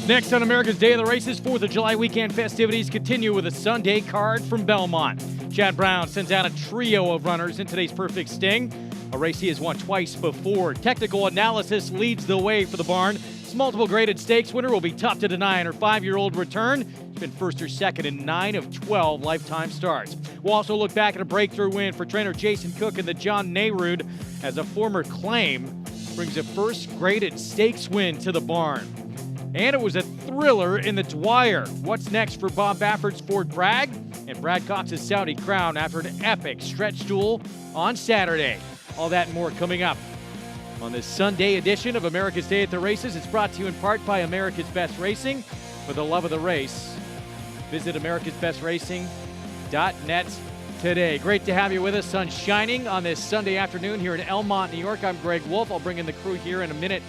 Next on America's Day of the Races, 4th of July weekend festivities continue with a Sunday card from Belmont. Chad Brown sends out a trio of runners in today's Perfect Sting, a race he has won twice before. Technical Analysis leads the way for the barn. This multiple graded stakes winner will be tough to deny in her 5-year-old return. She's been first or second in 9 of 12 lifetime starts. We'll also look back at a breakthrough win for trainer Jason Cook and the John Nerud as a former claim brings a first graded stakes win to the barn. And it was a thriller in the Dwyer. What's next for Bob Baffert's Fort Bragg and Brad Cox's Saudi Crown after an epic stretch duel on Saturday? All that and more coming up on this Sunday edition of America's Day at the Races. It's brought to you in part by America's Best Racing. For the love of the race, visit americasbestracing.net today. Great to have you with us. Sun shining on this Sunday afternoon here in Elmont, New York. I'm Greg Wolf. I'll bring in the crew here in a minute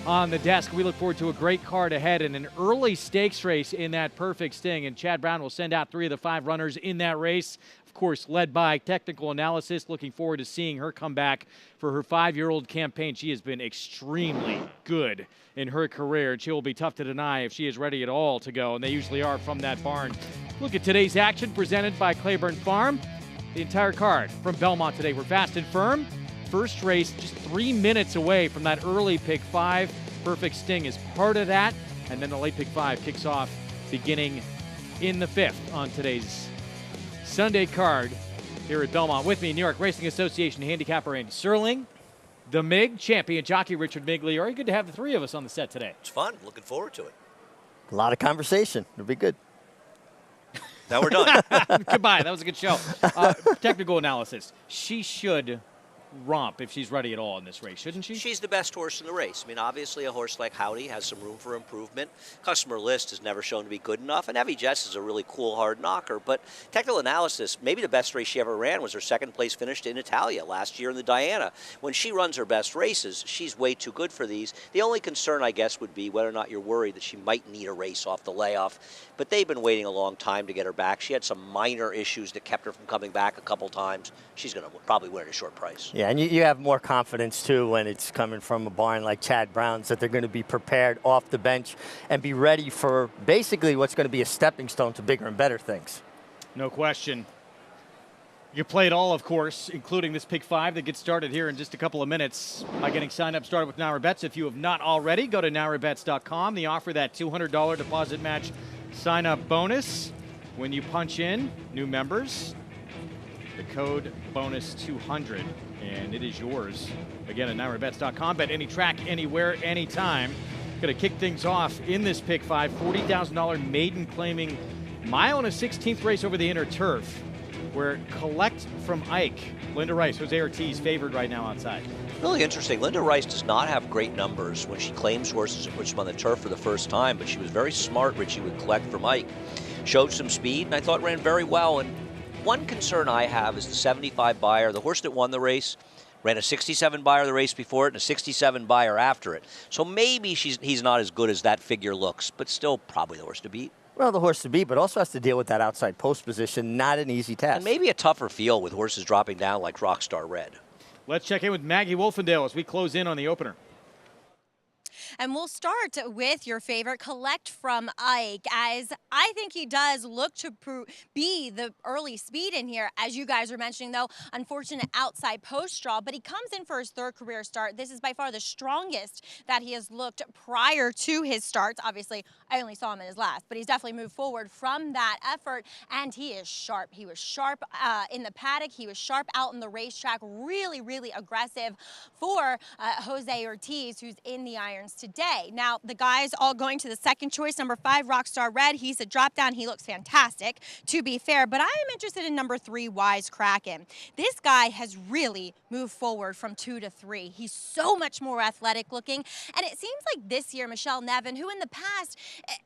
on the desk. We look forward to a great card ahead and an early stakes race in that Perfect Sting. And Chad Brown will send out 3 of the 5 runners in that race. Of course, led by Technical Analysis. Looking forward to seeing her come back for her 5-year-old campaign. She has been extremely good in her career, and she will be tough to deny if she is ready at all to go, and they usually are from that barn. Look at today's action presented by Claiborne Farm. The entire card from Belmont today. We're fast and firm. First race just 3 minutes away from that early pick 5. Perfect Sting is part of that, and then the late pick 5 kicks off beginning in the 5th on today's Sunday card here at Belmont. With me, New York Racing Association handicapper Andy Serling, the MIG champion jockey Richard Migliore. Good to have the 3 of us on the set today. It's fun. Looking forward to it. A lot of conversation. It'll be good. Now we're done. Goodbye. That was a good show. Technical Analysis. She should romp if she's ready at all in this race, shouldn't she? She's the best horse in the race. I mean, obviously a horse like Howdy has some room for improvement. Customer List has never shown to be good enough, and Heavy Jess is a really cool hard knocker. But Technical Analysis, maybe the best race she ever ran was her 2nd place finish in Italia last year in the Diana. When she runs her best races, she's way too good for these. The only concern, I guess, would be whether or not you're worried that she might need a race off the layoff. But they've been waiting a long time to get her back. She had some minor issues that kept her from coming back a couple times. She's going to probably win at a short price. Yeah, and you have more confidence, too, when it's coming from a barn like Chad Brown's, that they're going to be prepared off the bench and be ready for basically what's going to be a stepping stone to bigger and better things. No question. You played all, of course, including this pick 5 that gets started here in just a couple of minutes by getting signed up started with NaraBets. If you have not already, go to narabets.com. They offer that $200 deposit match sign-up bonus when you punch in new members. The code bonus 200, and it is yours. Again, at NaraBets.com. Bet any track, anywhere, anytime. Going to kick things off in this pick 5. $40,000 maiden claiming mile and a 16th race over the inner turf, where Collect from Ike. Linda Rice, Jose Ortiz favored right now outside. Really interesting. Linda Rice does not have great numbers when she claims horses and puts them on the turf for the first time, but she was very smart, Richie, with Collect from Ike. Showed some speed, and I thought ran very well. And one concern I have is the 75 buyer, the horse that won the race, ran a 67 buyer the race before it and a 67 buyer after it. So maybe he's not as good as that figure looks, but still probably the horse to beat. Well, the horse to beat, but also has to deal with that outside post position. Not an easy task. And maybe a tougher field with horses dropping down like Rockstar Red. Let's check in with Maggie Wolfendale as we close in on the opener. And we'll start with your favorite, Collect from Ike, as I think he does look to be the early speed in here. As you guys were mentioning, though, unfortunate outside post draw, but he comes in for his 3rd career start. This is by far the strongest that he has looked prior to his starts. Obviously, I only saw him in his last, but he's definitely moved forward from that effort, and he is sharp. He was sharp in the paddock. He was sharp out in the racetrack, really, really aggressive for Jose Ortiz, who's in the irons today. Now, the guys all going to the 2nd choice, number 5, Rockstar Red. He's a drop down. He looks fantastic, to be fair, but I am interested in number 3, Wise Kraken. This guy has really moved forward from 2 to 3. He's so much more athletic looking, and it seems like this year, Michelle Nevin, who in the past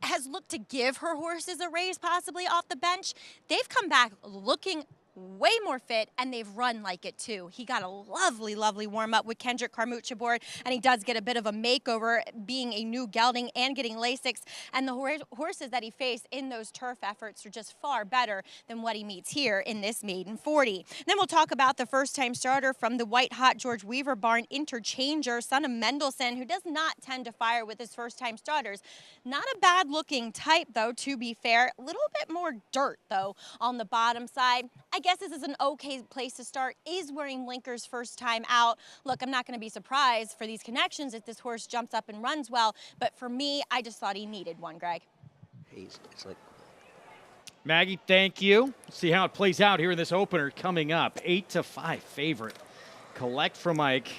has looked to give her horses a race possibly off the bench, they've come back looking way more fit, and they've run like it too. He got a lovely, lovely warm-up with Kendrick Carmouche aboard, and he does get a bit of a makeover being a new gelding and getting Lasix, and the horses that he faced in those turf efforts are just far better than what he meets here in this maiden 40. Then we'll talk about the first-time starter from the white-hot George Weaver barn, Interchanger, son of Mendelssohn, who does not tend to fire with his first-time starters. Not a bad-looking type, though, to be fair. A little bit more dirt, though, on the bottom side. I guess this is an okay place to start. Is wearing blinkers first time out. Look, I'm not going to be surprised for these connections if this horse jumps up and runs well, but for me, I just thought he needed one, Greg. It's like Maggie, thank you. See how it plays out here in this opener coming up. 8-5 favorite. Collect from Ike.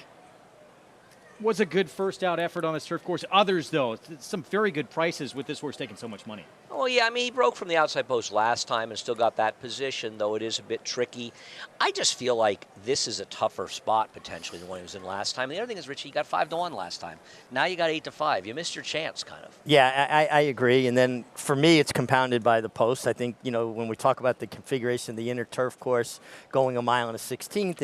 Was a good first out effort on this turf course. Others, though, some very good prices with this horse taking so much money. Well, yeah, I mean, he broke from the outside post last time and still got that position, though it is a bit tricky. I just feel like this is a tougher spot, potentially, than one he was in last time. And the other thing is, Richie, you got 5-1 last time. Now you got 8-5. You missed your chance, kind of. Yeah, I agree. And then for me, it's compounded by the post. I think, when we talk about the configuration of the inner turf course, going a mile and a 16th,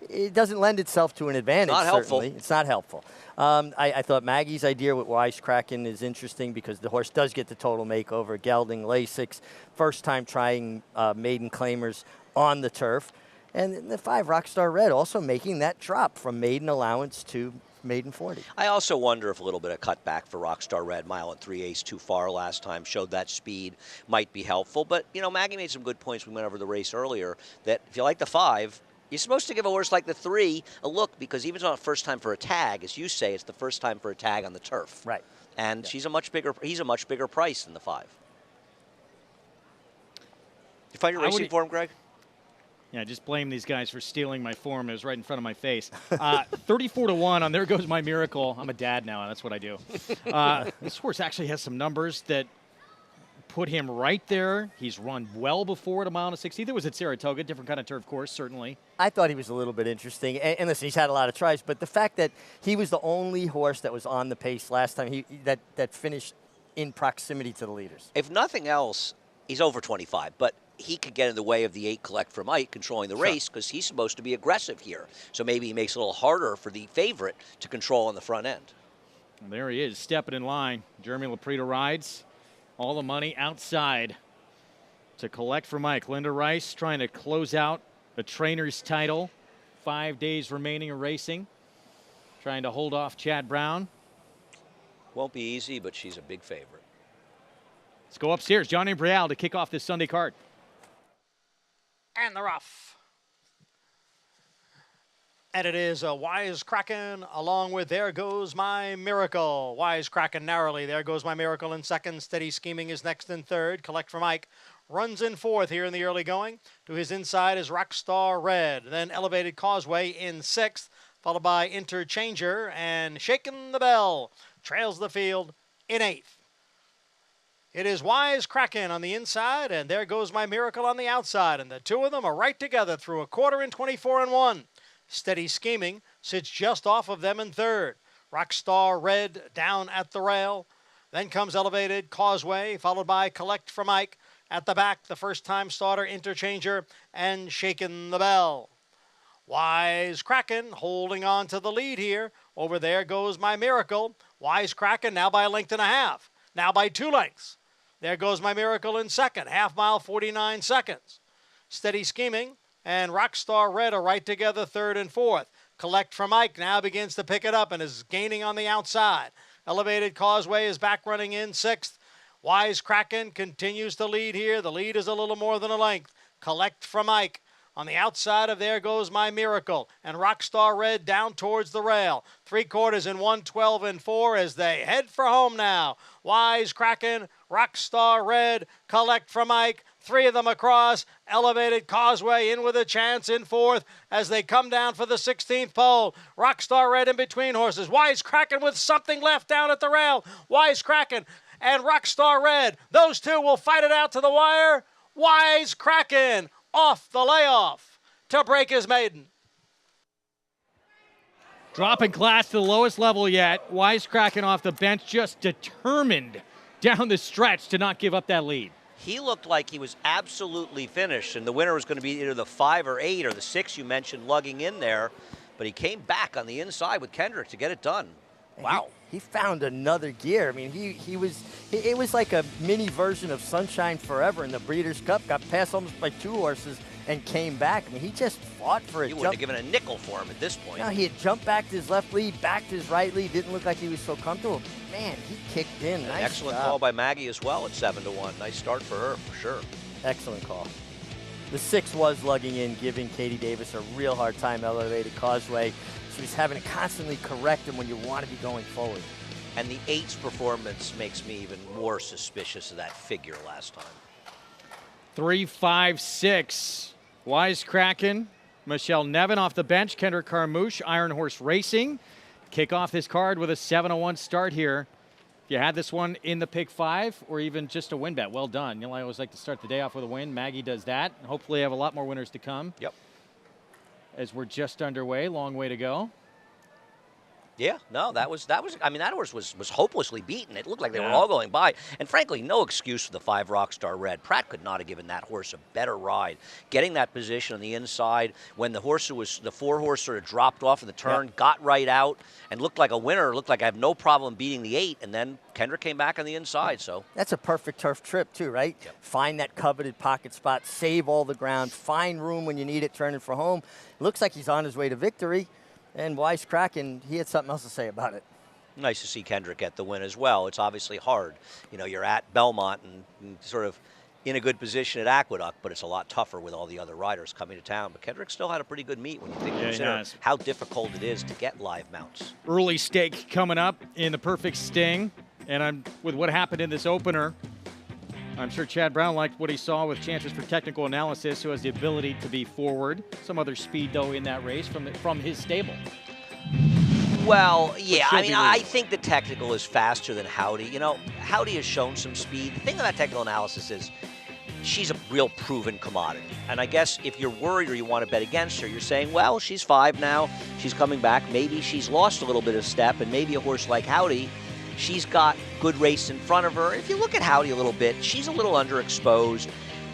it doesn't lend itself to an advantage. Not helpful. Certainly. It's not helpful. I thought Maggie's idea with Wisecracking is interesting because the horse does get the total makeover. Gelding, Lasix, first time trying maiden claimers on the turf. And the 5, Rockstar Red, also making that drop from maiden allowance to maiden 40. I also wonder if a little bit of cutback for Rockstar Red, mile and 3/8 too far last time, showed that speed might be helpful. But, Maggie made some good points. We went over the race earlier that if you like the 5, you're supposed to give a horse like the 3 a look because even though it's not first time for a tag, as you say, it's the first time for a tag on the turf. Right. And he's a much bigger price than the 5. You find your racing form, Greg? Yeah, just blame these guys for stealing my form. It was right in front of my face. 34-1 on There Goes My Miracle. I'm a dad now, and that's what I do. This horse actually has some numbers that put him right there. He's run well before at a mile and a 16th. It was at Saratoga, different kind of turf course, certainly. I thought he was a little bit interesting. And listen, he's had a lot of tries, but the fact that he was the only horse that was on the pace last time, that finished in proximity to the leaders. If nothing else, he's over 25, but he could get in the way of the 8 Collect from Ike controlling the race because he's supposed to be aggressive here. So maybe he makes it a little harder for the favorite to control on the front end. Well, there he is, stepping in line. Jeremy Laprida rides. All the money outside to Collect from Ike. Linda Rice trying to close out the trainer's title. 5 days remaining of racing. Trying to hold off Chad Brown. Won't be easy, but she's a big favorite. Let's go upstairs. Johnny Brial to kick off this Sunday card. And the rough. And it is a Wisecracking along with There Goes My Miracle. Wisecracking narrowly. There Goes My Miracle in second. Steady Scheming is next in third. Collect from Ike runs in fourth here in the early going. To his inside is Rockstar Red. Then Elevated Causeway in sixth, followed by Interchanger and Shaking the Bell. Trails the field in eighth. It is Wisecracking on the inside, and There Goes My Miracle on the outside. And the two of them are right together through a quarter in 24-1. Steady Scheming sits just off of them in third. Rockstar Red down at the rail. Then comes Elevated Causeway, followed by Collect from Ike. At the back, the first-time starter, Interchanger, and Shaking the Bell. Wisecracking holding on to the lead here. Over There Goes My Miracle. Wisecracking now by a length and a half. Now by 2 lengths. There Goes My Miracle in second. Half mile, 49 seconds. Steady Scheming and Rockstar Red are right together third and fourth. Collect from Ike now begins to pick it up and is gaining on the outside. Elevated Causeway is back running in sixth. Wisecracking continues to lead here. The lead is a little more than a length. Collect from Ike on the outside of There Goes My Miracle. And Rockstar Red down towards the rail. 3/4 in 1:12-4 as they head for home now. Wisecracking, Rockstar Red, Collect from Ike. 3 of them across. Elevated Causeway in with a chance in fourth as they come down for the 16th pole. Rockstar Red in between horses. Wisecracking with something left down at the rail. Wisecracking and Rockstar Red. Those two will fight it out to the wire. Wisecracking off the layoff to break his maiden. Dropping class to the lowest level yet. Wisecracking off the bench, just determined down the stretch to not give up that lead. He looked like he was absolutely finished, and the winner was going to be either the 5 or 8 or the 6 you mentioned lugging in there. But he came back on the inside with Kendrick to get it done. Wow. He found another gear. I mean, it was like a mini version of Sunshine Forever in the Breeders' Cup. Got passed almost by 2 horses and came back. I mean, he just fought for it. You wouldn't have given a nickel for him at this point. No, he had jumped back to his left lead, back to his right lead. Didn't look like he was so comfortable. Man, he kicked in. Nice excellent job. call by Maggie as well at 7-1. Nice start for her, for sure. Excellent call. The 6 was lugging in, giving Katie Davis a real hard time, elevated causeway. She was having to constantly correct him when you want to be going forward. And the 8's performance makes me even more suspicious of that figure last time. 3, 5, 6. Wisecracking. Michelle Nevin off the bench. Kendrick Carmouche, Iron Horse Racing. Kick off this card with a 7-1 start here. If you had this one in the pick 5 or even just a win bet, well done. You know, I always like to start the day off with a win. Maggie does that. Hopefully have a lot more winners to come. Yep. As we're just underway, long way to go. Yeah, no, that was. I mean, that horse was hopelessly beaten. It looked like they were all going by. And frankly, no excuse for the 5 Rockstar Red. Pratt could not have given that horse a better ride. Getting that position on the inside when the 4 horse sort of dropped off in the turn, got right out, and looked like a winner. Looked like I have no problem beating the 8. And then Kendrick came back on the inside. So that's a perfect turf trip too, right? Yep. Find that coveted pocket spot, save all the ground, find room when you need it, turn it for home. Looks like he's on his way to victory. And Wisecracking, he had something else to say about it. Nice to see Kendrick get the win as well. It's obviously hard. You know, you're at Belmont and sort of in a good position at Aqueduct, but it's a lot tougher with all the other riders coming to town. But Kendrick still had a pretty good meet when you consider how difficult it is to get live mounts. Early stake coming up in the Perfect Sting. And with what happened in this opener, I'm sure Chad Brown liked what he saw with chances for technical analysis, who has the ability to be forward. Some other speed, though, in that race from his stable. Well, yeah, I mean, I think the technical is faster than Howdy. You know, Howdy has shown some speed. The thing about technical analysis is she's a real proven commodity. And I guess if you're worried or you want to bet against her, you're saying, well, she's 5 now. She's coming back. Maybe she's lost a little bit of step, and maybe a horse like Howdy, she's got good race in front of her. If you look at Howdy a little bit, she's a little underexposed.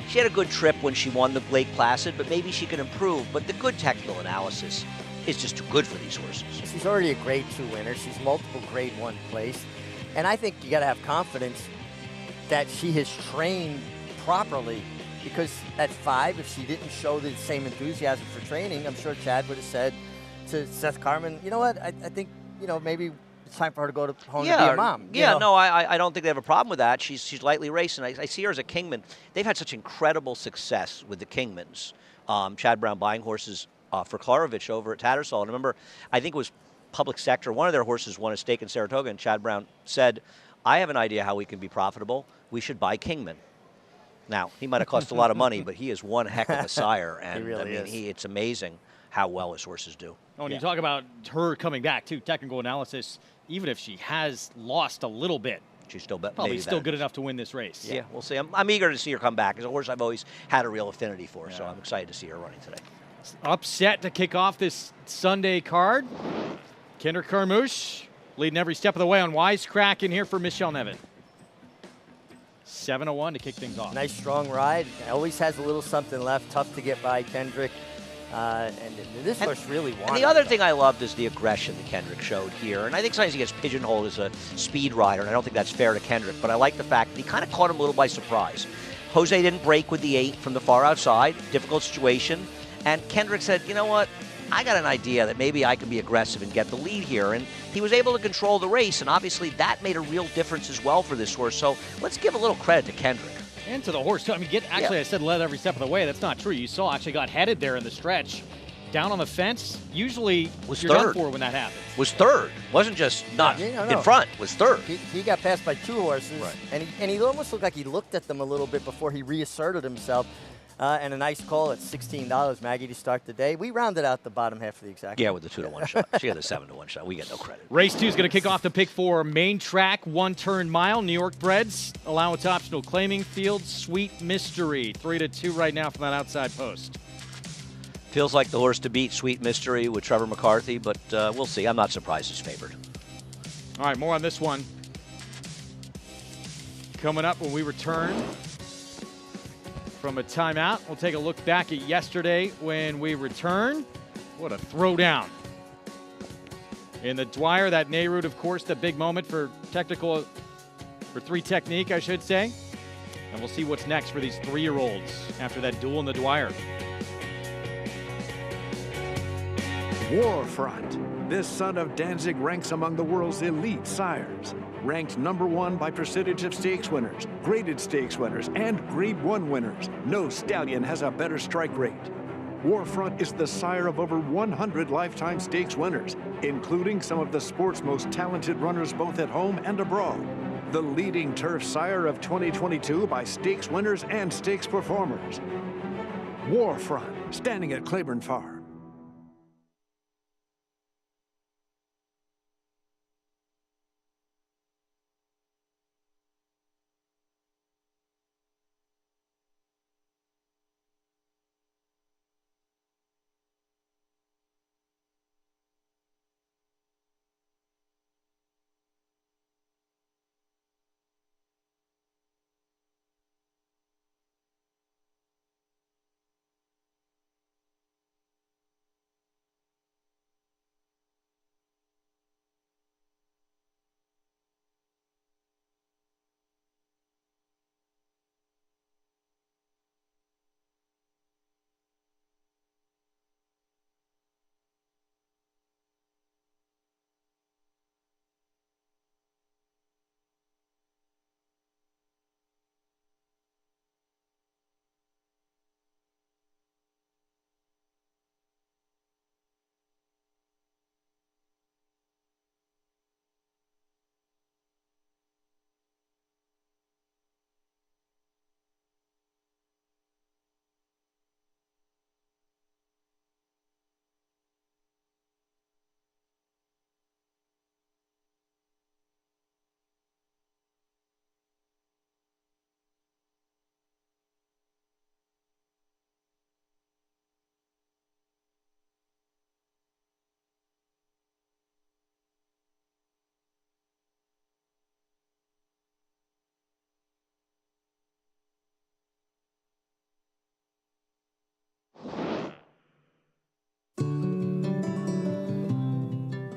She had a good trip when she won the Lake Placid, but maybe she can improve. But the good technical analysis is just too good for these horses. She's already a Grade 2 winner. She's multiple Grade 1 place. And I think you got to have confidence that she has trained properly, because at 5, if she didn't show the same enthusiasm for training, I'm sure Chad would have said to Seth Carman, you know what, I think, you know, maybe it's time for her to go to home to be a mom. Yeah, no, I don't think they have a problem with that. She's lightly raced, and I see her as a Kingman. They've had such incredible success with the Kingmans. Chad Brown buying horses for Klarovich over at Tattersall. And remember, I think it was Public Sector. One of their horses won a stake in Saratoga, and Chad Brown said, I have an idea how we can be profitable. We should buy Kingman. Now, he might have cost a lot of money, but he is one heck of a sire. And he really I mean, is. It's amazing how well his horses do. Oh, and you talk about her coming back, too, technical analysis, even if she has lost a little bit, she's still probably still good enough to win this race. Yeah, we'll see. I'm eager to see her come back. It's a horse I've always had a real affinity for, so I'm excited to see her running today. Upset to kick off this Sunday card. Kendrick Carmouche leading every step of the way on Wisecracking here for Michelle Nevin. 7-1 to kick things off. Nice strong ride. Always has a little something left. Tough to get by Kendrick. And this horse really won. And the other thing I loved is the aggression that Kendrick showed here. And I think sometimes he gets pigeonholed as a speed rider, and I don't think that's fair to Kendrick. But I like the fact that he kind of caught him a little by surprise. Jose didn't break with the 8 from the far outside. Difficult situation. And Kendrick said, you know what? I got an idea that maybe I can be aggressive and get the lead here. And he was able to control the race, and obviously that made a real difference as well for this horse. So let's give a little credit to Kendrick. And to the horse, too. I mean, I said led every step of the way. That's not true. You saw actually got headed there in the stretch. Down on the fence, usually was you're third. done for when that happens. Was third. Wasn't just not in front. Was third. He got passed by 2 horses, right. and he almost looked like he looked at them a little bit before he reasserted himself. And a nice call at $16, Maggie, to start the day. We rounded out the bottom half of the exact. Yeah, with the 2-1 shot. She had the 7-1 shot. We get no credit. Race 2 is going to kick off the pick 4 main track, 1-turn mile. New York breds, allowance optional claiming field, Sweet Mystery. 3-2 right now from that outside post. Feels like the horse to beat, Sweet Mystery, with Trevor McCarthy, but we'll see. I'm not surprised he's favored. All right, more on this one coming up when we return from a timeout. We'll take a look back at yesterday when we return. What a throwdown. In the Dwyer, that Nerud, of course, the big moment for three technique, I should say. And we'll see what's next for these 3-year-olds after that duel in the Dwyer. Warfront. This son of Danzig ranks among the world's elite sires. Ranked #1 by percentage of stakes winners, graded stakes winners, and Grade 1 winners. No stallion has a better strike rate. Warfront is the sire of over 100 lifetime stakes winners, including some of the sport's most talented runners both at home and abroad. The leading turf sire of 2022 by stakes winners and stakes performers. Warfront, standing at Claiborne Farm.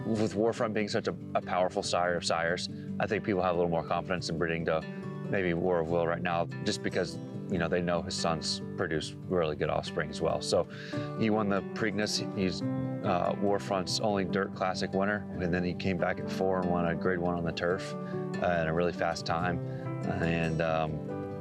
With Warfront being such a powerful sire of sires, I think people have a little more confidence in breeding to maybe War of Will right now, just because they know his sons produce really good offspring as well. So he won the Preakness. He's Warfront's only dirt classic winner, and then he came back at 4 and won a Grade 1 on the turf in a really fast time. And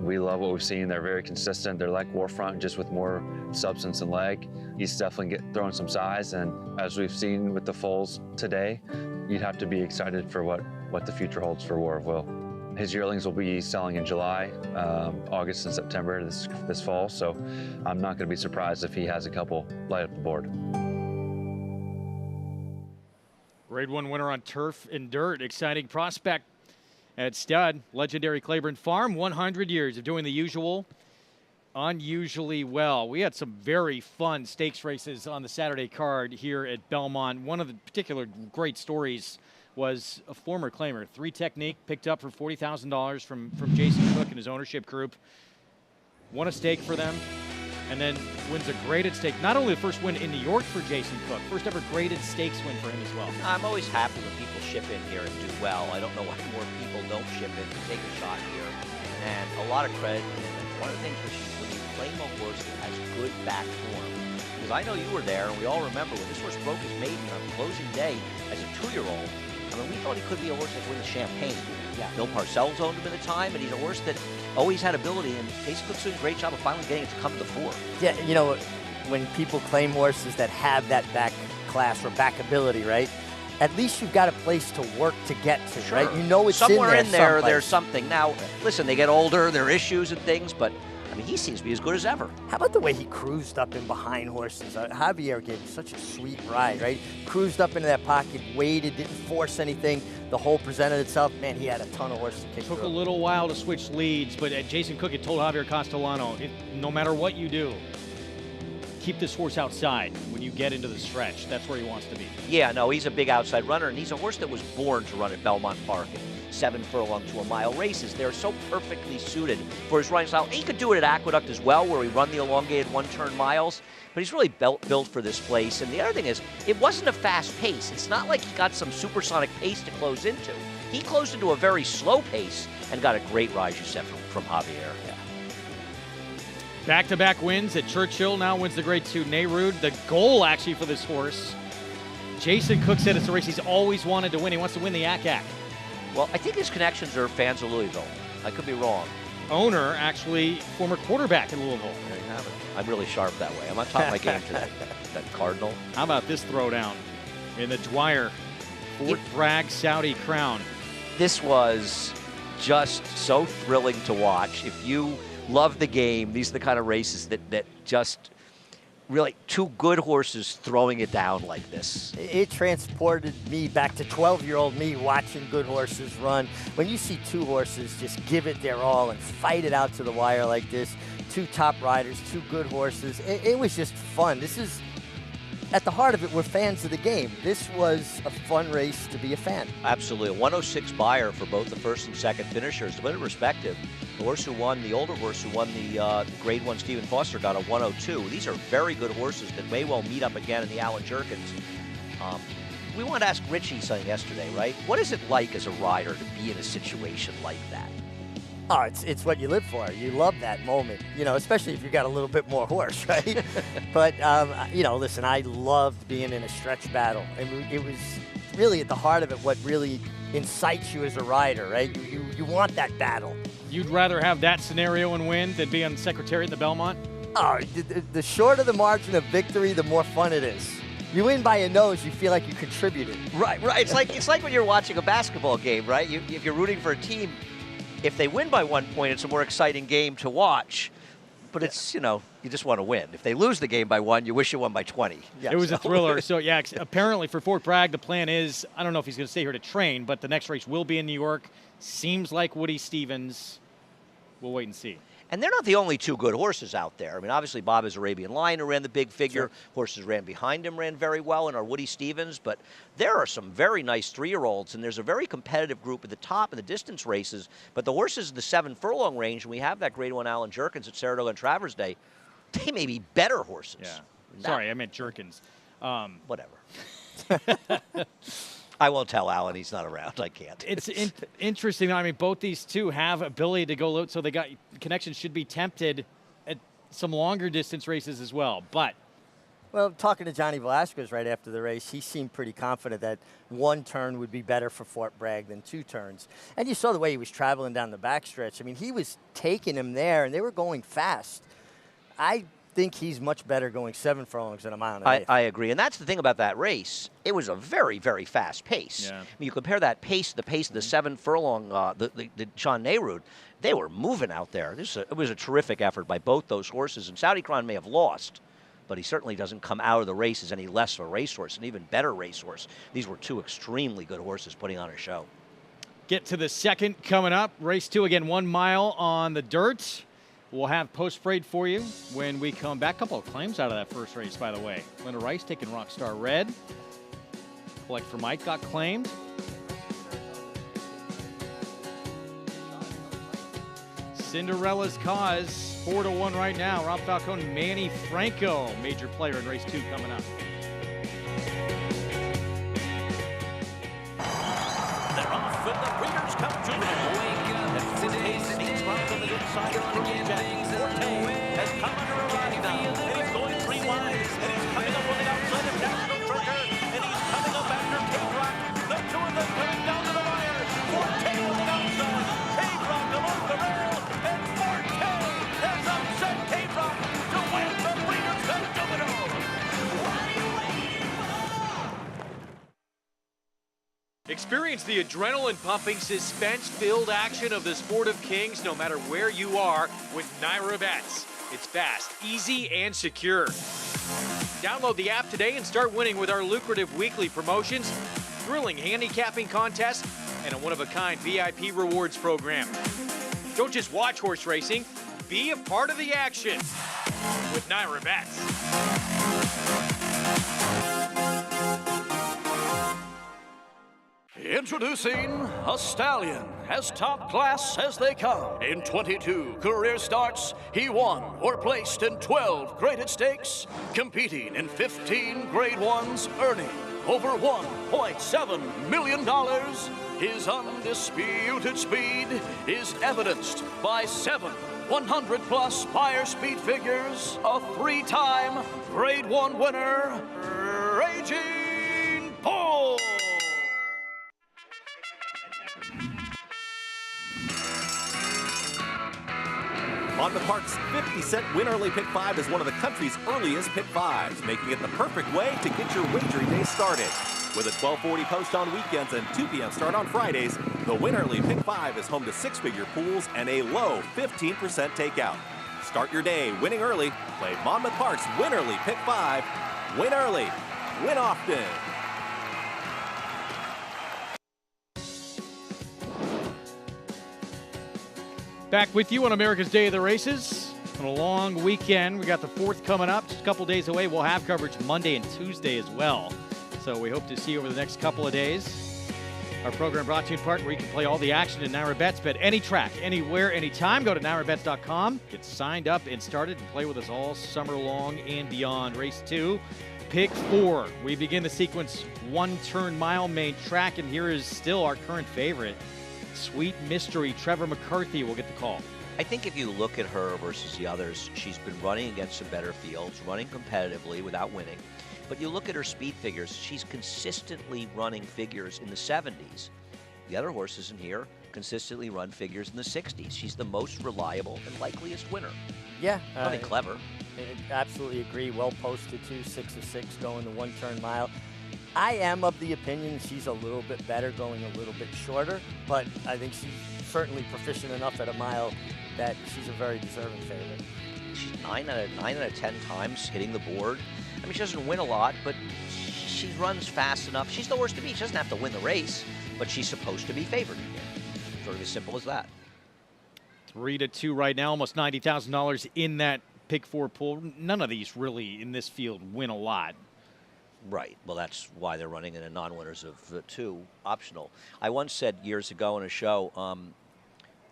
we love what we've seen. They're very consistent. They're like Warfront, just with more substance and leg. He's definitely throwing some size, and as we've seen with the foals today, you'd have to be excited for what the future holds for War of Will. His yearlings will be selling in July, August, and September this fall, so I'm not going to be surprised if he has a couple light up the board. Grade 1 winner on turf and dirt. Exciting prospect at stud. Legendary Claiborne Farm, 100 years of doing the usual unusually well. We had some very fun stakes races on the Saturday card here at Belmont. One of the particular great stories was a former claimer, 3 technique, picked up for $40,000 from Jason Cook and his ownership group. Won a stake for them, and then wins a graded stake. Not only the first win in New York for Jason Cook, first ever graded stakes win for him as well. I'm always happy when people ship in here and do well. I don't know why more people don't ship in to take a shot here. And a lot of credit to him. And one of the things when you claim a horse that has good back form, because I know you were there, and we all remember when this horse broke his maiden on closing day as a 2-year-old. I mean, we thought he could be a horse that could win the Champagne. Yeah. Bill Parcells owned him at the time, and he's a horse that always had ability, and Jason Cook's doing a great job of finally getting it to come to the fore. Yeah, when people claim horses that have that back class or back ability, right? At least you've got a place to work to get to, sure. Right? You know it's somewhere in there there's something. Now, listen, they get older, there are issues and things, but I mean, he seems to be as good as ever. How about the way he cruised up in behind horses? Javier gave him such a sweet ride, right? Cruised up into that pocket, waited, didn't force anything. The hole presented itself. Man, he had a ton of horses to kick Took through. a little while to switch leads, but Jason Cook had told Javier Castellano, no matter what you do, keep this horse outside when you get into the stretch. That's where he wants to be. Yeah, no, he's a big outside runner, and he's a horse that was born to run at Belmont Park. 7 furlong to a mile races. They're so perfectly suited for his running style. He could do it at Aqueduct as well, where we run the elongated one-turn miles, but he's really built for this place. And the other thing is, it wasn't a fast pace. It's not like he got some supersonic pace to close into. He closed into a very slow pace and got a great ride, you said, from Javier. Yeah. Back-to-back wins at Churchill. Now wins the Grade 2 Nerud. The goal, actually, for this horse. Jason Cook said it's a race he's always wanted to win. He wants to win the ACAC. Well, I think his connections are fans of Louisville. I could be wrong. Owner, actually, former quarterback in Louisville. There you have it. I'm really sharp that way. I'm on top of my game today. That Cardinal. How about this throwdown in the Dwyer Fort Bragg Saudi Crown? This was just so thrilling to watch. If you love the game, these are the kind of races that just really two good horses throwing it down like this. It transported me back to 12-year-old me watching good horses run. When you see two horses just give it their all and fight it out to the wire like this, two top riders, two good horses, it was just fun. This is, at the heart of it, we're fans of the game. This was a fun race to be a fan. Absolutely. A 106 buyer for both the first and second finishers. To put it in perspective, the horse who won, the older horse who won the Grade 1 Stephen Foster got a 102. These are very good horses that may well meet up again in the Alan Jerkins. We wanted to ask Richie something yesterday, right? What is it like as a rider to be in a situation like that? Oh, it's what you live for. You love that moment, you know, especially if you got a little bit more horse, right? But, you know, listen, I loved being in a stretch battle. And it was really at the heart of it what really incites you as a rider, right? You want that battle. You'd rather have that scenario and win than be on Secretariat in the Belmont? Oh, the shorter the margin of victory, the more fun it is. You win by a nose, you feel like you contributed. Right. It's like when you're watching a basketball game, right? If you're rooting for a team, if they win by 1 point, it's a more exciting game to watch. But it's, you know, you just want to win. If they lose the game by 1, you wish you won by 20. Yeah, it was a thriller. So, yeah, apparently for Fort Bragg, the plan is, I don't know if he's going to stay here to train, but the next race will be in New York. Seems like Woody Stevens. We'll wait and see. And they're not the only two good horses out there. I mean, obviously, Bob's Arabian Lion, who ran the big figure. Sure. Horses ran behind him, ran very well, and our Woody Stevens. But there are some very nice 3-year-olds, and there's a very competitive group at the top in the distance races. But the horses in the 7 furlong range, and we have that Grade 1 Alan Jerkins at Saratoga and Travers Day, they may be better horses. Yeah. Sorry, I meant Jerkins. Whatever. I won't tell Alan, he's not around. I can't. It's interesting. I mean, both these two have ability to go low, so they got connections should be tempted at some longer distance races as well. But well, talking to Johnny Velasquez right after the race, he seemed pretty confident that 1 turn would be better for Fort Bragg than 2 turns. And you saw the way he was traveling down the backstretch. I mean, he was taking him there, and they were going fast. I think he's much better going 7 furlongs than a mile and an eighth. I agree, and that's the thing about that race. It was a very, very fast pace. Yeah. I mean, you compare that pace to the pace of the 7 furlong, the Sean Nerud, they were moving out there. It was a terrific effort by both those horses, and Saudi Crown may have lost, but he certainly doesn't come out of the race as any less of a racehorse, an even better racehorse. These were 2 extremely good horses putting on a show. Get to the second coming up. Race 2 again, 1 mile on the dirt. We'll have post-parade for you when we come back. A couple of claims out of that first race, by the way. Linda Rice taking Rockstar Red. Collect for Mike got claimed. Cinderella's Cause, 4-1 right now. Rob Falcone, Manny Franco, major player in race 2 coming up. They're off, and the breeders come to them. From the inside of Forte has come under a ride now, and he's going 3 wide, and he's coming up on the outside of National Trucker, and he's coming up after Cape Rock. The 2 of them coming down to the wire. Forte on the outside, Cape Rock along the rail, and Forte has upset Cape Rock to win the Breeders' Cup Domino. Experience the adrenaline-pumping, suspense-filled action of the Sport of Kings no matter where you are with Naira Bets. It's fast, easy, and secure. Download the app today and start winning with our lucrative weekly promotions, thrilling handicapping contests, and a one-of-a-kind VIP rewards program. Don't just watch horse racing, be a part of the action. with Naira Bets. Introducing a stallion, as top class as they come. In 22 career starts, he won or placed in 12 graded stakes, competing in 15 grade ones, earning over $1.7 million. His undisputed speed is evidenced by 7 100-plus buyer speed figures, a 3-time grade 1 winner, Raging Bull. On the Park's 50-cent Win Early Pick 5 is one of the country's earliest Pick 5s, making it the perfect way to get your wagering day started. With a 12:40 post on weekends and 2 p.m. start on Fridays, the Win Early Pick 5 is home to 6-figure pools and a low 15% takeout. Start your day winning early. Play Monmouth Park's Win Early Pick 5. Win early, win often. Back with you on America's Day of the Races. On a long weekend, we got the 4th coming up, just a couple days away. We'll have coverage Monday and Tuesday as well. So we hope to see you over the next couple of days. Our program brought to you in part where you can play all the action in Naira Bets. Bet any track, anywhere, anytime. Go to NairaBets.com, get signed up and started, and play with us all summer long and beyond. Race 2, Pick 4. We begin the sequence 1-turn mile main track, and here is still our current favorite, Sweet Mystery. Trevor McCarthy will get the call. I think if you look at her versus the others, she's been running against some better fields, running competitively without winning. But you look at her speed figures, she's consistently running figures in the 70s. The other horses in here consistently run figures in the 60s. She's the most reliable and likeliest winner. Yeah. Nothing clever. Absolutely agree. Well posted, too. 6 of 6 going the 1-turn mile. I am of the opinion she's a little bit better going a little bit shorter, but I think she's certainly proficient enough at a mile that she's a very deserving favorite. She's 9 out of 10 times hitting the board. I mean, she doesn't win a lot, but she runs fast enough. She's the horse to beat. She doesn't have to win the race, but she's supposed to be favored again. Sort of as simple as that. 3-2 right now, almost $90,000 in that Pick 4 pool. None of these really in this field win a lot. Right. Well, that's why they're running in a non-winners of 2 optional. I once said years ago in a show,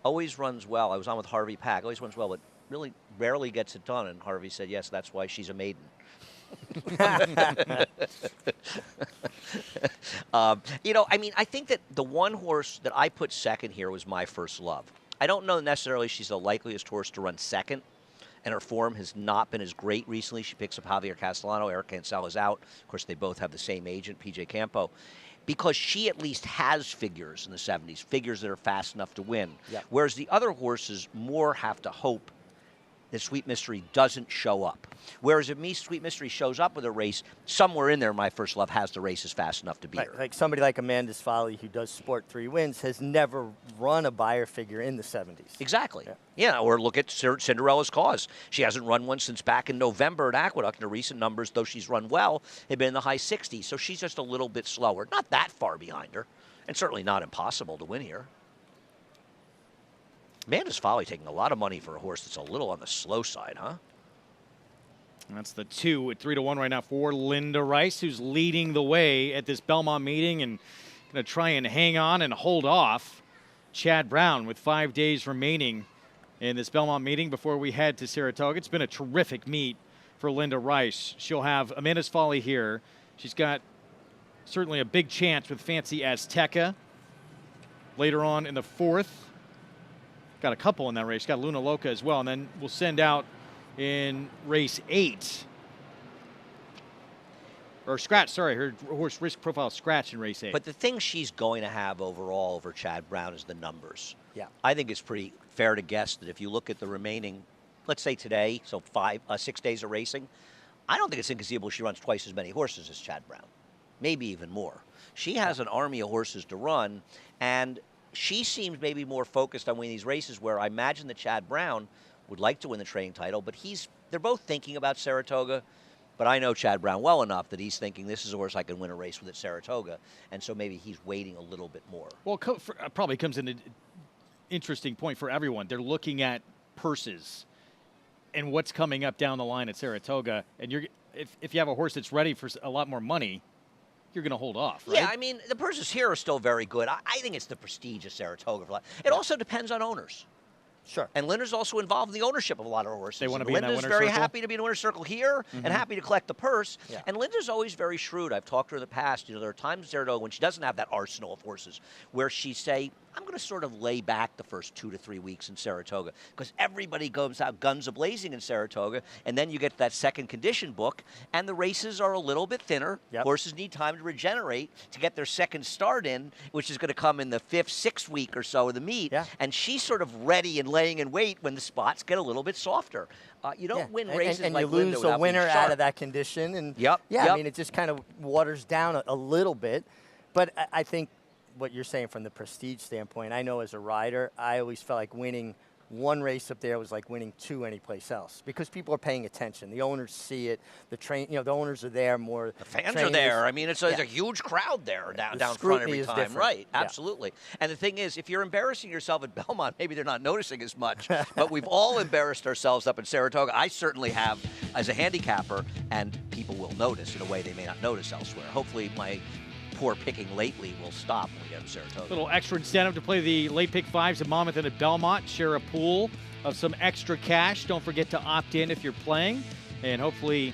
always runs well. I was on with Harvey Pack. Always runs well, but really rarely gets it done. And Harvey said, yes, that's why she's a maiden. I mean, I think that the one horse that I put second here was My First Love. I don't know necessarily she's the likeliest horse to run second, and her form has not been as great recently. She picks up Javier Castellano. Eric Cancel is out. Of course, they both have the same agent, PJ Campo, because she at least has figures in the 70s, figures that are fast enough to win. Yep. Whereas the other horses more have to hope that Sweet Mystery doesn't show up. Whereas if Sweet Mystery shows up with a race, somewhere in there, My First Love has the races fast enough to beat her. Like somebody like Amanda's Folly, who does Sport 3 Wins, has never run a buyer figure in the 70s. Exactly. Yeah, or look at Cinderella's Cause. She hasn't run one since back in November at Aqueduct. And the recent numbers, though she's run well, have been in the high 60s. So she's just a little bit slower. Not that far behind her, and certainly not impossible to win here. Amanda's Folly taking a lot of money for a horse that's a little on the slow side, huh? That's the 2 at 3-1 right now for Linda Rice, who's leading the way at this Belmont meeting and going to try and hang on and hold off Chad Brown with 5 days remaining in this Belmont meeting before we head to Saratoga. It's been a terrific meet for Linda Rice. She'll have Amanda's Folly here. She's got certainly a big chance with Fancy Azteca later on in the 4th. Got a couple in that race. Got Luna Loca as well. And then we'll send out in race 8. Or Scratch, sorry. Her horse risk profile Scratch in race 8. But the thing she's going to have overall over Chad Brown is the numbers. Yeah. I think it's pretty fair to guess that if you look at the remaining, let's say today, so 6 days of racing, I don't think it's inconceivable she runs twice as many horses as Chad Brown. Maybe even more. She has an army of horses to run, and she seems maybe more focused on winning these races where I imagine that Chad Brown would like to win the training title, but they're both thinking about Saratoga. But I know Chad Brown well enough that he's thinking this is a horse I can win a race with at Saratoga, and so maybe he's waiting a little bit more. Well, probably comes in an interesting point for everyone. They're looking at purses. and what's coming up down the line at Saratoga, and if you have a horse that's ready for a lot more money, you're going to hold off, right? Yeah, I mean, the purses here are still very good. I think it's the prestige of Saratoga. It also depends on owners. Sure. And Linda's also involved in the ownership of a lot of horses. They want to be in that Linda's winner's very circle? happy to be in the winner's circle here and happy to collect the purse. Yeah. And Linda's always very shrewd. I've talked to her in the past. You know, there are times in Saratoga when she doesn't have that arsenal of horses where she say, I'm going to sort of lay back the first 2 to 3 weeks in Saratoga because everybody goes out guns a-blazing in Saratoga, and then you get that second condition book, and the races are a little bit thinner. Yep. Horses need time to regenerate to get their second start in, which is going to come in the 5th, 6th week or so of the meet. Yeah. And she's sort of ready and laying in wait when the spots get a little bit softer. You don't win races and like you lose Linda a without being winner out sharp. of that condition. And Yep, yeah, yep. I mean, it just kind of waters down a little bit. But I think what you're saying from the prestige standpoint, I know as a rider, I always felt like winning one race up there was like winning 2 anyplace else because people are paying attention. The owners see it. The owners are there more. The fans are there. I mean, it's a huge crowd there down front every time. Different. Right, Yeah. Absolutely. And the thing is, if you're embarrassing yourself at Belmont, maybe they're not noticing as much. But we've all embarrassed ourselves up in Saratoga. I certainly have as a handicapper, and people will notice in a way they may not notice elsewhere. Hopefully my poor picking lately will stop when we get to Saratoga. Little extra incentive to play the late pick 5s at Monmouth and at Belmont. Share a pool of some extra cash. Don't forget to opt in if you're playing, and hopefully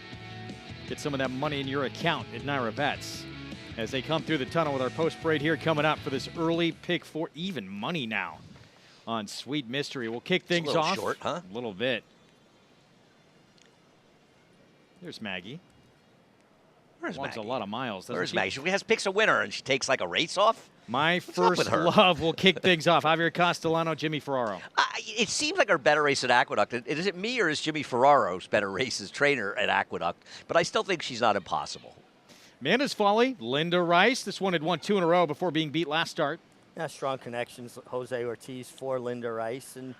get some of that money in your account at Naira Bets as they come through the tunnel with our post parade here coming up for this early pick 4. Even money now on Sweet Mystery. We'll kick things It's a little off. short, huh? A little bit. There's Maggie. Where's Wants Maggie? a lot of miles. doesn't Where's she? Maggie? She has picks a winner, and she takes like a race off? My up first with her? love will kick things off. Javier Castellano, Jimmy Ferraro. It seems like our better race at Aqueduct. Is it me or is Jimmy Ferraro's better race as trainer at Aqueduct? But I still think she's not impossible. Amanda's Folly, Linda Rice. This one had won 2 in a row before being beat last start. Yeah, strong connections. Jose Ortiz for Linda Rice, and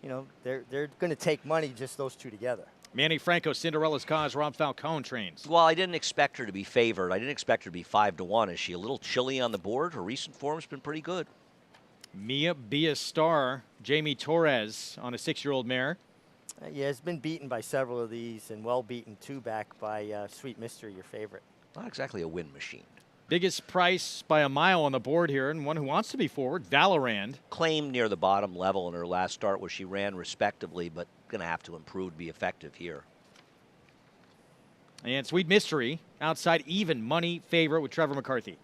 you know they're going to take money just those two together. Manny Franco, Cinderella's Cause, Rob Falcone trains. Well, I didn't expect her to be favored. I didn't expect her to be 5-1. Is she a little chilly on the board? Her recent form's been pretty good. Mia Be a Star, Jamie Torres on a 6-year-old mare. Yeah, it's been beaten by several of these, and well beaten 2 back by Sweet Mystery, your favorite. Not exactly a win machine. Biggest price by a mile on the board here, and one who wants to be forward, Valorand. Claimed near the bottom level in her last start where she ran respectively, but going to have to improve to be effective here. And Sweet Mystery, outside even money favorite with Trevor McCarthy.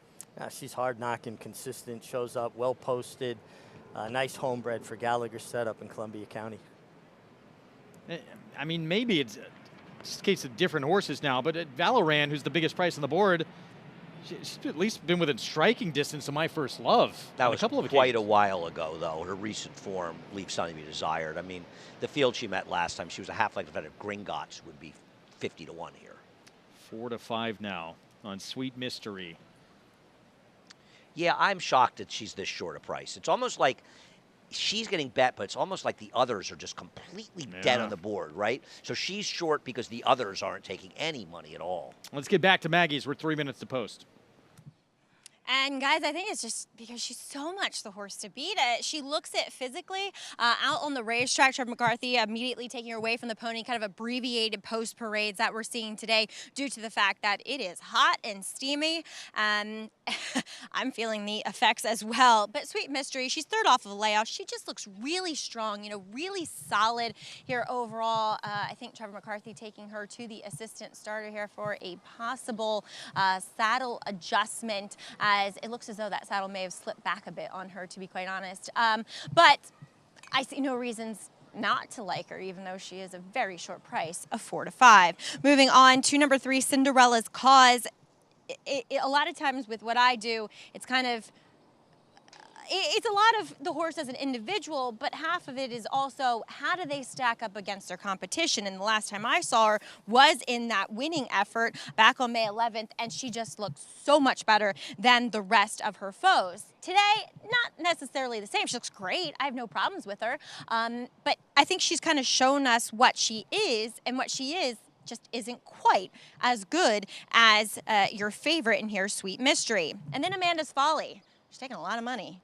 She's hard knocking, consistent, shows up, well posted, nice homebred for Gallagher setup in Columbia County. I mean, maybe it's just a case of different horses now, but at Valorand, who's the biggest price on the board, she's at least been within striking distance of my first love. That was a couple of quite occasions. a while ago, though. Her recent form leaves something to be desired. I mean, the field she met last time, she was a half-length ahead of Gringotts, would be 50-1 here. 4-5 now on Sweet Mystery. Yeah, I'm shocked that she's this short a price. It's almost like she's getting bet, but it's almost like the others are just completely dead on the board, right? So she's short because the others aren't taking any money at all. Let's get back to Maggie's. We're 3 minutes to post. And guys, I think it's just because she's so much the horse to beat. She looks it physically out on the racetrack. Trevor McCarthy immediately taking her away from the pony, kind of abbreviated post parades that we're seeing today due to the fact that it is hot and steamy. I'm feeling the effects as well. But Sweet Mystery, she's third off of the layoff. She just looks really strong, you know, really solid here overall. I think Trevor McCarthy taking her to the assistant starter here for a possible saddle adjustment. As it looks as though that saddle may have slipped back a bit on her, to be quite honest. But I see no reasons not to like her, even though she is a very short price of 4-5. Moving on to number 3, Cinderella's Cause. A lot of times with what I do, it's kind of, it's a lot of the horse as an individual, but half of it is also how do they stack up against their competition. And the last time I saw her was in that winning effort back on May 11th, and she just looked so much better than the rest of her foes. Today, not necessarily the same. She looks great. I have no problems with her. But I think she's kind of shown us what she is, and what she is just isn't quite as good as your favorite in here, Sweet Mystery. And then Amanda's Folly. She's taking a lot of money.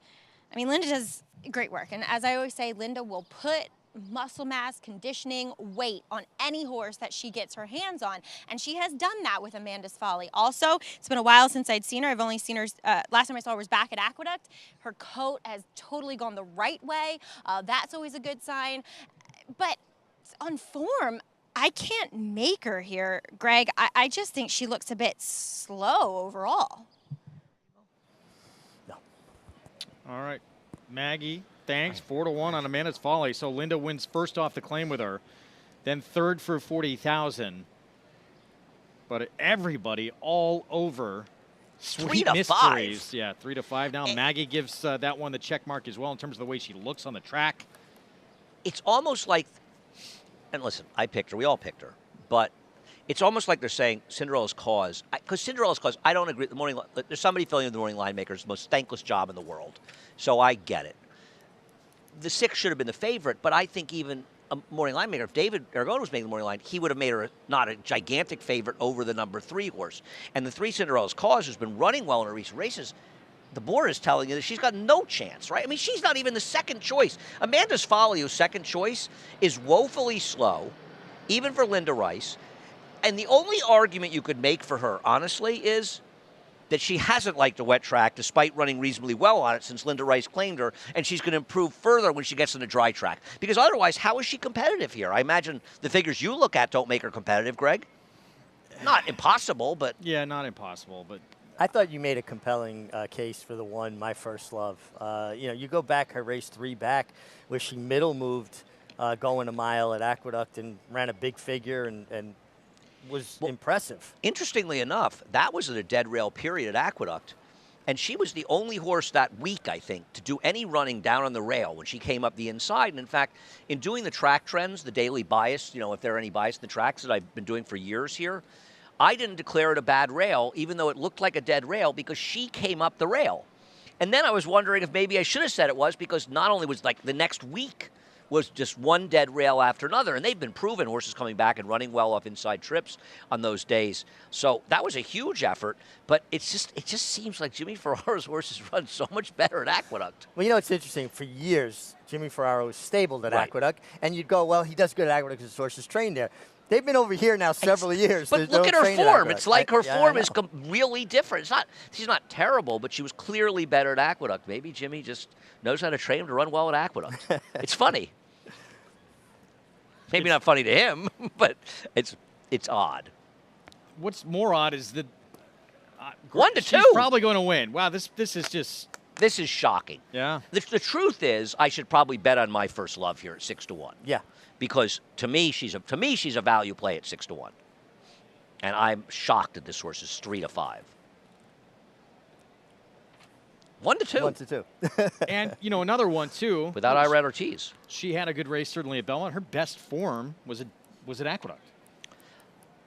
I mean, Linda does great work. And as I always say, Linda will put muscle mass, conditioning, weight on any horse that she gets her hands on. And she has done that with Amanda's Folly. Also, it's been a while since I'd seen her. I've only seen her, last time I saw her was back at Aqueduct. Her coat has totally gone the right way. That's always a good sign. But on form, I can't make her here, Greg. I just think she looks a bit slow overall. No. All right, Maggie, thanks. 4-1 on Amanda's Folly. So Linda wins first off the claim with her, then third for 40,000. But everybody all over Sweet 3-5. Mysteries. Yeah, 3-5 now. Maggie gives that one the check mark as well in terms of the way she looks on the track. It's almost like, and listen, I picked her. We all picked her. But it's almost like they're saying Cinderella's Cause. Because Cinderella's Cause, I don't agree. There's somebody filling in the morning line maker's the most thankless job in the world. So I get it. The 6 should have been the favorite, but I think even a morning line maker, if David Aragona was making the morning line, he would have made her not a gigantic favorite over the number 3 horse. And the 3 Cinderella's Cause, who's been running well in her recent races, the board is telling you that she's got no chance, right? I mean, she's not even the second choice. Amanda's Folly, who's second choice, is woefully slow, even for Linda Rice. And the only argument you could make for her, honestly, is that she hasn't liked a wet track despite running reasonably well on it since Linda Rice claimed her, and she's going to improve further when she gets in a dry track. Because otherwise, how is she competitive here? I imagine the figures you look at don't make her competitive, Greg. Not impossible, but... Yeah, not impossible, but... I thought you made a compelling case for the one, My First Love. You go back her race 3 back where she middle moved going a mile at Aqueduct and ran a big figure and was impressive. Interestingly enough, that was at a dead rail period at Aqueduct. And she was the only horse that week, I think, to do any running down on the rail when she came up the inside. And in fact, in doing the track trends, the daily bias, if there are any bias in the tracks that I've been doing for years here, I didn't declare it a bad rail, even though it looked like a dead rail, because she came up the rail. And then I was wondering if maybe I should have said it was, because not only was like the next week was just one dead rail after another, and they've been proven horses coming back and running well off inside trips on those days. So that was a huge effort, but it just seems like Jimmy Ferraro's horses run so much better at Aqueduct. Well, it's interesting. For years, Jimmy Ferraro was stabled at Aqueduct, and you'd go, well, he does good at Aqueduct because his horses trained there. They've been over here now several years. But look at her form. It's like her form is really different. She's not terrible, but she was clearly better at Aqueduct. Maybe Jimmy just knows how to train him to run well at Aqueduct. It's funny. Maybe not funny to him, but it's odd. What's more odd is that 1-2. She's probably going to win. Wow, this is just... This is shocking. Yeah. The truth is, I should probably bet on My First Love here at 6-1. Yeah. Because to me, she's a value play at 6-1. And I'm shocked that this horse is 3-5. 1-2. 1-2. And, another one, too. Without Irad Ortiz. She had a good race, certainly, at Belmont. Her best form was at Aqueduct.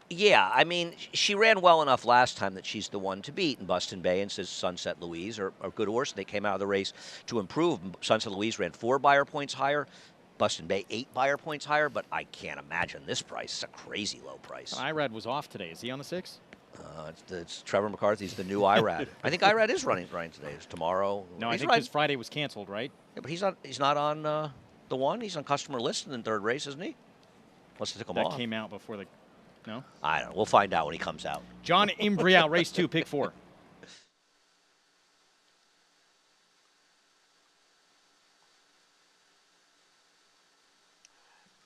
Yeah, I mean, she ran well enough last time that she's the one to beat. And Buston Bay and Sunset Louise are good horse. They came out of the race to improve. Sunset Louise ran 4 buyer points higher. Buston Bay 8 buyer points higher. But I can't imagine this price. It's a crazy low price. Irad was off today. Is he on the 6? It's Trevor McCarthy's the new Irad. I think Irad is running today. It's tomorrow. No, I think his Friday was canceled, right? Yeah, but he's not on the 1. He's on customer list in the 3rd race, isn't he? Let's take him off. That came out before the... No? I don't know. We'll find out when he comes out. John Imbrial, race 2, pick 4.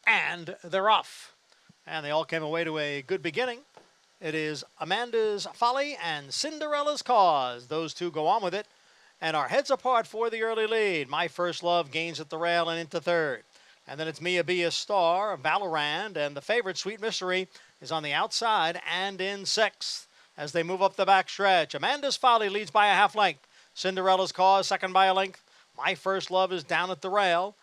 And they're off. And they all came away to a good beginning. It is Amanda's Folly and Cinderella's Cause. Those two go on with it and are heads apart for the early lead. My First Love gains at the rail and into 3rd. And then it's Mia Be a Star, Valorand, and the favorite, Sweet Mystery, is on the outside and in 6th as they move up the back stretch. Amanda's Folly leads by a half length. Cinderella's Cause, second by a length. My First Love is down at the rail.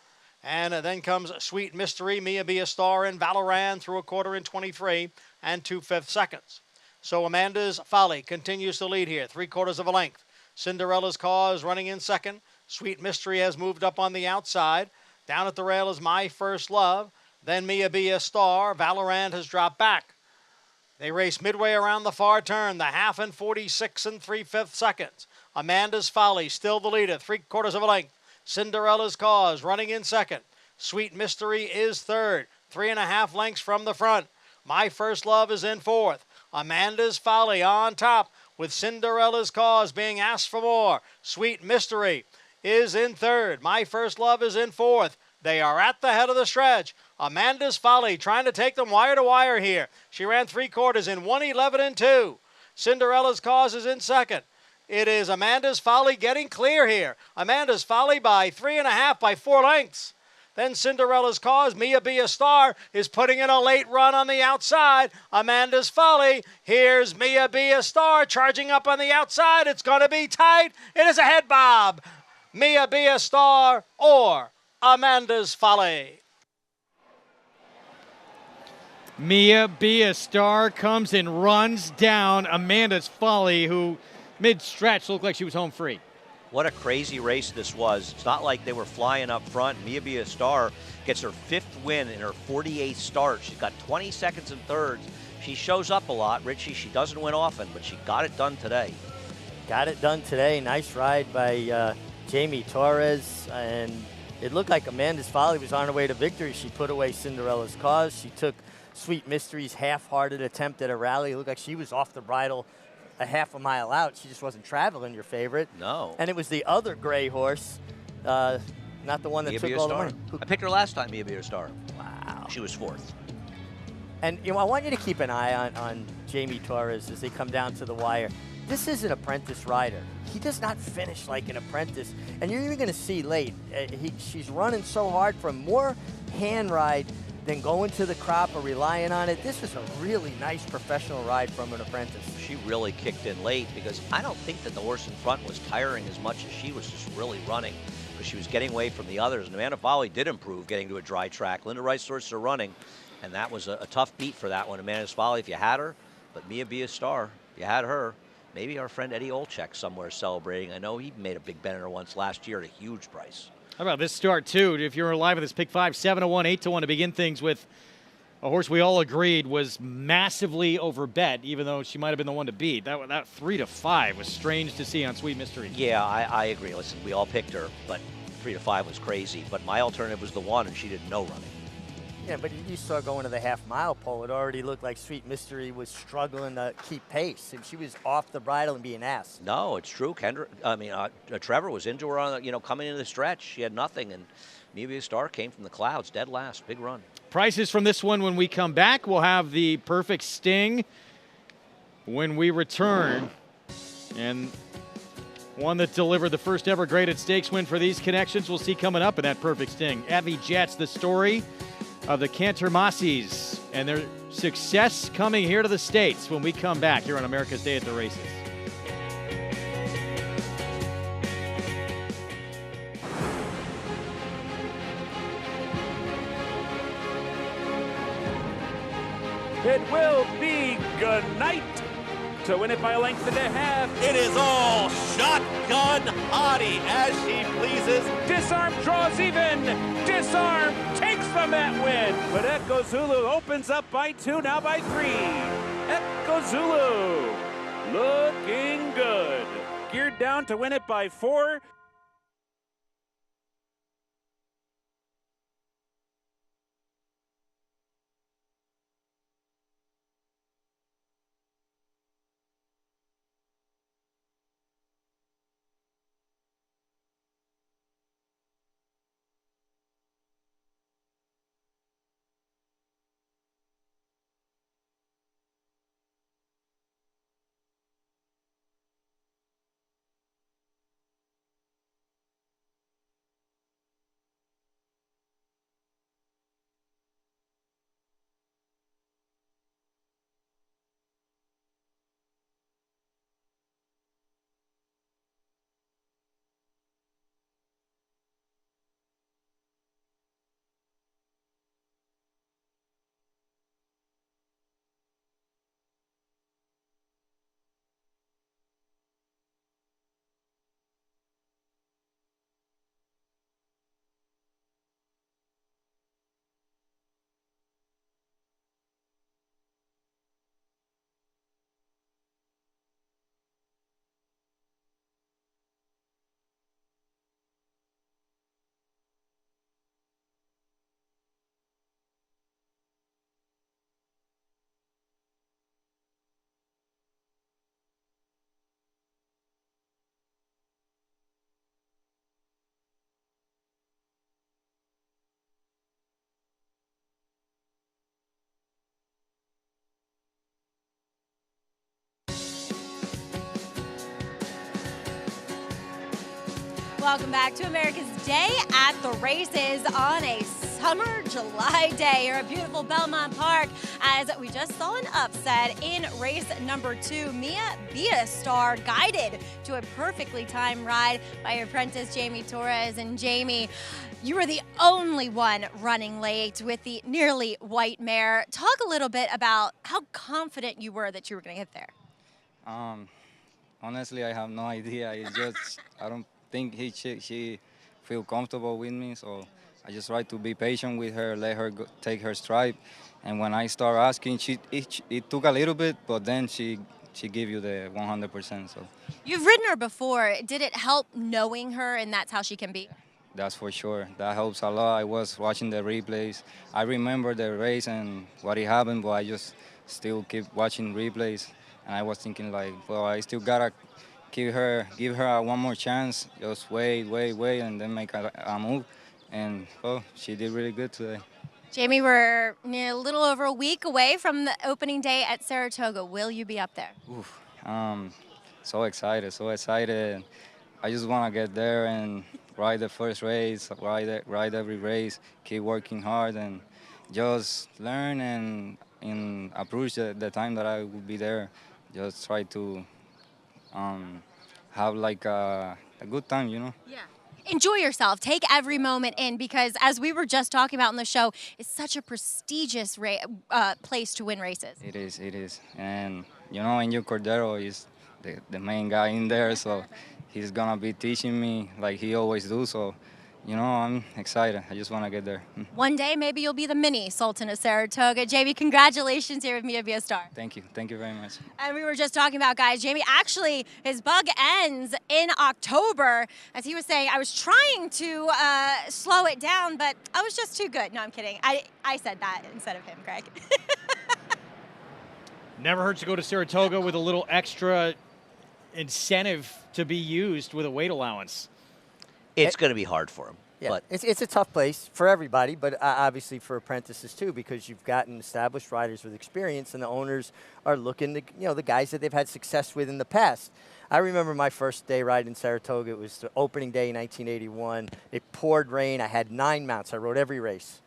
And then comes Sweet Mystery, Mia Be a Star, and Valorand through a quarter in 23 and 2/5 seconds. So Amanda's Folly continues to lead here, 3/4 of a length. Cinderella's Cause running in 2nd. Sweet Mystery has moved up on the outside. Down at the rail is My First Love. Then Mia Be a Star. Valorand has dropped back. They race midway around the far turn, the half in 46 and 3/5 seconds. Amanda's Folly still the leader, 3/4 of a length. Cinderella's Cause running in 2nd. Sweet Mystery is third, 3.5 lengths from the front. My First Love is in fourth. Amanda's Folly on top, with Cinderella's Cause being asked for more. Sweet Mystery is in third. My First Love is in fourth. They are at the head of the stretch. Amanda's Folly trying to take them wire to wire here. She ran 3/4 in 1:11 and 2. Cinderella's Cause is in second. It is Amanda's Folly getting clear here. Amanda's Folly by 3.5 by 4 lengths. Then Cinderella's Cause, Mia Be a Star, is putting in a late run on the outside. Amanda's Folly. Here's Mia Be a Star charging up on the outside. It's going to be tight. It is a head bob. Mia Be a Star or Amanda's Folly. Mia Be a Star comes and runs down Amanda's Folly, who mid-stretch looked like she was home free. What a crazy race this was. It's not like they were flying up front. Mia Be a Star gets her 5th win in her 48th start. She's got 20 seconds and thirds. She shows up a lot, Richie. She doesn't win often, but she got it done today. Got it done today. Nice ride by Jamie Torres. And it looked like Amanda's Folly was on her way to victory. She put away Cinderella's Cause. She took Sweet Mystery's half-hearted attempt at a rally. It looked like she was off the bridle a half a mile out. She just wasn't traveling your favorite. No. And it was the other gray horse, not the one that Mia took Be a all the Star. money. I picked her last time, Mia Be a Star. Wow. She was 4th. And I want you to keep an eye on Jamie Torres as they come down to the wire. This is an apprentice rider. He does not finish like an apprentice. And you're even going to see late, she's running so hard from more hand ride than going to the crop or relying on it. This was a really nice professional ride from an apprentice. She really kicked in late because I don't think that the horse in front was tiring as much as she was just really running because she was getting away from the others. And Amanda Folly did improve getting to a dry track. Linda Rice horses are running, and that was a tough beat for that one. Amanda's Folly, if you had her, but Mia Be a Star, if you had her. Maybe our friend Eddie Olczyk somewhere celebrating. I know he made a big bet in her once last year at a huge price. How about this start, too? If you're live with this pick 5, 7-1, 8-1 to begin things with a horse we all agreed was massively overbet, even though she might have been the one to beat. That 3-5 was strange to see on Sweet Mystery. Yeah, I agree. Listen, we all picked her, but 3-5 was crazy. But my alternative was the 1, and she did no running. Yeah, but you saw going to the half-mile pole, it already looked like Sweet Mystery was struggling to keep pace, and she was off the bridle and being asked. No, it's true. Trevor was into her on, coming into the stretch. She had nothing, and Mia Be a Star came from the clouds, dead last, big run. Prices from this one when we come back. We'll have the perfect sting when we return, and one that delivered the first ever graded stakes win for these connections. We'll see coming up in that perfect sting. Evie Jets, the story of the Cantarmasis and their success coming here to the States when we come back here on America's Day at the Races. It will be good night to win it by a length and a half. It is all shotgun Hottie as she pleases. Disarm draws even. Disarm takes the Met win. But Echo Zulu opens up by 2, now by 3. Echo Zulu looking good. Geared down to win it by 4. welcome back to America's Day at the Races on a summer July day here at beautiful Belmont Park, as we just saw an upset in race number 2. Mia Star guided to a perfectly timed ride by your apprentice Jamie Torres. And Jamie, you were the only one running late with the nearly white mare. Talk a little bit about how confident you were that you were going to get there. Honestly, I have no idea. It's just, I don't think she feel comfortable with me, so I just try to be patient with her, let her go, take her stride. And when I start asking, it took a little bit, but then she give you the 100%. So you've ridden her before. Did it help knowing her, and that's how she can be? that's for sure. That helps a lot. I was watching the replays. I remember the race and what it happened, but I just still keep watching replays. And I was thinking like, well, I still gotta give her one more chance. Just wait, and then make a move. And well, she did really good today. Jamie, we're a little over a week away from the opening day at Saratoga. Will you be up there? Oof, so excited. I just want to get there and ride the first race, ride every race, keep working hard, and just learn and approach the time that I will be there. Just try to have like a good time, you know? Yeah. Enjoy yourself. Take every moment in, because as we were just talking about in the show, it's such a prestigious place to win races. It is. And, you know, Angel Cordero is the main guy in there, so he's going to be teaching me like he always do. So, you know, I'm excited. I just want to get there. One day, maybe you'll be the mini Sultan of Saratoga. Jamie, congratulations here with Mia Star. Thank you. Thank you very much. And we were just talking about, guys, Jamie, actually, his bug ends in October. As he was saying, I was trying to slow it down, but I was just too good. No, I'm kidding. I said that instead of him, Greg. Never hurts to go to Saratoga with a little extra incentive to be used with a weight allowance. It's going to be hard for him. Yeah, But it's a tough place for everybody, but obviously for apprentices too, because you've gotten established riders with experience, and the owners are looking to, you know, the guys that they've had success with in the past. I remember my first day riding Saratoga. It was the opening day in 1981. It poured rain. I had 9 mounts. I rode every race,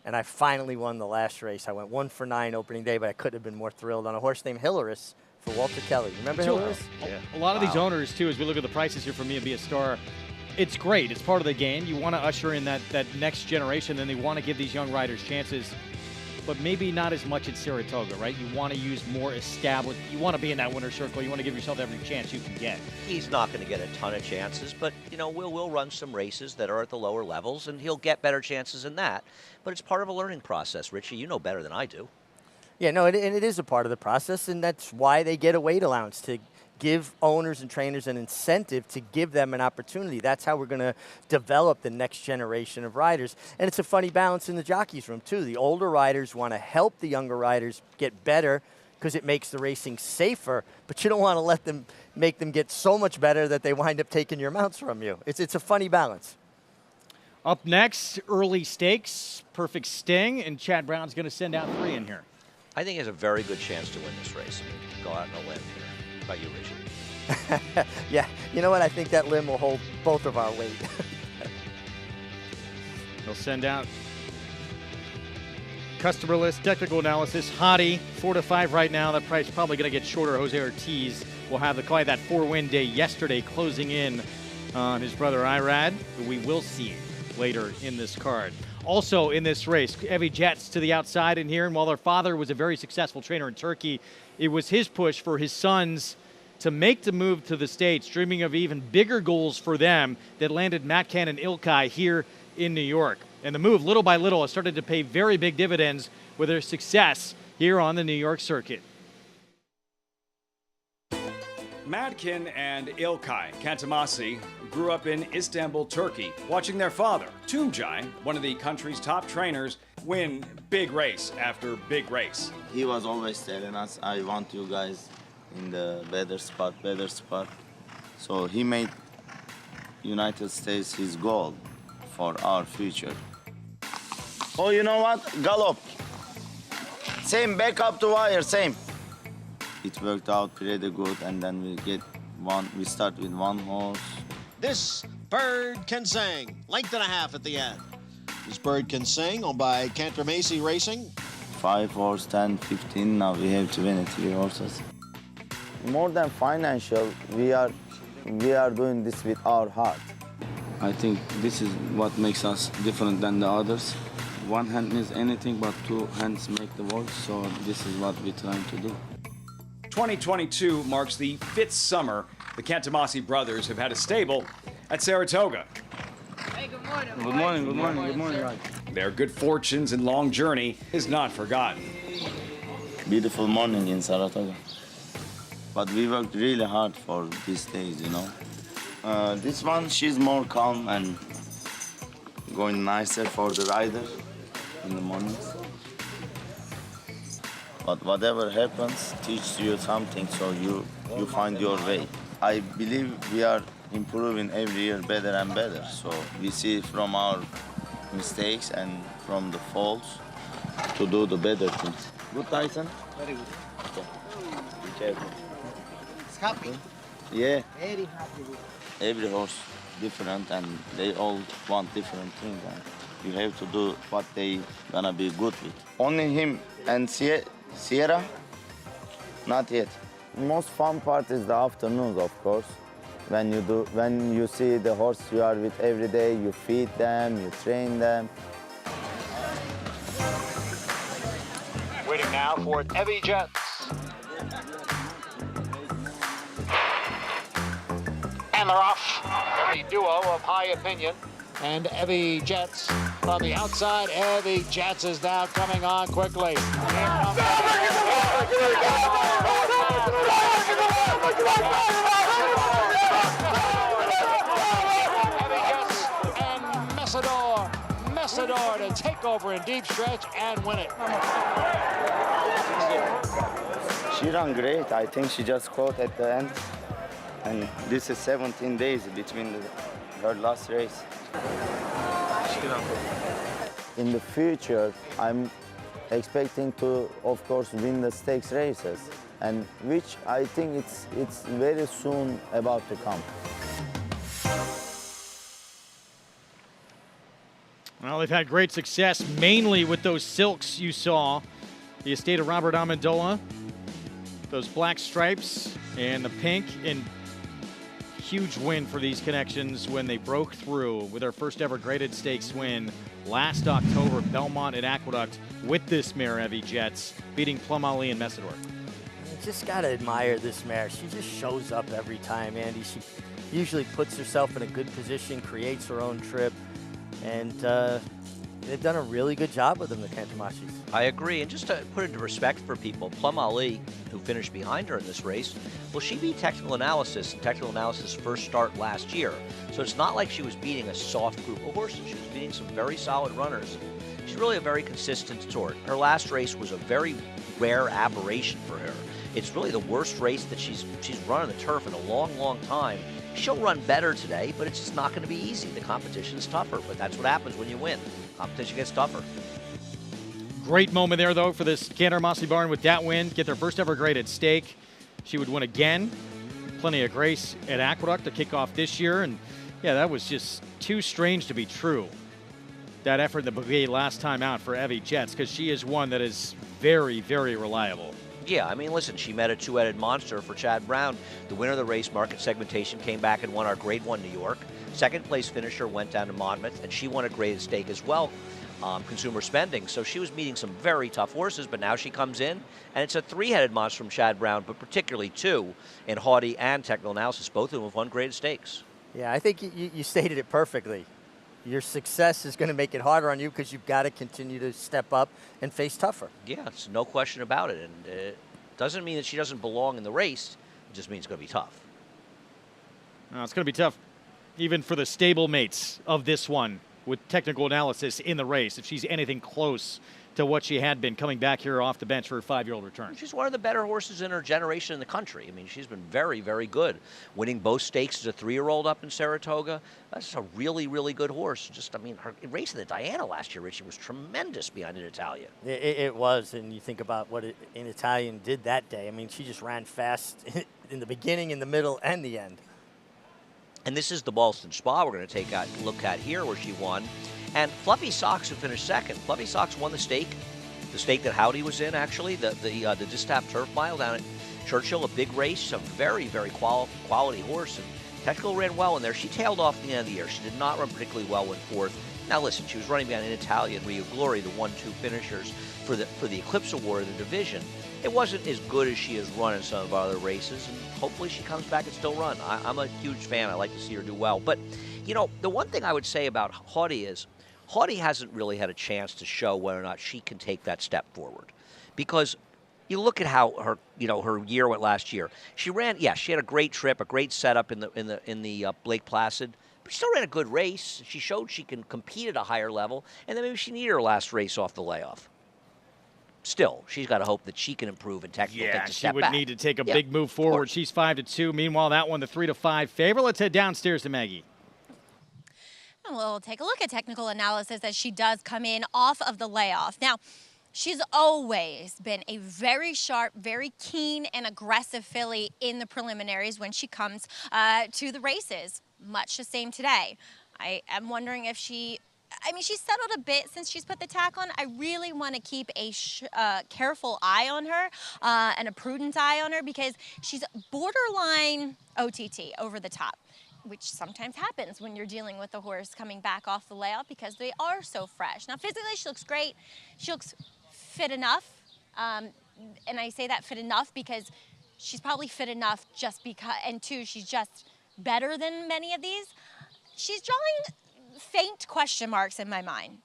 and I finally won the last race. I went 1 for 9 opening day, but I couldn't have been more thrilled on a horse named Hilarious for Walter Kelly. Remember Hilarious? Yeah. A lot of these owners, too, as we look at the prices here for Mia Star, it's great. It's part of the game. You want to usher in that next generation, and they want to give these young riders chances, but maybe not as much at Saratoga, right? You want to use more established. You want to be in that winner's circle. You want to give yourself every chance you can get. he's not going to get a ton of chances, but, you know, we'll run some races that are at the lower levels, and he'll get better chances in that. But it's part of a learning process. Richie, you know better than I do. Yeah, no, it is a part of the process, and that's why they get a weight allowance, to give owners and trainers an incentive to give them an opportunity. That's how we're going to develop the next generation of riders. And it's a funny balance in the jockeys room, too. The older riders want to help the younger riders get better because it makes the racing safer, but you don't want to make them get so much better that they wind up taking your mounts from you. It's a funny balance. Up next, early stakes, perfect sting, and Chad Brown's going to send out 3 in here. I think he has a very good chance to win this race. Go out on a limb here. How about you, Richie? Yeah, you know what? I think that limb will hold both of our weight. They'll send out customer list, technical analysis, Hottie, 4 to 5 right now. That price probably going to get shorter. Jose Ortiz will have the Clyde, that 4-win day yesterday, closing in on his brother Irad, who we will see later in this card. Also in this race, Evie Jets to the outside in here, and while their father was a very successful trainer in Turkey, it was his push for his sons to make the move to the States, dreaming of even bigger goals for them, that landed Matcan and Ilkay here in New York. And the move, little by little, has started to pay very big dividends with their success here on the New York circuit. Matcan and Ilkay Cantarmasi grew up in Istanbul, Turkey, watching their father, Tuncay, one of the country's top trainers, win big race after big race. He was always telling us, I want you guys in the better spot. So he made United States his goal for our future. Oh, you know what? Gallop. Same, back up to wire, same. It worked out pretty good, and then we start with 1 horse. This Bird Can Sing. Length and a half at the end. This Bird Can Sing, owned by Cantarmasi Racing. 5 horse, 10, 15. Now we have to win it, 3 horses. More than financial, we are doing this with our heart. I think this is what makes us different than the others. One hand means anything, but 2 hands make the world, so this is what we're trying to do. 2022 marks the 5th summer the Cantarmasi brothers have had a stable at Saratoga. Hey, good morning. Good morning, good morning, good morning, Raj. Their good fortunes and long journey is not forgotten. Beautiful morning in Saratoga. But we worked really hard for these days, you know. This one, she's more calm and going nicer for the rider in the mornings. But whatever happens, teaches you something, so you find your way. I believe we are improving every year better and better. So we see from our mistakes and from the faults to do the better things. Good, Tyson? Very good. Okay. Be careful. It's happy. Yeah. Very happy. Every horse different and they all want different things. And you have to do what they gonna be good with. Only him and Sierra? Not yet. Most fun part is the afternoons, of course. When you see the horse you are with every day, you feed them, you train them. Waiting now for Evie Jets. And they're off. The duo of High Opinion and Evie Jets from the outside. Evie Jets is now coming on quickly. Messador to take over in deep stretch and win it. She ran great. I think she just caught at the end. And this is 17 days between her last race. In the future, I'm expecting to, of course, win the stakes races, and which I think it's very soon about to come. Well, they've had great success, mainly with those silks you saw. The estate of Robert Amendola, those black stripes and the pink, and huge win for these connections when they broke through with their first ever graded stakes win last October, Belmont and Aqueduct, with this mare, Evie Jets, beating Plum Ali and Messador. You just got to admire this mare. She just shows up every time, Andy. She usually puts herself in a good position, creates her own trip, and they've done a really good job with them, the Cantarmasis. I agree, and just to put it into respect for people, Plum Ali, who finished behind her in this race, well, she beat Technical Analysis in Technical Analysis' first start last year. So it's not like she was beating a soft group of horses. She was beating some very solid runners. She's really a very consistent sort. Her last race was a very rare aberration for her. It's really the worst race that she's run on the turf in a long, long time. She'll run better today, but it's just not going to be easy. The competition's tougher, but that's what happens when you win. Competition gets tougher. Great moment there, though, for this Cantarmasi barn with that win. Get their first ever graded stake. She would win again. Plenty of grace at Aqueduct to kick off this year. And, yeah, that was just too strange to be true. That effort in the brigade last time out for Evie Jets, because she is one that is very, very reliable. Yeah, I mean, listen, she met a two-headed monster for Chad Brown. The winner of the race, Market Segmentation, came back and won our Grade 1 New York. Second place finisher went down to Monmouth, and she won a graded stake as well, Consumer Spending. So she was meeting some very tough horses, but now she comes in, and it's a three-headed monster from Chad Brown, but particularly two in Haughty and Technical Analysis. Both of them have won graded stakes. Yeah, I think you stated it perfectly. Your success is going to make it harder on you because you've got to continue to step up and face tougher. Yeah, it's no question about it. And it doesn't mean that she doesn't belong in the race. It just means it's going to be tough. No, it's going to be tough even for the stable mates of this one with Technical Analysis in the race, if she's anything close to what she had been coming back here off the bench for her 5-year-old return. She's one of the better horses in her generation in the country. I mean, she's been very, very good. Winning both stakes as a 3-year-old up in Saratoga. That's a really, really good horse. Just, I mean, her race in the Diana last year, Richie, was tremendous behind an Italian. It was, and you think about what an Italian did that day. I mean, she just ran fast in the beginning, in the middle, and the end. And this is the Ballston Spa we're going to take a look at here, where she won. And Fluffy Socks, who finished second. Fluffy Socks won the stake that Howdy was in, actually, the Distaff Turf Mile down at Churchill, a big race, a very, very quality horse. And Technical ran well in there. She tailed off at the end of the year. She did not run particularly well, went fourth. Now listen, she was running behind in Italia and Rio Glory, the 1-2 finishers for the Eclipse Award of the division. It wasn't as good as she has run in some of our other races, and hopefully she comes back and still run. I'm a huge fan. I like to see her do well. But, you know, the one thing I would say about Haughty is Haughty hasn't really had a chance to show whether or not she can take that step forward. Because you look at how her year went last year. She ran, she had a great trip, a great setup in the Lake Placid. But she still ran a good race. She showed she can compete at a higher level, and then maybe she needed her last race off the layoff. Still, she's got to hope that she can improve and take a step back. Yeah, she would need to take a big move forward. She's 5-2. Meanwhile, that one, the 3-5 favorite. Let's head downstairs to Maggie. And we'll take a look at technical analysis as she does come in off of the layoff. Now, she's always been a very sharp, very keen and aggressive filly in the preliminaries when she comes to the races. Much the same today. I am wondering if she's settled a bit since she's put the tack on. I really want to keep a careful eye on her and a prudent eye on her, because she's borderline OTT, over the top, which sometimes happens when you're dealing with a horse coming back off the layoff because they are so fresh. Now, physically, she looks great. She looks fit enough. And I say that fit enough because she's probably fit enough just because, and two, she's just better than many of these. She's drawing faint question marks in my mind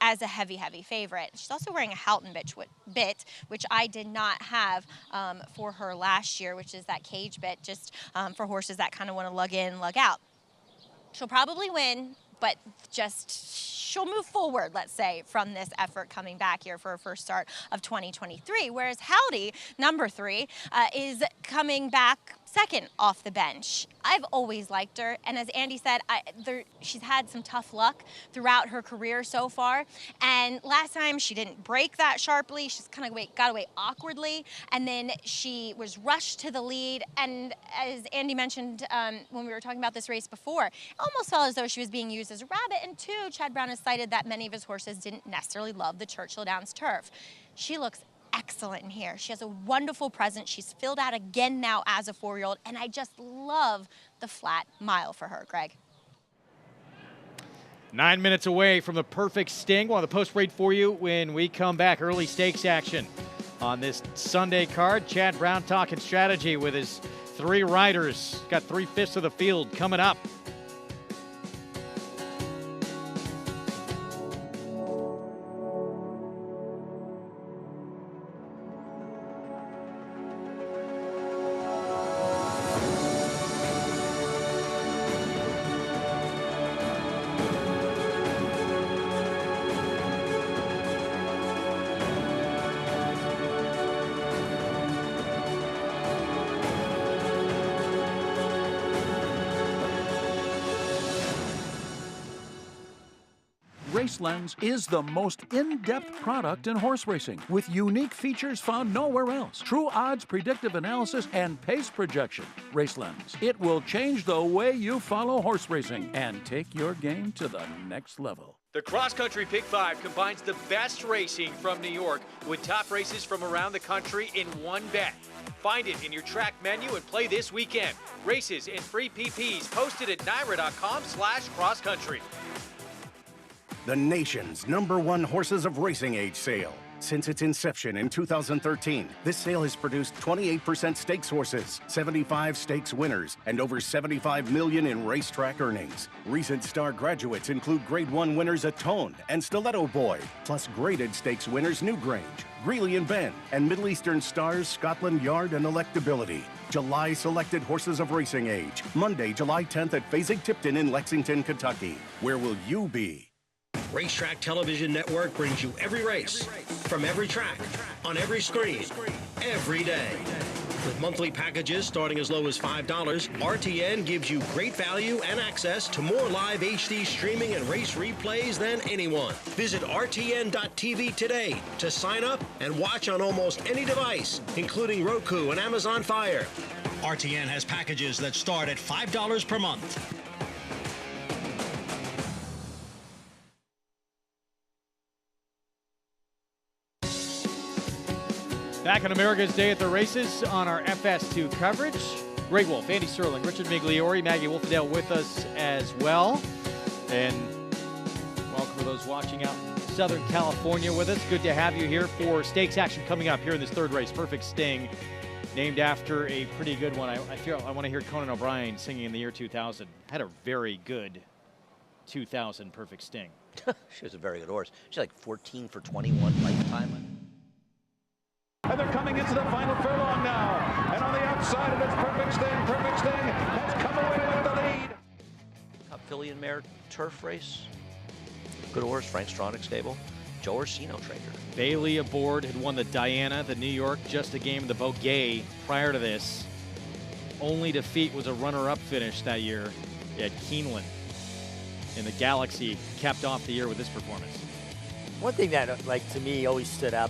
as a heavy favorite. She's also wearing a Houghton bit, which I did not have for her last year, which is that cage bit, just for horses that kind of want to lug in, lug out. She'll probably win, but she'll move forward, let's say, from this effort coming back here for her first start of 2023. Whereas Howdy, number 3, is coming back second off the bench. I've always liked her, and as Andy said, she's had some tough luck throughout her career so far, and last time she didn't break that sharply. She's kind of got away awkwardly, and then she was rushed to the lead, and as Andy mentioned when we were talking about this race before, it almost felt as though she was being used as a rabbit, and two, Chad Brown has cited that many of his horses didn't necessarily love the Churchill Downs turf. She looks excellent in here. She has a wonderful presence. She's filled out again now as a 4-year-old, and I just love the flat mile for her, Greg. 9 minutes away from the perfect sting. We'll have the post raid for you when we come back. Early stakes action on this Sunday card. Chad Brown talking strategy with his 3 riders. Got 3/5 of the field coming up. RaceLens is the most in-depth product in horse racing, with unique features found nowhere else. True odds, predictive analysis, and pace projection. RaceLens. It will change the way you follow horse racing and take your game to the next level. The Cross Country Pick 5 combines the best racing from New York with top races from around the country in one bet. Find it in your track menu and play this weekend. Races and free PPs posted at NYRA.com/crosscountry. The nation's #1 horses of racing age sale. Since its inception in 2013, this sale has produced 28% stakes horses, 75 stakes winners, and over $75 million in racetrack earnings. Recent star graduates include Grade 1 winners Atone and Stiletto Boy, plus graded stakes winners Newgrange, Greeley and Bend, and Middle Eastern stars Scotland Yard and Electability. July selected horses of racing age. Monday, July 10th at Fasig-Tipton in Lexington, Kentucky. Where will you be? Racetrack Television Network brings you every race, from every track, on every screen, every day. With monthly packages starting as low as $5, RTN gives you great value and access to more live HD streaming and race replays than anyone. Visit RTN.tv today to sign up and watch on almost any device, including Roku and Amazon Fire. RTN has packages that start at $5 per month. Back on America's Day at the Races on our FS2 coverage. Greg Wolf, Andy Sterling, Richard Migliori, Maggie Wolfendale with us as well. And welcome to those watching out in Southern California with us. Good to have you here for stakes action coming up here in this third race. Perfect Sting, named after a pretty good one. I feel I want to hear Conan O'Brien singing in the year 2000. Had a very good 2000 Perfect Sting. She was a very good horse. She's like 14 for 21 lifetime. And they're coming into the final furlong now. And on the outside of its Perfect Sting has come away with the lead. Cup filly and mare turf race. Good horse, Frank Stronach stable. Joe Orsino trainer. Bailey aboard, had won the Diana, the New York, just a game, the Bogey prior to this. Only defeat was a runner-up finish that year at Keeneland. And the Galaxy capped off the year with this performance. One thing that, like, to me always stood out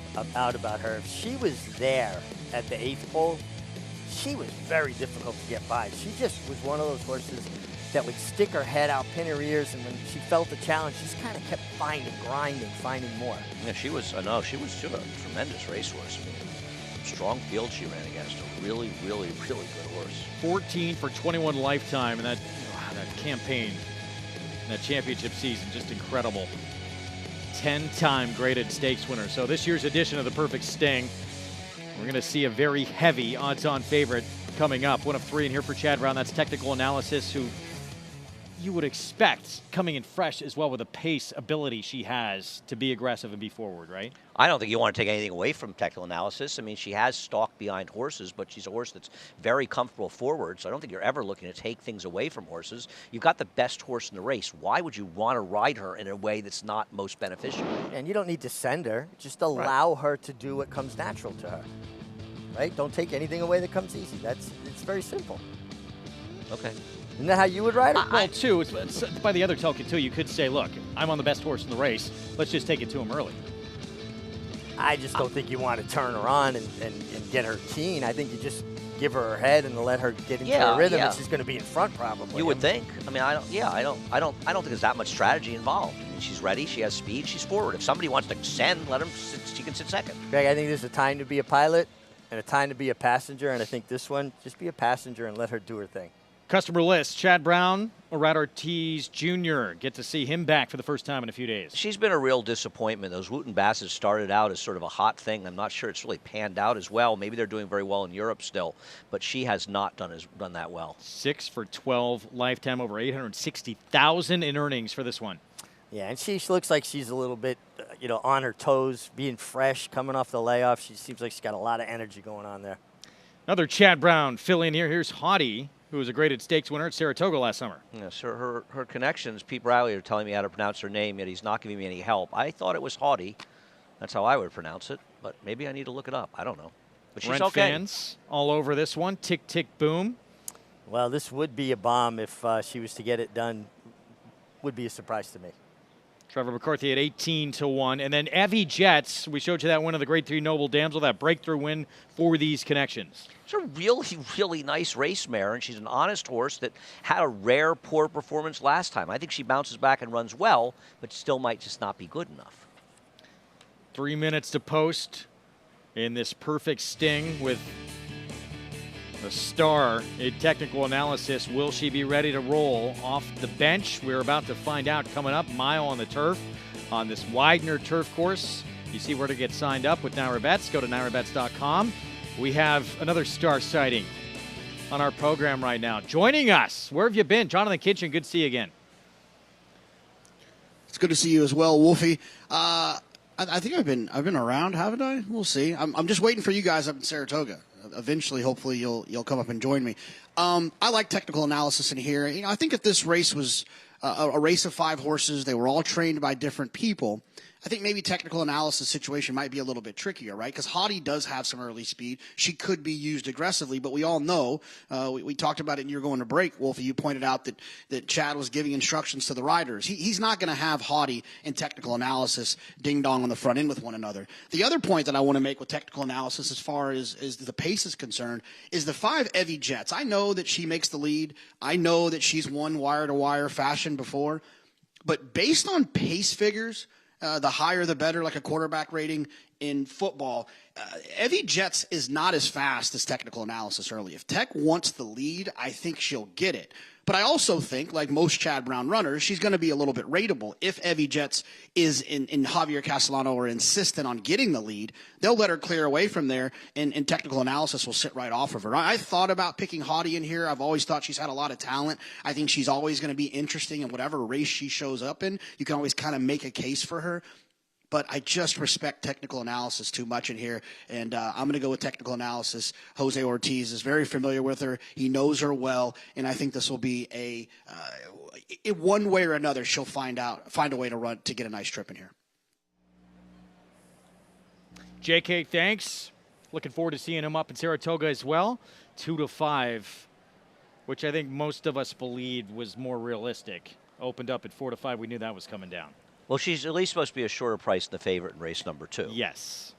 about her, if she was there at the 8th pole, she was very difficult to get by. She just was one of those horses that would stick her head out, pin her ears, and when she felt the challenge, she just kind of kept finding more. Yeah, she was a tremendous racehorse. I mean, strong field she ran against. A really, really, really good horse. 14 for 21 lifetime, and that campaign, that championship season, just incredible. 10-time graded stakes winner. So this year's edition of the Perfect Sting, we're going to see a very heavy odds-on favorite coming up. One of three in here for Chad Brown. That's technical analysis, who you would expect coming in fresh as well with the pace ability she has to be aggressive and be forward, right? I don't think you want to take anything away from technical analysis. I mean, she has stalked behind horses, but she's a horse that's very comfortable forward, so I don't think you're ever looking to take things away from horses. You've got the best horse in the race. Why would you want to ride her in a way that's not most beneficial? And you don't need to send her. Just allow her to do what comes natural to her. Right? Don't take anything away that comes easy. It's very simple. Okay. Isn't that how you would ride it? Well, too, it's by the other token, too, you could say, look, I'm on the best horse in the race. Let's just take it to him early. I just don't think you want to turn her on and get her keen. I think you just give her her head and let her get into her rhythm, and she's going to be in front probably. You would think. I mean, I don't think there's that much strategy involved. I mean, she's ready, she has speed, she's forward. If somebody wants to send, let him. She can sit second. Greg, I think there's a time to be a pilot and a time to be a passenger, and I think this one, just be a passenger and let her do her thing. Customer list, Chad Brown, Orad Ortiz Jr. Get to see him back for the first time in a few days. She's been a real disappointment. Those Wooten Basses started out as sort of a hot thing. I'm not sure it's really panned out as well. Maybe they're doing very well in Europe still, but she has not done that well. 6 for 12 lifetime, over $860,000 in earnings for this one. Yeah, and she looks like she's a little bit, on her toes, being fresh, coming off the layoff. She seems like she's got a lot of energy going on there. Another Chad Brown fill-in here. Here's Haughty, who was a graded stakes winner at Saratoga last summer. Yeah, sir, her connections, Pete Riley are telling me how to pronounce her name, yet he's not giving me any help. I thought it was Haughty. That's how I would pronounce it, but maybe I need to look it up. I don't know. But she's Rent okay. Fans all over this one. Tick, tick, boom. Well, this would be a bomb if she was to get it done. Would be a surprise to me. Trevor McCarthy at 18-1. And then Evie Jets, we showed you that win of the Grade 3 Noble Damsel, that breakthrough win for these connections. She's a really, really nice race mare, and she's an honest horse that had a rare poor performance last time. I think she bounces back and runs well, but still might just not be good enough. 3 minutes to post in this Perfect Sting with a star in technical analysis. Will she be ready to roll off the bench? We're about to find out coming up. Mile on the turf on this Widener turf course. You see where to get signed up with Naira Bets. Go to nairabets.com. We have another star sighting on our program right now. Joining us, where have you been? Jonathan Kitchen, good to see you again. It's good to see you as well, Wolfie. I think I've been around, haven't I? We'll see. I'm just waiting for you guys up in Saratoga. Eventually, hopefully, you'll come up and join me. I like technical analysis in here. I think if this race was a race of 5 horses. They were all trained by different people. I think maybe technical analysis situation might be a little bit trickier, right? Because Hottie does have some early speed. She could be used aggressively, but we all know, we talked about it and you're going to break, Wolfie. You pointed out that Chad was giving instructions to the riders. He's not going to have Hottie and technical analysis ding-dong on the front end with one another. The other point that I want to make with technical analysis as far as the pace is concerned is the 5 Evie Jets. I know that she makes the lead. I know that she's won wire-to-wire fashion before. But based on pace figures, the higher the better, like a quarterback rating in football, Evie Jets is not as fast as technical analysis early. If Tech wants the lead, I think she'll get it. But I also think, like most Chad Brown runners, she's going to be a little bit rateable. If Evie Jets is in Javier Castellano or insistent on getting the lead, they'll let her clear away from there, and technical analysis will sit right off of her. I thought about picking Hottie in here. I've always thought she's had a lot of talent. I think she's always going to be interesting in whatever race she shows up in. You can always kind of make a case for her. But I just respect technical analysis too much in here, and I'm going to go with technical analysis. Jose Ortiz is very familiar with her. He knows her well, and I think this will be one way or another, she'll find a way to run to get a nice trip in here. JK, thanks. Looking forward to seeing him up in Saratoga as well. 2-5, which I think most of us believed was more realistic. Opened up at 4-5. We knew that was coming down. Well, she's at least supposed to be a shorter price than the favorite in race number 2. Yes.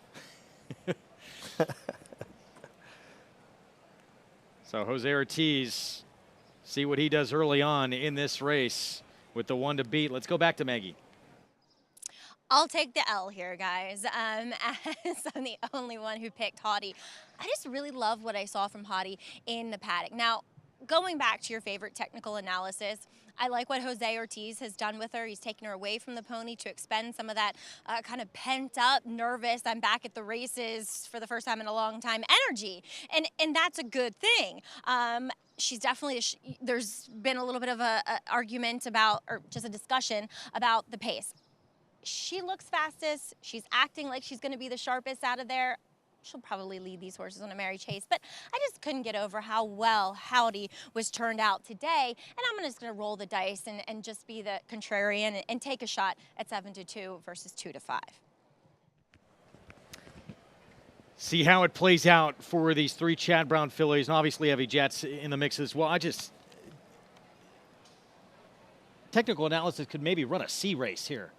So Jose Ortiz, see what he does early on in this race with the 1 to beat. Let's go back to Maggie. I'll take the L here, guys, as I'm the only one who picked Hottie. I just really love what I saw from Hottie in the paddock. Now, going back to your favorite technical analysis, I like what Jose Ortiz has done with her. He's taken her away from the pony to expend some of that kind of pent-up, nervous, I'm back at the races for the first time in a long time energy. And that's a good thing. She's definitely, there's been a little bit of a argument about, or just a discussion about the pace. She looks fastest. She's acting like she's going to be the sharpest out of there. She'll probably lead these horses on a merry chase, but I just couldn't get over how well Howdy was turned out today, and I'm just going to roll the dice and just be the contrarian and take a shot at 7-2 versus 2-5. See how it plays out for these 3 Chad Brown fillies, and obviously Evie Jets in the mix as well. Technical analysis could maybe run a C race here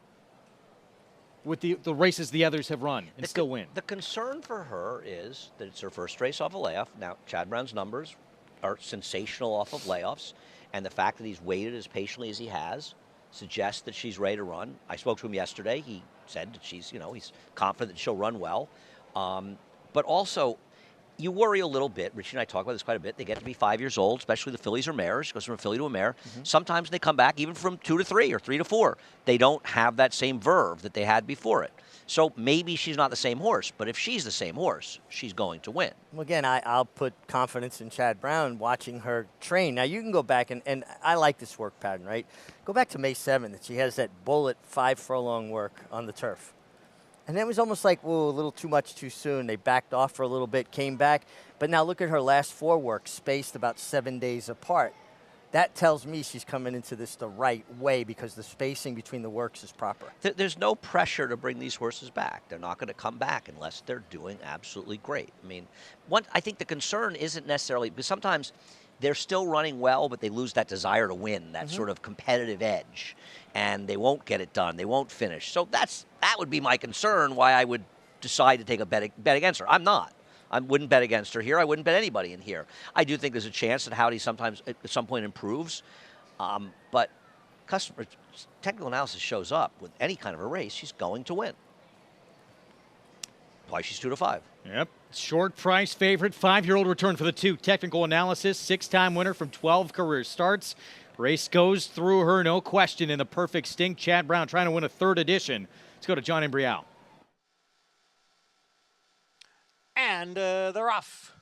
with the races the others have run and still win. The concern for her is that it's her first race off a layoff. Now, Chad Brown's numbers are sensational off of layoffs, and the fact that he's waited as patiently as he has suggests that she's ready to run. I spoke to him yesterday. He said that he's confident that she'll run well. But also, you worry a little bit. Richie and I talk about this quite a bit. They get to be 5 years old, especially the fillies or mares. It goes from a filly to a mare. Sometimes they come back even from 2 to 3 or 3 to 4. They don't have that same verve that they had before it. So maybe she's not the same horse, but if she's the same horse, she's going to win. Well, again, I'll put confidence in Chad Brown watching her train. Now, you can go back, and I like this work pattern, right? Go back to May 7th. She has that bullet 5-furlong work on the turf. And it was almost like, whoa, a little too much too soon. They backed off for a little bit, came back. But now look at her last 4 works, spaced about 7 days apart. That tells me she's coming into this the right way because the spacing between the works is proper. There's no pressure to bring these horses back. They're not going to come back unless they're doing absolutely great. I mean, I think the concern isn't necessarily, because sometimes they're still running well, but they lose that desire to win, that sort of competitive edge, and they won't get it done. They won't finish. So that would be my concern, why I would decide to take a bet against her. I'm not. I wouldn't bet against her here. I wouldn't bet anybody in here. I do think there's a chance that Howdy sometimes at some point improves, but technical analysis shows up with any kind of a race, she's going to win. Why she's 2-5. Yep. Short price favorite, 5-year-old return for the 2. Technical analysis, 6-time winner from 12 career starts. Race goes through her, no question, in the perfect stink. Chad Brown trying to win a 3rd edition. Let's go to John Embrial. And they're off.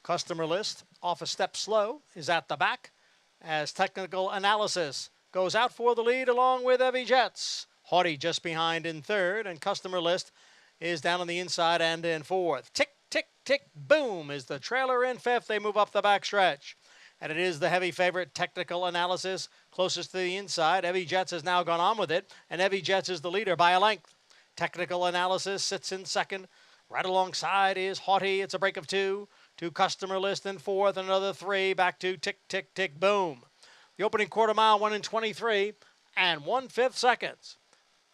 Customer list, off a step slow, is at the back as technical analysis goes out for the lead along with Evie Jets. Haughty just behind in 3rd, and customer list is down on the inside and in 4th. Tick, tick, tick, boom is the trailer in 5th. They move up the backstretch. and it is the heavy favorite. Technical Analysis closest to the inside. Evie Jets has now gone on with it, and Evie Jets is the leader by a length. Technical Analysis sits in second. Right alongside is Haughty. It's a break of 2. To Customer List in fourth, another 3. Back to Tick, Tick, Tick, Boom. The opening quarter mile, 1 in 23 and 1/5 seconds.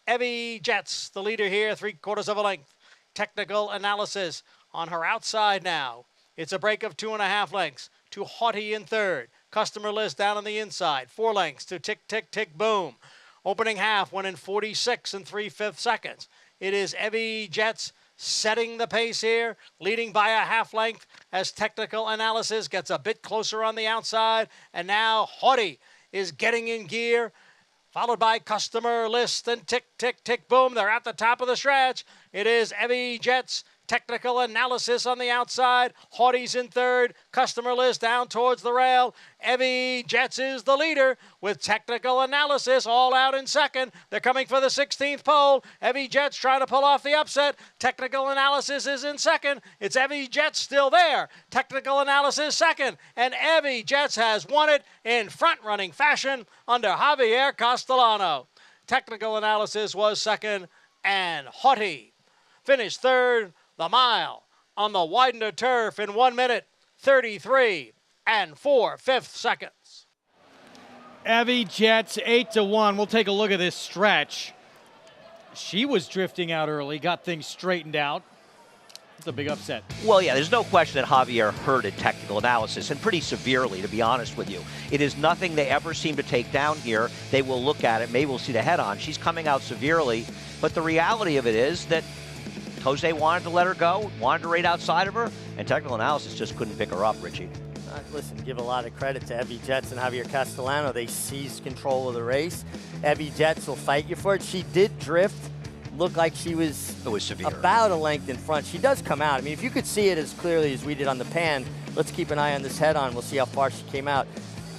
Evie Jets, the leader here, 3/4 of a length. Technical Analysis on her outside now. It's a break of 2.5 lengths to Haughty in third. Customer List down on the inside, 4 lengths to Tick, Tick, Tick, Boom. Opening half, 1 in 46 and 3/5 seconds. It is Evie Jets setting the pace here, leading by a half length as Technical Analysis gets a bit closer on the outside. And now Haughty is getting in gear, followed by Customer List and Tick, Tick, Tick, Boom. They're at the top of the stretch. It is Evie Jets, Technical Analysis on the outside. Haughty's in third. Customer List down towards the rail. Evie Jets is the leader with Technical Analysis all out in second. They're coming for the 16th pole. Evie Jets trying to pull off the upset. Technical Analysis is in second. It's Evie Jets still there. Technical Analysis second. And Evie Jets has won it in front-running fashion under Javier Castellano. Technical Analysis was second, and Haughty finished third. The mile on the Widener turf in 1 minute, 33 and 4/5 seconds. Evie Jets 8-1. We'll take a look at this stretch. She was drifting out early, got things straightened out. It's a big upset. Well, yeah, there's no question that Javier hurted Technical Analysis, and pretty severely, to be honest with you. It is nothing they ever seem to take down here. They will look at it. Maybe we'll see the head-on. She's coming out severely, but the reality of it is that Jose wanted to let her go, wanted to rate outside of her, and Technical Analysis just couldn't pick her up, Richie. Listen, give a lot of credit to Evie Jets and Javier Castellano. They seized control of the race. Evie Jets will fight you for it. She did drift. Looked like she was, severe. About a length in front. She does come out. I mean, if you could see it as clearly as we did on the pan, let's keep an eye on this head-on. We'll see how far she came out.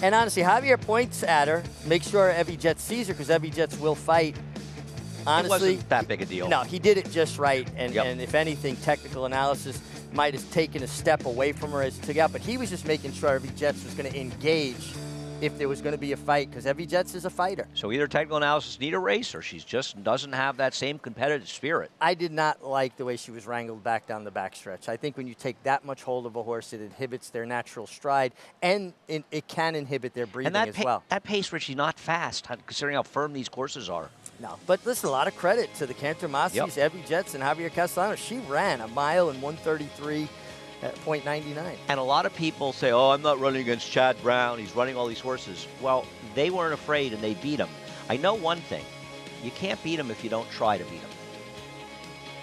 And honestly, Javier points at her. Make sure Evie Jets sees her, because Evie Jets will fight. Honestly, it wasn't that big a deal. No, he did it just right, and if anything, Technical Analysis might have taken a step away from her as it took out, but he was just making sure Evie Jets was going to engage if there was going to be a fight, because Evie Jets is a fighter. So either Technical Analysis need a race, or she just doesn't have that same competitive spirit. I did not like the way she was wrangled back down the backstretch. I think when you take that much hold of a horse, it inhibits their natural stride, and it can inhibit their breathing as well. That pace, Richie, not fast, considering how firm these courses are. No, but listen, a lot of credit to the Cantarmasis, Evie Jets, and Javier Castellano. She ran a mile in 1:33.99. And a lot of people say, oh, I'm not running against Chad Brown. He's running all these horses. Well, they weren't afraid, and they beat him. I know one thing. You can't beat him if you don't try to beat him.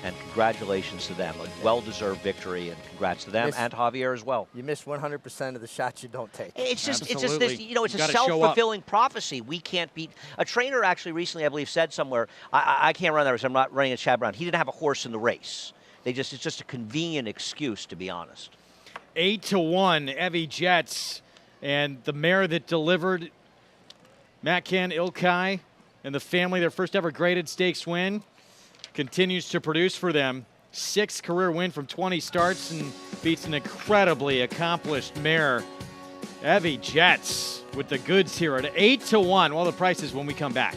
And congratulations to them. A well-deserved victory, and congrats to them and Javier as well. You miss 100% of the shots you don't take. It's just this, it's a self-fulfilling prophecy. We can't beat. A trainer actually recently, I believe, said somewhere, I can't run that race. I'm not running against Chad Brown. He didn't have a horse in the race. It's just a convenient excuse, to be honest. 8-1, Evie Jets, and the mare that delivered Matcan Ilkai and the family their first ever graded stakes win continues to produce for them. 6th career win from 20 starts and beats an incredibly accomplished mare. Evie Jets with the goods here at 8-1. Well, the prices when we come back.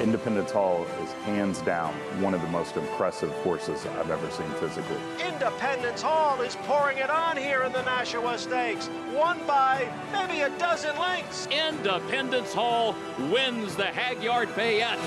Independence Hall is hands down one of the most impressive horses I've ever seen physically. Independence Hall is pouring it on here in the Nashua Stakes. Won by maybe a dozen lengths. Independence Hall wins the Hagyard Fayette.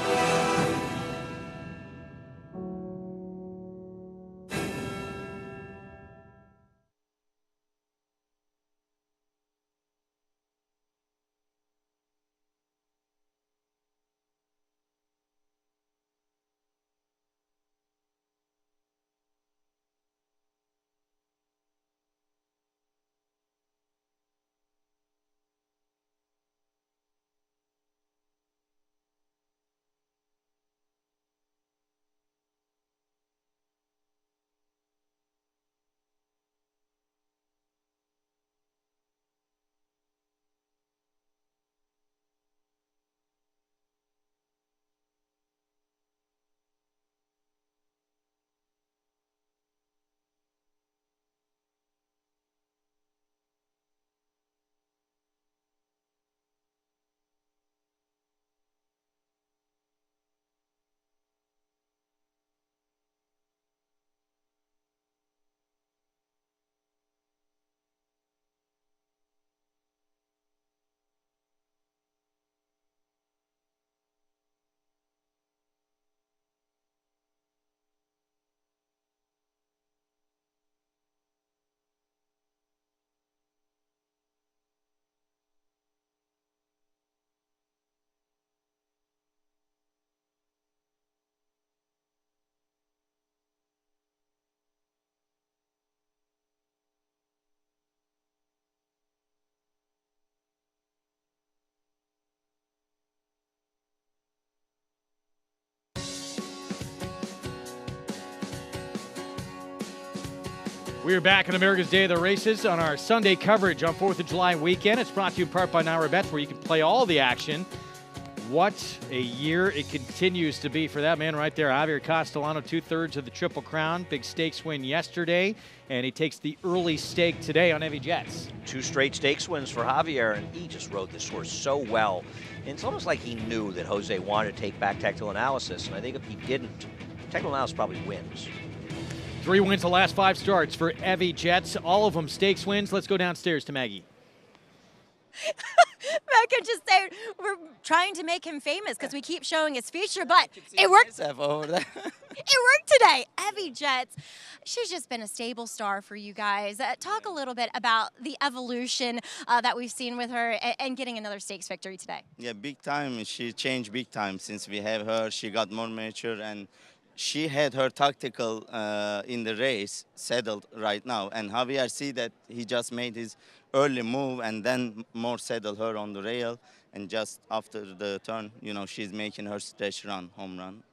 We are back on America's Day of the Races on our Sunday coverage on 4th of July weekend. It's brought to you in part by Naira Bets, where you can play all the action. What a year it continues to be for that man right there. Javier Castellano, 2/3 of the Triple Crown. Big stakes win yesterday, and he takes the early stake today on Heavy Jets. 2 straight stakes wins for Javier, and he just rode this horse so well. And it's almost like he knew that Jose wanted to take back Technical Analysis, and I think if he didn't, Technical Analysis probably wins. 3 wins the last 5 starts for Heavy Jets, all of them stakes wins. Let's go downstairs to Maggie. I can just say we're trying to make him famous because we keep showing his feature, but it worked. It worked today. Heavy Jets. She's just been a stable star for you guys. Talk a little bit about the evolution that we've seen with her and getting another stakes victory today. Yeah, big time. She changed big time since we have her. She got more mature, and she had her tactical in the race settled right now. And Javier see that he just made his early move and then more settled her on the rail. And just after the turn, you know, she's making her stretch run, home run.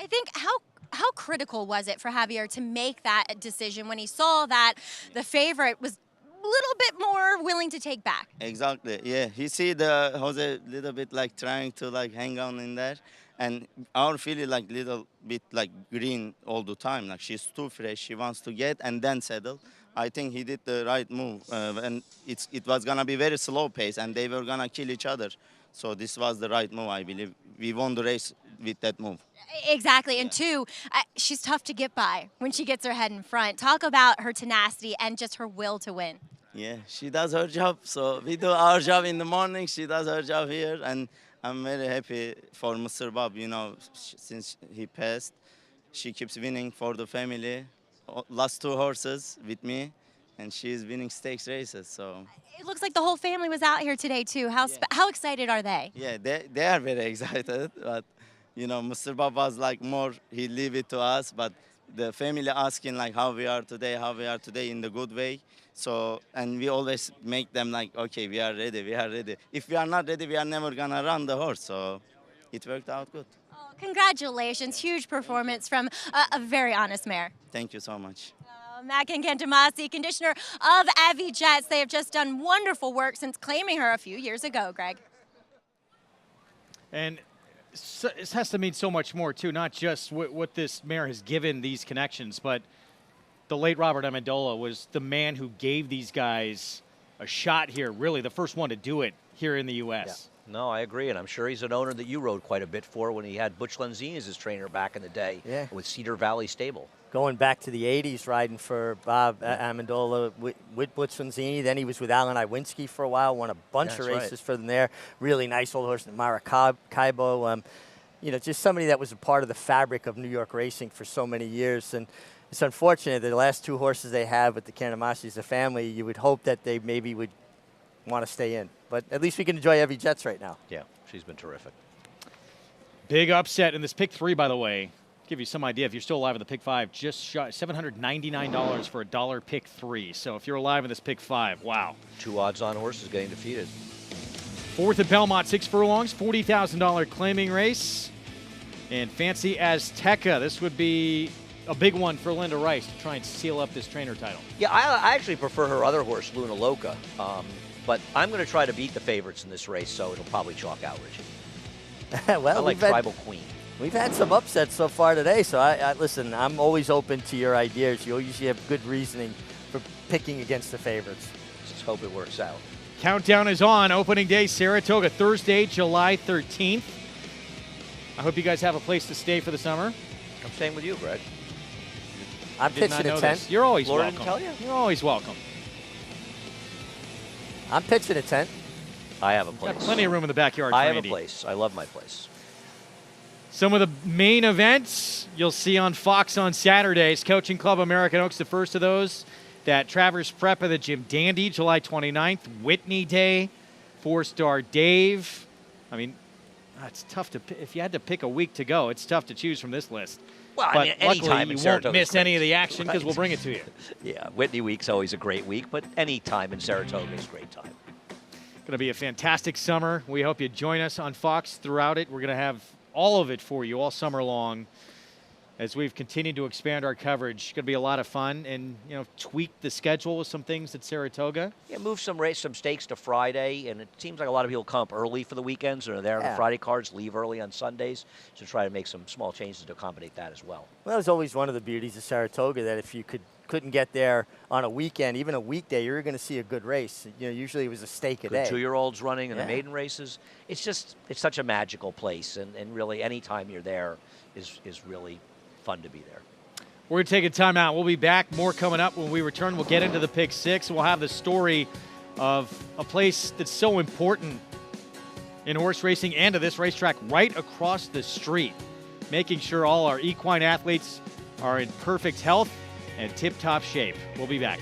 I think how critical was it for Javier to make that decision when he saw that the favorite was a little bit more willing to take back? Exactly, yeah. He see the Jose little bit like trying to like hang on in there. And our filly like little bit like green all the time. Like she's too fresh. She wants to get and then settle. I think he did the right move. And it was going to be very slow pace and they were going to kill each other. So this was the right move, I believe. We won the race with that move. Exactly. And 2, she's tough to get by when she gets her head in front. Talk about her tenacity and just her will to win. Yeah, she does her job. So we do our job in the morning. She does her job here. And I'm very happy for Mr. Bob, you know, since he passed. She keeps winning for the family. Last 2 horses with me, and she's winning stakes races. So it looks like the whole family was out here today, too. How excited are they? Yeah, they are very excited. But, you know, Mr. Bob was like more, he leave it to us. But the family asking like how we are today in the good way. So, and we always make them like, okay, we are ready. If we are not ready, we are never going to run the horse. So it worked out good. Oh, congratulations. Huge performance from a very honest mare. Thank you so much. Mac and Cantarmasi, conditioner of Heavy Jets. They have just done wonderful work since claiming her a few years ago, Greg. And this has to mean so much more, too, not just what this mare has given these connections, but the late Robert Amendola was the man who gave these guys a shot here, really the first one to do it here in the U.S. Yeah. No, I agree, and I'm sure he's an owner that you rode quite a bit for when he had Butch Lenzini as his trainer back in the day with Cedar Valley Stable. Going back to the 80s, riding for Bob Amendola with Butch Lenzini. Then he was with Alan Iwinski for a while, won a bunch of races for them there. Really nice old horse, Maracaibo. You know, just somebody that was a part of the fabric of New York racing for so many years. And it's unfortunate that the last 2 horses they have with the Cantarmasis, the family, you would hope that they maybe would want to stay in. But at least we can enjoy Heavy Jets right now. Yeah, she's been terrific. Big upset in this pick 3, by the way. Give you some idea, if you're still alive in the pick 5, just shot $799 for a $1 pick 3. So if you're alive in this pick 5, wow. 2 odds-on horses getting defeated. 4th at Belmont, 6 furlongs, $40,000 claiming race. And Fancy Azteca, this would be a big one for Linda Rice to try and seal up this trainer title. Yeah, I actually prefer her other horse, Luna Loca. But I'm going to try to beat the favorites in this race, so it'll probably chalk out, Richie. Well, I like Tribal Queen. We've had some upsets so far today, so I listen, I'm always open to your ideas. You usually have good reasoning for picking against the favorites. Just hope it works out. Countdown is on. Opening day, Saratoga, Thursday, July 13th. I hope you guys have a place to stay for the summer. I'm staying with you, Greg. I'm pitching a tent. You're always Laura welcome. didn't tell you? You're always welcome. I'm pitching a tent. I have a place. Got plenty of room in the backyard for I have Andy. a place. I love my place. Some of the main events you'll see on Fox on Saturdays. Coaching Club American Oaks, the first of those. That Travers Prep of the Jim Dandy, July 29th. Whitney Day, 4-Star Dave. I mean, it's tough to if you had to pick a week to go, it's tough to choose from this list. Well, but I mean, any luckily, time in you Saratoga won't miss any of the action because we'll bring it to you. Yeah, Whitney Week's always a great week, but any time in Saratoga is a great time. Going to be a fantastic summer. We hope you join us on Fox throughout it. We're going to have all of it for you all summer long. as we've continued to expand our coverage. Going to be a lot of fun, and tweak the schedule with some things at Saratoga. Yeah, move some stakes to Friday, and it seems like a lot of people come up early for the weekends and are there on the Friday cards, leave early on Sundays, to try to make some small changes to accommodate that as well. Well, that was always one of the beauties of Saratoga, that if you couldn't get there on a weekend, even a weekday, you're going to see a good race. Usually it was a stake a day. 2-year-olds running in the maiden races. It's such a magical place, and really any time you're there is really fun to be there. We're going to take a timeout. We'll be back. More coming up when we return. We'll get into the pick six. We'll have the story of a place that's so important in horse racing and to this racetrack right across the street, making sure all our equine athletes are in perfect health and tip-top shape. We'll be back.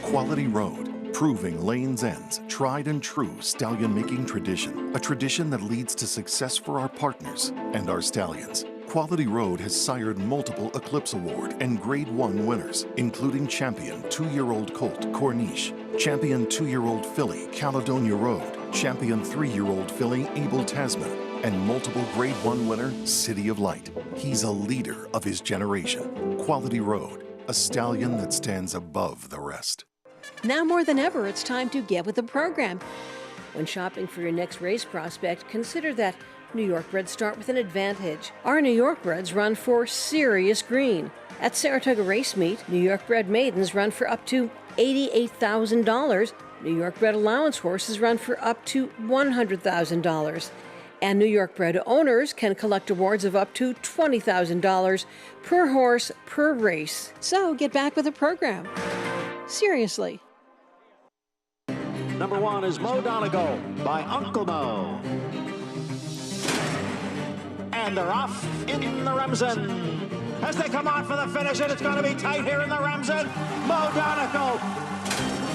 Quality Road, proving Lane's End's tried and true stallion-making tradition, a tradition that leads to success for our partners and our stallions. Quality Road has sired multiple Eclipse Award and Grade 1 winners, including champion 2-year-old colt Corniche, champion 2-year-old filly Caledonia Road, champion 3-year-old filly Abel Tasman, and multiple Grade 1 winner City of Light. He's a leader of his generation. Quality Road, a stallion that stands above the rest. Now more than ever, it's time to get with the program. When shopping for your next race prospect, consider that New York breds start with an advantage. Our New York breds run for serious green. At Saratoga Race Meet, New York bred maidens run for up to $88,000. New York bred allowance horses run for up to $100,000. And New York bred owners can collect awards of up to $20,000 per horse per race. So get back with the program. Seriously. Number 1 is Mo Donegal by Uncle Mo. And they're off in the Remsen. As they come on for the finish, and it's going to be tight here in the Remsen. Mo Donegal.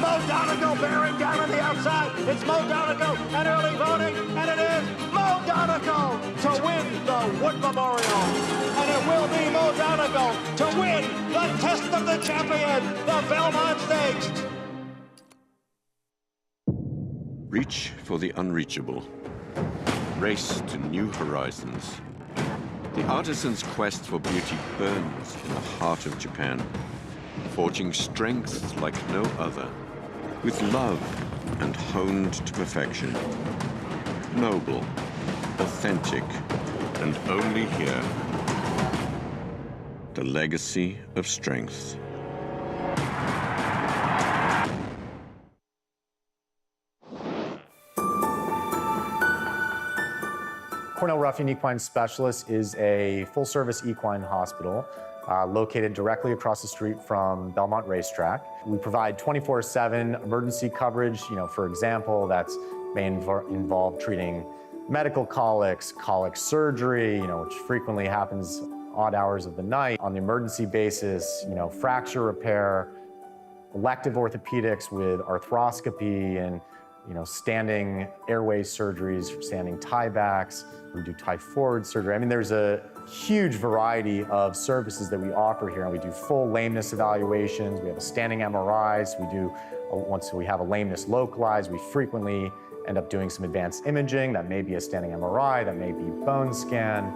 Mo Donegal bearing down on the outside. It's Mo Donegal and early voting, and it is Mo Donegal to win the Wood Memorial. And it will be Mo Donegal to win the Test of the Champion, the Belmont Stakes. Reach for the unreachable. Race to new horizons. The artisan's quest for beauty burns in the heart of Japan, forging strength like no other, with love and honed to perfection. Noble, authentic, and only here. The legacy of strength. Cornell Ruffian Equine Specialist is a full-service equine hospital located directly across the street from Belmont Racetrack. We provide 24/7 emergency coverage. For example, that's may involve treating medical colic surgery, which frequently happens odd hours of the night. On the emergency basis, fracture repair, elective orthopedics with arthroscopy and standing airway surgeries, standing tiebacks. We do tie forward surgery. I mean, there's a huge variety of services that we offer here. And we do full lameness evaluations. We have a standing MRIs. We do, once we have a lameness localized, we frequently end up doing some advanced imaging. That may be a standing MRI, that may be bone scan.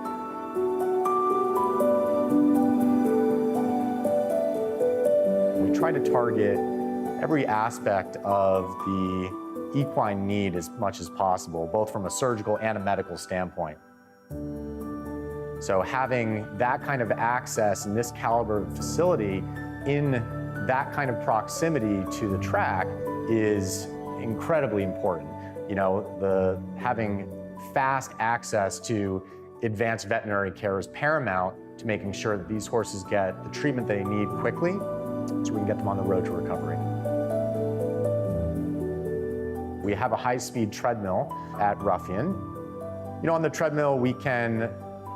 We try to target every aspect of the equine need as much as possible, both from a surgical and a medical standpoint. So having that kind of access in this caliber of facility in that kind of proximity to the track is incredibly important. Having fast access to advanced veterinary care is paramount to making sure that these horses get the treatment they need quickly so we can get them on the road to recovery. We have a high-speed treadmill at Ruffian. On the treadmill, we can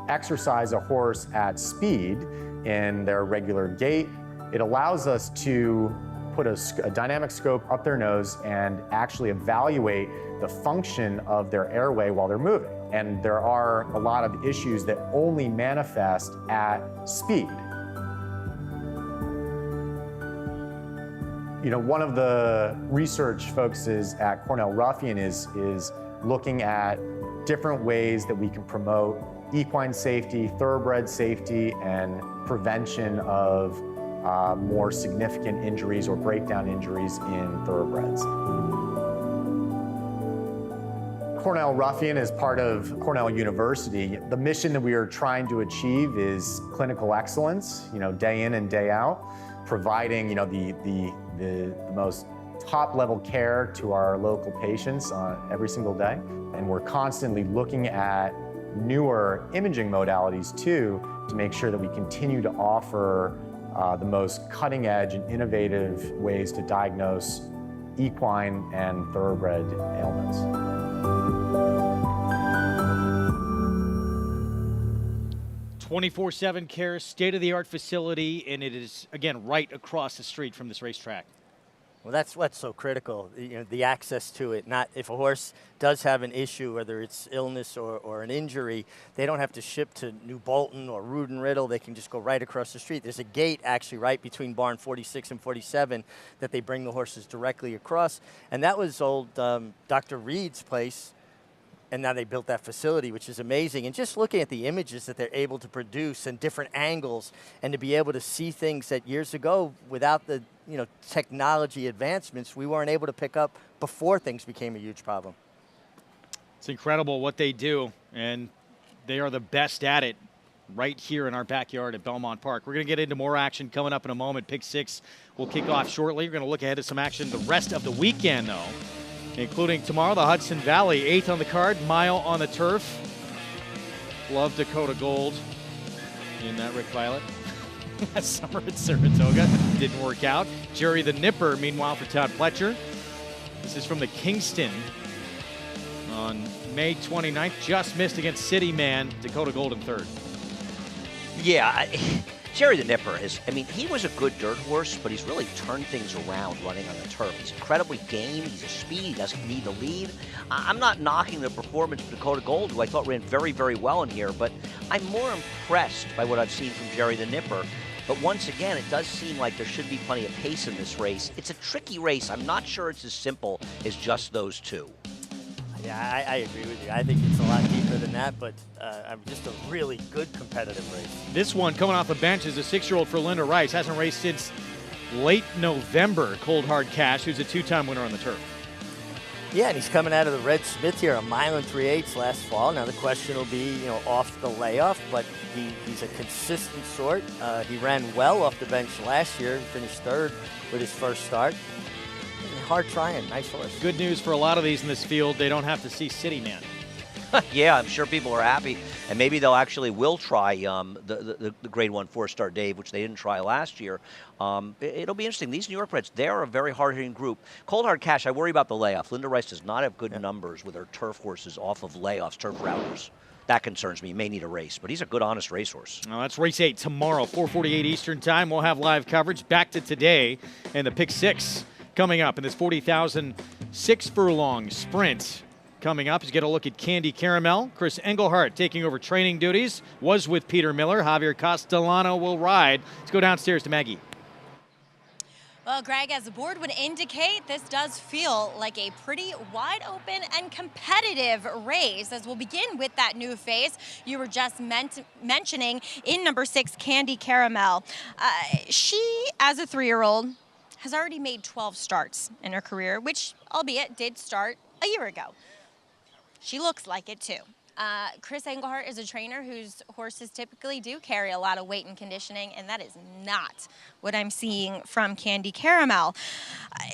exercise a horse at speed in their regular gait. It allows us to put a dynamic scope up their nose and actually evaluate the function of their airway while they're moving. And there are a lot of issues that only manifest at speed. One of the research focuses at Cornell Ruffian is looking at different ways that we can promote equine safety, thoroughbred safety, and prevention of more significant injuries or breakdown injuries in thoroughbreds. Cornell Ruffian is part of Cornell University. The mission that we are trying to achieve is clinical excellence, day in and day out, providing, the most top-level care to our local patients every single day. And we're constantly looking at newer imaging modalities too, to make sure that we continue to offer the most cutting-edge and innovative ways to diagnose equine and thoroughbred ailments. 24/7 care, state-of-the-art facility, and it is, again, right across the street from this racetrack. Well, that's what's so critical, the access to it. Not if a horse does have an issue, whether it's illness or an injury, they don't have to ship to New Bolton or Rood and Riddle. They can just go right across the street. There's a gate actually right between barn 46 and 47 that they bring the horses directly across. And that was old Dr. Reed's place. And now they built that facility, which is amazing. And just looking at the images that they're able to produce and different angles, and to be able to see things that years ago, without the technology advancements, we weren't able to pick up before things became a huge problem. It's incredible what they do, and they are the best at it right here in our backyard at Belmont Park. We're going to get into more action coming up in a moment. Pick 6 will kick off shortly. We're going to look ahead to some action the rest of the weekend, though, including tomorrow, the Hudson Valley, 8th on the card, mile on the turf. Love Dakota Gold in that Rick Violet. Last summer at Saratoga, didn't work out. Jerry the Nipper, meanwhile, for Todd Pletcher. This is from the Kingston on May 29th. Just missed against City Man. Dakota Gold in 3rd. Yeah, Jerry the Nipper he was a good dirt horse, but he's really turned things around running on the turf. He's incredibly game. He's a speed. He doesn't need the lead. I'm not knocking the performance of Dakota Gold, who I thought ran very, very well in here, but I'm more impressed by what I've seen from Jerry the Nipper. But once again, it does seem like there should be plenty of pace in this race. It's a tricky race. I'm not sure it's as simple as just those two. Yeah, I agree with you. I think it's a lot deeper than that, but just a really good competitive race. This one coming off the bench is a 6-year-old for Linda Rice. Hasn't raced since late November. Cold Hard Cash, who's a 2-time winner on the turf. Yeah, and he's coming out of the Red Smith here, a 1 3/8 last fall. Now the question will be, off the layoff, but he's a consistent sort. He ran well off the bench last year. He finished 3rd with his first start. Hard trying, nice horse. Good news for a lot of these in this field. They don't have to see City Man. Yeah, I'm sure people are happy, and maybe they'll actually will try the Grade 1 4-star Dave, which they didn't try last year. It'll be interesting. These New York breds, they're a very hard-hitting group. Cold Hard Cash, I worry about the layoff. Linda Rice does not have good numbers with her turf horses off of layoffs, turf routers. That concerns me. He may need a race, but he's a good, honest racehorse. Well, that's race 8 tomorrow, 4:48 Eastern time. We'll have live coverage back to today, and the Pick 6 coming up in this 40,000 6-furlong sprint. Coming up is get a look at Candy Caramel. Chris Engelhardt taking over training duties. Was with Peter Miller. Javier Castellano will ride. Let's go downstairs to Maggie. Well, Greg, as the board would indicate, this does feel like a pretty wide open and competitive race, as we'll begin with that new face you were just mentioning in number 6, Candy Caramel. She, as a 3-year-old, has already made 12 starts in her career, which, albeit, did start a year ago. She looks like it, too. Chris Engelhardt is a trainer whose horses typically do carry a lot of weight and conditioning, and that is not what I'm seeing from Candy Caramel.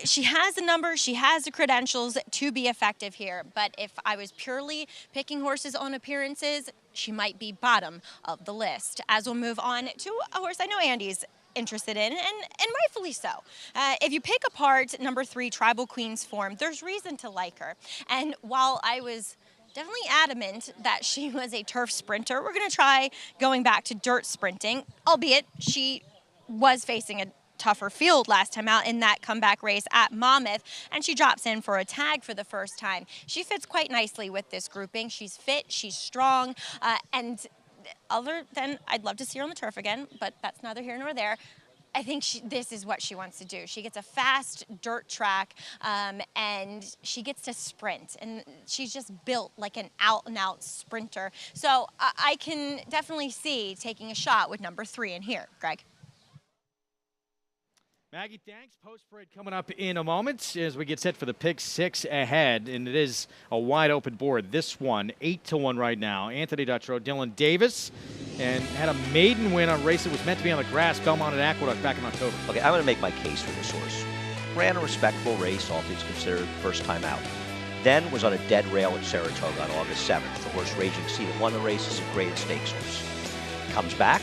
She has the numbers, she has the credentials to be effective here, but if I was purely picking horses on appearances, she might be bottom of the list. As we'll move on to a horse I know Andy's interested in, and rightfully so. If you pick apart number 3, Tribal Queen's form, there's reason to like her. And while I was definitely adamant that she was a turf sprinter, we're going to try going back to dirt sprinting, albeit she was facing a tougher field last time out in that comeback race at Monmouth, and she drops in for a tag for the first time. She fits quite nicely with this grouping. She's fit, she's strong, and other than I'd love to see her on the turf again, but that's neither here nor there. I think this is what she wants to do. She gets a fast dirt track, and she gets to sprint. And she's just built like an out-and-out sprinter. So I can definitely see taking a shot with number 3 in here. Greg? Maggie, thanks. Post-parade coming up in a moment as we get set for the pick 6 ahead, and it is a wide-open board. This one, 8-1 right now. Anthony Dutrow, Dylan Davis, and had a maiden win on a race that was meant to be on the grass, Belmont and Aqueduct, back in October. Okay, I'm going to make my case for this horse. Ran a respectable race, all things considered, first time out. Then was on a dead rail at Saratoga on August 7th. The horse Raging Sea that won the race is a graded stakes horse. Comes back,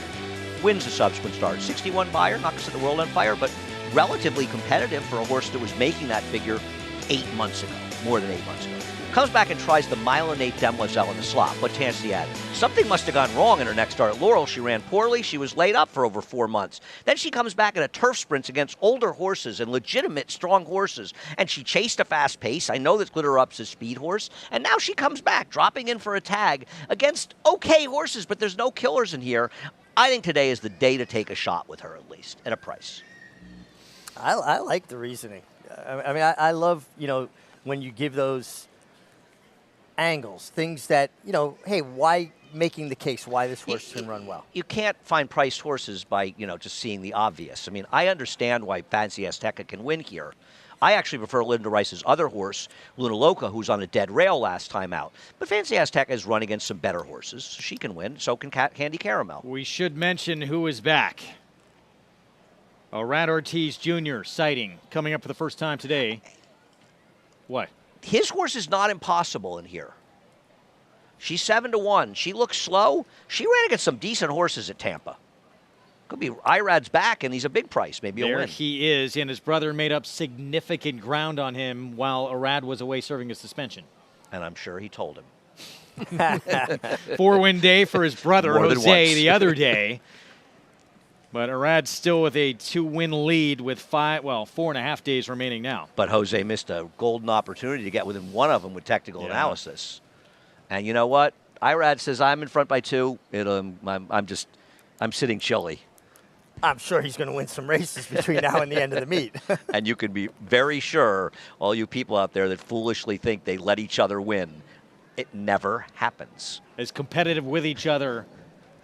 wins the subsequent start. 61 buyer, not going to set the world on fire, but relatively competitive for a horse that was making that figure 8 months ago, more than 8 months ago. Comes back and tries the mile and 8 Demoiselle in the slot. What chance did he have? Something must have gone wrong in her next start at Laurel. She ran poorly. She was laid up for over 4 months. Then she comes back in a turf sprints against older horses and legitimate strong horses. And she chased a fast pace. I know that Glitter Up's a speed horse. And now she comes back, dropping in for a tag against okay horses, but there's no killers in here. I think today is the day to take a shot with her at least, at a price. I like the reasoning. I mean, I love, when you give those angles, things that, hey, why making the case why this horse can run well? You can't find priced horses by, just seeing the obvious. I mean, I understand why Fancy Azteca can win here. I actually prefer Linda Rice's other horse, Luna Loca, who's on a dead rail last time out. But Fancy Azteca is run against some better horses, so she can win. So can Candy Caramel. We should mention who is back. Rad Ortiz Jr. sighting coming up for the first time today. What? His horse is not impossible in here. She's 7-1. She looks slow. She ran against some decent horses at Tampa. Could be Irad's back, and he's a big price. Maybe he'll win. There he is, and his brother made up significant ground on him while Irad was away serving a suspension. And I'm sure he told him. 4-win day for his brother, More than Jose, once. the other day. But Irad's still with a 2-win lead with 4.5 days remaining now. But Jose missed a golden opportunity to get within one of them with technical analysis. And you know what? Irad says, I'm in front by 2. I'm sitting chilly. I'm sure he's going to win some races between now and the end of the meet. And you can be very sure, all you people out there that foolishly think they let each other win, it never happens. As competitive with each other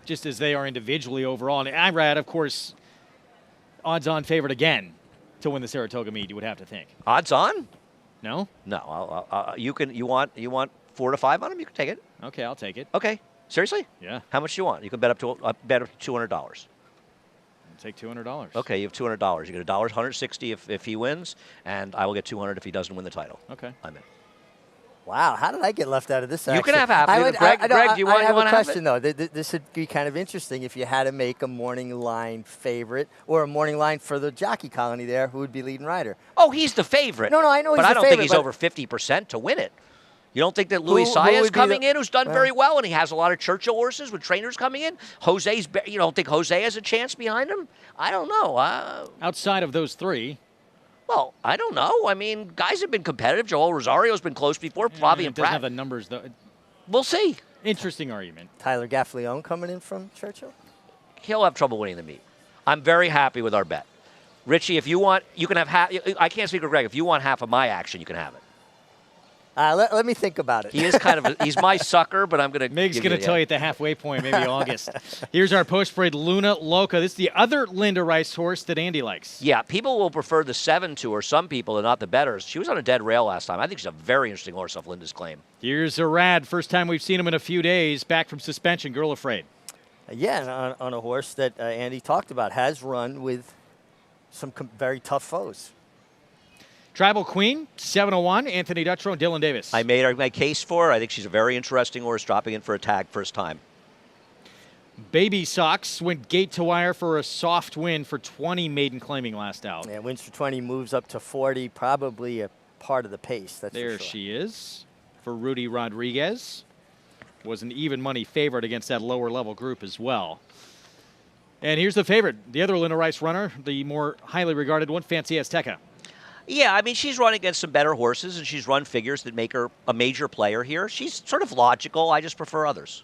just as they are individually overall. And Irad, of course, odds-on favorite again to win the Saratoga meet, you would have to think. Odds on? No? No. You want 4 to 5 on him? You can take it. Okay, I'll take it. Okay. Seriously? Yeah. How much do you want? You can bet up to $200. I'll take $200. Okay, you have $200. You get $1, $160 if he wins, and I will get $200 if he doesn't win the title. Okay. I'm in. Wow, how did I get left out of this? You can have half. Greg, do you want to have a question, though. This would be kind of interesting if you had to make a morning line favorite or a morning line for the jockey colony there. Who would be leading rider? Oh, he's the favorite. No, I know he's but the favorite. But I don't think he's over 50% to win it. You don't think that Luis Saez coming in, who's done very well, and he has a lot of Churchill horses with trainers coming in? You don't think Jose has a chance behind him? I don't know. Outside of those 3. Well, I don't know. I mean, guys have been competitive. Joel Rosario's been close before. Flavia and doesn't Pratt. have the numbers, though. We'll see. Interesting argument. Tyler Gaffleone coming in from Churchill? He'll have trouble winning the meet. I'm very happy with our bet. Richie, if you want, you can have half. I can't speak for Greg. If you want half of my action, you can have it. Let me think about it. He is he's my sucker, but I'm going to. Mig's going to tell you at the halfway point, maybe August. Here's our post-parade Luna Loca. This is the other Linda Rice horse that Andy likes. Yeah, people will prefer the 7 to her. Some people are not the betters. She was on a dead rail last time. I think she's a very interesting horse off Linda's claim. Here's Irad. First time we've seen him in a few days. Back from suspension. Girl Afraid. Yeah, on a horse that Andy talked about. Has run with some very tough foes. Tribal Queen, 7-1, Anthony Dutrow and Dylan Davis. I made my case for her. I think she's a very interesting horse, dropping in for a tag first time. Baby Sox went gate to wire for a soft win for 20 maiden claiming last out. Yeah, wins for 20, moves up to 40, probably a part of the pace. That's there for sure. She is for Rudy Rodriguez. Was an even money favorite against that lower level group as well. And here's the favorite, the other Linda Rice runner, the more highly regarded one, Fancy Azteca. Yeah, I mean, she's run against some better horses, and she's run figures that make her a major player here. She's sort of logical. I just prefer others.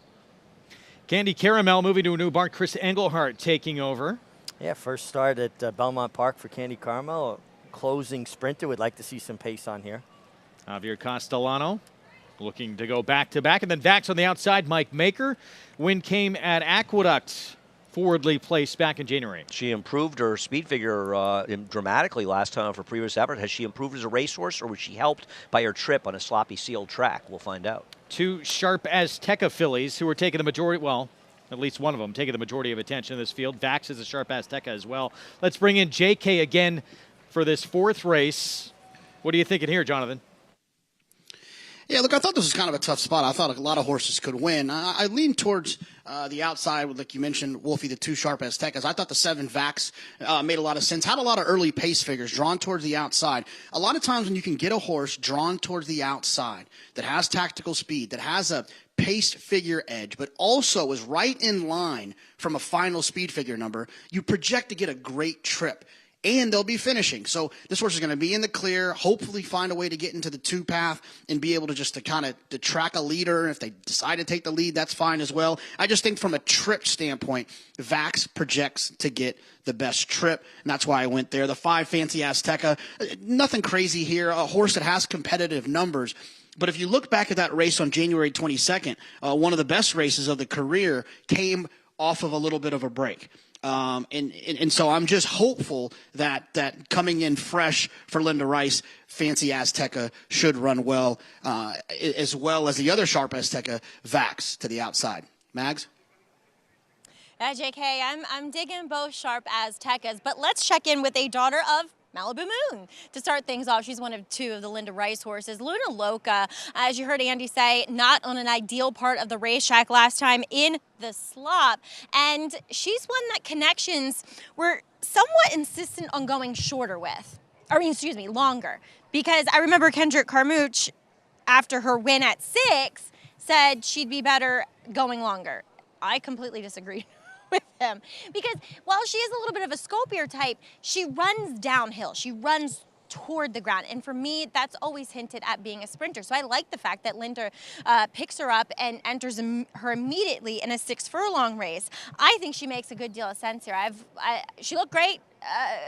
Candy Caramel moving to a new barn. Chris Engelhart taking over. Yeah, first start at Belmont Park for Candy Carmel. Closing sprinter. Would like to see some pace on here. Javier Castellano looking to go back-to-back. And then Vax on the outside, Mike Maker. Win came at Aqueduct, forwardly placed back in January. She improved her speed figure dramatically last time for previous effort. Has she improved as a racehorse, or was she helped by her trip on a sloppy sealed track? We'll find out. Two Sharp Azteca fillies who are taking the majority, well, at least one of them taking the majority of attention in this field. Vax is a Sharp Azteca as well. Let's bring in JK again for this fourth race. What are you thinking here, Jonathan? Yeah, look, I thought this was kind of a tough spot. I thought a lot of horses could win. I leaned towards the outside, like you mentioned, Wolfie, the two Sharp Aztecas. I thought the 7 Vax made a lot of sense. Had a lot of early pace figures drawn towards the outside. A lot of times when you can get a horse drawn towards the outside that has tactical speed, that has a paced figure edge, but also is right in line from a final speed figure number, you project to get a great trip. And they'll be finishing. So this horse is going to be in the clear, hopefully find a way to get into the 2 path and be able to just to track a leader. And if they decide to take the lead, that's fine as well. I just think from a trip standpoint, Vax projects to get the best trip, and that's why I went there. The 5 Fancy Azteca, nothing crazy here. A horse that has competitive numbers. But if you look back at that race on January 22nd, one of the best races of the career came off of a little bit of a break. And so I'm just hopeful that coming in fresh for Linda Rice, Fancy Azteca should run well as the other Sharp Azteca, Vax, to the outside. Mags? Yeah, JK, I'm digging both Sharp Aztecas, but let's check in with a daughter of Malibu Moon to start things off. She's one of 2 of the Linda Rice horses. Luna Loca, as you heard Andy say, not on an ideal part of the racetrack last time in the slop. And she's one that connections were somewhat insistent on going shorter with. Longer. Because I remember Kendrick Carmouche, after her win at 6, said she'd be better going longer. I completely disagree with him, because while she is a little bit of a scopier type, she runs downhill. She runs toward the ground, and for me, that's always hinted at being a sprinter. So I like the fact that Linda picks her up and enters her immediately in a 6 furlong race. I think she makes a good deal of sense here. She looked great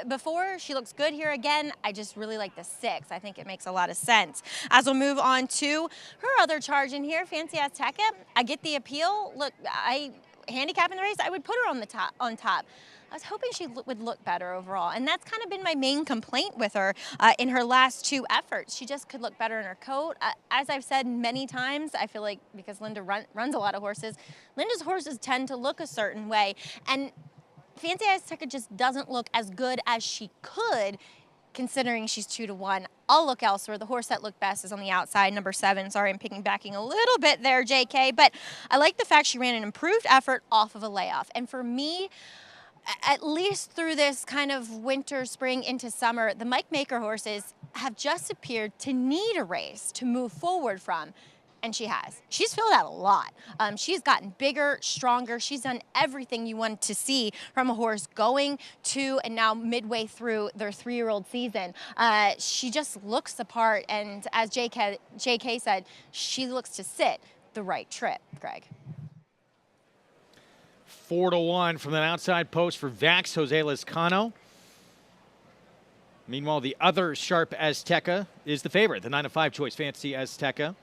before. She looks good here again. I just really like the 6. I think it makes a lot of sense. As we'll move on to her other charge in here, Fancy Azteca. I get the appeal. Look, handicapping the race, I would put her on top. I was hoping she would look better overall, and that's kind of been my main complaint with her in her last 2 efforts. She just could look better in her coat. As I've said many times, I feel like because Linda runs a lot of horses, Linda's horses tend to look a certain way, and Fancy Azteca just doesn't look as good as she could, considering she's 2-1. I'll look elsewhere. The horse that looked best is on the outside, number 7. Sorry, I'm piggybacking a little bit there, JK, but I like the fact she ran an improved effort off of a layoff. And for me, at least through this kind of winter, spring into summer, the Mike Maker horses have just appeared to need a race to move forward from. And she has. She's filled out a lot. She's gotten bigger, stronger. She's done everything you want to see from a horse going to and now midway through their 3-year-old season. She just looks the part, and as JK said, she looks to sit the right trip, Greg. 4-1 from an outside post for Vax, Jose Lezcano. Meanwhile, the other Sharp Azteca is the favorite, the 9-5 choice Fancy Azteca,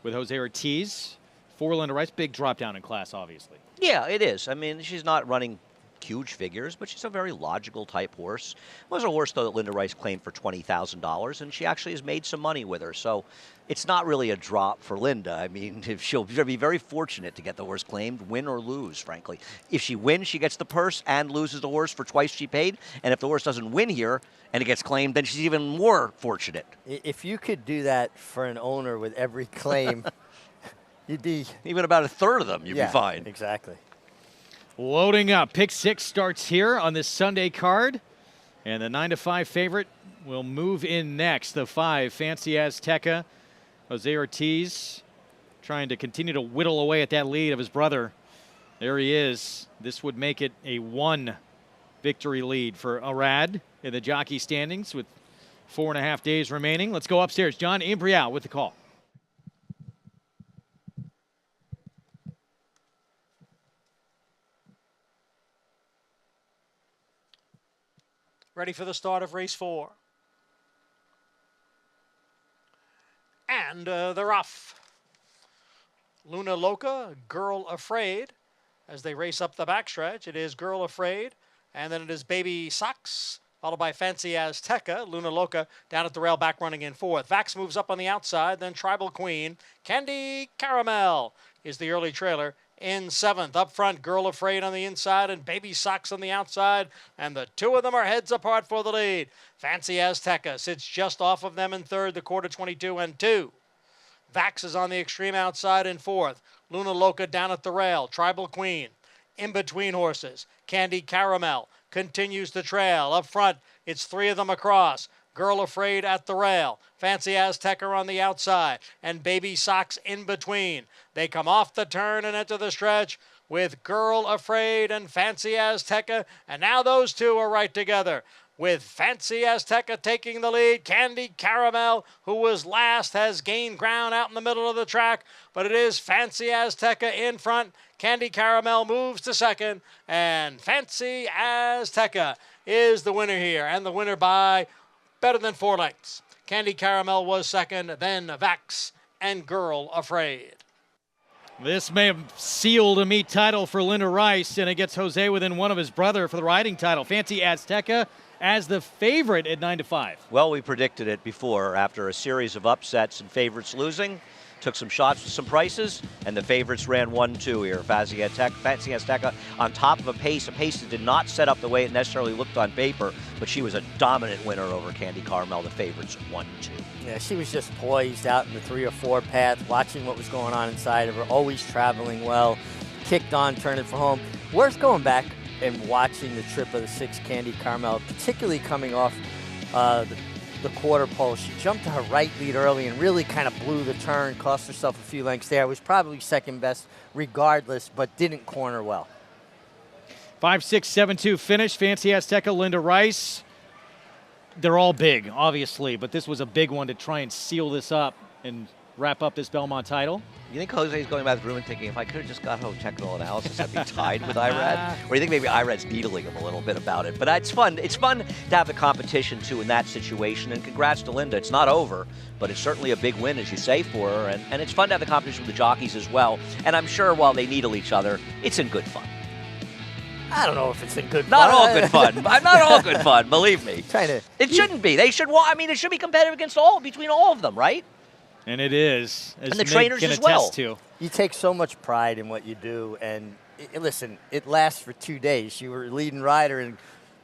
with Jose Ortiz. 4 Linda Rice, big drop down in class, obviously. Yeah, it is. I mean, she's not running huge figures, but she's a very logical type horse. Was a horse, though, that Linda Rice claimed for $20,000, and she actually has made some money with her. So it's not really a drop for Linda. I mean, she'll be very fortunate to get the horse claimed, win or lose, frankly. If she wins, she gets the purse and loses the horse for twice she paid. And if the horse doesn't win here and it gets claimed, then she's even more fortunate. If you could do that for an owner with every claim, you'd be... Even about a third of them, you'd be fine. Exactly. Loading up. Pick 6 starts here on this Sunday card. And the 9-5 favorite will move in next. The 5, Fancy Azteca. Jose Ortiz trying to continue to whittle away at that lead of his brother. There he is. This would make it a 1 victory lead for Arad in the jockey standings with 4.5 days remaining. Let's go upstairs. John Imbrial with the call. ready for the start of race 4. And they're off. Luna Loca, Girl Afraid. As they race up the backstretch, it is Girl Afraid, and then it is Baby Socks, followed by Fancy Azteca. Luna Loca down at the rail, back running in 4th. Vax moves up on the outside, then Tribal Queen. Candy Caramel is the early trailer in 7th. Up front, Girl Afraid on the inside and Baby Socks on the outside, and the two of them are heads apart for the lead. Fancy Azteca sits just off of them in 3rd, the quarter 22 and 2. Vax is on the extreme outside in 4th. Luna Loca down at the rail. Tribal Queen in between horses. Candy Caramel continues the trail. Up front, it's 3 of them across. Girl Afraid at the rail. Fancy Azteca on the outside. And Baby Socks in between. They come off the turn and enter the stretch with Girl Afraid and Fancy Azteca. And now those two are right together, with Fancy Azteca taking the lead. Candy Caramel, who was last, has gained ground out in the middle of the track, but it is Fancy Azteca in front. Candy Caramel moves to 2nd, and Fancy Azteca is the winner here, and the winner by better than 4 lengths. Candy Caramel was 2nd, then Vax and Girl Afraid. This may have sealed a meet title for Linda Rice, and it gets Jose within 1 of his brother for the riding title. Fancy Azteca as the favorite at 9-5. Well, we predicted it before. After a series of upsets and favorites losing, took some shots with some prices, and the favorites ran 1-2 here. Fancy Azteca on top of a pace that did not set up the way it necessarily looked on paper, but she was a dominant winner over Candy Caramel, the favorites 1-2. Yeah, she was just poised out in the 3 or 4 path, watching what was going on inside of her, always traveling well, kicked on, turned it for home. Worth going back and watching the trip of the 6 Candy Caramel, particularly coming off the quarter pole. She jumped to her right lead early and really kind of blew the turn, cost herself a few lengths there. Was probably second best regardless, but didn't corner well. 5-6-7-2 finish. Fancy Azteca, Linda Rice. They're all big, obviously, but this was a big one to try and seal this up and wrap up this Belmont title. You think Jose's going back to the room and thinking, if I could have just got home technical analysis, I'd be tied with Irad? Or you think maybe Irad's needling him a little bit about it? But it's fun. It's fun to have the competition, too, in that situation. And congrats to Linda. It's not over, but it's certainly a big win, as you say, for her. And it's fun to have the competition with the jockeys as well. And I'm sure while they needle each other, it's in good fun. I don't know if it's in good fun. Not all good fun. Not all good fun, believe me. It shouldn't be. They should. It should be competitive between all of them, right? And it is. And the trainers as well. To. You take so much pride in what you do, and listen, it lasts for 2 days. You were leading rider, and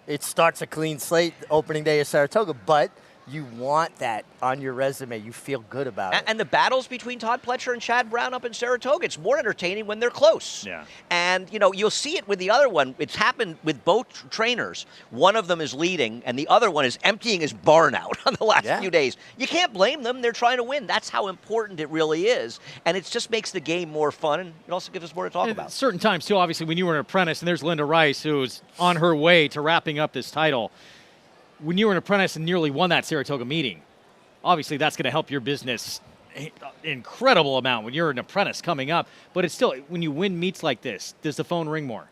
it starts a clean slate opening day of Saratoga, but you want that on your resume. You feel good about it. And the battles between Todd Pletcher and Chad Brown up in Saratoga, it's more entertaining when they're close. Yeah. And, you'll see it with the other one. It's happened with both trainers. One of them is leading, and the other one is emptying his barn out on the last few days. You can't blame them. They're trying to win. That's how important it really is. And it just makes the game more fun, and it also gives us more to talk about. Certain times, too, obviously, when you were an apprentice, and there's Linda Rice, who's on her way to wrapping up this title. When you were an apprentice and nearly won that Saratoga meeting, obviously that's going to help your business an incredible amount when you're an apprentice coming up. But it's still, when you win meets like this, does the phone ring more?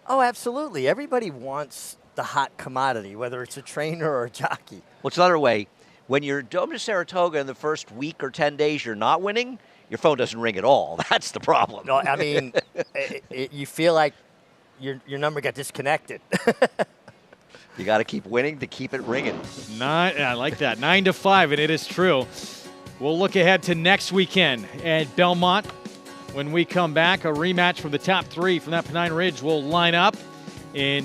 Oh, absolutely. Everybody wants the hot commodity, whether it's a trainer or a jockey. Well, it's another way. When you're going to Saratoga in the first week or 10 days, you're not winning, your phone doesn't ring at all. That's the problem. No, I mean, you feel like your number got disconnected. You got to keep winning to keep it ringing. I like that. 9-5, and it is true. We'll look ahead to next weekend at Belmont. When we come back, a rematch from the top 3 from that Pennine Ridge will line up in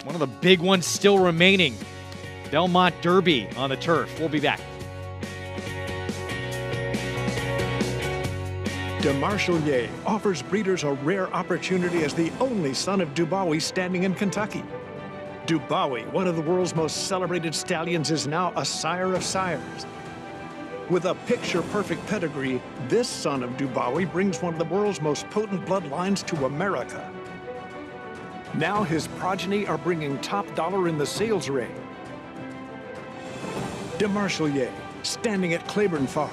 one of the big ones still remaining, Belmont Derby on the turf. We'll be back. DeMarchelier offers breeders a rare opportunity as the only son of Dubois standing in Kentucky. Dubois, one of the world's most celebrated stallions, is now a sire of sires. With a picture-perfect pedigree, this son of Dubois brings one of the world's most potent bloodlines to America. Now his progeny are bringing top dollar in the sales ring. DeMarchelier, standing at Claiborne Farm.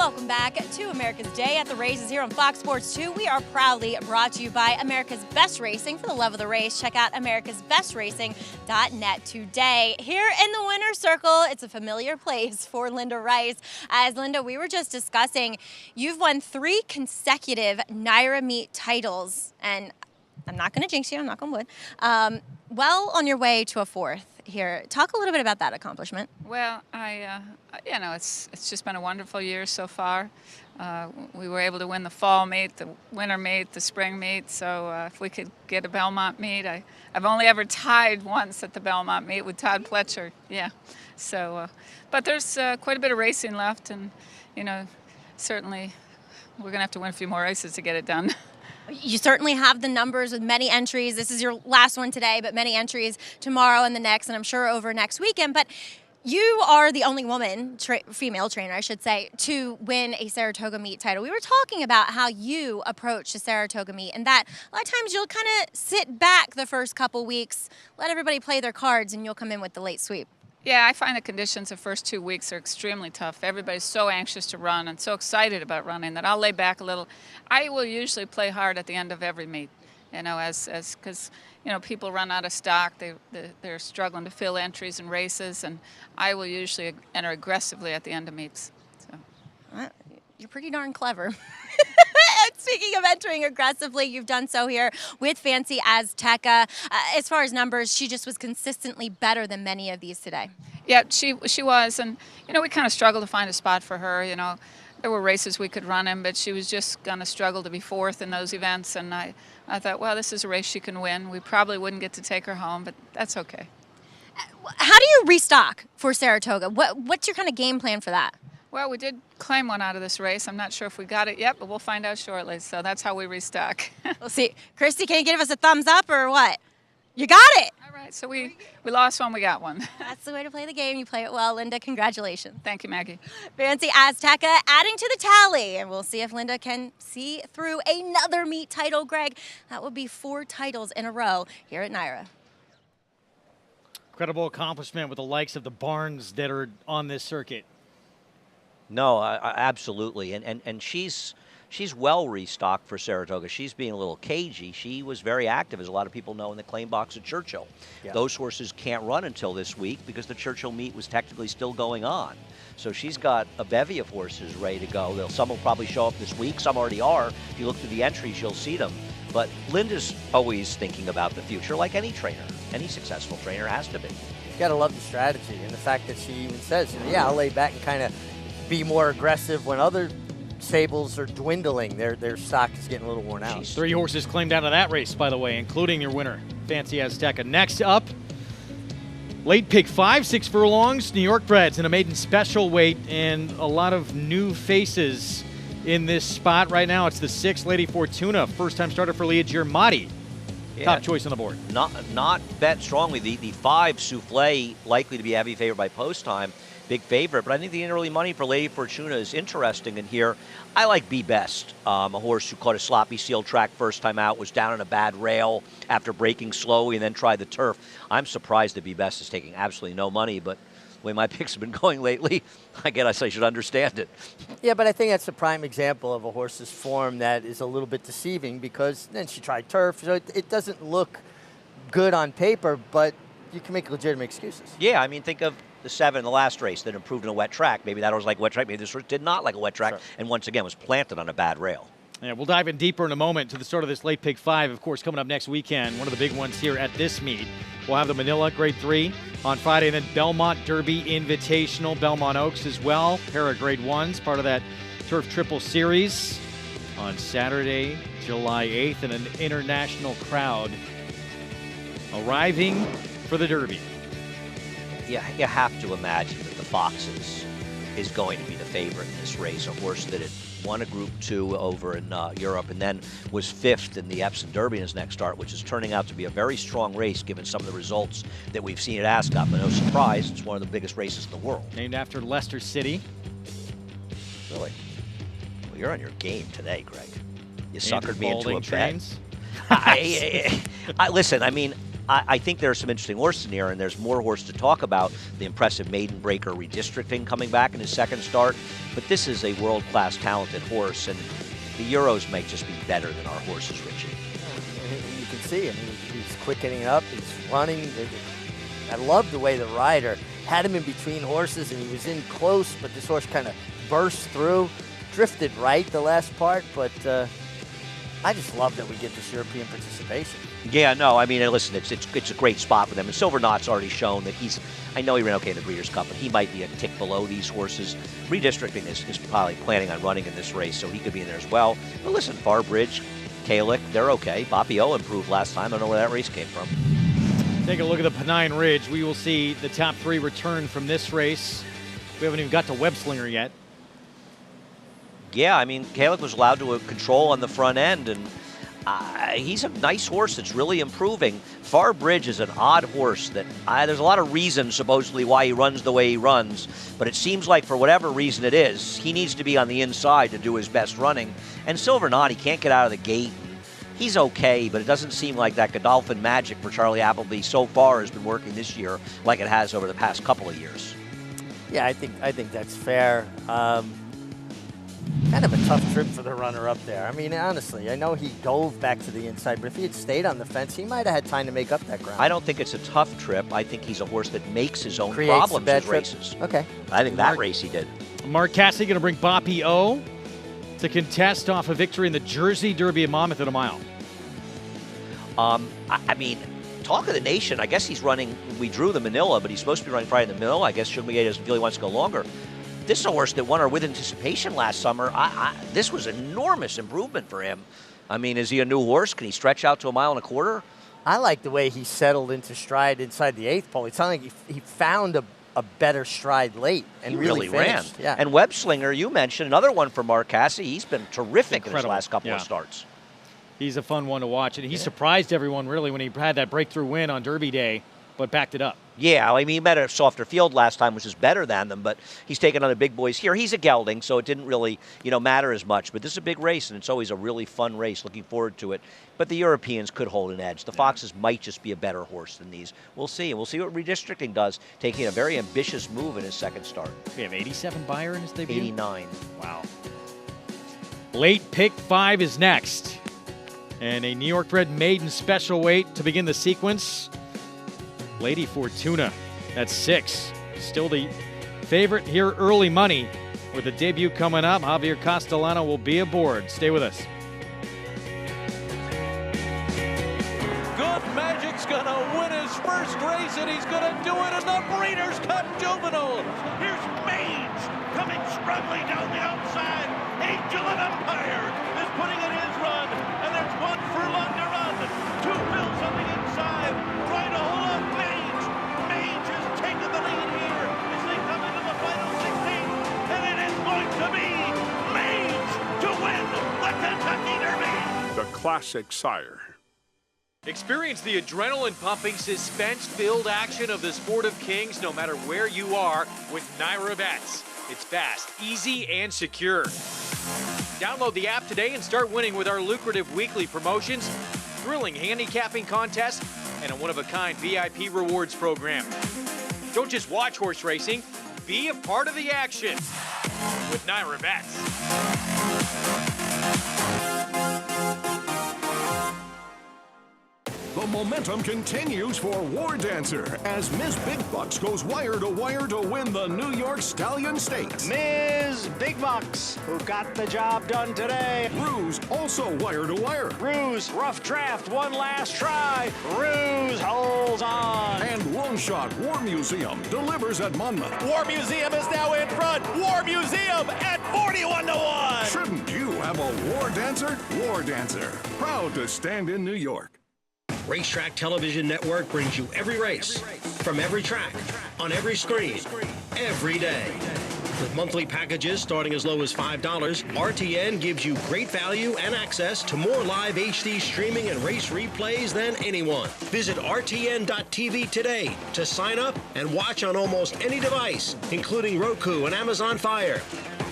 Welcome back to America's Day at the Races here on Fox Sports 2. We are proudly brought to you by America's Best Racing. For the love of the race, check out americasbestracing.net today. Here in the winner's circle, it's a familiar place for Linda Rice. As Linda, we were just discussing, you've won 3 consecutive NYRA meet titles, and I'm not going to jinx you, I'm not going to wood. Well on your way to a 4th here. Talk a little bit about that accomplishment. Well, it's just been a wonderful year so far. We were able to win the fall meet, the winter meet, the spring meet. So if we could get a Belmont meet, I've only ever tied once at the Belmont meet with Todd Pletcher. Yeah. So, but there's quite a bit of racing left, and certainly we're going to have to win a few more races to get it done. You certainly have the numbers with many entries. This is your last one today, but many entries tomorrow and the next, and I'm sure over next weekend. But you are the only woman, female trainer, I should say, to win a Saratoga meet title. We were talking about how you approach the Saratoga meet, and that a lot of times you'll kind of sit back the first couple weeks, let everybody play their cards, and you'll come in with the late sweep. Yeah, I find the conditions the first 2 weeks are extremely tough. Everybody's so anxious to run and so excited about running that I'll lay back a little. I will usually play hard at the end of every meet, because people run out of stock. They're struggling to fill entries and races, and I will usually enter aggressively at the end of meets. So. You're pretty darn clever. Speaking of entering aggressively, you've done so here with Fancy Azteca. As far as numbers, she just was consistently better than many of these today. Yeah, she was, and we kind of struggled to find a spot for her. There were races we could run in, but she was just going to struggle to be 4th in those events, and I thought, well, this is a race she can win. We probably wouldn't get to take her home, but that's okay. How do you restock for Saratoga? What's your kind of game plan for that? Well, we did claim one out of this race. I'm not sure if we got it yet, but we'll find out shortly. So that's how we restock. We'll see. Christy, can you give us a thumbs up or what? You got it. All right. So we lost one, we got one. That's the way to play the game. You play it well. Linda, congratulations. Thank you, Maggie. Fancy Azteca adding to the tally. And we'll see if Linda can see through another meet title, Greg. That would be 4 titles in a row here at NYRA. Incredible accomplishment with the likes of the Barnes that are on this circuit. No, absolutely, and she's well restocked for Saratoga. She's being a little cagey. She was very active, as a lot of people know, in the claim box at Churchill. Yeah. Those horses can't run until this week because the Churchill meet was technically still going on. So she's got a bevy of horses ready to go. Some will probably show up this week. Some already are. If you look through the entries, you'll see them. But Linda's always thinking about the future, like any trainer. Any successful trainer has to be. You got to love the strategy and the fact that she even says, I'll lay back and kind of be more aggressive when other stables are dwindling. Their stock is getting a little worn out. 3 horses claimed out of that race, by the way, including your winner, Fancy Azteca. Next up, late pick 5, 6 furlongs, New York breds in a maiden special weight, and a lot of new faces in this spot right now. It's the 6, Lady Fortuna, first-time starter for Leah Girmati. Yeah. Top choice on the board. Not bet strongly. The 5, Souffle, likely to be heavy favorite by post time. Big favorite, but I think the early money for Lady Fortuna is interesting in here. I like Be Best, a horse who caught a sloppy seal track first time out, was down on a bad rail after braking slowly and then tried the turf. I'm surprised that Be Best is taking absolutely no money, but the way my picks have been going lately, I guess I should understand it. Yeah, but I think that's a prime example of a horse's form that is a little bit deceiving because then she tried turf, so it doesn't look good on paper, but you can make legitimate excuses. Yeah, I mean, think of the 7 in the last race that improved in a wet track. Maybe that was like a wet track. Maybe this horse did not like a wet track, and once again was planted on a bad rail. Yeah, we'll dive in deeper in a moment to the start of this late pick 5, of course, coming up next weekend. One of the big ones here at this meet. We'll have the Manila Grade 3 on Friday, and then Belmont Derby Invitational, Belmont Oaks as well. Pair of Grade 1s, part of that Turf Triple Series on Saturday, July 8th, and an international crowd arriving for the Derby. Yeah, you have to imagine that the Foxes is going to be the favorite in this race, a horse that had won a Group 2 over in Europe and then was 5th in the Epsom Derby in his next start, which is turning out to be a very strong race given some of the results that we've seen at Ascot. But no surprise, it's one of the biggest races in the world. Named after Leicester City. Really? Well, you're on your game today, Greg. You suckered me into a bet. Trains. Listen, I mean, I think there are some interesting horses in here, and there's more horse to talk about. The impressive Maiden Breaker redistricting coming back in his second start. But this is a world-class talented horse, and the Euros might just be better than our horses, Richie. You can see him. He's quickening up. He's running. I love the way the rider had him in between horses, and he was in close, but this horse kind of burst through, drifted right the last part, but I just love that we get this European participation. Yeah, no, I mean, listen, it's a great spot for them. And Silver Knot's already shown that I know he ran okay in the Breeders' Cup, but he might be a tick below these horses. Redistricting is probably planning on running in this race, so he could be in there as well. But listen, Farbridge, Kalick, they're okay. Bapio improved last time. I don't know where that race came from. Take a look at the Pennine Ridge. We will see the top 3 return from this race. We haven't even got to Webslinger yet. Yeah, I mean, Kalick was allowed to control on the front end, and he's a nice horse that's really improving. Farbridge is an odd horse that there's a lot of reasons supposedly why he runs the way he runs, but it seems like for whatever reason it is, he needs to be on the inside to do his best running. And Silver Knot, he can't get out of the gate. He's okay, but it doesn't seem like that Godolphin magic for Charlie Appleby so far has been working this year like it has over the past couple of years. Yeah, I think that's fair. Kind of a tough trip for the runner up there. I mean, honestly, I know he dove back to the inside, but if he had stayed on the fence, he might have had time to make up that ground. I don't think it's a tough trip. I think he's a horse that makes his own Creates problems bad in races. Okay. I think that race he did. Mark Cassidy going to bring Boppy O to contest off a victory in the Jersey Derby at Monmouth at a mile. I mean, talk of the nation. I guess he's running. We drew the Manila, but he's supposed to be running Friday in the Manila. I guess Shumigay doesn't feel he wants to go longer. This is a horse that won her with anticipation last summer. This was enormous improvement for him. I mean, is he a new horse? Can he stretch out to a mile and a quarter? I like the way he settled into stride inside the 8th pole. It sounded like he found a better stride late and he really ran. finished. Yeah. And Webslinger, you mentioned, another one for Mark Cassidy. He's been terrific in his last couple of starts. He's a fun one to watch, and he surprised everyone really when he had that breakthrough win on Derby Day, but backed it up. Yeah, I mean, he met a softer field last time, which is better than them, but he's taken on the big boys here. He's a gelding, so it didn't really, matter as much. But this is a big race, and it's always a really fun race. Looking forward to it. But the Europeans could hold an edge. The Foxes might just be a better horse than these. We'll see, and we'll see what redistricting does, taking a very ambitious move in his second start. We have 87 Beyer in his debut? 89. Wow. Late pick 5 is next. And a New York bred maiden special weight to begin the sequence. Lady Fortuna at 6. Still the favorite here, early money. With the debut coming up, Javier Castellano will be aboard. Stay with us. Good Magic's gonna win his first race, and he's gonna do it in the Breeders' Cup Juvenile. Here's Mage coming struggling down the outside. Angel of Empire is putting in his run, and there's 1 furlong to run. 2 Bills on the inside. Right a hold of Mage. Mage has taken the lead here as they come into the final 16, and it is going to be Mage to win the Kentucky Derby. The classic sire. Experience the adrenaline-pumping, suspense-filled action of the Sport of Kings no matter where you are with Naira Bets. It's fast, easy, and secure. Download the app today and start winning with our lucrative weekly promotions, thrilling handicapping contests, and a one-of-a-kind VIP rewards program. Don't just watch horse racing, be a part of the action with Naira Bets. The momentum continues for War Dancer as Ms. Big Bucks goes wire to win the New York Stallion Stakes. Ms. Big Bucks, who got the job done today. Ruse also wire to wire. Ruse, rough draft, one last try. Ruse holds on. And Long Shot War Museum delivers at Monmouth. War Museum is now in front. War Museum at 41-1. Shouldn't you have a War Dancer? War Dancer, proud to stand in New York. Racetrack Television Network brings you every race, from every track, on every screen, every day. With monthly packages starting as low as $5, RTN gives you great value and access to more live HD streaming and race replays than anyone. Visit RTN.tv today to sign up and watch on almost any device, including Roku and Amazon Fire.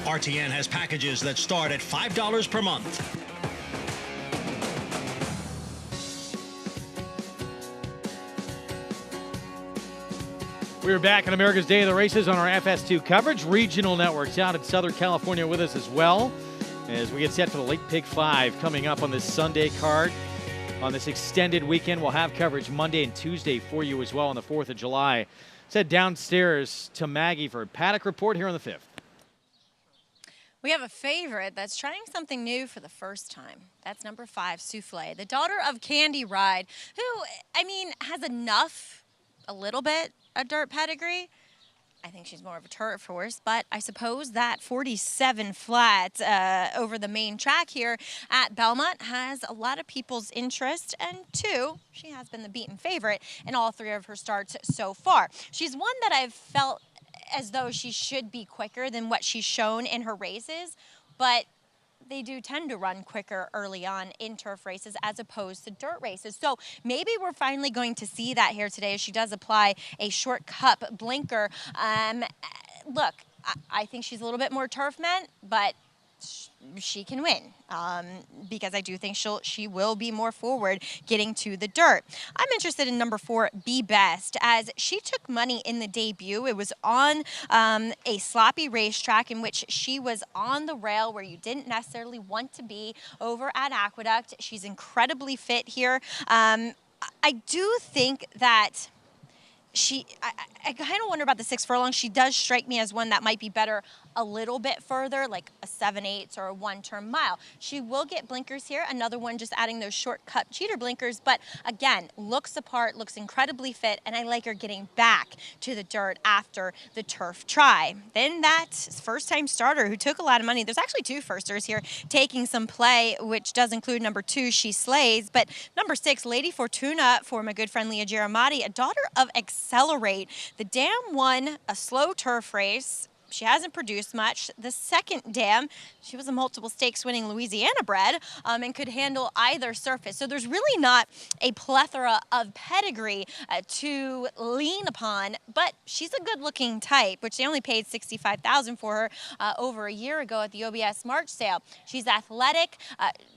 RTN has packages that start at $5 per month. We're back on America's Day of the Races on our FS2 coverage. Regional networks out in Southern California with us as well as we get set for the Late Pick 5 coming up on this Sunday card. On this extended weekend, we'll have coverage Monday and Tuesday for you as well on the 4th of July. Let's head downstairs to Maggie for a Paddock report here on the 5th. We have a favorite that's trying something new for the first time. That's number 5, Souffle, the daughter of Candy Ride, who, I mean, has a little bit of dirt pedigree. I think she's more of a turf horse, but I suppose that 47 flat over the main track here at Belmont has a lot of people's interest, and 2, she has been the beaten favorite in all 3 of her starts so far. She's one that I've felt as though she should be quicker than what she's shown in her races, but they do tend to run quicker early on in turf races as opposed to dirt races. So maybe we're finally going to see that here today as she does apply a short cup blinker. Look, I think she's a little bit more turf meant, but she can win because I do think she will be more forward getting to the dirt. I'm interested in number 4, Be Best, as she took money in the debut. It was on a sloppy racetrack in which she was on the rail where you didn't necessarily want to be over at Aqueduct. She's incredibly fit here. I do think that I kind of wonder about the 6 furlongs. She does strike me as one that might be better a little bit further, like a 7/8 or a 1-turn mile. She will get blinkers here. Another one just adding those short cut cheater blinkers. But again, looks apart, looks incredibly fit, and I like her getting back to the dirt after the turf try. Then that first-time starter who took a lot of money. There's actually 2 firsters here taking some play, which does include number 2, She Slays. But number 6, Lady Fortuna for my good friend Leah Giramati, a daughter of Accelerate. The dam won a slow turf race. She hasn't produced much. The second dam, she was a multiple stakes winning Louisiana bred and could handle either surface. So there's really not a plethora of pedigree to lean upon, but she's a good looking type, which they only paid $65,000 for her over a year ago at the OBS March sale. She's athletic.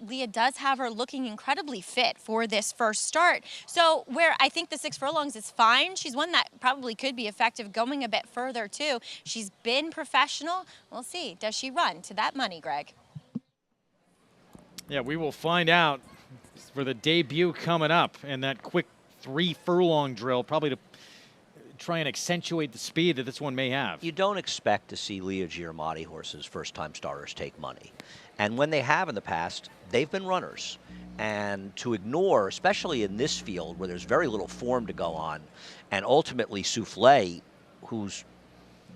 Leah does have her looking incredibly fit for this first start. So where I think the 6 furlongs is fine, she's one that probably could be effective going a bit further too. She's been professional. We'll see. Does she run to that money, Greg? Yeah, we will find out for the debut coming up and that quick 3 furlong drill, probably to try and accentuate the speed that this one may have. You don't expect to see Leah Giramati horses, first-time starters, take money. And when they have in the past, they've been runners. And to ignore, especially in this field where there's very little form to go on, and ultimately Souffle, who's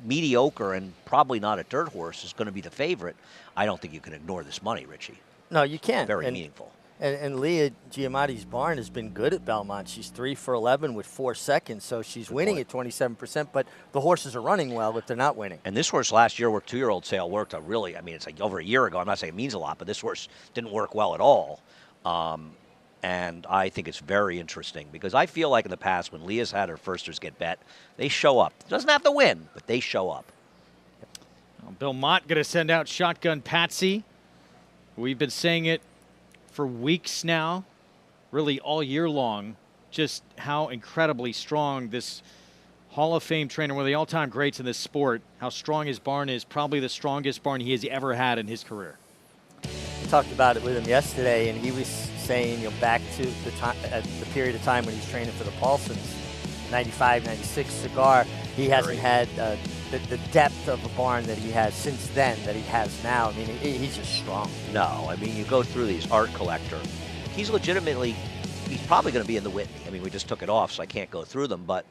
mediocre and probably not a dirt horse, is going to be the favorite, I don't think you can ignore this money, Richie. No, you can't. Very meaningful. And Leah Giammatti's barn has been good at Belmont. She's 3 for 11 with 4 seconds, so she's winning at 27%, but the horses are running well if they're not winning. And this horse last year, where 2-year-old sale worked a really, I mean, it's like over a year ago. I'm not saying it means a lot, but this horse didn't work well at all. And I think it's very interesting because I feel like in the past when Leah's had her firsters get bet, they show up. Doesn't have to win, but they show up. Well, Bill Mott going to send out Shotgun Patsy. We've been saying it for weeks now, really all year long, just how incredibly strong this Hall of Fame trainer, one of the all-time greats in this sport, how strong his barn is, probably the strongest barn he has ever had in his career. I talked about it with him yesterday, and he was saying, you know, back to the time, the period of time when he's training for the Paulsons, 95, 96 cigar, he hasn't had the depth of a barn that he has since then that he has now. I mean, he's just strong. No, I mean, you go through these, Art Collector. He's legitimately, he's probably going to be in the Whitney. I mean, we just took it off, so I can't go through them, but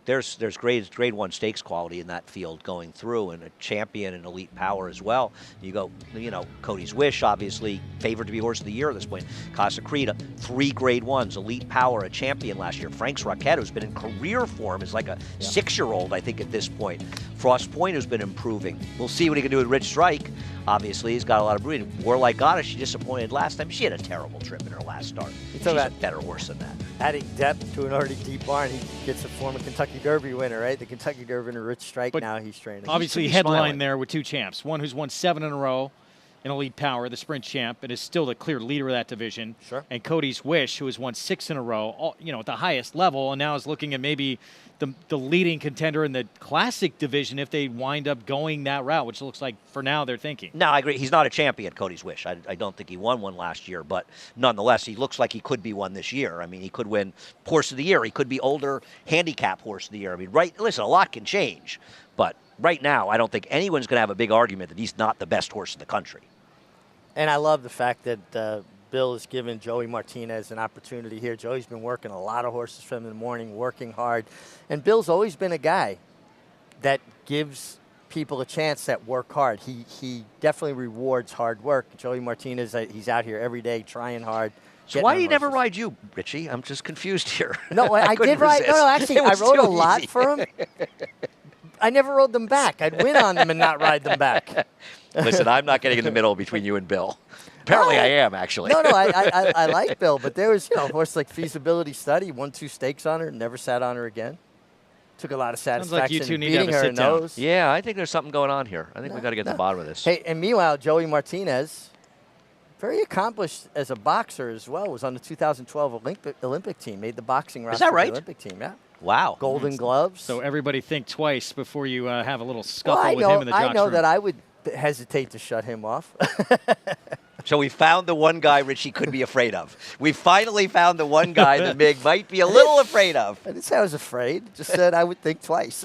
there's grade 1 stakes quality in that field going through, and a champion and elite power as well. You go, you know, Cody's Wish, obviously, favored to be horse of the year at this point. Casa Creta, 3 grade 1s, elite power, a champion last year. Frank's Rocket, who's been in career form, is like a 6-year-old, I think, at this point. Frost Point, who's been improving. We'll see what he can do with Rich Strike. Obviously, he's got a lot of breeding. Warlike Goddess, she disappointed last time. She had a terrible trip in her last start. She's a better horse than that. Adding depth to an already deep barn, he gets a former Kentucky Derby winner, right? The Kentucky Derby winner, Rich Strike, but now he's training. Obviously, headline there with 2 champs. One who's won 7 in a row, in Elite Power, the sprint champ, and is still the clear leader of that division. Sure. And Cody's Wish, who has won 6 in a row, all, at the highest level, and now is looking at maybe the leading contender in the Classic division if they wind up going that route, which looks like for now they're thinking. No, I agree. He's not a champion, Cody's Wish. I don't think he won one last year, but nonetheless, he looks like he could be one this year. I mean, he could win Horse of the Year. He could be older handicap Horse of the Year. I mean, listen, a lot can change, but right now, I don't think anyone's going to have a big argument that he's not the best horse in the country. And I love the fact that Bill has given Joey Martinez an opportunity here. Joey's been working a lot of horses from the morning, working hard. And Bill's always been a guy that gives people a chance that work hard. He definitely rewards hard work. Joey Martinez, he's out here every day trying hard. So why did he never ride you, Richie? I'm just confused here. No, I did ride. No, actually, I rode a lot for him. I never rode them back. I'd win on them and not ride them back. Listen, I'm not getting in the middle between you and Bill. Apparently I am, actually. No, I like Bill, but there was, a horse like Feasibility Study, won 2 stakes on her, never sat on her again. Took a lot of satisfaction like you two need to have beating a her sit-down. nose. Yeah, I think there's something going on here. I think we got to get to the bottom of this. Hey, and meanwhile, Joey Martinez, very accomplished as a boxer as well, was on the 2012 Olympic team, made the boxing roster that right? of the Olympic team, yeah. Wow. Golden Gloves. So everybody think twice before you have a little scuffle Well, with him in the jocks I know room. that I would hesitate to shut him off. So we found the one guy Richie could be afraid of. We finally found the one guy that Mig might be a little afraid of. I didn't say I was afraid. Just said I would think twice.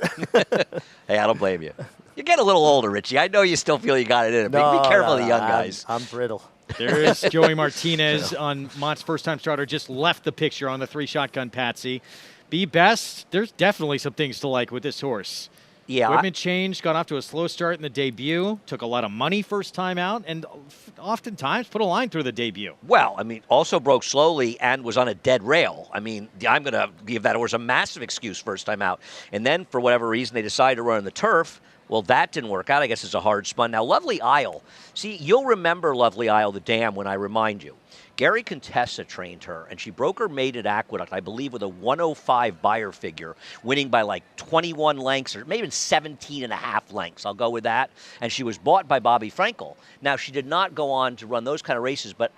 Hey, I don't blame you. You get a little older, Richie. I know you still feel you got it in it, but be careful of the young guys. I'm brittle. There is Joey Martinez on Mott's first-time starter. Just left the picture on the 3-shotgun Patsy. Be best. There's definitely some things to like with this horse. Yeah, Equipment changed, got off to a slow start in the debut, took a lot of money first time out, and oftentimes put a line through the debut. Well, I mean, also broke slowly and was on a dead rail. I mean, I'm going to give that horse a massive excuse first time out. And then, for whatever reason, they decided to run on the turf. Well, that didn't work out. I guess it's a hard spun. Now, Lovely Isle. See, you'll remember Lovely Isle, the dam, when I remind you. Gary Contessa trained her, and she broke her maid at Aqueduct, I believe, with a 105 buyer figure, winning by like 21 lengths or maybe even 17 and a half lengths. I'll go with that. And she was bought by Bobby Frankel. Now, she did not go on to run those kind of races, but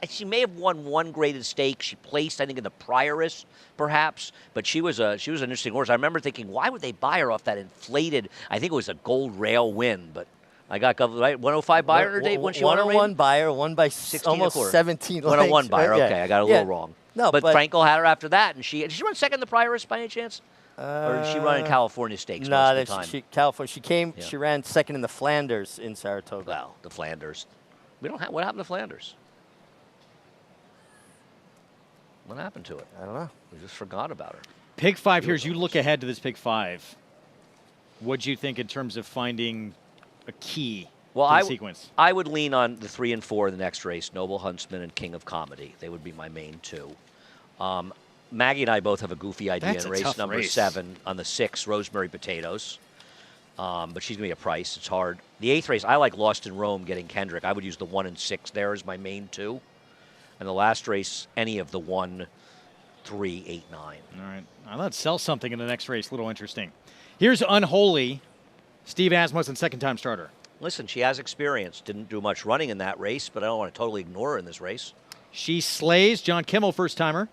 she may have won one graded stake. She placed, I think, in the Prioress, perhaps, but she was an interesting horse. I remember thinking, why would they buy her off that inflated, I think it was a gold rail win, but I got covered, right? 105 buyer her day when she won her 101 buyer, won by 16 almost 17 lengths. 101 buyer, right? okay, I got a little wrong. No, but Frankel had her after that, and did she run second in the Prioress by any chance? Or did she run in California Stakes most of the time? California. She ran second in the Flanders in Saratoga. Well, the Flanders. What happened to Flanders? What happened to it? I don't know. We just forgot about her. Pick 5 here, as you look ahead to this pick 5, what do you think in terms of finding a key to the sequence? I would lean on the 3 and 4 in the next race, Noble Huntsman and King of Comedy. They would be my main 2. Maggie and I both have a goofy idea in race number 7 on the 6, Rosemary Potatoes. But she's going to be a price. It's hard. The 8th race, I like Lost in Rome getting Kendrick. I would use the 1 and 6 there as my main 2. And the last race, any of the 1, 3, 8, 9. All right. Let's sell something in the next race. A little interesting. Here's Unholy. Steve Asmussen, second-time starter. Listen, she has experience. Didn't do much running in that race, but I don't want to totally ignore her in this race. She slays. John Kimmel, first-timer.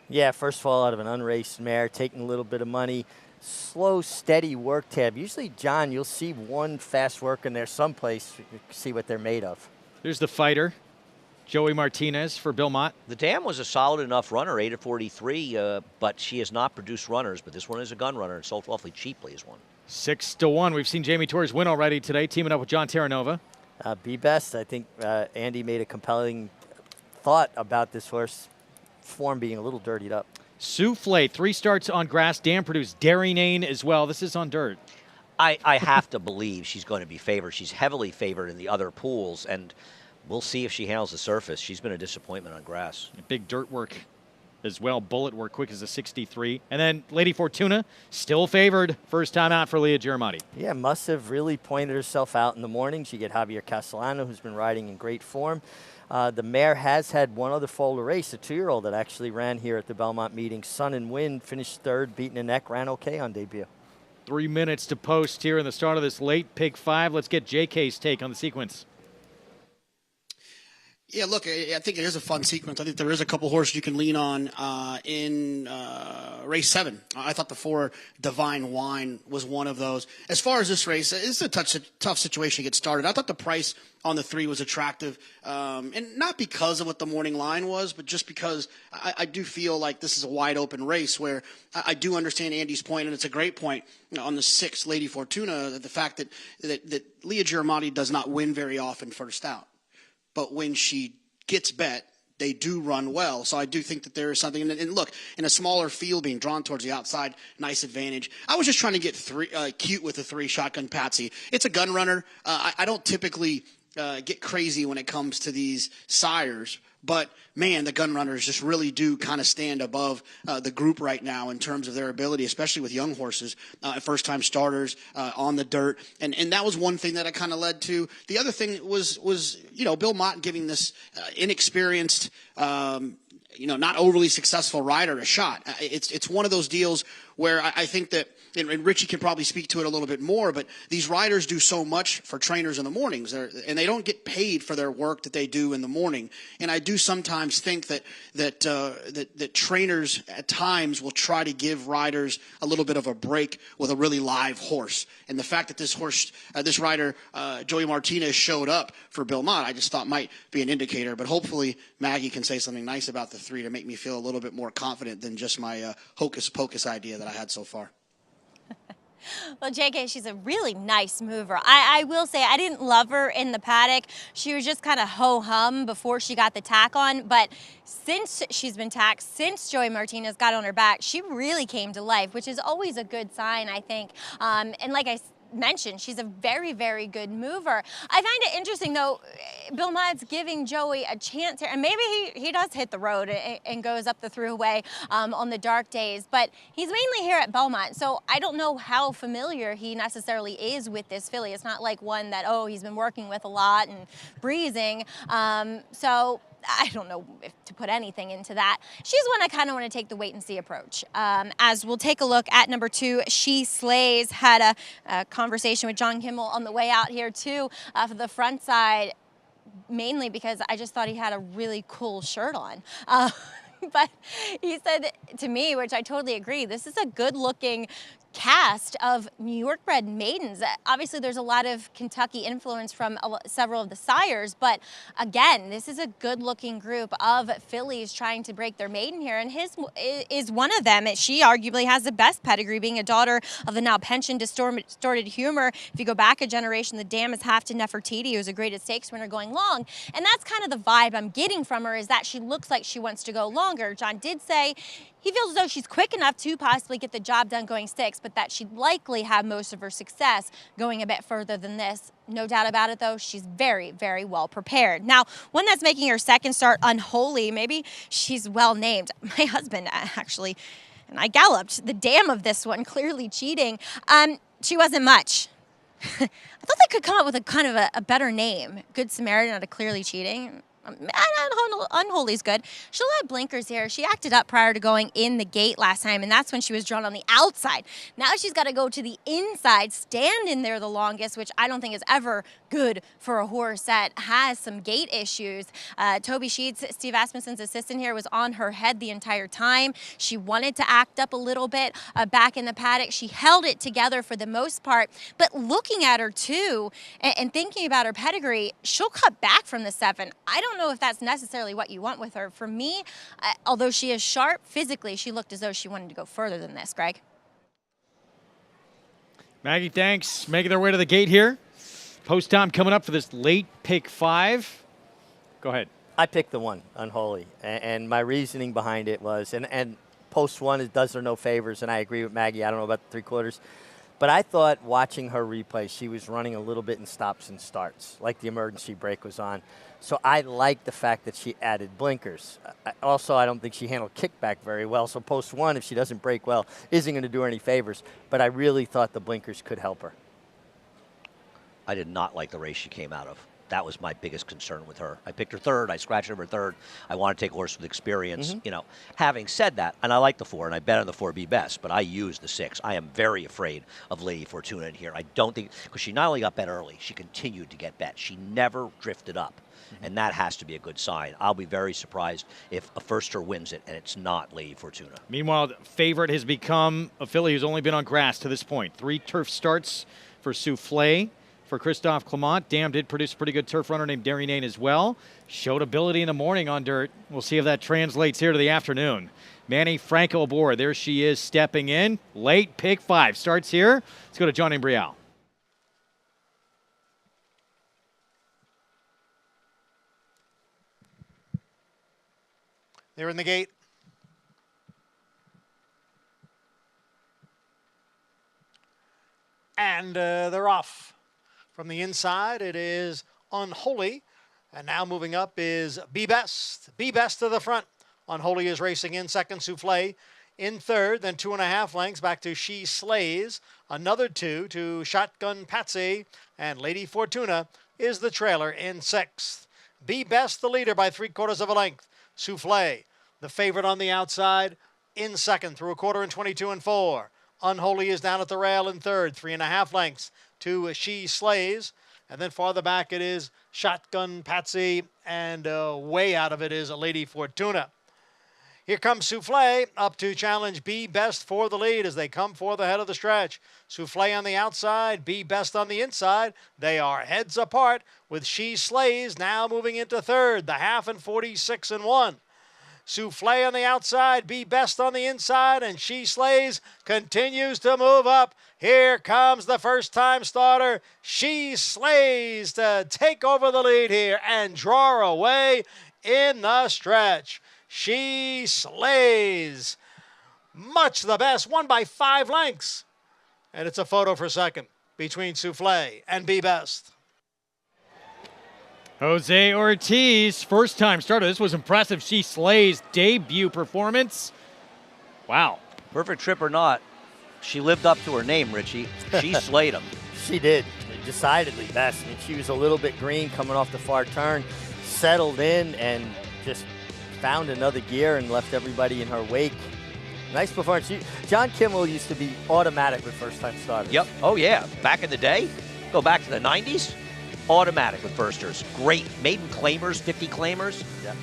Yeah, first of all, out of an unraced mare, taking a little bit of money. Slow, steady work tab. Usually, John, you'll see one fast work in there someplace. You can see what they're made of. There's the fighter, Joey Martinez for Bill Mott. The dam was a solid enough runner, 8 of 43, but she has not produced runners. But this one is a gun runner and sold awfully cheaply as one. 6-1. We've seen Jamie Torres win already today, teaming up with John Terranova. Be best. I think Andy made a compelling thought about this horse form being a little dirtied up. Souffle, 3 starts on grass. Dan produced Dairy Nane as well. This is on dirt. I have to believe she's going to be favored. She's heavily favored in the other pools, and we'll see if she handles the surface. She's been a disappointment on grass. Big dirt work as well. Bullet work quick as a 63. And then Lady Fortuna, still favored. First time out for Leah Giramati. Yeah, must have really pointed herself out in the morning. She get Javier Castellano, who's been riding in great form. The mare has had one other foal race, a 2-year-old that actually ran here at the Belmont meeting. Sun and Wind finished third, beaten a neck, ran okay on debut. 3 minutes to post here in the start of this late pick 5. Let's get JK's take on the sequence. Yeah, look, I think it is a fun sequence. I think there is a couple horses you can lean on in race 7. I thought the 4 Divine Wine was one of those. As far as this race, it's a tough situation to get started. I thought the price on the 3 was attractive, and not because of what the morning line was, but just because I do feel like this is a wide open race where I do understand Andy's point, and it's a great point on the 6 Lady Fortuna, the fact that Leah Giramati does not win very often first out. But when she gets bet, they do run well. So I do think that there is something. And look, in a smaller field being drawn towards the outside, nice advantage. I was just trying to get cute with the 3 Shotgun Patsy. It's a gun runner. I don't typically get crazy when it comes to these sires. But, man, the gun runners just really do kind of stand above the group right now in terms of their ability, especially with young horses, first-time starters on the dirt. And that was one thing that I kind of led to. The other thing was Bill Mott giving this inexperienced, not overly successful rider a shot. It's one of those deals where I think that, and Richie can probably speak to it a little bit more, but these riders do so much for trainers in the mornings, and they don't get paid for their work that they do in the morning. And I do sometimes think that trainers at times will try to give riders a little bit of a break with a really live horse. And the fact that this rider, Joey Martinez, showed up for Bill Mott, I just thought might be an indicator. But hopefully Maggie can say something nice about the 3 to make me feel a little bit more confident than just my hocus pocus idea that I had so far. Well, JK, she's a really nice mover. I will say I didn't love her in the paddock. She was just kind of ho-hum before she got the tack on. But since she's been tacked, since Joey Martinez got on her back, she really came to life, which is always a good sign, I think. And like I mentioned, she's a very, very good mover. I find it interesting, though, Bill Mott's giving Joey a chance here, and maybe he does hit the road and goes up the throughway on the dark days, but he's mainly here at Belmont, so I don't know how familiar he necessarily is with this filly. It's not like one that, he's been working with a lot and breezing, so I don't know if to put anything into that. She's one I kind of want to take the wait-and-see approach. As we'll take a look at number 2, She Slays. Had a conversation with John Kimmel on the way out here, too, for the front side, mainly because I just thought he had a really cool shirt on. But he said to me, which I totally agree, this is a good-looking cast of New York bred maidens. Obviously, there's a lot of Kentucky influence from several of the sires, but again, this is a good-looking group of fillies trying to break their maiden here, and his is one of them. She arguably has the best pedigree, being a daughter of the now pensioned Distorted Humor. If you go back a generation, the dam is half to Nefertiti, who's a graded stakes winner going long, and that's kind of the vibe I'm getting from her, is that she looks like she wants to go longer. John did say he feels as though she's quick enough to possibly get the job done going sticks, but that she'd likely have most of her success going a bit further than this. No doubt about it, though, she's very, very well prepared. Now, one that's making her second start, Unholy, maybe she's well named. My husband, actually, and I galloped the dam of this one, clearly cheating. She wasn't much. I thought they could come up with a kind of a better name. Good Samaritan out of Clearly Cheating. Unholy's good. She'll have blinkers here. She acted up prior to going in the gate last time, and that's when she was drawn on the outside. Now she's got to go to the inside, stand in there the longest, which I don't think is ever good for a horse that has some gait issues. Toby Sheets, Steve Asmussen's assistant here, was on her head the entire time. She wanted to act up a little bit back in the paddock. She held it together for the most part, but looking at her too and thinking about her pedigree, she'll cut back from the 7. I don't know if that's necessarily what you want with her. For me, although she is sharp, physically she looked as though she wanted to go further than this, Greg. Maggie, thanks. Making their way to the gate here. Post time coming up for this late pick 5. Go ahead. I picked the 1, Unholy, and my reasoning behind it was, and post 1 it does her no favors, and I agree with Maggie. I don't know about the 3/4. But I thought watching her replay, she was running a little bit in stops and starts, like the emergency brake was on. So I like the fact that she added blinkers. I don't think she handled kickback very well. So post 1, if she doesn't brake well, isn't going to do her any favors. But I really thought the blinkers could help her. I did not like the race she came out of. That was my biggest concern with her. I picked her third. I scratched her third. I want to take a horse with experience. You know, having said that, and I like the 4, and I bet on the 4 Be Best, but I use the 6. I am very afraid of Lady Fortuna in here. I don't think, because she not only got bet early, she continued to get bet. She never drifted up, and that has to be a good sign. I'll be very surprised if a firster wins it, and it's not Lady Fortuna. Meanwhile, the favorite has become a filly who's only been on grass to this point. 3 turf starts for Souffle. For Christophe Clement. Dam did produce a pretty good turf runner named Darry Nane as well. Showed ability in the morning on dirt. We'll see if that translates here to the afternoon. Manny Franco aboard. There she is stepping in. Late pick 5 starts here. Let's go to John Imbrial. They're in the gate. And they're off. From the inside, it is Unholy. And now moving up is Be Best. Be Best to the front. Unholy is racing in second. Souffle in third. Then 2.5 lengths back to She Slays. Another 2 to Shotgun Patsy. And Lady Fortuna is the trailer in 6th. Be Best the leader by 3/4 of a length. Souffle, the favorite on the outside, in second through 1/4 and 22 and 4. Unholy is down at the rail in third. 3.5 lengths to She Slays. And then farther back it is Shotgun Patsy, and way out of it is a Lady Fortuna. Here comes Souffle up to challenge Be Best for the lead as they come for the head of the stretch. Souffle on the outside, Be Best on the inside. They are heads apart with She Slays now moving into third, the half and 46 and 1. Souffle on the outside, Be Best on the inside, and She Slays continues to move up. Here comes the first-time starter, She Slays, to take over the lead here and draw away in the stretch. She Slays, much the best, won by 5 lengths. And it's a photo for second between Souffle and Be Best. Jose Ortiz, first-time starter. This was impressive. She Slays debut performance. Wow. Perfect trip or not, she lived up to her name, Richie. She slayed him. She did. Decidedly best. I mean, she was a little bit green coming off the far turn, settled in, and just found another gear and left everybody in her wake. Nice performance. John Kimmel used to be automatic with first-time starters. Yep. Oh, yeah. Back in the day, go back to the 90s. Automatic with firsters. Great. Maiden claimers, 50 claimers. Yeah.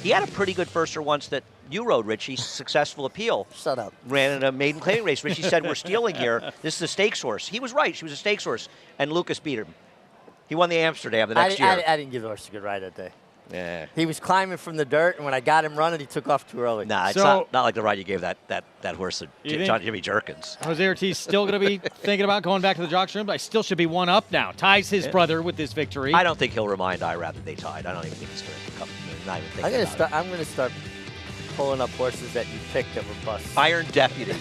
He had a pretty good firster once that you rode, Richie. Successful appeal. Shut up. Ran in a maiden claiming race. Richie said, we're stealing here. This is a stakes horse. He was right. She was a stakes horse. And Lucas beat him. He won the Amsterdam the next year. I didn't give the horse a good ride that day. Yeah. He was climbing from the dirt, and when I got him running, he took off too early. Nah, it's not like the ride you gave that horse to Jimmy Jerkins. Jose Ortiz still going to be thinking about going back to the jock's room, but I still should be one up now. Ties his brother with this victory. I don't think he'll remind IRAB that they tied. I don't even think he's going to come. Not even thinking I'm going to start pulling up horses that you picked that were busts. Iron Deputy.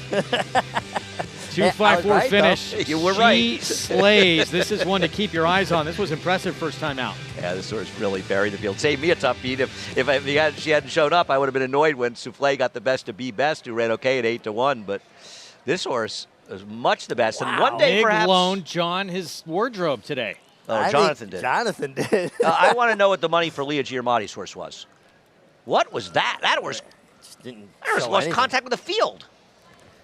2-5-4 right, finish. You were right. She Slays. This is one to keep your eyes on. This was impressive first time out. Yeah, this horse really buried the field. Saved me a tough beat. If she hadn't shown up, I would have been annoyed when Souffle got the best to Be Best, who ran okay at 8-1. But this horse is much the best. Wow. And one day, Big perhaps, loaned John his wardrobe today. Oh, Jonathan did. Jonathan did. I want to know what the money for Leah Giamatti's horse was. What was that? That horse lost contact with the field.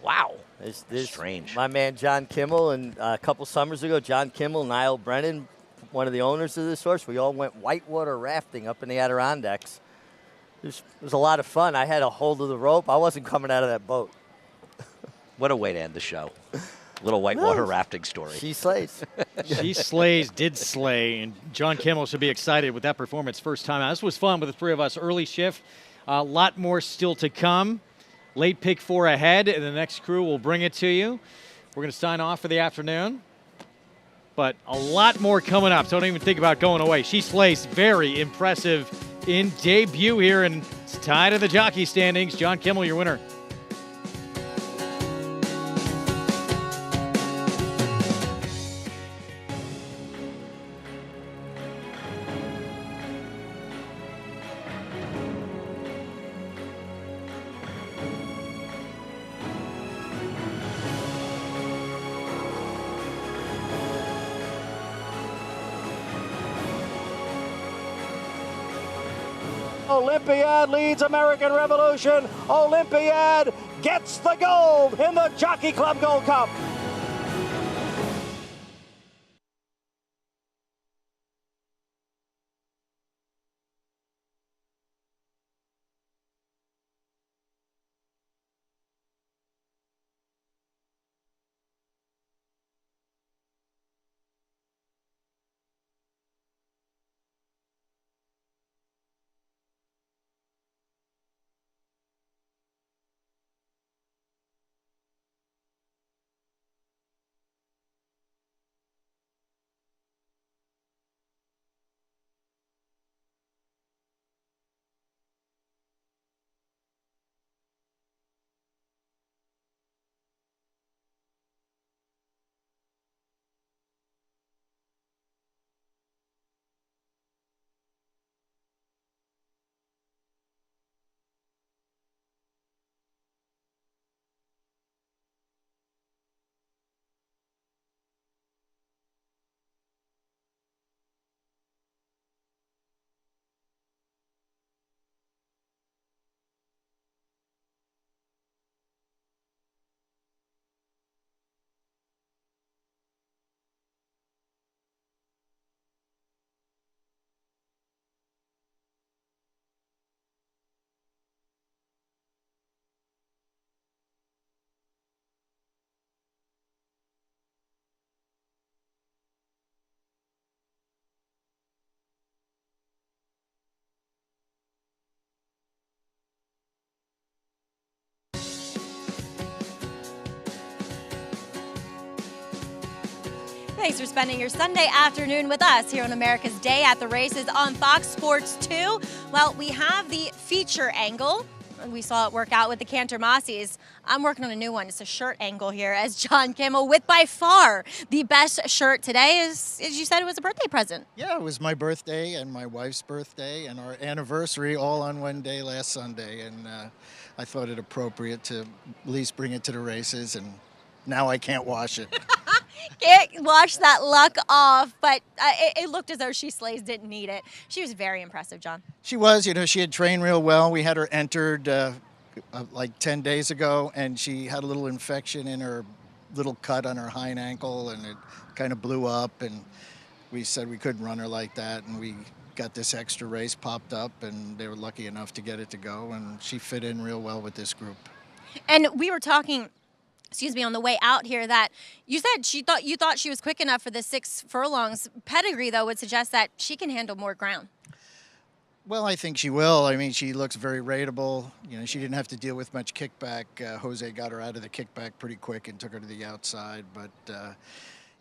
Wow. This strange. My man John Kimmel, and a couple summers ago, John Kimmel, Niall Brennan, one of the owners of this horse, we all went whitewater rafting up in the Adirondacks. It was a lot of fun. I had a hold of the rope. I wasn't coming out of that boat. What a way to end the show. Little whitewater rafting story. She slays. She Slays did slay, and John Kimmel should be excited with that performance first time out. This was fun with the three of us. Early shift. A lot more still to come. Late pick 4 ahead, and the next crew will bring it to you. We're going to sign off for the afternoon, but a lot more coming up, so don't even think about going away. She Slays, very impressive in debut here, and it's tied to the jockey standings. John Kimmel, your winner. Olympiad leads American Revolution. Olympiad gets the gold in the Jockey Club Gold Cup. Thanks for spending your Sunday afternoon with us here on America's Day at the Races on Fox Sports 2. Well, we have the feature angle. We saw it work out with the Cantarmasis. I'm working on a new one. It's a shirt angle here as John Kimmel with by far the best shirt today. As you said, it was a birthday present. Yeah, it was my birthday and my wife's birthday and our anniversary all on one day last Sunday. And I thought it appropriate to at least bring it to the races, and now I can't wash it. Can't wash that luck off, but it looked as though She Slays didn't need it. She was very impressive, John. She was, she had trained real well. We had her entered like 10 days ago, and she had a little infection in her little cut on her hind ankle, and it kind of blew up, and we said we couldn't run her like that, and we got this extra race popped up, and they were lucky enough to get it to go, and she fit in real well with this group. And we were talking, on the way out here, that you said you thought she was quick enough for the 6 furlongs. Pedigree, though, would suggest that she can handle more ground. Well, I think she will. I mean, she looks very rateable. She didn't have to deal with much kickback. Jose got her out of the kickback pretty quick and took her to the outside. But,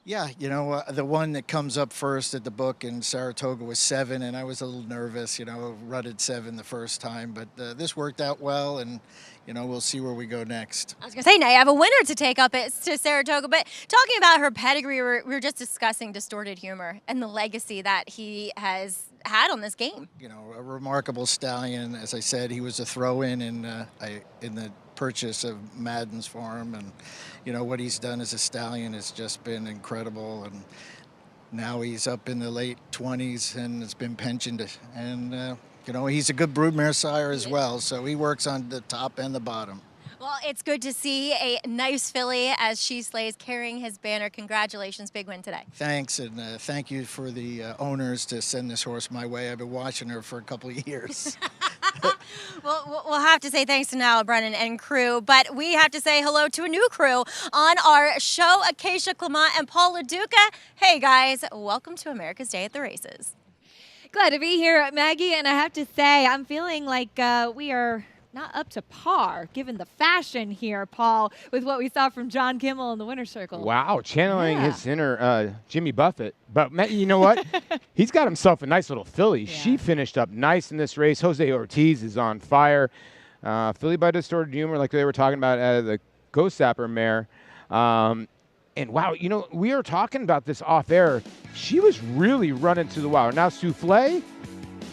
yeah, the one that comes up first at the book in Saratoga was 7, and I was a little nervous, rutted 7 the first time. But this worked out well, and, we'll see where we go next. I was going to say, now you have a winner to take up to Saratoga. But talking about her pedigree, we were just discussing Distorted Humor and the legacy that he has had on this game. A remarkable stallion. As I said, he was a throw-in in the purchase of Madden's farm, and what he's done as a stallion has just been incredible. And now he's up in the late 20s and has been pensioned, and he's a good broodmare sire as well, so he works on the top and the bottom. Well, it's good to see a nice filly as She Slays carrying his banner. Congratulations, big win today. Thanks, and thank you for the owners to send this horse my way. I've been watching her for a couple of years. Well, we'll have to say thanks to Nala Brennan and crew, but we have to say hello to a new crew on our show, Acacia Clement and Paul LaDuca. Hey, guys, welcome to America's Day at the Races. Glad to be here, Maggie, and I have to say, I'm feeling like we are not up to par, given the fashion here, Paul, with what we saw from John Kimmel in the winner's circle. Wow, channeling his inner Jimmy Buffett. But you know what? He's got himself a nice little filly. Yeah. She finished up nice in this race. Jose Ortiz is on fire. Filly by Distorted Humor, like they were talking about, the Ghost Zapper mare. And wow, we are talking about this off air. She was really running to the wire. Now, Soufflé,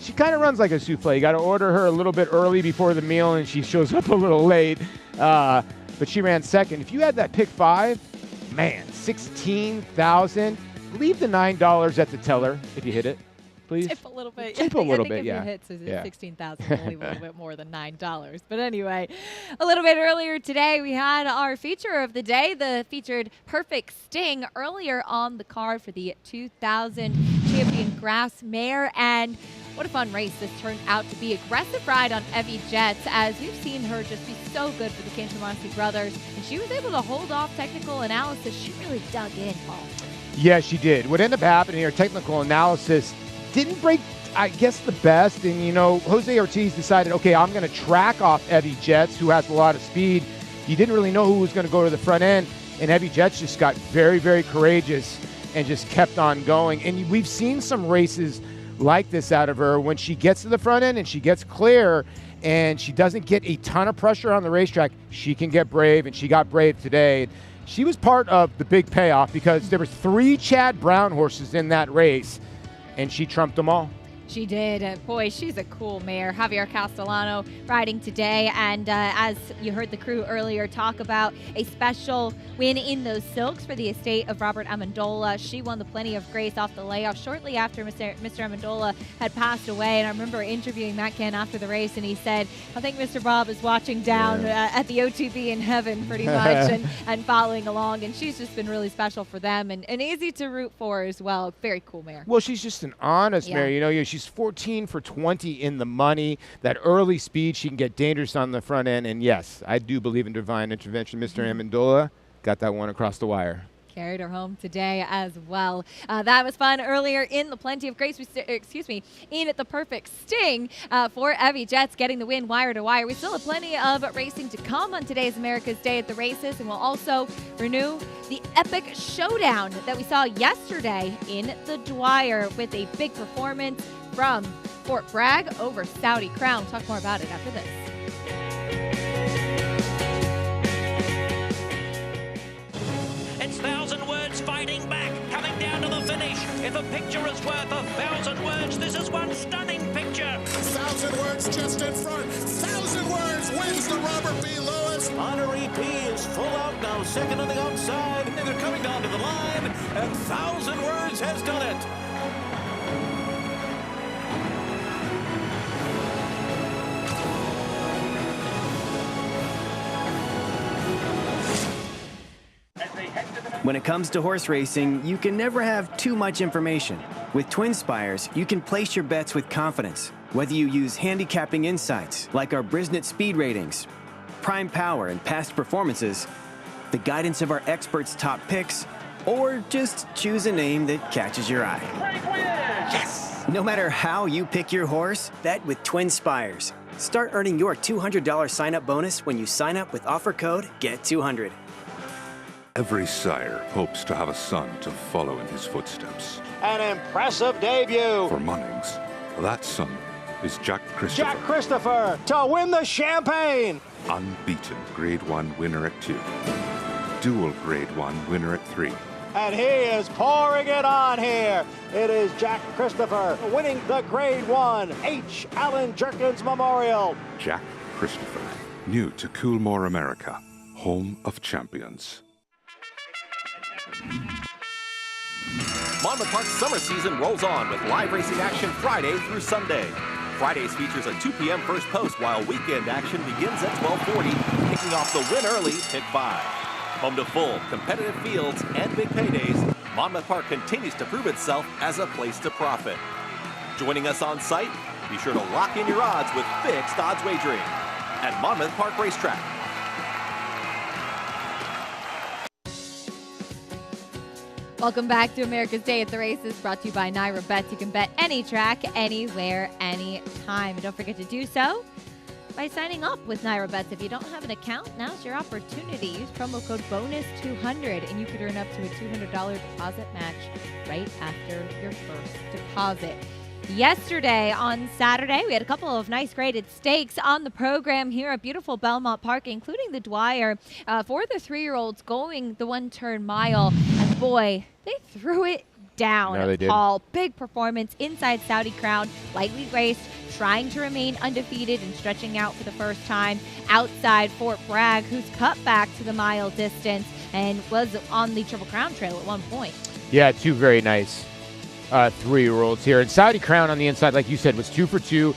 she kind of runs like a souffle. You got to order her a little bit early before the meal, and she shows up a little late. But she ran second. If you had that pick 5, man, $16,000. Leave the $9 at the teller if you hit it. please? Tip a little bit. Tip a little bit, yeah. I think if you hit Yeah. 16,000, we'll leave a little bit more than $9. But anyway, a little bit earlier today, we had our feature of the day, the featured Perfect Sting, earlier on the card for the 2000 champion Grass Mare. And what a fun race this turned out to be. Aggressive ride on Evie Jets, as we've seen her just be so good for the Cantarmasi brothers. And she was able to hold off technical analysis. She really dug in, Paul. Yeah, she did. What ended up happening here, technical analysis didn't break, I guess, the best. And, you know, Jose Ortiz decided, okay, I'm going to track off Evie Jets, who has a lot of speed. You didn't really know who was going to go to the front end. And Evie Jets just got very, very courageous and just kept on going. And we've seen some races like this out of her when she gets to the front end and she gets clear and she doesn't get a ton of pressure on the racetrack. She can get brave, and she got brave today. She was part of the big payoff because there were 3 Chad Brown horses in that race, and she trumped them all. She did. Boy, she's a cool mare. Javier Castellano riding today. And as you heard the crew earlier talk about a special win in those silks for the estate of Robert Amendola. She won the Plenty of Grace off the layoff shortly after Mr. Amendola had passed away. And I remember interviewing Matt Ken after the race, and he said, I think Mr. Bob is watching down at the OTB in heaven pretty much and following along. And she's just been really special for them and easy to root for as well. Very cool mare. Well, she's just an honest mare. You know, she's 14 for 20 in the money. That early speed, she can get dangerous on the front end. And yes, I do believe in divine intervention. Mr. Amendola got that one across the wire. Carried her home today as well. That was fun earlier in the Plenty of Grace, in the Perfect Sting for Evie Jets getting the win wire to wire. We still have plenty of racing to come on today's America's Day at the Races, and we'll also renew the epic showdown that we saw yesterday in the Dwyer with a big performance from Fort Bragg over Saudi Crown. Talk more about it after this. It's 1,000 words fighting back, coming down to the finish. If a picture is worth 1,000 words, this is one stunning picture. 1,000 words just in front. 1,000 words wins the Robert B. Lewis. Honorary P is full out now, second on the outside. And they're coming down to the line, and 1,000 words has done it. When it comes to horse racing, you can never have too much information. With Twin Spires, you can place your bets with confidence, whether you use handicapping insights like our Brisnet speed ratings, prime power and past performances, the guidance of our experts' top picks, or just choose a name that catches your eye. Yes! No matter how you pick your horse, bet with Twin Spires. Start earning your $200 sign-up bonus when you sign up with offer code GET200. Every sire hopes to have a son to follow in his footsteps. An impressive debut. For Munnings, that son is Jack Christopher. Jack Christopher to win the Champagne. Unbeaten Grade 1 winner at 2. Dual Grade 1 winner at 3. And he is pouring it on here. It is Jack Christopher winning the Grade 1 H. Allen Jerkins Memorial. Jack Christopher, new to Coolmore, America, home of champions. Monmouth Park's summer season rolls on with live racing action Friday through Sunday. Fridays features a 2 p.m. first post, while weekend action begins at 12:40, kicking off the win early pick 5. Home to full, competitive fields and big paydays, Monmouth Park continues to prove itself as a place to profit. Joining us on site, be sure to lock in your odds with fixed odds wagering at Monmouth Park Racetrack. Welcome back to America's Day at the Races, brought to you by Naira Bets. You can bet any track, anywhere, anytime. And don't forget to do so by signing up with Naira Bets. If you don't have an account, now's your opportunity. Use promo code BONUS200, and you could earn up to a $200 deposit match right after your first deposit. Yesterday, on Saturday, we had a couple of nice graded stakes on the program here at beautiful Belmont Park, including the Dwyer for the 3-year-olds going the one-turn mile. And boy, they threw it down. No, they did. Paul, big performance inside Saudi Crown, lightly raced, trying to remain undefeated and stretching out for the first time outside Fort Bragg, who's cut back to the mile distance and was on the Triple Crown Trail at one point. Yeah, 2 very nice 3-year-olds here. And Saudi Crown on the inside, like you said, was 2 for 2.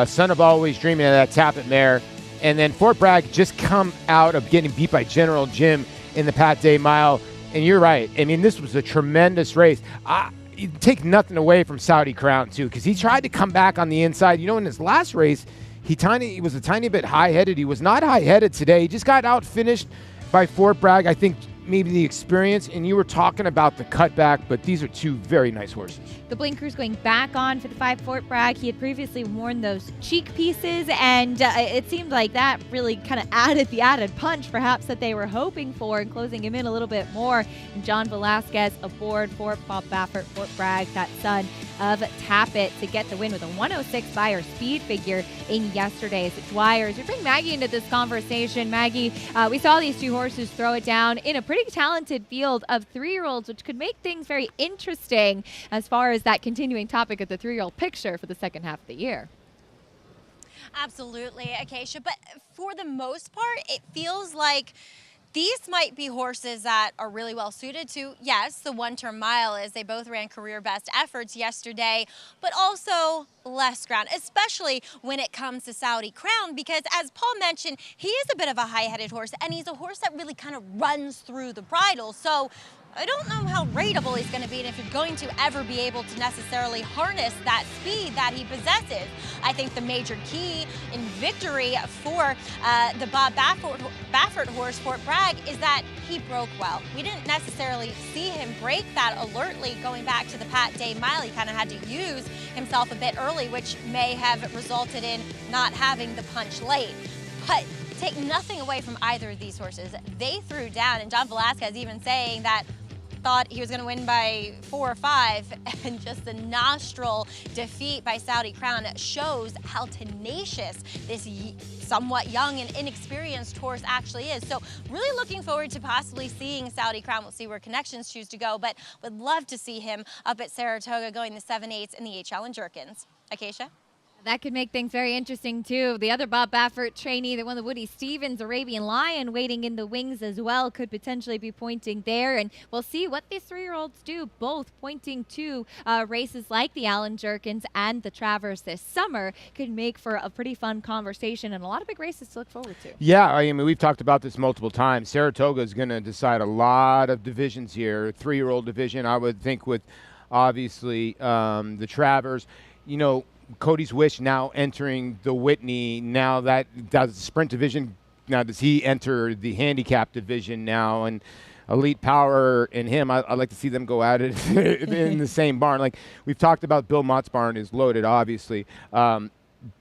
Son of Always Dreaming of that Tappet mare. And then Fort Bragg just come out of getting beat by General Jim in the Pat Day Mile. And you're right. I mean, this was a tremendous race. You take nothing away from Saudi Crown, too, because he tried to come back on the inside. You know, in his last race, he was a tiny bit high-headed. He was not high-headed today. He just got out-finished by Fort Bragg. I think maybe the experience, and you were talking about the cutback, but these are 2 very nice horses. The blinkers going back on for the 5 Fort Bragg. He had previously worn those cheek pieces, and it seemed like that really kind of added the added punch, perhaps, that they were hoping for, and closing him in a little bit more. And John Velasquez aboard for Bob Baffert, Fort Bragg, that son of Tappet, to get the win with a 106 Beyer speed figure in yesterday's Dwyer. As we bring Maggie into this conversation, Maggie, we saw these 2 horses throw it down in a pretty talented field of 3-year-olds, which could make things very interesting as far as that continuing topic of the 3-year-old picture for the second half of the year. Absolutely, Acacia. But for the most part, it feels like these might be horses that are really well suited to, yes, the 1-turn mile, as they both ran career best efforts yesterday, but also less ground, especially when it comes to Saudi Crown, because as Paul mentioned, he is a bit of a high-headed horse, and he's a horse that really kind of runs through the bridle. So I don't know how rateable he's going to be and if you're going to ever be able to necessarily harness that speed that he possesses. I think the major key in victory for the Bob Baffert horse, Fort Bragg, is that he broke well. We didn't necessarily see him break that alertly going back to the Pat Day Mile. He kind of had to use himself a bit early, which may have resulted in not having the punch late. But take nothing away from either of these horses. They threw down, and John Velasquez even saying that thought he was going to win by 4 or 5, and just the nostril defeat by Saudi Crown shows how tenacious this somewhat young and inexperienced horse actually is. So really looking forward to possibly seeing Saudi Crown. We'll see where Connections choose to go, but would love to see him up at Saratoga going the 7/8 in the 8 Challenge Jerkins. Acacia? That could make things very interesting, too. The other Bob Baffert trainee that won the Woody Stevens Arabian Lion waiting in the wings as well could potentially be pointing there. And we'll see what these 3-year-olds do, both pointing to races like the Allen Jerkins and the Travers this summer. Could make for a pretty fun conversation and a lot of big races to look forward to. Yeah, I mean, we've talked about this multiple times. Saratoga is going to decide a lot of divisions here. 3-year-old division, I would think, with obviously the Travers. You know, Cody's Wish now entering the Whitney. Now that does the sprint division. Now does he enter the handicap division now? And Elite Power and him, I'd like to see them go at it in the same barn. Like we've talked about, Bill Mott's barn is loaded, obviously.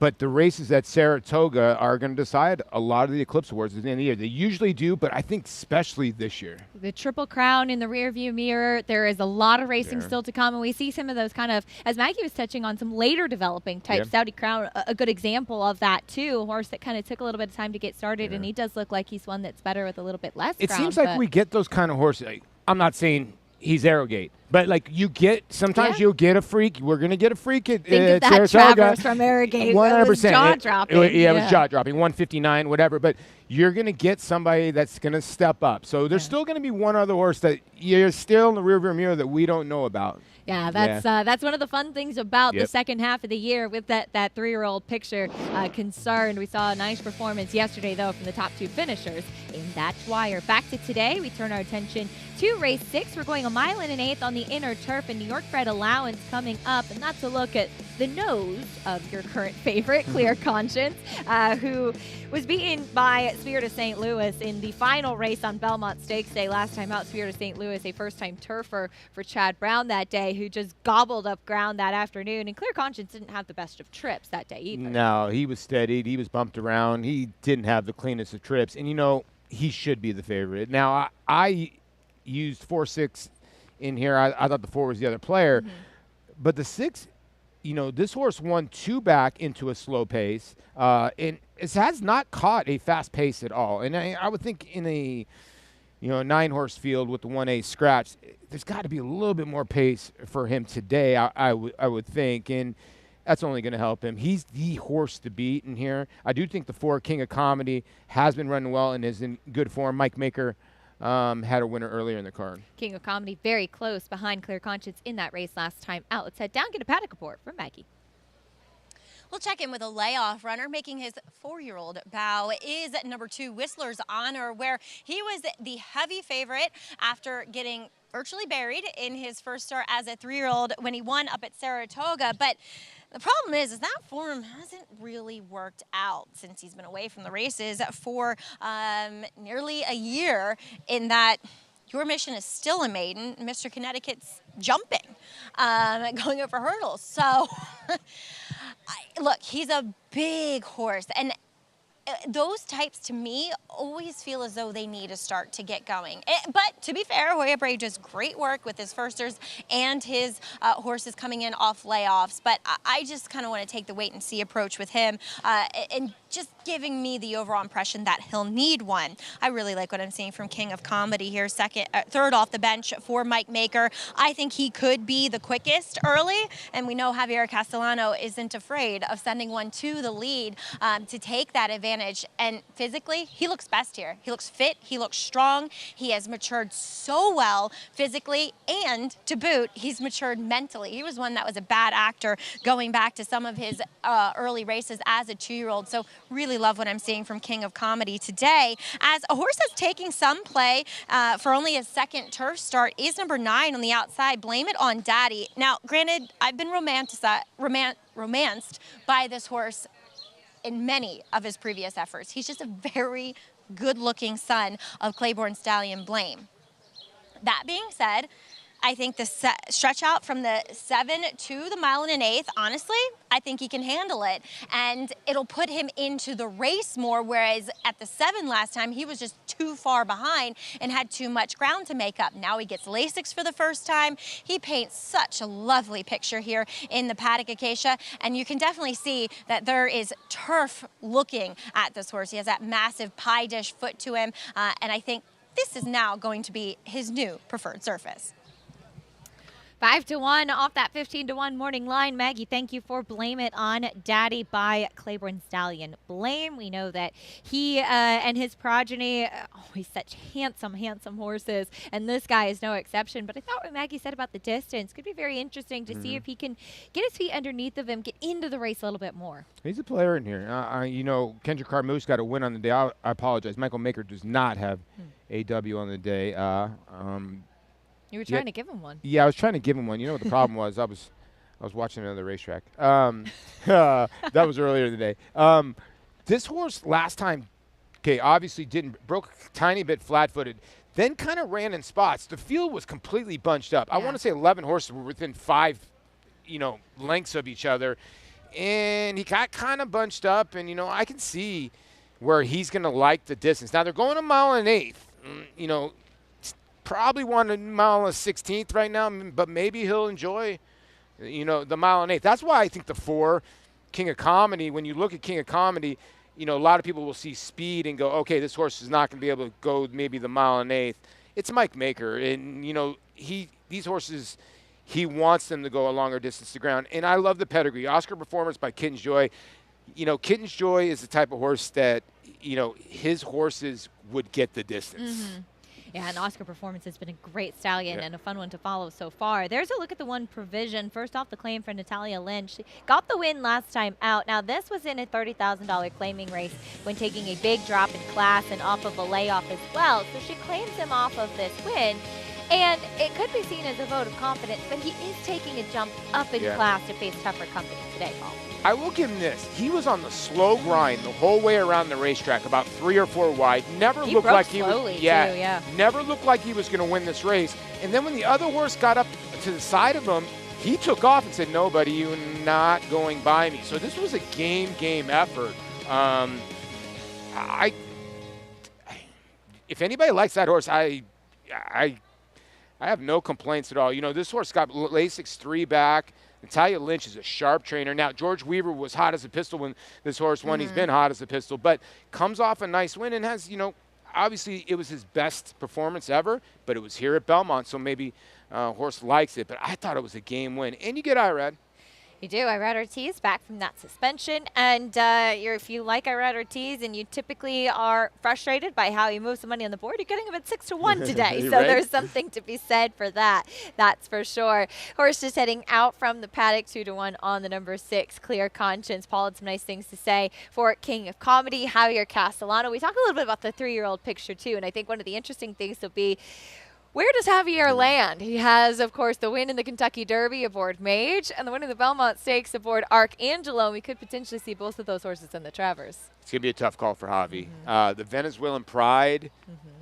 But the races at Saratoga are going to decide a lot of the Eclipse Awards at the end of the year. They usually do, but I think especially this year. The Triple Crown in the rearview mirror. There is a lot of racing still to come, and we see some of those kind of, as Maggie was touching on, some later developing type. Saudi Crown, a good example of that too. A horse that kind of took a little bit of time to get started, and he does look like he's one that's better with a little bit less It ground, seems like we get those kind of horses. I'm not saying he's Arrogate, but like you get, sometimes you'll get a freak. We're going to get a freak at Think of that Saratoga. Travers from Arrogate. 100%. It was jaw-dropping. It was jaw-dropping, 159, whatever. But you're going to get somebody that's going to step up. So there's still going to be one other horse that you're still in the rearview mirror that we don't know about. Yeah, that's one of the fun things about the second half of the year with that 3-year-old picture concerned. We saw a nice performance yesterday, though, from the top 2 finishers in that Dwyer. Back to today, we turn our attention to race 6. We're going 1 1/8 on the inner turf, and New York bred Allowance coming up, and that's a look at the nose of your current favorite, Clear Conscience, who was beaten by Spirit of St. Louis in the final race on Belmont Stakes Day. Last time out, Spirit of St. Louis, a first-time turfer for Chad Brown that day, who just gobbled up ground that afternoon. And Clear Conscience didn't have the best of trips that day either. No, he was steadied. He was bumped around. He didn't have the cleanest of trips. And, you know, he should be the favorite. Now, I used 4-6 in here. I thought the 4 was the other player. But the 6, you know, this horse won 2 back into a slow pace. And it has not caught a fast pace at all. And I would think in a 9-horse field with the 1A scratch, there's got to be a little bit more pace for him today, I would think. And that's only going to help him. He's the horse to beat in here. I do think the 4 King of Comedy has been running well and is in good form. Mike Maker had a winner earlier in the card. King of Comedy very close behind Clear Conscience in that race last time out. Let's head down, get a paddock report from Maggie. We'll check in with a layoff runner making his 4-year-old bow is number 2 Whistler's Honor, where he was the heavy favorite after getting virtually buried in his first start as a 3-year-old when he won up at Saratoga. But the problem is that form hasn't really worked out since he's been away from the races for nearly a year, in that your mission is still a maiden. Mr. Connecticut's jumping, going over hurdles. So, look, he's a big horse. And those types, to me, always feel as though they need a start to get going. But to be fair, Hoya Bray does great work with his firsters and his horses coming in off layoffs. But I just kind of want to take the wait-and-see approach with him and just giving me the overall impression that he'll need one. I really like what I'm seeing from King of Comedy here, third off the bench for Mike Maker. I think he could be the quickest early, and we know Javier Castellano isn't afraid of sending one to the lead to take that advantage. And physically, he looks best here. He looks fit, he looks strong, he has matured so well physically, and to boot, he's matured mentally. He was one that was a bad actor going back to some of his early races as a 2-year-old. So really love what I'm seeing from King of Comedy today. As a horse that's taking some play for only a second turf start is number 9 on the outside, Blame It on Daddy. Now, granted, I've been romanced by this horse in many of his previous efforts. He's just a very good-looking son of Claiborne stallion Blame. That being said, I think the stretch out from the 7 to the 1 1/8, honestly, I think he can handle it. And it'll put him into the race more, whereas at the 7 last time, he was just too far behind and had too much ground to make up. Now he gets Lasix for the first time. He paints such a lovely picture here in the Paddock Acacia. And you can definitely see that there is turf looking at this horse. He has that massive pie dish foot to him. And I think this is now going to be his new preferred surface. 5-1 off that 15-1 morning line. Maggie, thank you for Blame It on Daddy by Claiborne Stallion Blame. We know that he and his progeny always such handsome, handsome horses, and this guy is no exception. But I thought what Maggie said about the distance could be very interesting to see if he can get his feet underneath of him, get into the race a little bit more. He's a player in here. You know, Kendrick Carmouche got a win on the day. I apologize. Michael Maker does not have AW on the day. You were trying to give him one. Yeah, I was trying to give him one. You know what the problem was? I was watching another racetrack. That was earlier in the day. This horse last time, obviously broke a tiny bit flat-footed, then kind of ran in spots. The field was completely bunched up. I want to say 11 horses were within 5, lengths of each other, and he got kind of bunched up. And I can see where he's going to like the distance. Now they're going 1 1/8. Probably want 1 1/16 right now, but maybe he'll enjoy, the 1 1/8. That's why I think the 4, King of Comedy, when you look at King of Comedy, a lot of people will see speed and go, okay, this horse is not going to be able to go maybe the 1 1/8. It's Mike Maker, and, these horses, he wants them to go a longer distance to ground. And I love the pedigree. Oscar Performance by Kitten's Joy. Kitten's Joy is the type of horse that, his horses would get the distance. Yeah, and Oscar Performance has been a great stallion and a fun one to follow so far. There's a look at the one Provision. First off, the claim for Natalia Lynch. She got the win last time out. Now, this was in a $30,000 claiming race when taking a big drop in class and off of a layoff as well. So she claims him off of this win. And it could be seen as a vote of confidence, but he is taking a jump up in class to face tougher company today, Paul. I will give him this. He was on the slow grind the whole way around the racetrack, about 3 or 4 wide. Never looked like he was. Never looked like he was going to win this race. And then when the other horse got up to the side of him, he took off and said, "No, buddy, you're not going by me." So this was a game effort. If anybody likes that horse, I have no complaints at all. This horse got Lasix 3 back. Natalia Lynch is a sharp trainer. Now, George Weaver was hot as a pistol when this horse won. He's been hot as a pistol, but comes off a nice win and has, obviously it was his best performance ever, but it was here at Belmont, so maybe horse likes it. But I thought it was a game win. And you get Irad. You do. Irad Ortiz back from that suspension. And if you like Irad Ortiz and you typically are frustrated by how he moves the money on the board, you're getting him at 6-1 today. So Right? there's something to be said for that. That's for sure. Horse just heading out from the paddock 2-1 on the number 6, Clear Conscience. Paul had some nice things to say for King of Comedy, Javier Castellano. We talked a little bit about the 3-year-old picture too. And I think one of the interesting things will be, where does Javier land? He has, of course, the win in the Kentucky Derby aboard Mage and the win in the Belmont Stakes aboard Archangelo. And we could potentially see both of those horses in the Travers. It's going to be a tough call for Javi. The Venezuelan pride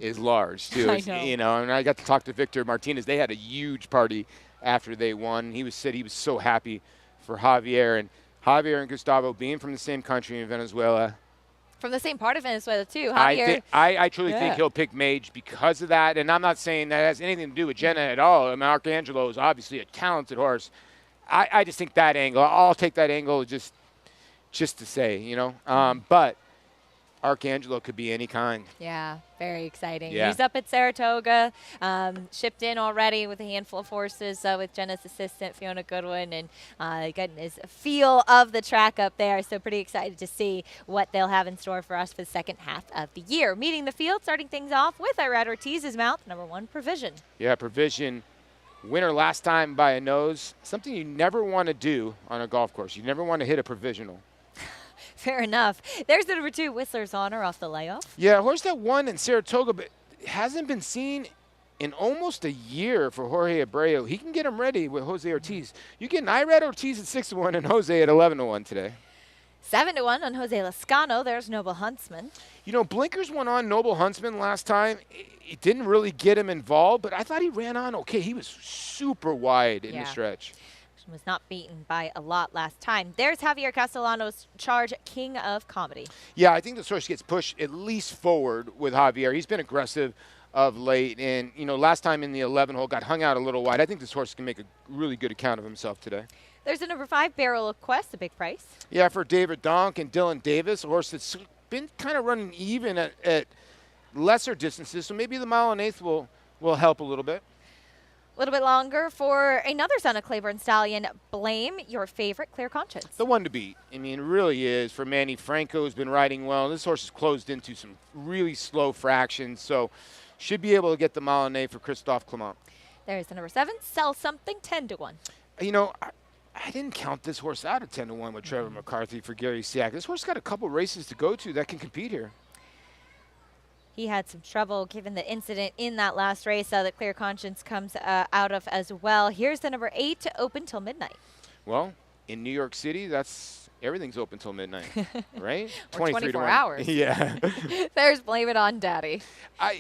is large, too. I know. You know, and I got to talk to Victor Martinez. They had a huge party after they won. He said he was so happy for Javier. And Javier and Gustavo being from the same country in Venezuela, From the same part of Venezuela, too. Javier. I truly think he'll pick Mage because of that. And I'm not saying that has anything to do with Jenna at all. I mean, Arcangelo is obviously a talented horse. I just think that angle, I'll take that angle just to say, you know. But Arcangelo could be any kind. Yeah, very exciting. Yeah. He's up at Saratoga, shipped in already with a handful of horses with Jenna's assistant, Fiona Goodwin, and getting his feel of the track up there. So pretty excited to see what they'll have in store for us for the second half of the year. Meeting the field, starting things off with Irad Ortiz's mount, number 1, Provision. Yeah, Provision. Winner last time by a nose. Something you never want to do on a golf course. You never want to hit a provisional. Fair enough. There's the number 2, Whistler's Honor off the layoff. Yeah, a horse that won in Saratoga, but hasn't been seen in almost a year for Jorge Abreu. He can get him ready with Jose Ortiz. You get Irad Ortiz at 6-1 and Jose at 11-1 today. 7-1 on Jose Lascano. There's Noble Huntsman. You know, Blinkers went on Noble Huntsman last time. It didn't really get him involved, but I thought he ran on okay. He was super wide in the stretch. Was not beaten by a lot last time. There's Javier Castellano's charge, King of Comedy. Yeah, I think this horse gets pushed at least forward with Javier. He's been aggressive of late, and, you know, last time in the 11 hole got hung out a little wide. I think this horse can make a really good account of himself today. There's the number 5, Barrel of Quest, a big price. Yeah, for David Donk and Dylan Davis, a horse that's been kind of running even at lesser distances, so maybe the 1.125 will help a little bit. A little bit longer for another son of Claiborne Stallion, Blame, your favorite, Clear Conscience. The one to beat. I mean, it really is. For Manny Franco, who's been riding well. This horse is closed into some really slow fractions, so should be able to get the 1.125 for Christophe Clement. There's the number 7, Sell Something, 10-1. You know, I didn't count this horse out at 10-1 with Trevor McCarthy for Gary Siak. This horse got a couple races to go to that can compete here. He had some trouble given the incident in that last race that Clear Conscience comes out of as well. Here's the number 8, Open Till Midnight. Well, in New York City, everything's open till midnight, right? Or 24 hours. Yeah. There's Blame It On Daddy.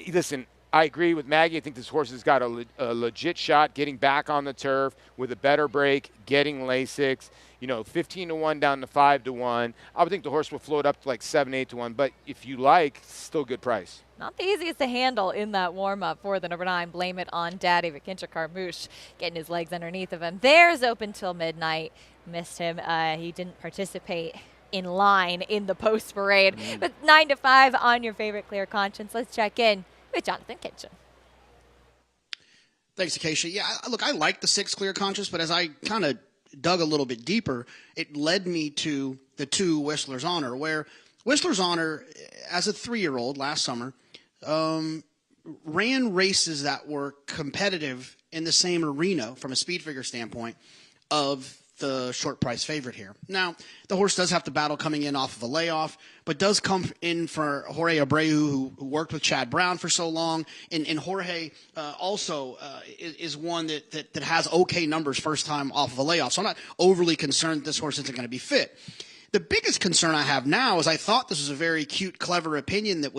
Listen, I agree with Maggie. I think this horse has got a legit shot getting back on the turf with a better break, getting Lasix. You know, 15-1 down to 5-1. I would think the horse will float up to like 7-8-1. But if you like, still good price. Not the easiest to handle in that warm-up for the number 9, Blame It On Daddy. Vakincha Carmouche getting his legs underneath of him. There's Open Till Midnight. Missed him. He didn't participate in line in the post parade. But 9-5 on your favorite Clear Conscience. Let's check in with Jonathan Kitchen. Thanks, Acacia. Yeah, look, I like the 6 Clear Conscience, but as I kind of dug a little bit deeper, it led me to the 2 Whistler's Honor, where Whistler's Honor, as a 3-year-old last summer, ran races that were competitive in the same arena from a speed figure standpoint of the short price favorite here. Now, the horse does have to battle coming in off of a layoff, but does come in for Jorge Abreu, who worked with Chad Brown for so long. And Jorge also is one that has okay numbers first time off of a layoff. So I'm not overly concerned that this horse isn't going to be fit. The biggest concern I have now is I thought this was a very cute, clever opinion that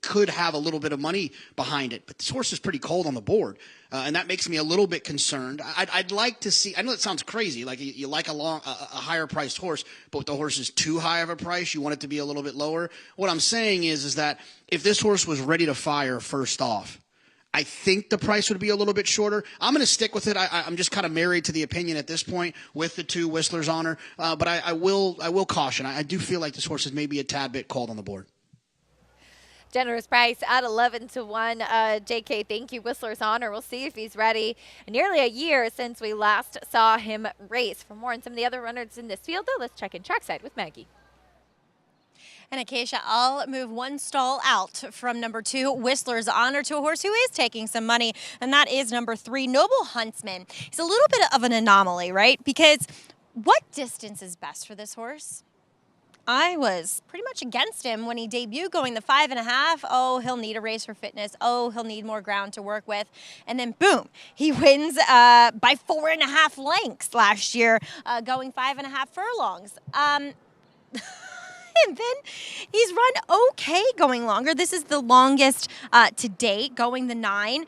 could have a little bit of money behind it. But this horse is pretty cold on the board, and that makes me a little bit concerned. I'd like to see – I know it sounds crazy, like you like a higher-priced horse, but the horse is too high of a price. You want it to be a little bit lower. What I'm saying is that if this horse was ready to fire first off, I think the price would be a little bit shorter. I'm going to stick with it. I'm just kind of married to the opinion at this point with the 2 Whistler's Honor, but I will caution. I do feel like this horse is maybe a tad bit cold on the board. Generous price at 11 to 1. JK, thank you. Whistler's Honor. We'll see if he's ready. Nearly a year since we last saw him race. For more on some of the other runners in this field, though, let's check in trackside with Maggie. And Acacia, I'll move one stall out from number 2, Whistler's Honor, to a horse who is taking some money, and that is number 3, Noble Huntsman. He's a little bit of an anomaly, right? Because what distance is best for this horse? I was pretty much against him when he debuted going the 5.5. Oh, he'll need a race for fitness. Oh, he'll need more ground to work with. And then boom, he wins by 4.5 lengths last year, going 5.5 furlongs. And then he's run okay going longer. This is the longest to date, going the 9.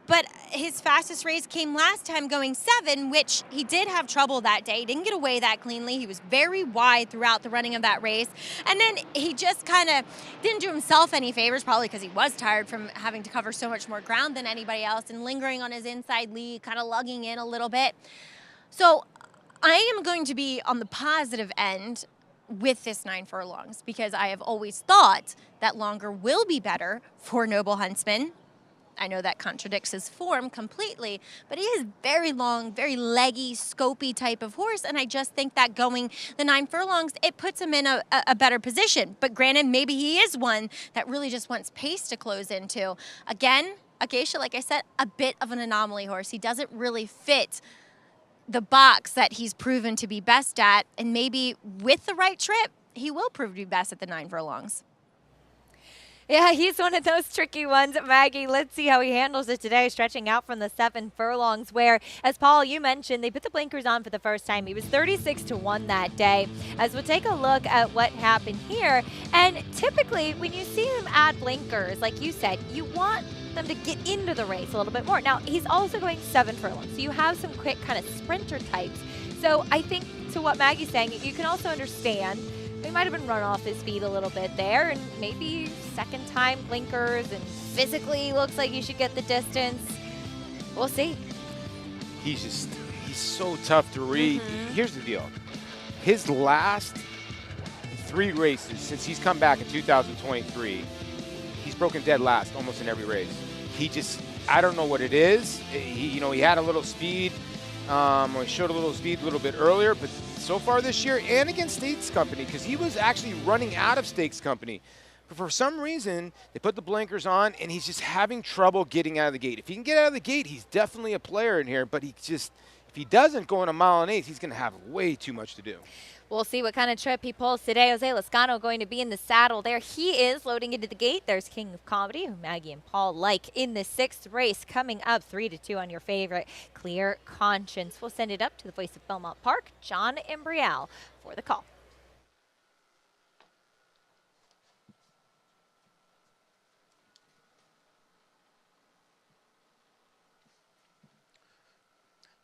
But his fastest race came last time going 7, which he did have trouble that day. Didn't get away that cleanly. He was very wide throughout the running of that race. And then he just kind of didn't do himself any favors, probably because he was tired from having to cover so much more ground than anybody else and lingering on his inside lead, kind of lugging in a little bit. So I am going to be on the positive end with this 9 furlongs, because I have always thought that longer will be better for Noble Huntsman. I know that contradicts his form completely, but he is very long, very leggy, scopy type of horse, and I just think that going the 9 furlongs, it puts him in a better position. But granted, maybe he is one that really just wants pace to close into. Again, Acacia, like I said, a bit of an anomaly horse. He doesn't really fit the box that he's proven to be best at, and maybe with the right trip, he will prove to be best at the 9 furlongs. Yeah, he's one of those tricky ones, Maggie. Let's see how he handles it today, stretching out from the 7 furlongs where, as Paul, you mentioned, they put the blinkers on for the first time. He was 36 to 1 that day. As we'll take a look at what happened here, and typically when you see him add blinkers, like you said, you want them to get into the race a little bit more. Now, he's also going 7 furlongs, so you have some quick kind of sprinter types. So I think to what Maggie's saying, you can also understand he might have been run off his feet a little bit there, and maybe second time blinkers, and physically looks like you should get the distance. We'll see. He's so tough to read. Here's the deal. His last 3 races since he's come back in 2023, he's broken dead last almost in every race. He just, I don't know what it is. He had a little speed, or he showed a little speed a little bit earlier, but so far this year, and against Stakes Company, because he was actually running out of Stakes Company. But for some reason, they put the blinkers on, and he's just having trouble getting out of the gate. If he can get out of the gate, he's definitely a player in here, but if he doesn't go in a 1.8 miles, he's going to have way too much to do. We'll see what kind of trip he pulls today. Jose Lascano going to be in the saddle there. He is loading into the gate. There's King of Comedy, who Maggie and Paul like in the 6th race, coming up 3-2 on your favorite, Clear Conscience. We'll send it up to the voice of Belmont Park, John Imbrial, for the call.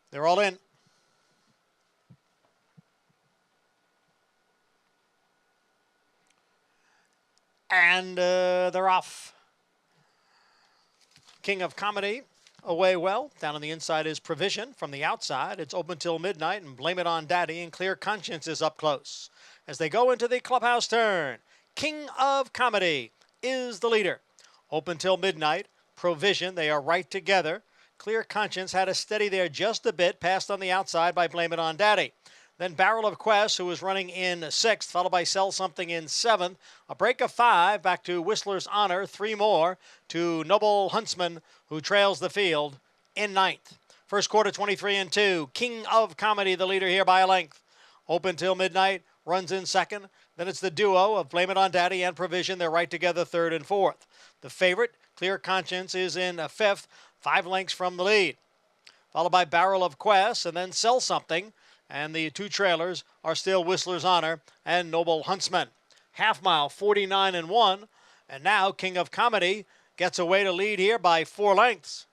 They're all in. And they're off. King of Comedy away well. Down on the inside is Provision. From the outside, it's Open Till Midnight and Blame It on Daddy, and Clear Conscience is up close. As they go into the clubhouse turn, King of Comedy is the leader. Open Till Midnight, Provision, they are right together. Clear Conscience had a steady there just a bit, passed on the outside by Blame It on Daddy. Then Barrel of Quest, who was running in 6th, followed by Sell Something in 7th. A break of 5 back to Whistler's Honor, 3 more to Noble Huntsman, who trails the field in 9th. First quarter, 23-2. King of Comedy, the leader here by a length. Open Till Midnight, runs in 2nd. Then it's the duo of Blame It on Daddy and Provision. They're right together, 3rd and 4th. The favorite, Clear Conscience, is in 5th, 5 lengths from the lead. Followed by Barrel of Quest, and then Sell Something. And the 2 trailers are still Whistler's Honor and Noble Huntsman. Half mile, 49-1. And now King of Comedy gets away to lead here by 4 lengths.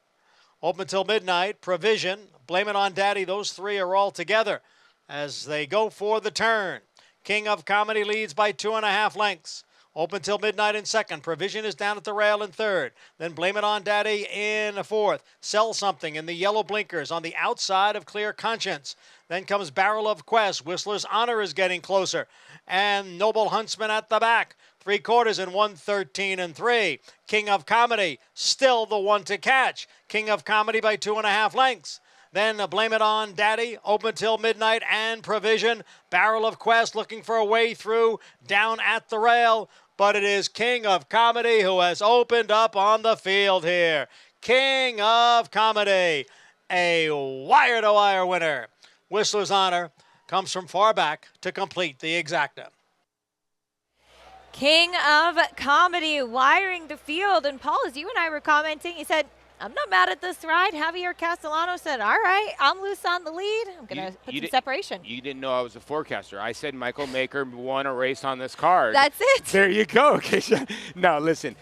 Open Till Midnight, Provision, Blame It on Daddy. Those 3 are all together as they go for the turn. King of Comedy leads by 2.5 lengths. Open till midnight in second. Provision is down at the rail in third. Then Blame It On Daddy in fourth. Sell Something in the yellow blinkers on the outside of Clear Conscience. Then comes Barrel of Quest. Whistler's Honor is getting closer. And Noble Huntsman at the back. 3/4 in 1:13 and 3. King of Comedy, still the one to catch. King of Comedy by 2.5 lengths. Then Blame It On Daddy, Open Till Midnight, and Provision. Barrel of Quest looking for a way through down at the rail. But it is King of Comedy who has opened up on the field here. King of Comedy, a wire-to-wire winner. Whistler's Honor comes from far back to complete the exacta. King of Comedy wiring the field. And Paul, as you and I were commenting, he said, I'm not mad at this ride. Javier Castellano said, all right, I'm loose on the lead. I'm going to put some separation. You didn't know I was a forecaster. I said Michael Maker won a race on this card. That's it. There you go. Now, listen,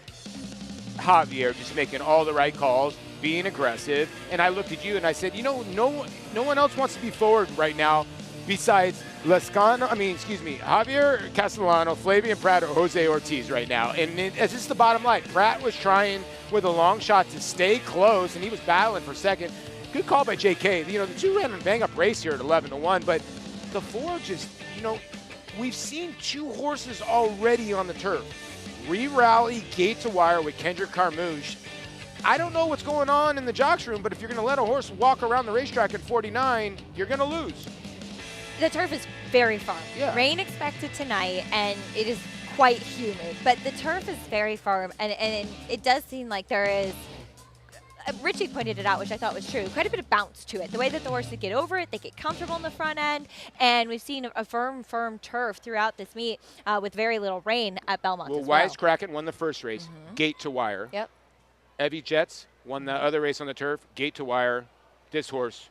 Javier just making all the right calls, being aggressive. And I looked at you and I said, you know, no one else wants to be forward right now besides Javier Castellano, Flavian Pratt, or Jose Ortiz right now. And it's just the bottom line. Pratt was trying with a long shot to stay close, and he was battling for second. Good call by JK. You know, the two ran a bang-up race here at 11-1, but the four just, you know, we've seen two horses already on the turf. Re-rally gate to wire with Kendrick Carmouche. I don't know what's going on in the jocks room, but if you're going to let a horse walk around the racetrack at 49, you're going to lose. The turf is very firm. Yeah. Rain expected tonight, and it is quite humid, but the turf is very firm, and it does seem like there is, Richie pointed it out, which I thought was true, quite a bit of bounce to it. The way that the horses get over it, they get comfortable in the front end, and we've seen a firm turf throughout this meet with very little rain at Belmont as well. Wisecracking won the first race, gate to wire. Yep. Evie Jets won the other race on the turf, gate to wire. This horse,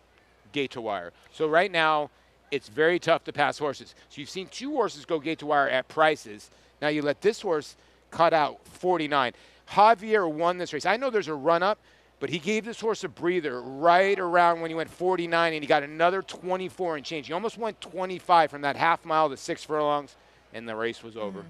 gate to wire. So right now, it's very tough to pass horses. So you've seen two horses go gate to wire at prices. Now you let this horse cut out 49. Javier won this race. I know there's a run-up, but he gave this horse a breather right around when he went 49, and he got another 24 and change. He almost went 25 from that half mile to 6 furlongs, and the race was over.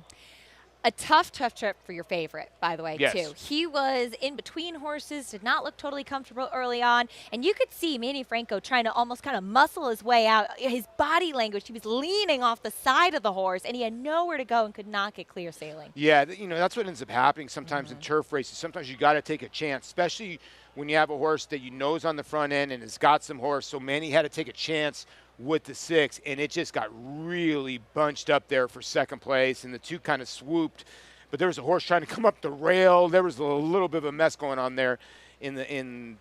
A tough trip for your favorite, by the way, Yes. too. He was in between horses, did not look totally comfortable early on, and you could see Manny Franco trying to almost kind of muscle his way out. His body language, he was leaning off the side of the horse, and he had nowhere to go and could not get clear sailing. Yeah, you know, that's what ends up happening sometimes in turf races. Sometimes you got to take a chance, especially when you have a horse that you know is on the front end and has got some horse. So Manny had to take a chance with the 6, and it just got really bunched up there for second place, and the two kind of swooped. But there was a horse trying to come up the rail. There was a little bit of a mess going on there in the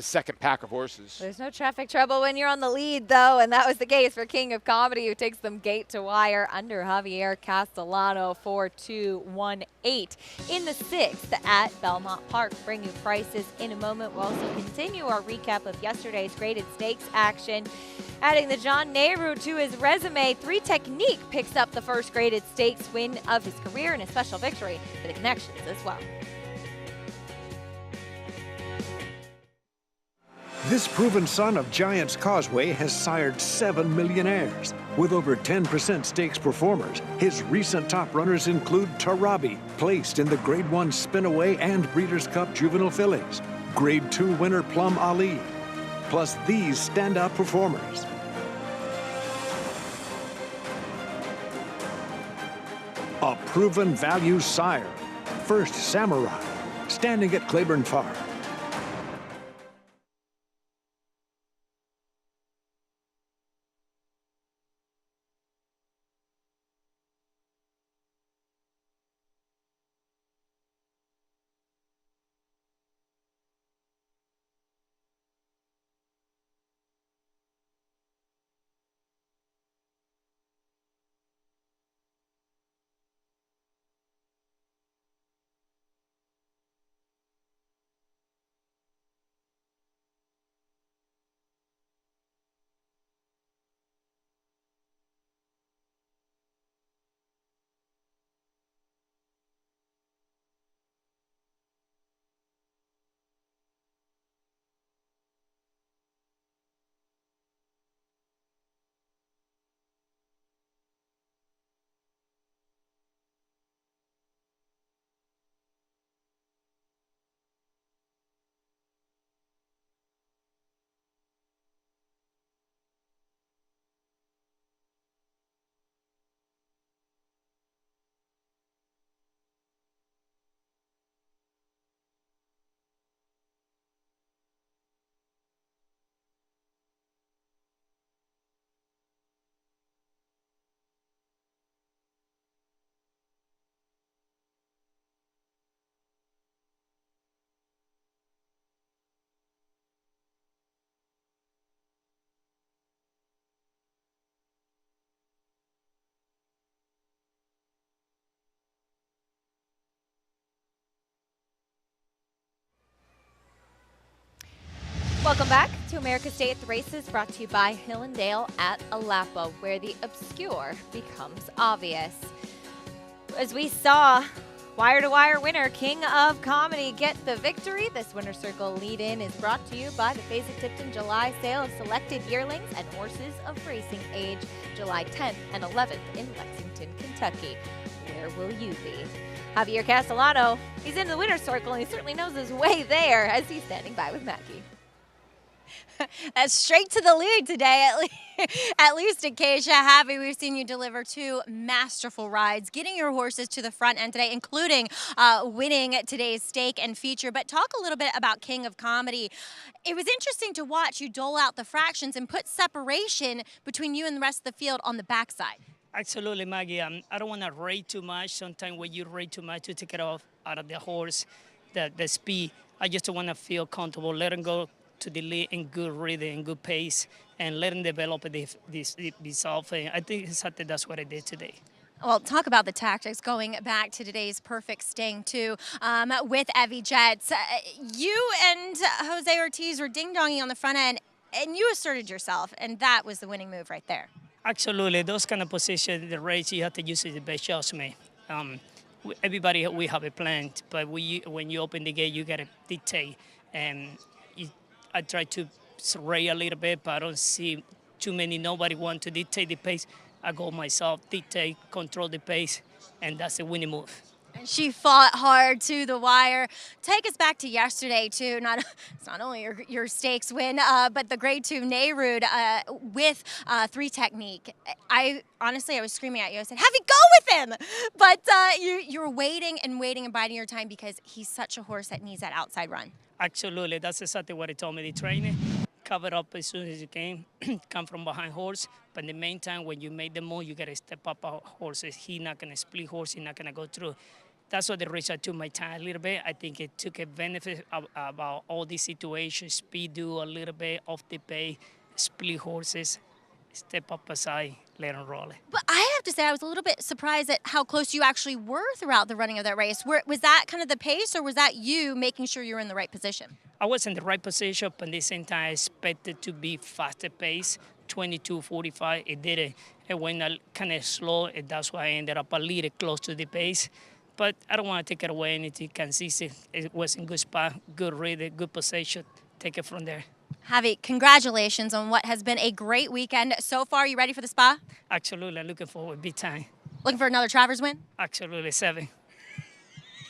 second pack of horses. There's no traffic trouble when you're on the lead, though, and that was the case for King of Comedy, who takes them gate to wire under Javier Castellano 4-2-1-8 in the 6th at Belmont Park. Bring you prices in a moment. We'll also continue our recap of yesterday's graded stakes action. Adding the John Nerud to his resume, 3 Technique picks up the first graded stakes win of his career and a special victory for the Connections as well. This proven son of Giant's Causeway has sired 7 millionaires. With over 10% stakes performers, his recent top runners include Tarabi, placed in the Grade 1 Spinaway and Breeders' Cup Juvenile Fillies, Grade 2 winner Plum Ali, plus these standout performers. A proven value sire, First Samurai, standing at Claiborne Farm. Welcome back to America's Day at the Races, brought to you by Hill & Dale at Alapa, where the obscure becomes obvious. As we saw, wire-to-wire winner, King of Comedy, get the victory. This Winner's Circle lead-in is brought to you by the Fasig-Tipton July sale of selected yearlings and horses of racing age, July 10th and 11th in Lexington, Kentucky. Where will you be? Javier Castellano, he's in the Winner's Circle, and he certainly knows his way there as he's standing by with Maggie. That's straight to the lead today, at least Acacia. Javi, we've seen you deliver 2 masterful rides, getting your horses to the front end today, including winning today's stake and feature. But talk a little bit about King of Comedy. It was interesting to watch you dole out the fractions and put separation between you and the rest of the field on the backside. Absolutely, Maggie. I don't want to rate too much. Sometimes when you rate too much, you take it off out of the horse, the speed. I just want to feel comfortable, let him go to the lead in good rhythm, in good pace, and let him develop this self. And I think exactly that's what I did today. Well, talk about the tactics going back to today's perfect sting, too, with Evie Jets. You and Jose Ortiz were ding-donging on the front end, and you asserted yourself, and that was the winning move right there. Absolutely. Those kind of positions, the race, you have to use the best judgment. Everybody, we have a plan, but when you open the gate, you got to dictate. And I try to sway a little bit, but I don't see too many. Nobody want to dictate the pace. I go myself, dictate, control the pace, and that's a winning move. And she fought hard to the wire. Take us back to yesterday, too. It's not only your stakes win, but the Grade 2 Nerud with 3 technique. I was screaming at you. I said, have it go with him! But you're waiting and biding your time because he's such a horse that needs that outside run. Absolutely. That's exactly what he told me. The training, cover up as soon as you can, come from behind horse. But in the meantime, when you make the move, you got to step up our horses. He's not going to split horse. He's not going to go through. That's what the race I took my time a little bit. I think it took a benefit about all these situations. Speed do a little bit off the pace, split horses, step up aside, let them roll it. But I have to say, I was a little bit surprised at how close you actually were throughout the running of that race. Was that kind of the pace, or was that you making sure you were in the right position? I was in the right position, but at the same time, I expected to be faster pace, 22:45. It didn't. It went kind of slow, and that's why I ended up a little close to the pace. But I don't want to take it away anything consistent. It was in good spot, good rhythm, good position. Take it from there. Javi, congratulations on what has been a great weekend so far. You ready for the spa? Absolutely. I'm looking forward big time. Looking for another Travers win? Absolutely. 7.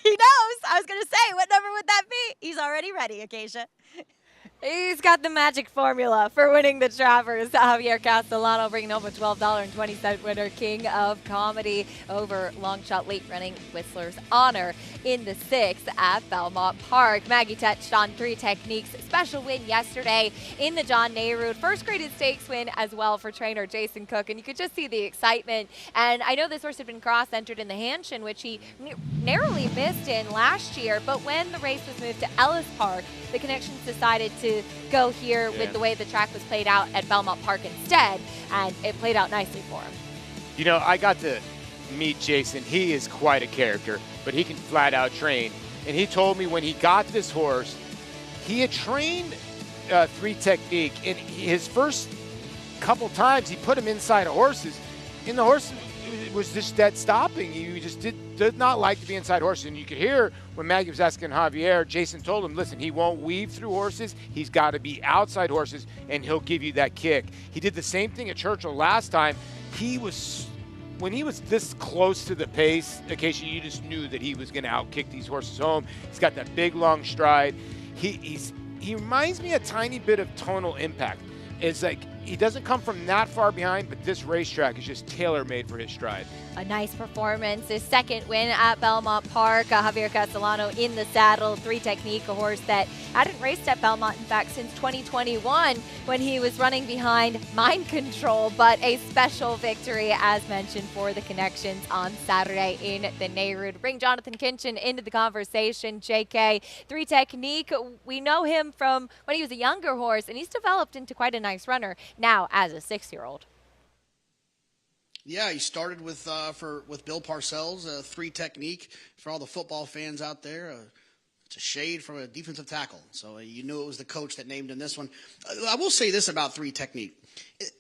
He knows. I was going to say, what number would that be? He's already ready, Acacia. He's got the magic formula for winning the Travers. Javier Castellano bringing home a $12.20 winner, King of Comedy, over long shot late running Whistler's Honor in the 6th at Belmont Park. Maggie touched on 3 techniques. Special win yesterday in the John Nerud. First graded stakes win as well for trainer Jason Cook, and you could just see the excitement. And I know this horse had been cross-entered in the Hanshin, which he narrowly missed in last year, but when the race was moved to Ellis Park, the Connections decided to go here with the way the track was played out at Belmont Park instead, and it played out nicely for him. You know, I got to meet Jason. He is quite a character, but he can flat out train. And he told me when he got this horse, he had trained 3 technique, and his first couple times he put him inside of horses, and the horse was just dead stopping. He just did not like to be inside horses. And you could hear when Maggie was asking Javier, Jason told him, listen, he won't weave through horses. He's got to be outside horses, and he'll give you that kick. He did the same thing at Churchill last time. When he was this close to the pace, occasionally you just knew that he was going to outkick these horses home. He's got that big, long stride. He reminds me a tiny bit of Tonal Impact. It's like he doesn't come from that far behind, but this racetrack is just tailor-made for his stride. A nice performance. His second win at Belmont Park. Javier Castellano in the saddle. 3 technique, a horse that hadn't raced at Belmont, in fact, since 2021 when he was running behind Mind Control, but a special victory, as mentioned, for the Connections on Saturday in the Nerud. Bring Jonathan Kinchin into the conversation. JK, 3 technique. We know him from when he was a younger horse, and he's developed into quite a nice runner now as a 6-year-old. Yeah, he started with Bill Parcells, 3 technique for all the football fans out there. It's a shade from a defensive tackle. So you knew it was the coach that named him this one. I will say this about 3 Technique.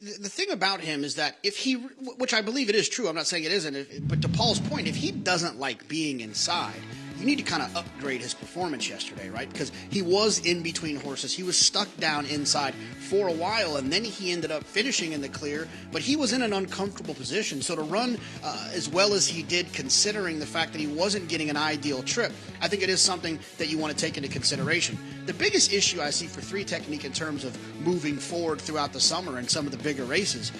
The thing about him is that if he, which I believe it is true, I'm not saying it isn't, but to Paul's point, if he doesn't like being inside, you need to kind of upgrade his performance yesterday, right? Because he was in between horses. He was stuck down inside for a while, and then he ended up finishing in the clear, but he was in an uncomfortable position. So to run as well as he did, considering the fact that he wasn't getting an ideal trip, I think it is something that you want to take into consideration. The biggest issue I see for 3 Technique in terms of moving forward throughout the summer and some of the bigger races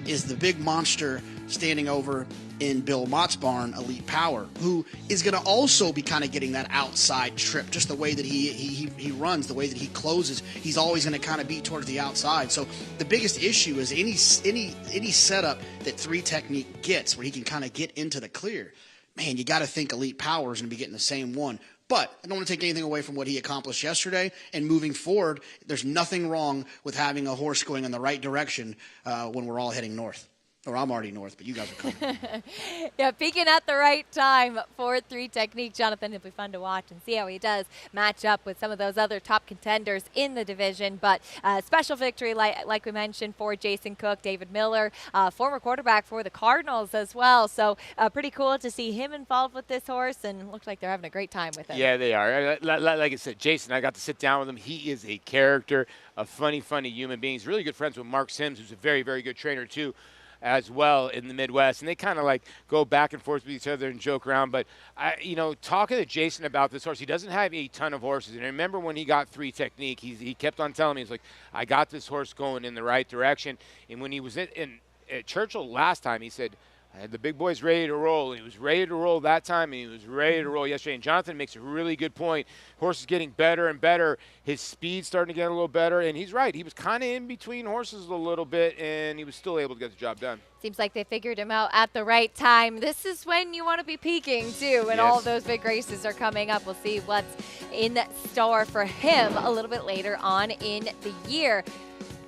is the big monster standing over in Bill Mott's barn, Elite Power, who is going to also be kind of getting that outside trip, just the way that he runs, the way that he closes. He's always going to kind of be towards the outside. So the biggest issue is any setup that 3 Technique gets where he can kind of get into the clear. Man, you got to think Elite Power is going to be getting the same one. But I don't want to take anything away from what he accomplished yesterday. And moving forward, there's nothing wrong with having a horse going in the right direction when we're all heading north. Or I'm already north, but you guys are coming. Yeah, peaking at the right time for 3 Technique. Jonathan, it'll be fun to watch and see how he does match up with some of those other top contenders in the division. But special victory, like we mentioned, for Jason Cook, David Miller, former quarterback for the Cardinals as well. So pretty cool to see him involved with this horse, and looks like they're having a great time with him. Yeah, they are. Like I said, Jason, I got to sit down with him. He is a character, a funny human being. He's really good friends with Mark Sims, who's a very, very good trainer, too, as well in the Midwest, and they kind of like go back and forth with each other and joke around. But talking to Jason about this horse, he doesn't have a ton of horses. And I remember when he got 3 Technique, he kept on telling me, he's like, I got this horse going in the right direction. And when he was at Churchill last time, he said, I had the big boys ready to roll. He was ready to roll that time, and he was ready to roll yesterday. And Jonathan makes a really good point. Horse is getting better and better. His speed's starting to get a little better, and he's right. He was kind of in between horses a little bit, and he was still able to get the job done. Seems like they figured him out at the right time. This is when you want to be peaking, too, and all of those big races are coming up. We'll see what's in store for him a little bit later on in the year.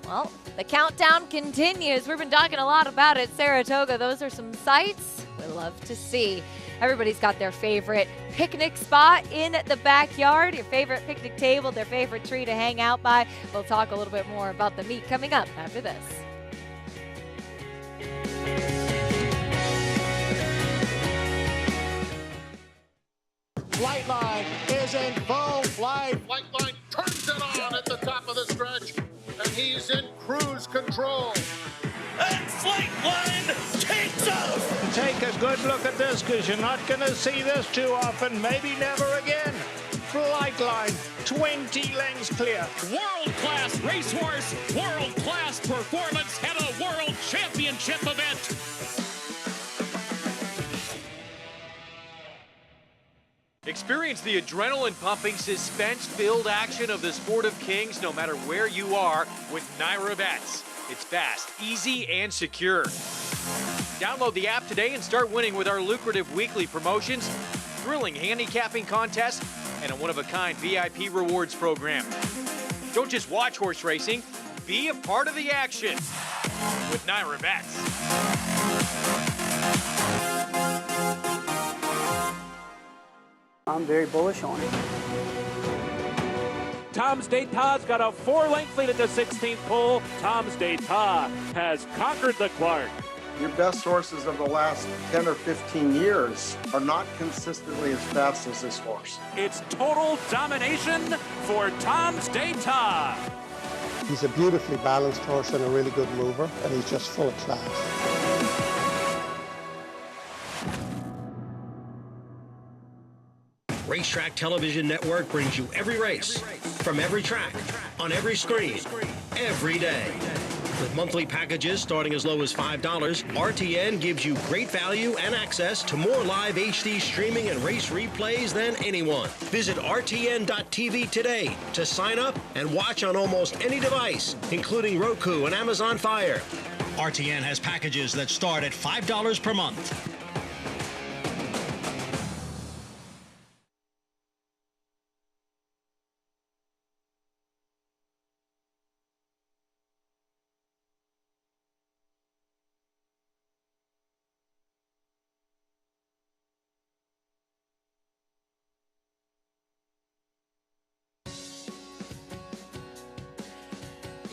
Well, the countdown continues. We've been talking a lot about it. Saratoga, those are some sights we love to see. Everybody's got their favorite picnic spot in the backyard, your favorite picnic table, their favorite tree to hang out by. We'll talk a little bit more about the meet coming up after this. Flight line is in full flight. Flight line turns it on at the top of the stretch, and he's in cruise control. And Flight line takes off. Take a good look at this, because you're not going to see this too often, maybe never again. Flight line, 20 lengths clear. World-class racehorse, world-class performance at a world championship event. Experience the adrenaline-pumping, suspense-filled action of the Sport of Kings no matter where you are with Naira Bets. It's fast, easy, and secure. Download the app today and start winning with our lucrative weekly promotions, thrilling handicapping contests, and a one-of-a-kind VIP rewards program. Don't just watch horse racing, be a part of the action with Naira Bets. I'm very bullish on it. Tom's D'Etat's got a 4-length lead at the 16th pole. Tom's D'Etat has conquered the Clark. Your best horses of the last 10 or 15 years are not consistently as fast as this horse. It's total domination for Tom's D'Etat. He's a beautifully balanced horse and a really good mover, and he's just full of class. Racetrack Television Network brings you every race, from every track, on every screen, every day. With monthly packages starting as low as $5, RTN gives you great value and access to more live HD streaming and race replays than anyone. Visit RTN.tv today to sign up and watch on almost any device, including Roku and Amazon Fire. RTN has packages that start at $5 per month.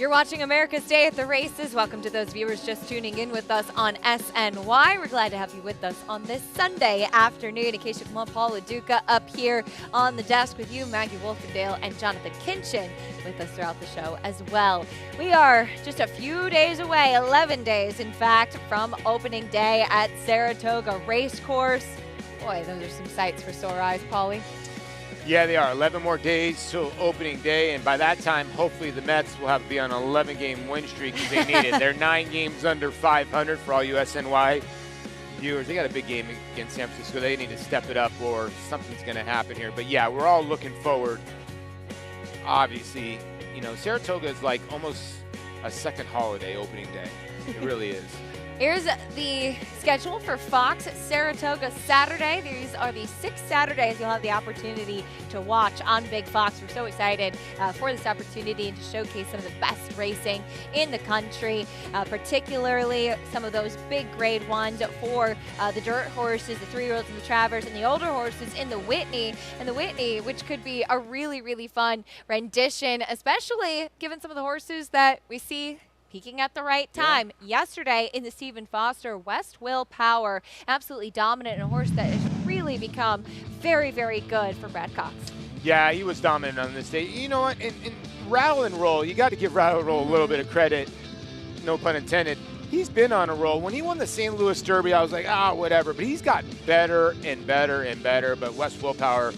You're watching America's Day at the Races. Welcome to those viewers just tuning in with us on SNY. We're glad to have you with us on this Sunday afternoon. In case you come on, Paul LaDuca up here on the desk with you, Maggie Wolfendale and Jonathan Kinchin with us throughout the show as well. We are just a few days away, 11 days in fact, from opening day at Saratoga Racecourse. Boy, those are some sights for sore eyes, Paulie. Yeah, they are. 11 more days till opening day, and by that time, hopefully the Mets will have to be on an 11-game win streak because they need it. They're 9 games under 500 for all you SNY viewers. They got a big game against San Francisco. They need to step it up or something's going to happen here. But, yeah, we're all looking forward. Obviously, you know, Saratoga is like almost a second holiday opening day. It really is. Here's the schedule for Fox at Saratoga Saturday. These are the 6 Saturdays you'll have the opportunity to watch on Big Fox. We're so excited for this opportunity and to showcase some of the best racing in the country, particularly some of those big grade ones for the dirt horses, the 3-year-olds in the Travers, and the older horses in the Whitney. And the Whitney, which could be a really, really fun rendition, especially given some of the horses that we see peaking at the right time. Yeah. Yesterday in the Stephen Foster, West Will Power, absolutely dominant, and a horse that has really become very, very good for Brad Cox. Yeah, he was dominant on this day. You know what? In Rattle and Roll, you got to give Rattle and Roll a little bit of credit, no pun intended. He's been on a roll. When he won the St. Louis Derby, I was like, whatever. But he's gotten better and better and better. But West Will Power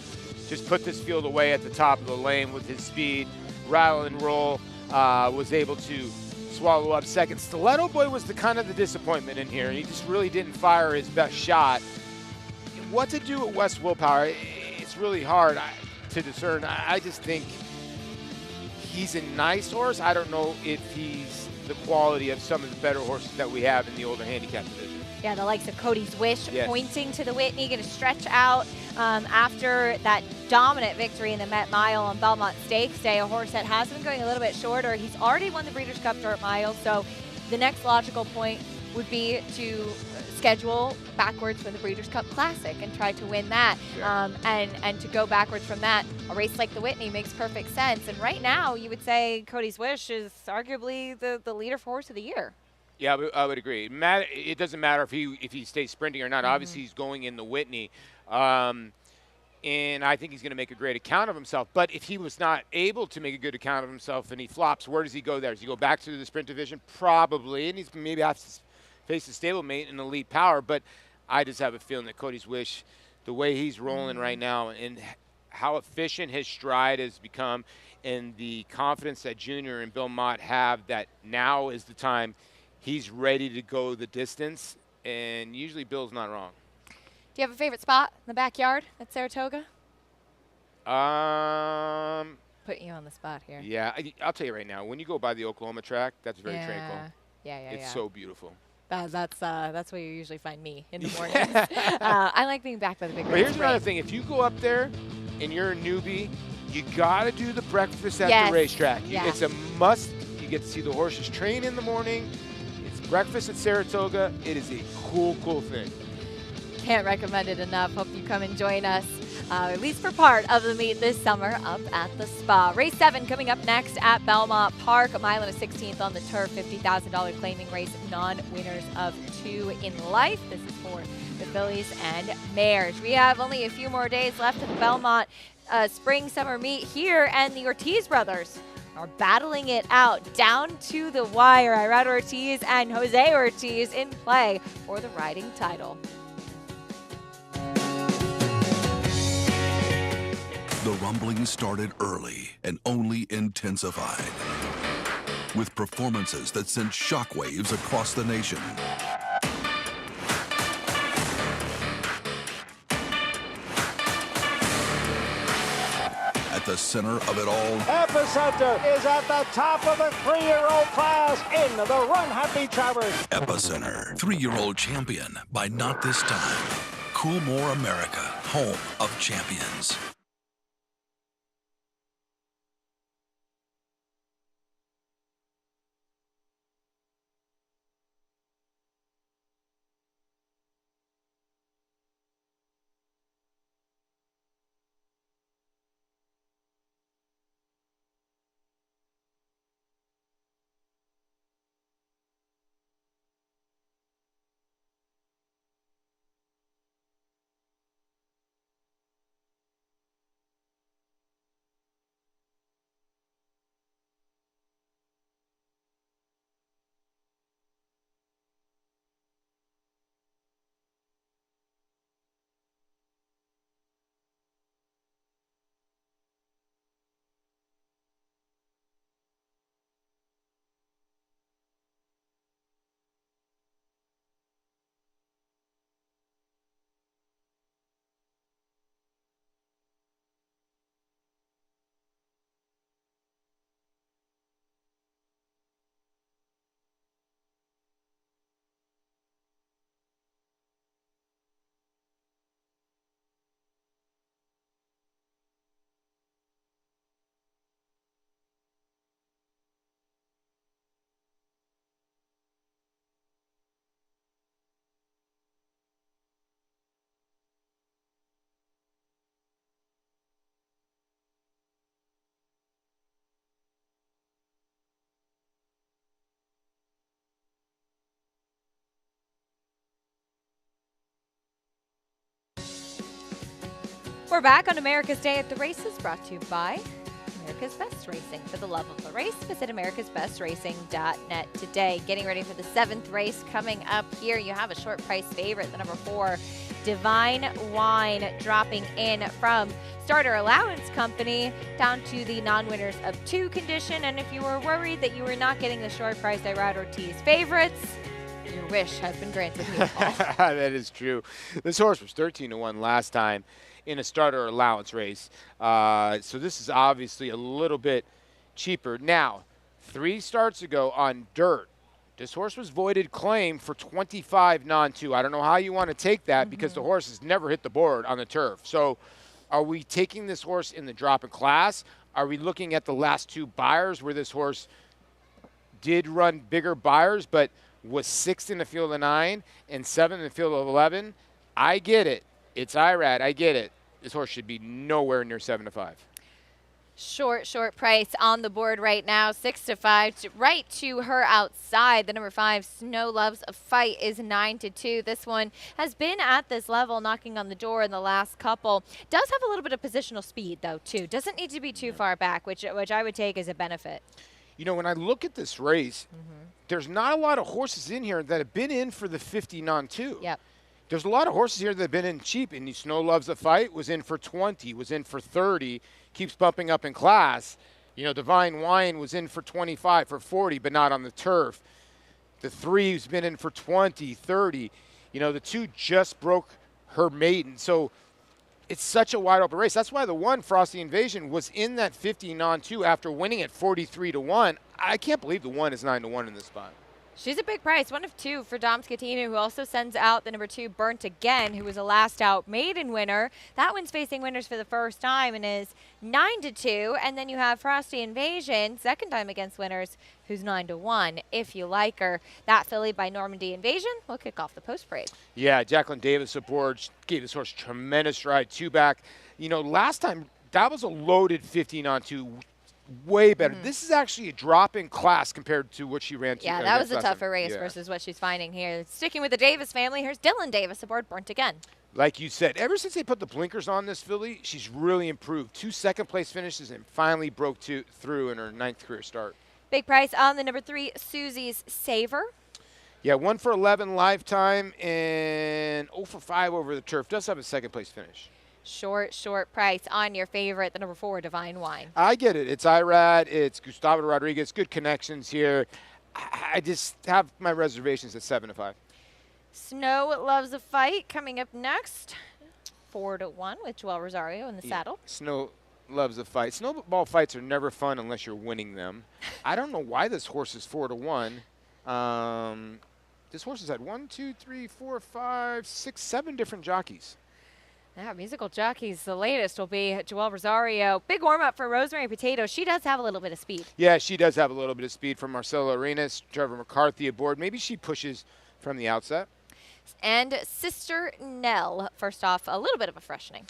just put this field away at the top of the lane with his speed. Rattle and Roll was able to swallow up second. Stiletto Boy was the kind of the disappointment in here. He just really didn't fire his best shot. What to do with West Will Power, it's really hard to discern. I just think he's a nice horse. I don't know if he's the quality of some of the better horses that we have in the older handicap division. Yeah, the likes of Cody's Wish yes. pointing to the Whitney, going to stretch out after that dominant victory in the Met Mile on Belmont Stakes Day, a horse that has been going a little bit shorter. He's already won the Breeders' Cup Dirt Mile, so the next logical point would be to schedule backwards from the Breeders' Cup Classic and try to win that. Sure. And to go backwards from that, a race like the Whitney makes perfect sense. And right now, you would say Cody's Wish is arguably the leader for Horse of the Year. Yeah, I would agree. It doesn't matter if he stays sprinting or not. Mm-hmm. Obviously, he's going in the Whitney. And I think he's going to make a great account of himself. But if he was not able to make a good account of himself and he flops, where does he go there? Does he go back to the sprint division? Probably. And he's maybe have to face a stablemate in Elite Power. But I just have a feeling that Cody's Wish, the way he's rolling right now and how efficient his stride has become and the confidence that Junior and Bill Mott have that now is the time he's ready to go the distance. And usually Bill's not wrong. Do you have a favorite spot in the backyard at Saratoga? Putting you on the spot here. Yeah, I'll tell you right now. When you go by the Oklahoma track, that's very tranquil. Yeah. It's so beautiful. That's where you usually find me in the mornings. I like being back by the big. But here's another thing: if you go up there and you're a newbie, you gotta do the breakfast at the racetrack. It's a must. You get to see the horses train in the morning. It's breakfast at Saratoga. It is a cool thing. Can't recommend it enough. Hope you come and join us, at least for part of the meet this summer up at the Spa. Race 7 coming up next at Belmont Park. A mile and a 16th on the turf. $50,000 claiming race. Non-winners of 2 in life. This is for the fillies and mares. We have only a few more days left of the Belmont spring summer meet here, and the Ortiz brothers are battling it out down to the wire. Irad Ortiz and Jose Ortiz in play for the riding title. The rumblings started early and only intensified, with performances that sent shockwaves across the nation. At the center of it all, Epicenter is at the top of the 3-year-old class in the Run Happy Travers. Epicenter, 3-year-old champion by Not This Time. Coolmore America, home of champions. We're back on America's Day at the Races, brought to you by America's Best Racing. For the love of the race, visit americasbestracing.net today. Getting ready for the 7th race coming up here. You have a short price favorite, the number 4, Divine Wine, dropping in from Starter Allowance Company down to the non-winners of 2 condition. And if you were worried that you were not getting the short price Irad Ortiz favorites, your wish has been granted. That is true. This horse was 13-1 last time in a starter allowance race. So this is obviously a little bit cheaper. Now, 3 starts ago on dirt, this horse was voided claim for 25 non-2. I don't know how you want to take that because the horse has never hit the board on the turf. So are we taking this horse in the drop in class? Are we looking at the last 2 buyers where this horse did run bigger buyers but was 6th in the field of 9 and 7th in the field of 11? I get it. It's IRAD. I get it. This horse should be nowhere near 7-5. Short price on the board right now, 6-5, right to her outside. The number 5, Snow Loves a Fight, is 9-2. This one has been at this level, knocking on the door in the last couple. Does have a little bit of positional speed, though, too. Doesn't need to be too far back, which I would take as a benefit. You know, when I look at this race, there's not a lot of horses in here that have been in for the 50 non-2. Yep. There's a lot of horses here that have been in cheap, and Snow Loves a Fight was in for 20, was in for 30, keeps bumping up in class. You know, Divine Wine was in for 25, for 40, but not on the turf. The 3's been in for 20, 30. You know, the 2 just broke her maiden. So it's such a wide open race. That's why the 1, Frosty Invasion, was in that 50 non-2 after winning at 43-1. I can't believe the 1 is 9-1 in this spot. She's a big price, 1 of 2 for Dom Scatino, who also sends out the number 2, Burnt Again, who was a last out maiden winner. That one's facing winners for the first time and is 9-2. And then you have Frosty Invasion, second time against winners, who's 9-1. If you like her, that filly by Normandy Invasion will kick off the post parade. Yeah, Jacqueline Davis aboard gave this horse tremendous ride, 2 back. You know, last time that was a loaded 50 non-2. Way better. This is actually a drop in class compared to what she ran to. Yeah, that was a tougher race versus what she's finding here. Sticking with the Davis family, here's Dylan Davis aboard Burnt Again. Like you said, ever since they put the blinkers on this filly, she's really improved. 2 second-place finishes and finally broke through in her 9th career start. Big price on the number 3, Susie's Savor. Yeah, 1 for 11 lifetime and 0 for 5 over the turf. Does have a second-place finish. Short price on your favorite, the number 4, Divine Wine. I get it. It's IRAD. It's Gustavo Rodriguez. Good connections here. I just have my reservations at 7-5. Snow Loves a Fight coming up next. 4-1 with Joel Rosario in the saddle. Snow Loves a Fight. Snowball fights are never fun unless you're winning them. I don't know why this horse is 4-1. This horse has had 1, 2, 3, 4, 5, 6, 7 different jockeys. Yeah, musical jockeys. The latest will be Joel Rosario. Big warm-up for Rosemary Potato. She does have a little bit of speed. Yeah, she does have a little bit of speed from Marcelo Arenas, Trevor McCarthy aboard. Maybe she pushes from the outset. And Sister Nell. First off, a little bit of a freshening.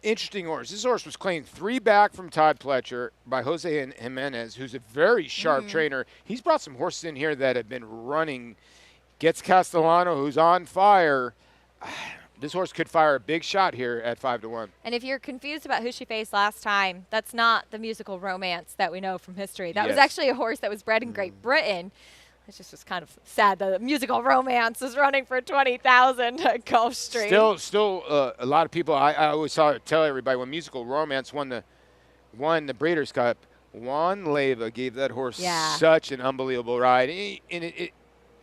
Interesting horse. This horse was claimed 3 back from Todd Pletcher by Jose Jimenez, who's a very sharp trainer. He's brought some horses in here that have been running. Gets Castellano, who's on fire. This horse could fire a big shot here at 5-1. And if you're confused about who she faced last time, that's not the musical romance that we know from history. That was actually a horse that was bred in Great Britain. It just was kind of sad that the musical romance is running for 20,000 at Gulf Street. Still, a lot of people. I always tell everybody when musical romance won the Breeders' Cup, Juan Leyva gave that horse such an unbelievable ride. I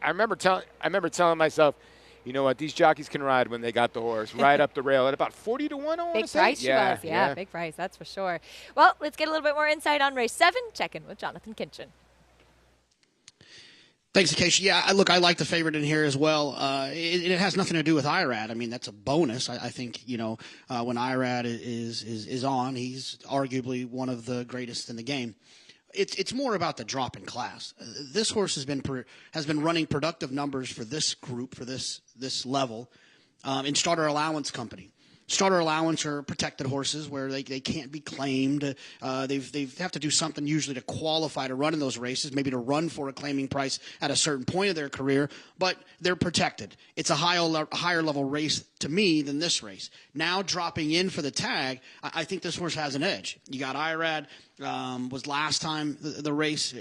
remember telling myself, you know what? These jockeys can ride when they got the horse right up the rail at about 40-1. I want to say. Big price she was. Yeah, big price. That's for sure. Well, let's get a little bit more insight on race 7. Check in with Jonathan Kinchin. Thanks, Acacia. Yeah, look, I like the favorite in here as well. It has nothing to do with IRAD. I mean, that's a bonus. I think, you know, when IRAD is on, he's arguably one of the greatest in the game. It's more about the drop in class. This horse has been running productive numbers for this group, for this level, in Starter Allowance Company. Starter allowance are protected horses where they can't be claimed. They have to do something usually to qualify to run in those races, maybe to run for a claiming price at a certain point of their career, but they're protected. It's a higher level race to me than this race. Now dropping in for the tag, I think this horse has an edge. You got Irad, was last time the race,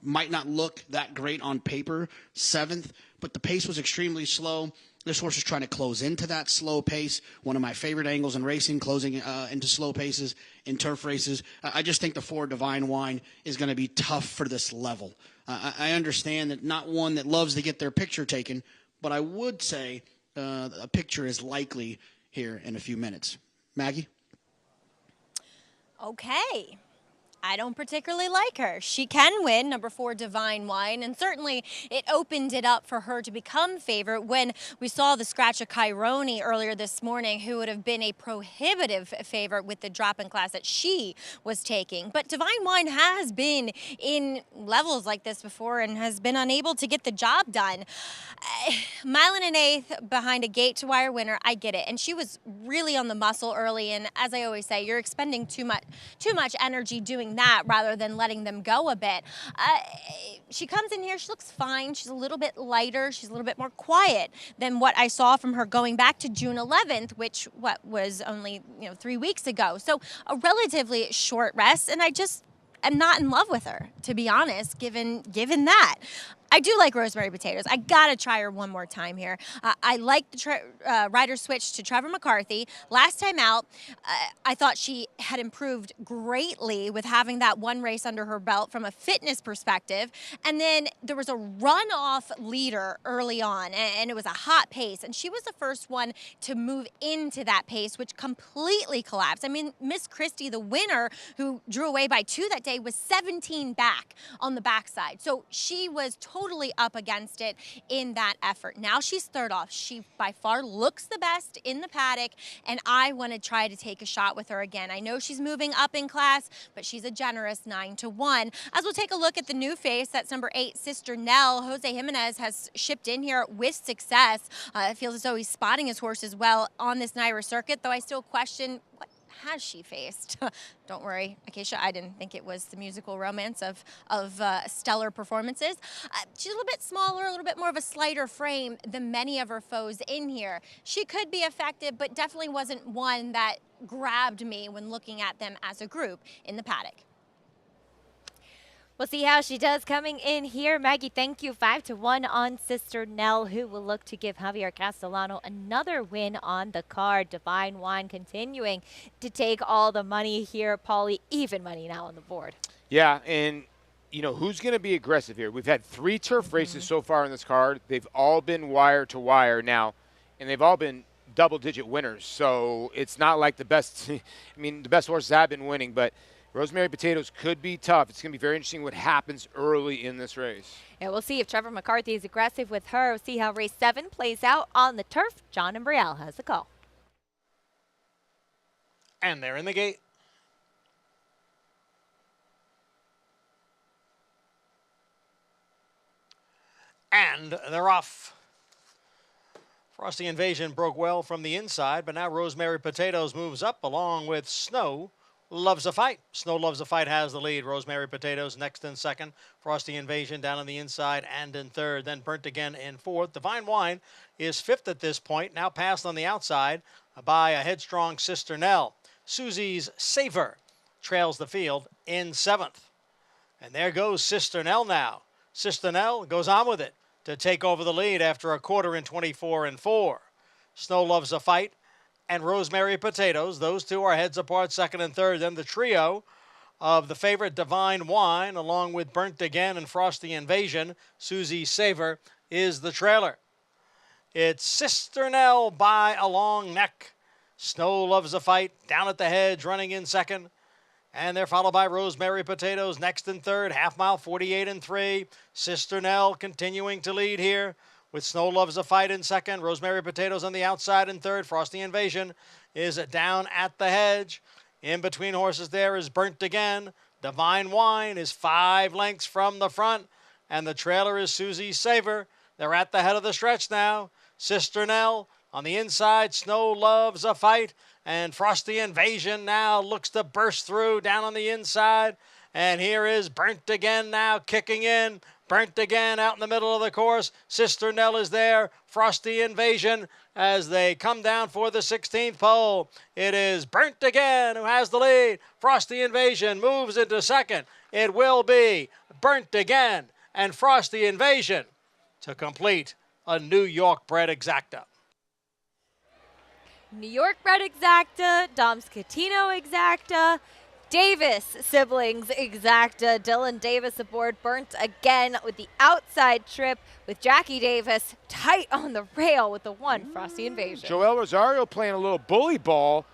might not look that great on paper, 7th, but the pace was extremely slow. This horse is trying to close into that slow pace. One of my favorite angles in racing, closing into slow paces in turf races. I just think the 4 Divine Wine is going to be tough for this level. I understand that not one that loves to get their picture taken, but I would say a picture is likely here in a few minutes. Maggie? Okay. I don't particularly like her. She can win, number 4, Divine Wine, and certainly it opened it up for her to become favorite when we saw the scratch of Caironi earlier this morning, who would have been a prohibitive favorite with the drop-in class that she was taking. But Divine Wine has been in levels like this before and has been unable to get the job done. Mile and an eighth behind a gate-to-wire winner, I get it. And she was really on the muscle early, and as I always say, you're expending too much energy doing that rather than letting them go a bit. She comes in here, she looks fine. She's a little bit lighter. She's a little bit more quiet than what I saw from her going back to June 11th, which was only 3 weeks ago. So a relatively short rest, and I just am not in love with her, to be honest, given that. I do like Rosemary Potatoes. I gotta try her one more time here. I like the rider switch to Trevor McCarthy. Last time out, I thought she had improved greatly with having that one race under her belt from a fitness perspective. And then there was a runoff leader early on, and it was a hot pace. And she was the first one to move into that pace, which completely collapsed. I mean, Miss Christie, the winner, who drew away by 2 that day, was 17 back on the backside. So she was totally up against it in that effort. Now she's third off. She by far looks the best in the paddock, and I want to try to take a shot with her again. I know she's moving up in class, but she's a generous 9-1. As we'll take a look at the new face, that's number 8, Sister Nell. Jose Jimenez has shipped in here with success. It feels as though he's spotting his horse as well on this NYRA circuit, though I still question what has she faced? Don't worry, Acacia, I didn't think it was the musical romance of stellar performances. She's a little bit smaller, a little bit more of a slighter frame than many of her foes in here. She could be effective, but definitely wasn't one that grabbed me when looking at them as a group in the paddock. We'll see how she does coming in here. Maggie, thank you. 5-1 on Sister Nell, who will look to give Javier Castellano another win on the card. Divine Wine continuing to take all the money here. Paulie, even money now on the board. Yeah, and who's going to be aggressive here? We've had 3 turf races so far on this card. They've all been wire to wire now, and they've all been double-digit winners. So it's not like the best. I mean, the best horses have been winning, but Rosemary Potatoes could be tough. It's going to be very interesting what happens early in this race. And we'll see if Trevor McCarthy is aggressive with her. We'll see how race 7 plays out on the turf. John and Brielle has the call. And they're in the gate. And they're off. Frosty Invasion broke well from the inside, but now Rosemary Potatoes moves up along with Snow Loves a Fight. Snow Loves a Fight has the lead. Rosemary Potatoes next in second. Frosty Invasion down on the inside and in third. Then Burnt Again in fourth. Divine Wine is fifth at this point. Now passed on the outside by a headstrong Sister Nell. Susie's Savor trails the field in seventh. And there goes Sister Nell now. Sister Nell goes on with it to take over the lead after a quarter in 24-4. Snow Loves a Fight and Rosemary Potatoes. Those two are heads apart, second and third. Then the trio of the favorite Divine Wine, along with Burnt Again and Frosty Invasion. Susie Savor is the trailer. It's Sister Nell by a long neck. Snow Loves a Fight down at the hedge, running in second. And they're followed by Rosemary Potatoes next in third, half mile, 48-3. Sister Nell continuing to lead here, with Snow Loves a Fight in second. Rosemary Potatoes on the outside in third. Frosty Invasion is down at the hedge. In between horses there is Burnt Again. Divine Wine is 5 lengths from the front. And the trailer is Susie Savor. They're at the head of the stretch now. Sister Nell On the inside, Snow loves a fight, and Frosty Invasion now looks to burst through down on the inside. And here is Burnt Again now kicking in. Burnt Again out in the middle of the course. Sister Nell is there. Frosty Invasion as they come down for the 16th pole. It is Burnt Again who has the lead. Frosty Invasion moves into second. It will be Burnt Again and Frosty Invasion to complete a New York bred exacta. New York bred exacta, Dom Scatino exacta, Davis siblings exacta. Dylan Davis aboard Burnt Again with the outside trip with Jackie Davis tight on the rail with the one Frosty Invasion. Joel Rosario playing a little bully ball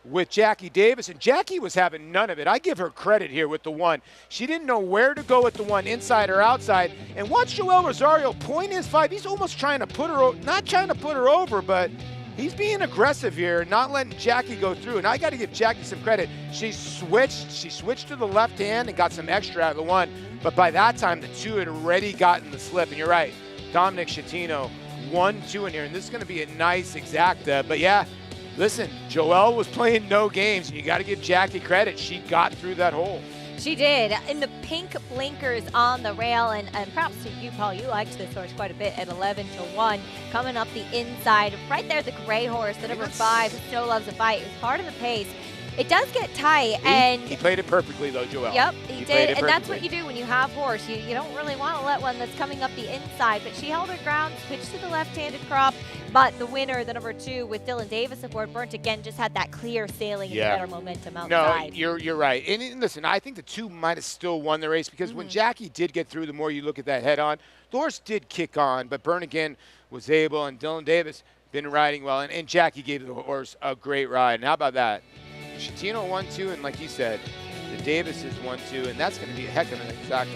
with Jackie Davis, and Jackie was having none of it. I give her credit here with the one. She didn't know where to go with the one, inside or outside. And watch Joel Rosario point his 5. He's almost trying to put her, not trying to put her over, but he's being aggressive here, not letting Jackie go through. And I got to give Jackie some credit. She switched to the left hand and got some extra out of the one. But by that time, the two had already gotten the slip. And you're right, Dominic Scatino, 1-2 in here. And this is going to be a nice exacta. But yeah, listen, Joelle was playing no games, and you got to give Jackie credit. She got through that hole. She did. In the pink blinkers on the rail, and props to you, Paul. You liked this horse quite a bit at 11-1. Coming up the inside, right there, the gray horse, the number 5, Snow Loves a Fight. It was hard in the pace. It does get tight, and he played it perfectly, though, Joel. Yep, he did, and that's what you do when you have horse. You don't really want to let one that's coming up the inside, but she held her ground, switched to the left-handed crop, but the winner, the number 2, with Dylan Davis aboard Burnt Again, just had that clear sailing and better momentum outside. No, you're right. And listen, I think the 2 might have still won the race because when Jackie did get through, the more you look at that head-on, the horse did kick on, but Burnt Again was able, and Dylan Davis been riding well, and Jackie gave the horse a great ride. And how about that? Scatino 1-2, and like you said, the Davis is 1-2, and that's going to be a heck of an exacta.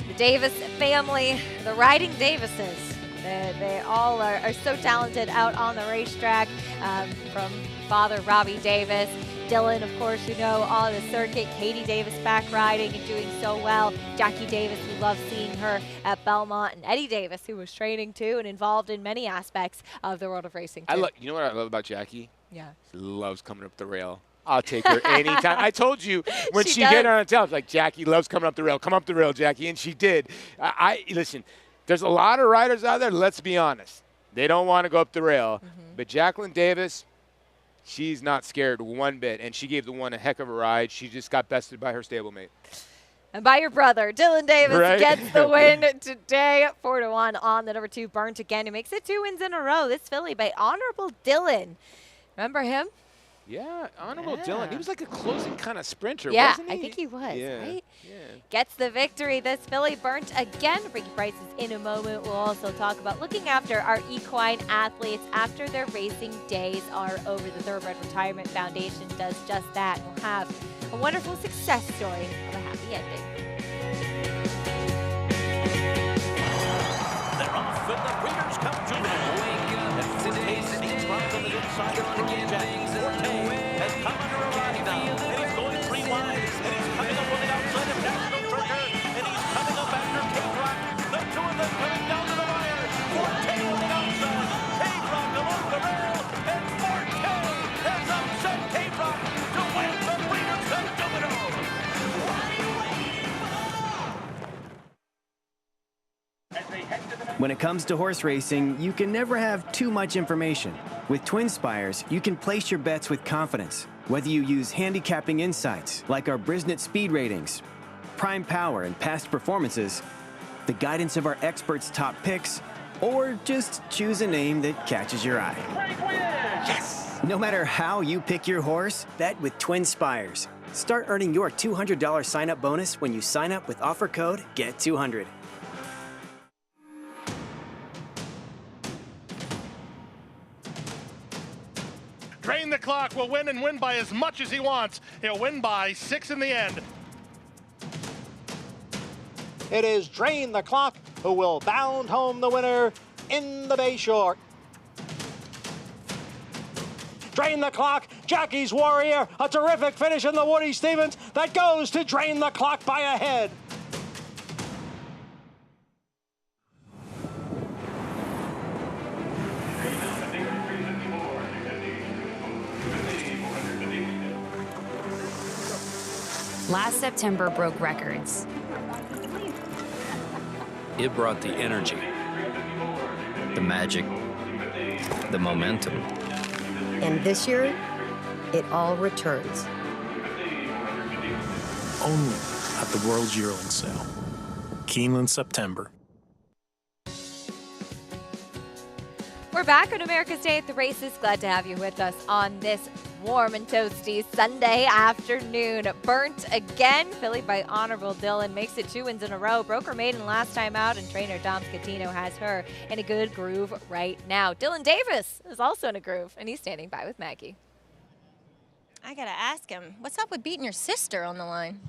The Davis family, the riding Davises, they all are so talented out on the racetrack, from father Robbie Davis, Dylan, of course, you know, on the circuit, Katie Davis back riding and doing so well, Jackie Davis, we love seeing her at Belmont, and Eddie Davis, who was training too and involved in many aspects of the world of racing too. You know what I love about Jackie? Yeah. She loves coming up the rail. I'll take her anytime. I told you when she get on the tail, I was like, Jackie loves coming up the rail. Come up the rail, Jackie, and she did. Listen, there's a lot of riders out there, let's be honest. They don't want to go up the rail. But Jacqueline Davis, she's not scared one bit, and she gave the one a heck of a ride. She just got bested by her stablemate. And by your brother, Dylan Davis gets the win today, 4-1 on the number 2, Burnt Again. It makes it 2 wins in a row. This filly by Honorable Dylan. Remember him? Yeah, Honorable Dylan. He was like a closing kind of sprinter, yeah, wasn't he? I think he was, right? Yeah. Gets the victory. This filly Burnt Again. Ricky Price is in a moment. We'll also talk about looking after our equine athletes after their racing days are over. The Thoroughbred Retirement Foundation does just that. We'll have a wonderful success story of a happy ending. They're off, and the breeders come to them. And Forte sneaks round on the inside of Ruffian. Forte has come under a ride now, and he's going 3 wide, and he's coming up on the outside of National Treasure, and he's coming up after Cape Rock. The 2 of them coming down to the wire. Forte on the outside, Cape Rock along the rail, and Forte has upset Cape Rock to win the Breeders' Cup Domino. When it comes to horse racing, you can never have too much information. With Twin Spires, you can place your bets with confidence. Whether you use handicapping insights, like our Brisnet speed ratings, prime power and past performances, the guidance of our experts' top picks, or just choose a name that catches your eye. Yes! No matter how you pick your horse, bet with Twin Spires. Start earning your $200 sign-up bonus when you sign up with offer code GET200. Drain the Clock will win and win by as much as he wants. He'll win by 6 in the end. It is Drain the Clock who will bound home the winner in the Bayshore. Drain the Clock, Jackie's Warrior, a terrific finish in the Woody Stevens that goes to Drain the Clock by a head. last September broke records. It brought the energy, the magic, the momentum. And this year, it all returns. Only at the World's Yearling Sale. Keeneland, September. We're back on America's Day at the Races. Glad to have you with us on this warm and toasty Sunday afternoon. Burnt again. Filly by Honorable Dylan makes it 2 wins in a row. Broke her maiden last time out, and trainer Dom Scatino has her in a good groove right now. Dylan Davis is also in a groove, and he's standing by with Maggie. I gotta ask him, what's up with beating your sister on the line?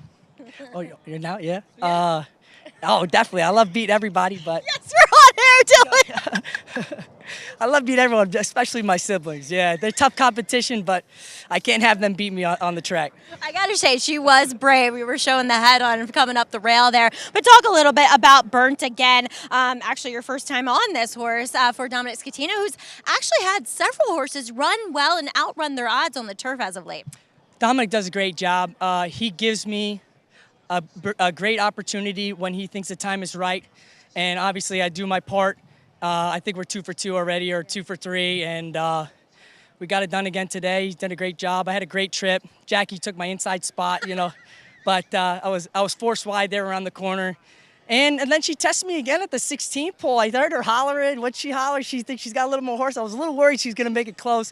Oh, you're now? Yeah. Oh, definitely. I love beating everybody, but. Yes, we're on air, Dylan. I love beating everyone, especially my siblings. Yeah, they're tough competition, but I can't have them beat me on the track. I gotta say, she was brave. We were showing the head on coming up the rail there. But talk a little bit about Burnt again. Actually, your first time on this horse for Dominic Scatino, who's actually had several horses run well and outrun their odds on the turf as of late. Dominic does a great job. He gives me a great opportunity when he thinks the time is right. And obviously, I do my part. I think we're 2 for 2 already, or 2 for 3, and we got it done again today. He's done a great job. I had a great trip. Jackie took my inside spot, but I was forced wide there around the corner. And then she tested me again at the 16th pole. I heard her hollering. What'd she holler? She thinks she's got a little more horse. I was a little worried she's going to make it close,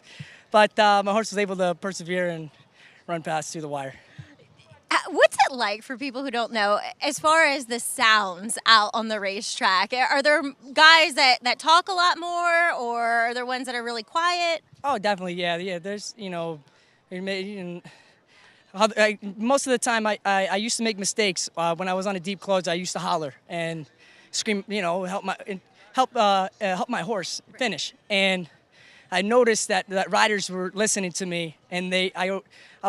but my horse was able to persevere and run past through the wire. What's it like for people who don't know, as far as the sounds out on the racetrack? Are there guys that talk a lot more, or are there ones that are really quiet? Oh, definitely, yeah. There's, most of the time I used to make mistakes. When I was on a deep close, I used to holler and scream, help my horse finish. And I noticed that riders were listening to me, and I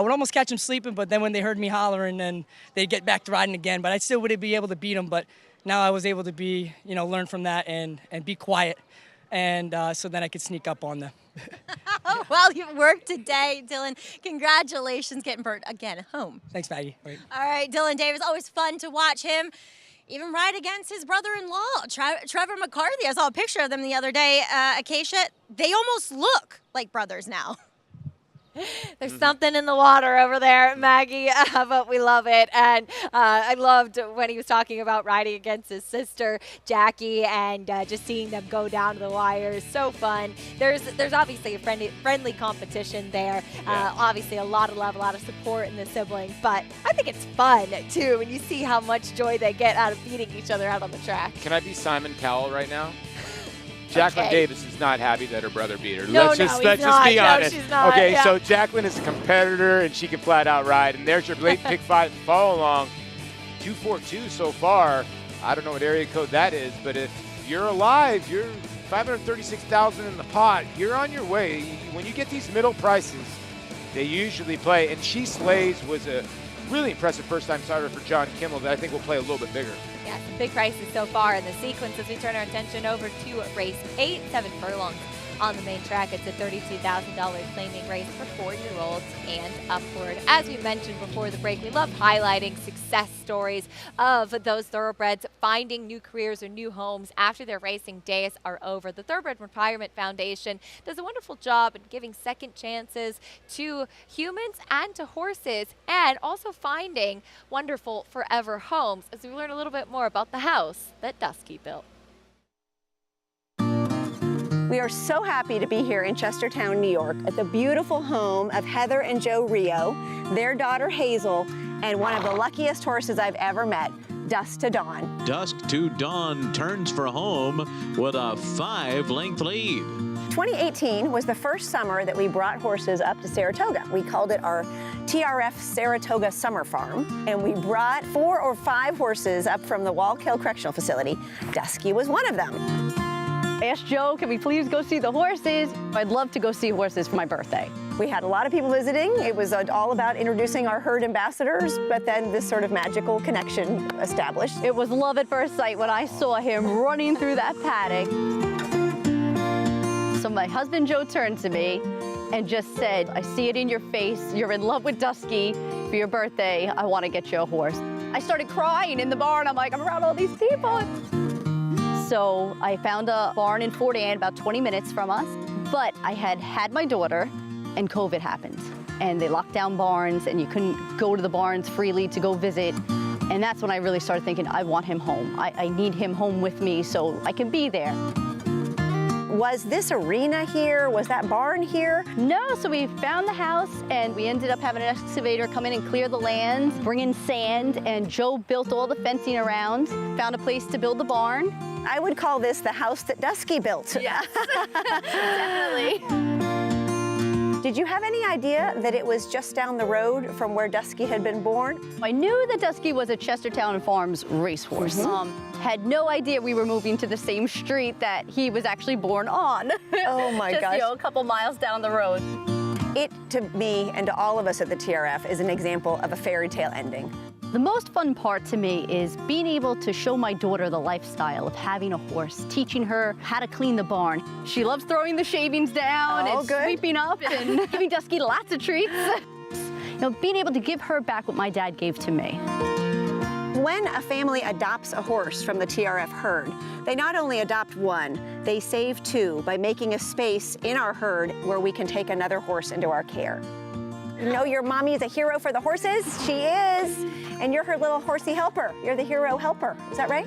would almost catch them sleeping, but then when they heard me hollering, then they'd get back to riding again. But I still wouldn't be able to beat them, but now I was able to learn from that and be quiet, and so then I could sneak up on them. Well, you worked today, Dylan. Congratulations getting Burnt again home. Thanks, Maggie. All right, Dylan Davis, always fun to watch him. Even ride against his brother-in-law, Trevor McCarthy. I saw a picture of them the other day. Acacia, they almost look like brothers now. There's something in the water over there, Maggie, but we love it. And I loved when he was talking about riding against his sister, Jackie, and just seeing them go down to the wires. So fun. There's obviously a friendly competition there. Obviously a lot of love, a lot of support in the siblings. But I think it's fun, too, when you see how much joy they get out of beating each other out on the track. Can I be Simon Cowell right now? Jacqueline Davis is not happy that her brother beat her. Let's just be honest. No, she's not. Okay, yeah. So Jacqueline is a competitor, and she can flat out ride. And there's your late pick 5 follow along. 242 so far. I don't know what area code that is, but if you're alive, you're 536,000 in the pot. You're on your way. When you get these middle prices, they usually play. And She Slays was a really impressive first-time starter for John Kimmel that I think will play a little bit bigger. Yeah, some big prices so far in the sequence as we turn our attention over to race 8, 7 furlongs on the main track. It's a $32,000 claiming race for 4-year-olds and upward. As we mentioned before the break, we love highlighting success stories of those thoroughbreds finding new careers or new homes after their racing days are over. The Thoroughbred Retirement Foundation does a wonderful job in giving second chances to humans and to horses, and also finding wonderful forever homes as we learn a little bit more about the house that Dusky built. We are so happy to be here in Chestertown, New York, at the beautiful home of Heather and Joe Rio, their daughter Hazel, and one of the luckiest horses I've ever met, Dusk to Dawn. Dusk to Dawn turns for home with a 5-length lead. 2018 was the first summer that we brought horses up to Saratoga. We called it our TRF Saratoga Summer Farm, and we brought 4 or 5 horses up from the Wallkill Correctional Facility. Dusky was one of them. I asked Joe, can we please go see the horses? I'd love to go see horses for my birthday. We had a lot of people visiting. It was all about introducing our herd ambassadors, but then this sort of magical connection established. It was love at first sight when I saw him running through that paddock. So my husband Joe turned to me and just said, I see it in your face. You're in love with Dusky. For your birthday, I want to get you a horse. I started crying in the barn. I'm like, I'm around all these people. So I found a barn in Fort Anne, about 20 minutes from us. But I had my daughter, and COVID happened. And they locked down barns, and you couldn't go to the barns freely to go visit. And that's when I really started thinking, I want him home. I need him home with me so I can be there. Was this arena here? Was that barn here? No, so we found the house and we ended up having an excavator come in and clear the land, bring in sand, and Joe built all the fencing around, found a place to build the barn. I would call this the house that Dusky built. Yes, definitely. Did you have any idea that it was just down the road from where Dusky had been born? I knew that Dusky was a Chestertown Farms racehorse. Had no idea we were moving to the same street that he was actually born on. Oh my Just, gosh. you know, a couple miles down the road. It, to me and to all of us at the TRF, is an example of a fairy tale ending. The most fun part to me is being able to show my daughter the lifestyle of having a horse, teaching her how to clean the barn. She loves throwing the shavings down and sweeping up and giving Dusky lots of treats. You know, being able to give her back what my dad gave to me. When a family adopts a horse from the TRF herd, they not only adopt one, they save two by making a space in our herd where we can take another horse into our care. You know your mommy is a hero for the horses? She is. And you're her little horsey helper. You're the hero helper. Is that right?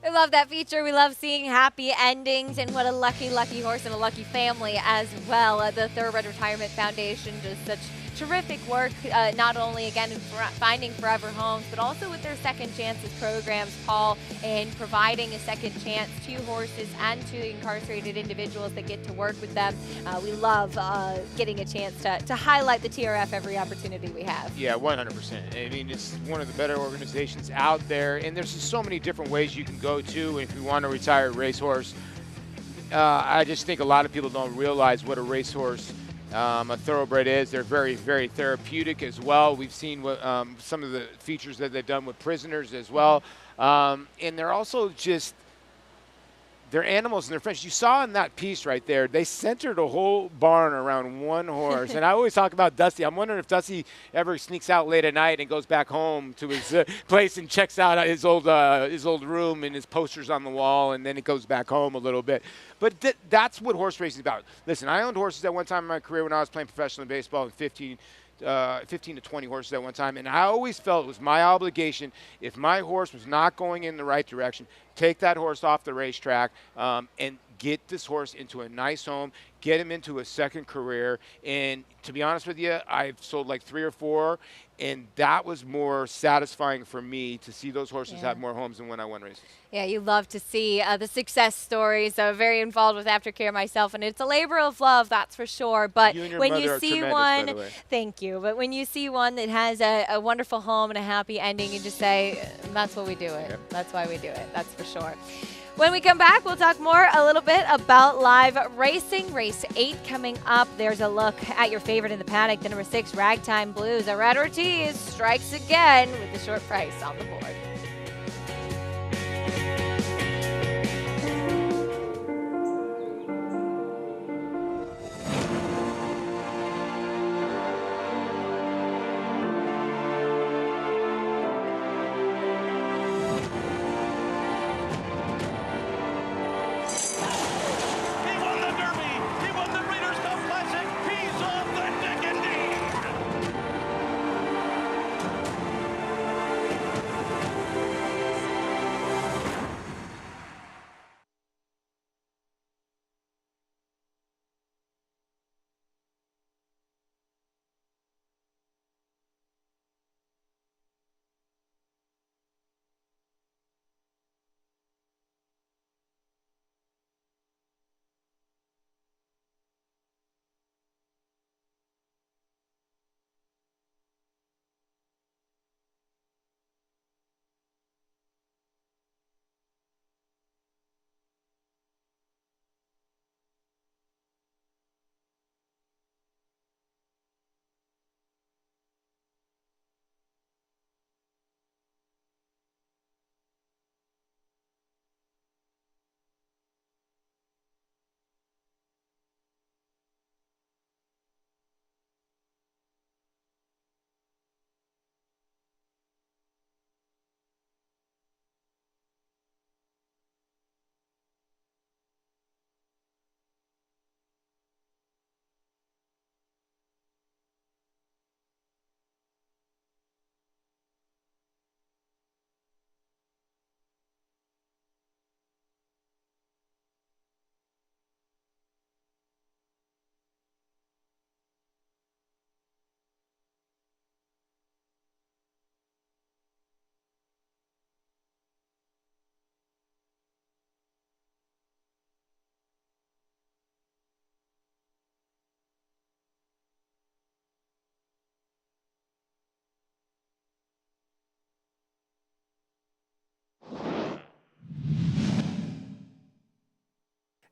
We love that feature. We love seeing happy endings, and what a lucky, lucky horse and a lucky family as well. The Thoroughbred Retirement Foundation does such terrific work, not only again in finding forever homes, but also with their second chances programs, Paul, in providing a second chance to horses and to incarcerated individuals that get to work with them. We love getting a chance to highlight the TRF every opportunity we have. Yeah, 100%. I mean, it's one of the better organizations out there, and there's just so many different ways you can go to if you want to retire a racehorse. I just think a lot of people don't realize what a racehorse a thoroughbred is. They're very, very therapeutic as well. We've seen what, some of the features that they've done with prisoners as well. And they're also just, they're animals and they're friends. You saw in that piece right there, they centered a whole barn around one horse. And I always talk about Dusty. I'm wondering if Dusty ever sneaks out late at night and goes back home to his place and checks out his old room and his posters on the wall, and then it goes back home a little bit. But that's what horse racing is about. Listen, I owned horses at one time in my career when I was playing professional baseball, in 15 to 20 horses at one time, and I always felt it was my obligation, if my horse was not going in the right direction, take that horse off the racetrack and get this horse into a nice home, get him into a second career. And to be honest with you, I've sold like 3 or 4, and that was more satisfying for me to see those horses have more homes than when I won races. Yeah, you love to see the success stories. Very involved with aftercare myself, and it's a labor of love, that's for sure. But when you see one, thank you. But when you see one that has a wonderful home and a happy ending, you just say, that's what we do it. Yep. That's why we do it. That's for sure. When we come back, we'll talk more a little bit about live racing. Race 8 coming up. There's a look at your favorite in the paddock, the number 6 Ragtime Blues. Red Ortiz strikes again with the short price on the board.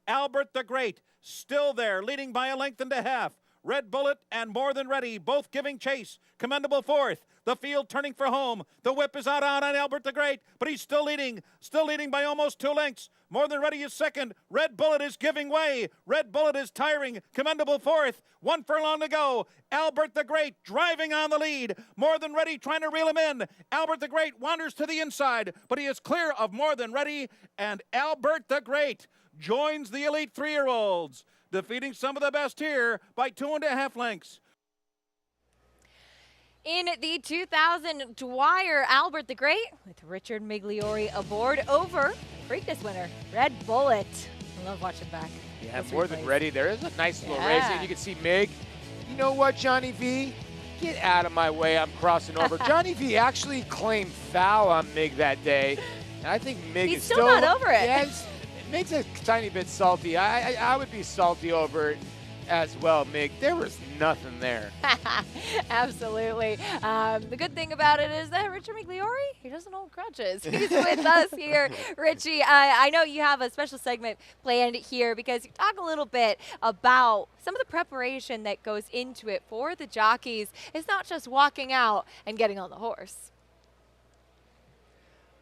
Albert the Great still there, leading by a length and a half. Red Bullet and More Than Ready both giving chase. Commendable fourth. The field turning for home. The whip is out on Albert the Great, but he's still leading by almost 2 lengths. More Than Ready is second. Red Bullet is giving way. Red Bullet is tiring. Commendable fourth. 1 furlong to go. Albert the Great driving on the lead. More Than Ready trying to reel him in. Albert the Great wanders to the inside, but he is clear of More Than Ready, and Albert the Great joins the elite 3-year-olds, defeating some of the best here by 2.5 lengths. In the 2000 Dwyer, Albert the Great with Richard Migliori aboard over Preakness winner, Red Bullet. I love watching back. Yeah, More Than Ready. There is a nice little race. And you can see Mig. You know what, Johnny V? Get out of my way. I'm crossing over. Johnny V actually claimed foul on Mig that day. And I think Mig He's is still not over it. Yeah, Mig's a tiny bit salty. I would be salty over it as well, Mig. There was nothing there. Absolutely. The good thing about it is that Richard Migliori, he doesn't hold grudges. He's with us here. Richie, I know you have a special segment planned here because you talk a little bit about some of the preparation that goes into it for the jockeys. It's not just walking out and getting on the horse.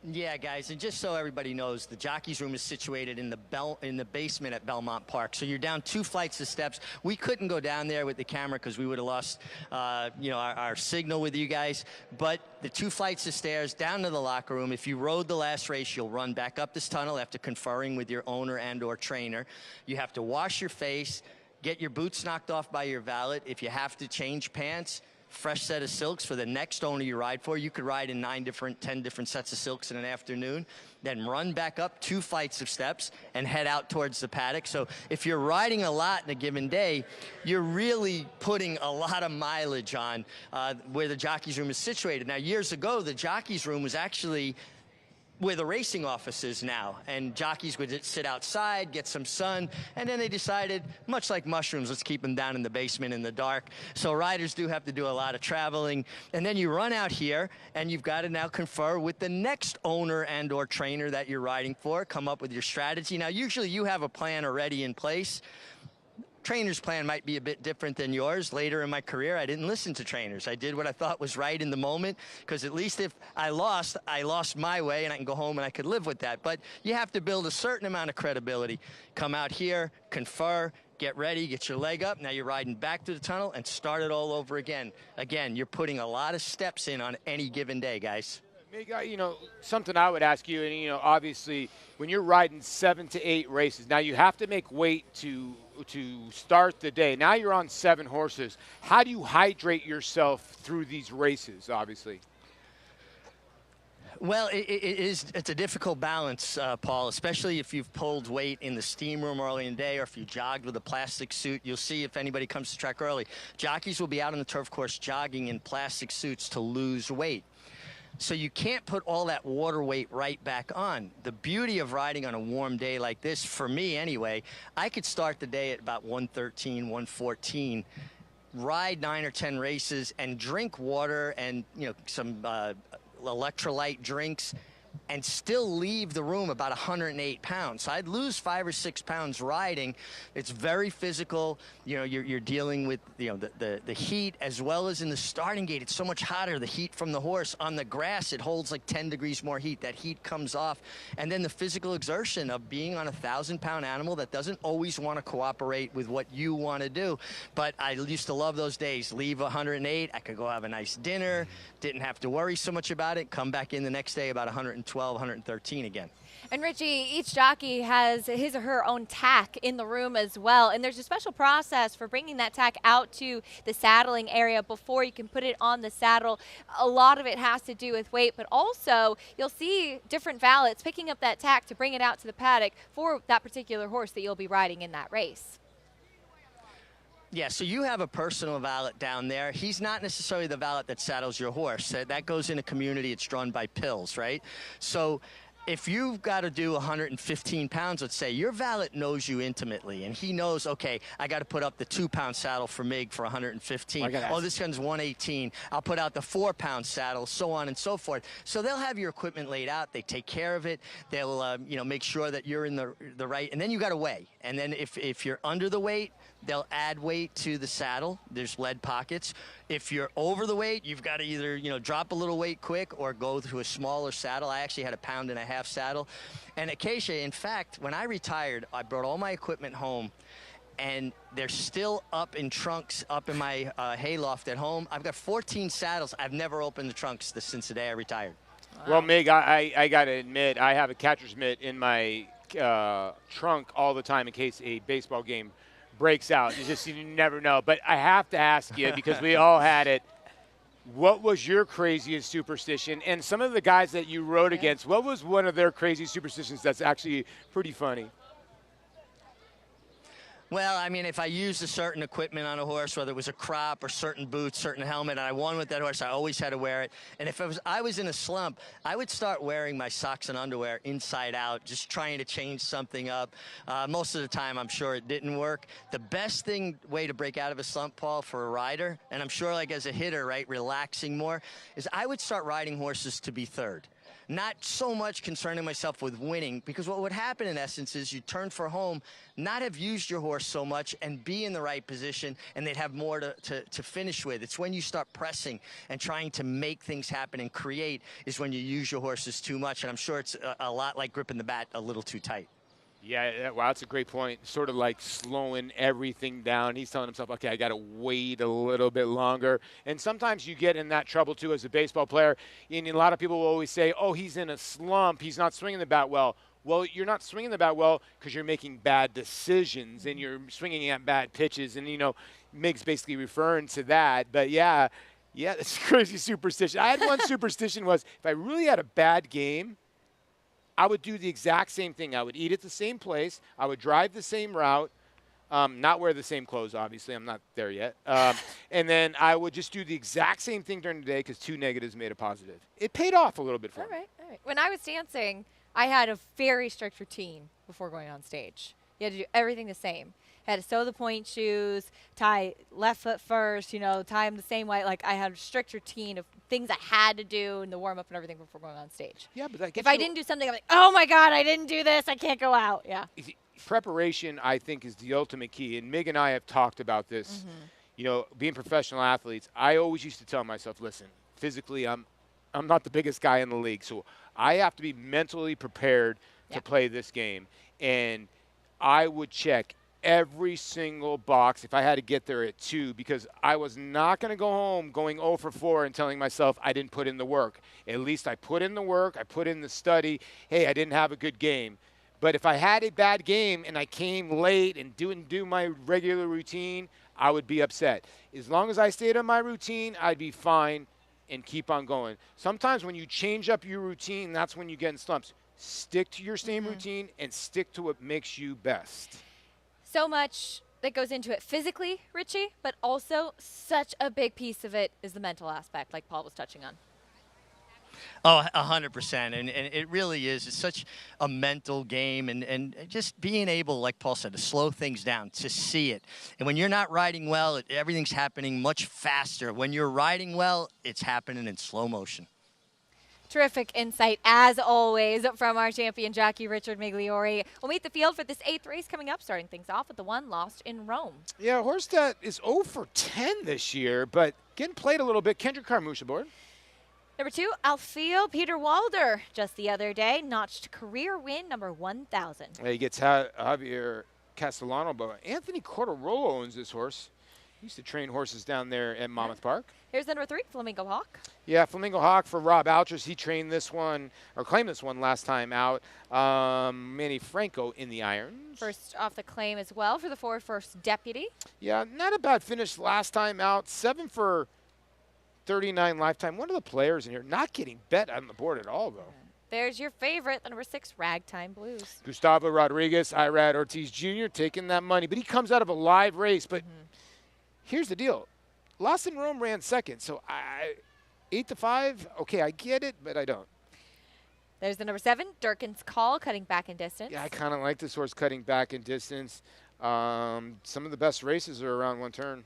Yeah, guys, and just so everybody knows, the jockey's room is situated in the basement at Belmont Park. So you're down 2 flights of steps. We couldn't go down there with the camera because we would have lost, our signal with you guys. But the 2 flights of stairs down to the locker room. If you rode the last race, you'll run back up this tunnel after conferring with your owner and/or trainer. You have to wash your face, get your boots knocked off by your valet. If you have to change pants, fresh set of silks for the next owner you ride for. You could ride in 10 different sets of silks in an afternoon, then run back up 2 flights of steps and head out towards the paddock. So if you're riding a lot in a given day, you're really putting a lot of mileage on where the jockey's room is situated. Now, years ago, the jockey's room was actually where the racing office is now, and jockeys would sit outside, get some sun, and then they decided, much like mushrooms, let's keep them down in the basement in the dark. So riders do have to do a lot of traveling, and then you run out here, and you've got to now confer with the next owner and/or trainer that you're riding for, come up with your strategy. Now, usually you have a plan already in place. Trainer's plan might be a bit different than yours. Later in my career, I didn't listen to trainers. I did what I thought was right in the moment, because at least if I lost my way, and I can go home and I could live with that. But you have to build a certain amount of credibility. Come out here, confer, get ready, get your leg up. Now you're riding back to the tunnel and start it all over again. Again, you're putting a lot of steps in on any given day, guys. Something I would ask you, and obviously when you're riding 7 to 8 races, now you have to make weight to start the day. Now you're on 7 horses. How do you hydrate yourself through these races, obviously? Well, it's a difficult balance, Paul, especially if you've pulled weight in the steam room early in the day, or if you jogged with a plastic suit. You'll see if anybody comes to track early. Jockeys will be out on the turf course jogging in plastic suits to lose weight. So you can't put all that water weight right back on. The beauty of riding on a warm day like this, for me anyway, I could start the day at about 113, 114, ride 9 or 10 races, and drink water and some electrolyte drinks, and still leave the room about 108 pounds. So I'd lose 5 or 6 pounds riding. It's very physical. You're dealing with the heat, as well as in the starting gate. It's so much hotter. The heat from the horse on the grass, it holds like 10 degrees more heat. That heat comes off, and then the physical exertion of being on a 1,000-pound animal that doesn't always want to cooperate with what you want to do. But I used to love those days. Leave 108. I could go have a nice dinner. Didn't have to worry so much about it. Come back in the next day about 112, 113 again. And Richie, each jockey has his or her own tack in the room as well. And there's a special process for bringing that tack out to the saddling area before you can put it on the saddle. A lot of it has to do with weight, but also you'll see different valets picking up that tack to bring it out to the paddock for that particular horse that you'll be riding in that race. Yeah, so you have a personal valet down there. He's not necessarily the valet that saddles your horse. That goes in a community. It's drawn by pills, right? So if you've got to do 115 pounds, let's say, your valet knows you intimately, and he knows, okay, I got to put up the 2-pound saddle for Mig for 115. Oh, this one's 118. I'll put out the 4-pound saddle, so on and so forth. So they'll have your equipment laid out. They take care of it. They'll, make sure that you're in the right. And then you got to weigh. And then if you're under the weight, they'll add weight to the saddle. There's lead pockets. If you're over the weight, you've got to either, drop a little weight quick or go to a smaller saddle. I actually had a 1.5 pound saddle. And Acacia, in fact, when I retired, I brought all my equipment home, and they're still up in trunks up in my hayloft at home. I've got 14 saddles. I've never opened the trunks since the day I retired. Wow. Well, Mig, I got to admit, I have a catcher's mitt in my trunk all the time in case a baseball game breaks out. You never know. But I have to ask you, because we all had it, what was your craziest superstition? And some of the guys that you rode against, what was one of their crazy superstitions that's actually pretty funny? Well, I mean, if I used a certain equipment on a horse, whether it was a crop or certain boots, certain helmet, and I won with that horse, I always had to wear it. And if I was in a slump, I would start wearing my socks and underwear inside out, just trying to change something up. Most of the time, I'm sure it didn't work. The best way to break out of a slump, Paul, for a rider, and I'm sure like as a hitter, right, relaxing more, is I would start riding horses to be third. Not so much concerning myself with winning, because what would happen in essence is you turn for home, not have used your horse so much and be in the right position, and they'd have more to finish with. It's when you start pressing and trying to make things happen and create is when you use your horses too much, and I'm sure it's a lot like gripping the bat a little too tight. Yeah, wow, that's a great point. Sort of like slowing everything down. He's telling himself, okay, I got to wait a little bit longer. And sometimes you get in that trouble, too, as a baseball player. And a lot of people will always say, oh, he's in a slump. He's not swinging the bat well. Well, you're not swinging the bat well because you're making bad decisions and you're swinging at bad pitches. And, Mig's basically referring to that. But, yeah, that's crazy superstition. I had one superstition was if I really had a bad game, I would do the exact same thing. I would eat at the same place. I would drive the same route, not wear the same clothes, obviously. I'm not there yet. And then I would just do the exact same thing during the day because 2 negatives made a positive. It paid off a little bit for me. All right. When I was dancing, I had a very strict routine before going on stage. You had to do everything the same. Had to sew the point shoes, tie left foot first, tie them the same way. Like, I had a strict routine of things I had to do and the warm-up and everything before going on stage. Yeah, but if I didn't do something, I'm like, oh, my God, I didn't do this. I can't go out. Yeah. Preparation, I think, is the ultimate key. And Mig and I have talked about this. Being professional athletes, I always used to tell myself, listen, physically, I'm not the biggest guy in the league. So I have to be mentally prepared to play this game. And I would check every single box if I had to get there at 2 because I was not going to go home going 0 for 4 and telling myself I didn't put in the work. At least I put in the work. I put in the study. Hey, I didn't have a good game. But if I had a bad game and I came late and didn't do my regular routine, I would be upset. As long as I stayed on my routine, I'd be fine and keep on going. Sometimes when you change up your routine, that's when you get in slumps. Stick to your same routine and stick to what makes you best. So much that goes into it physically, Richie, but also such a big piece of it is the mental aspect, like Paul was touching on. Oh, 100%. And it really is. It's such a mental game. And just being able, like Paul said, to slow things down, to see it. And when you're not riding well, everything's happening much faster. When you're riding well, it's happening in slow motion. Terrific insight, as always, from our champion jockey, Richard Migliori. We'll meet the field for this 8th race coming up, starting things off with the one lost in Rome. Yeah, a horse that is 0 for 10 this year, but getting played a little bit. Kendrick Carmouche aboard. Number 2, Alfio Peter Walder. Just the other day, notched career win number 1,000. He gets Javier Castellano, but Anthony Cordarolo owns this horse. He used to train horses down there at Monmouth Park. Here's the number 3, Flamingo Hawk. Yeah, Flamingo Hawk for Rob Altrus. He trained this one, or claimed this one last time out. Manny Franco in the irons. First off the claim as well for the 4 first deputy. Yeah, not a bad finish last time out. 7 for 39 lifetime. One of the players in here not getting bet on the board at all, though. There's your favorite, the number 6, Ragtime Blues. Gustavo Rodriguez, Irad Ortiz Jr. taking that money. But he comes out of a live race. But here's the deal. Lost in Rome ran second, so 8 to 5. Okay, I get it, but I don't. There's the number 7, Durkin's Call, cutting back in distance. Yeah, I kind of like this horse cutting back in distance. Some of the best races are around one turn.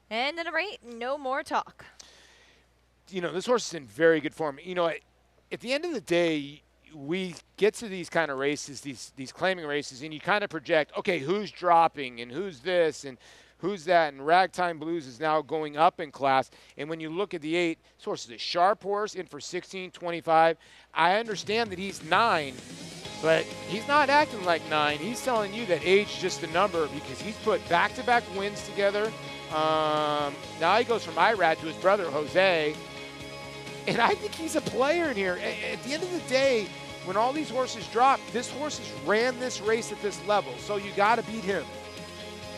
And the number 8, No More Talk. This horse is in very good form. At the end of the day, we get to these kind of races, these claiming races, and you kind of project, okay, who's dropping and who's this and who's that, and Ragtime Blues is now going up in class. And when you look at the 8, this horse is a sharp horse in for 16.25. I understand that he's 9, but he's not acting like 9. He's telling you that age is just a number because he's put back-to-back wins together. Now he goes from Irad to his brother, Jose. And I think he's a player in here. At the end of the day, when all these horses drop, this horse has ran this race at this level, so you got to beat him.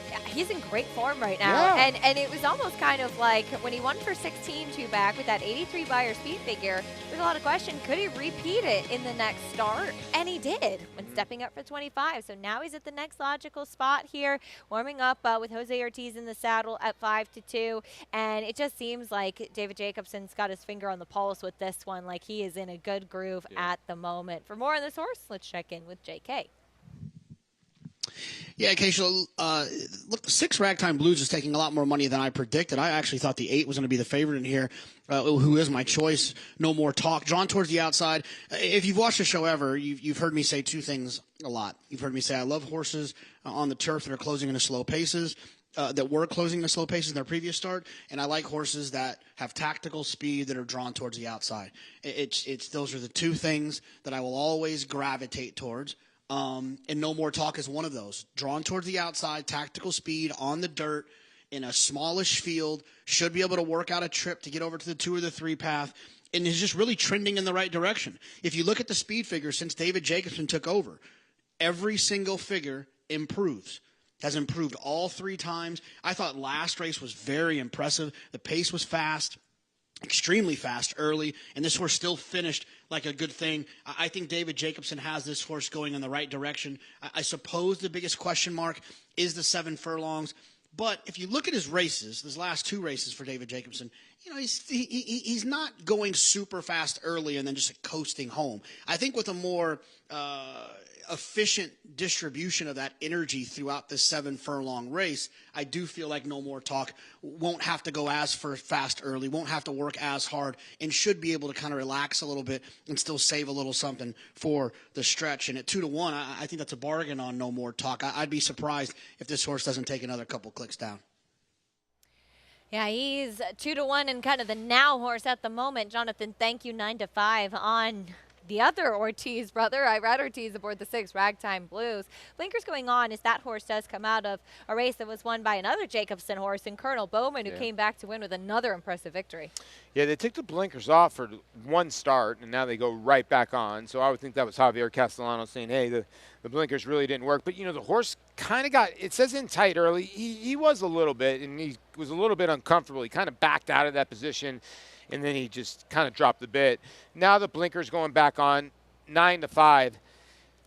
Yeah, he's in great form right now. Yeah. And it was almost kind of like when he won for 16-2 back with that 83 Beyer speed figure, there's a lot of question, could he repeat it in the next start? And he did when stepping up for 25. So now he's at the next logical spot here, warming up with Jose Ortiz in the saddle at 5-2. And it just seems like David Jacobson's got his finger on the pulse with this one, like he is in a good groove at the moment. For more on this horse, let's check in with JK. Yeah, Keisha, look, 6 Ragtime Blues is taking a lot more money than I predicted. I actually thought the 8 was going to be the favorite in here, who is my choice. No More Talk, drawn towards the outside. If you've watched the show ever, you've heard me say 2 things a lot. You've heard me say I love horses on the turf that are closing into slow paces, that were closing the slow paces in their previous start, and I like horses that have tactical speed that are drawn towards the outside. Those are the 2 things that I will always gravitate towards. And No More Talk is one of those. Drawn towards the outside, tactical speed on the dirt in a smallish field, should be able to work out a trip to get over to the 2 or the 3 path, and is just really trending in the right direction. If you look at the speed figure since David Jacobson took over, every single figure improves. Has improved all 3 times. I thought last race was very impressive. The pace was fast. Extremely fast early, and this horse still finished like a good thing. I think David Jacobson has this horse going in the right direction. I suppose the biggest question mark is the 7 furlongs. But if you look at his races, his last 2 races for David Jacobson, you know, he's not going super fast early and then just coasting home. I think with a more efficient distribution of that energy throughout this 7 furlong race, I do feel like No More Talk won't have to go as fast early, won't have to work as hard, and should be able to kind of relax a little bit and still save a little something for the stretch. And at 2-1, I think that's a bargain on No More Talk. I'd be surprised if this horse doesn't take another couple clicks down. Yeah, he's 2-1 and kind of the now horse at the moment. Jonathan, thank you. 9-5 on the other Ortiz brother, Irad Ortiz, aboard the 6 Ragtime Blues. Blinkers going on as that horse does come out of a race that was won by another Jacobson horse in Colonel Bowman, who came back to win with another impressive victory. Yeah, they took the blinkers off for 1 start, and now they go right back on. So I would think that was Javier Castellano saying, hey, the blinkers really didn't work. But, you know, the horse kind of got, it says in tight early. He was a little bit, and he was a little bit uncomfortable. He kind of backed out of that position, and then he just kind of dropped the bit. Now the blinkers going back on, 9-5.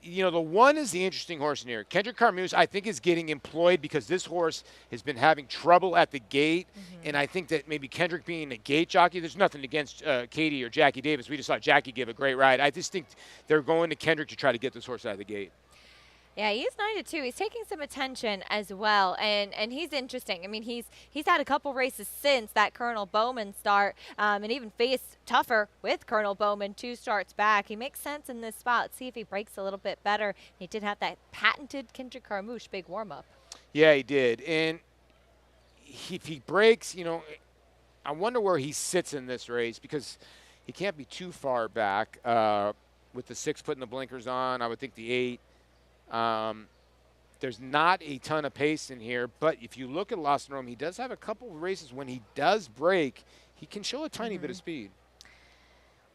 You know, the 1 is the interesting horse in here. Kendrick Carmouche, I think, is getting employed because this horse has been having trouble at the gate. And I think that maybe Kendrick being a gate jockey, there's nothing against Katie or Jackie Davis. We just saw Jackie give a great ride. I just think they're going to Kendrick to try to get this horse out of the gate. Yeah, he's 9-2. He's taking some attention as well, and he's interesting. I mean, he's had a couple races since that Colonel Bowman start, and even faced tougher with Colonel Bowman 2 starts back. He makes sense in this spot. Let's see if he breaks a little bit better. He did have that patented Kendrick Carmouche big warm-up. Yeah, he did. And if he breaks, you know, I wonder where he sits in this race because he can't be too far back with the 6 putting the blinkers on. I would think the 8. There's not a ton of pace in here, but if you look at Lost in Rome, he does have a couple of races when he does break, he can show a tiny bit of speed.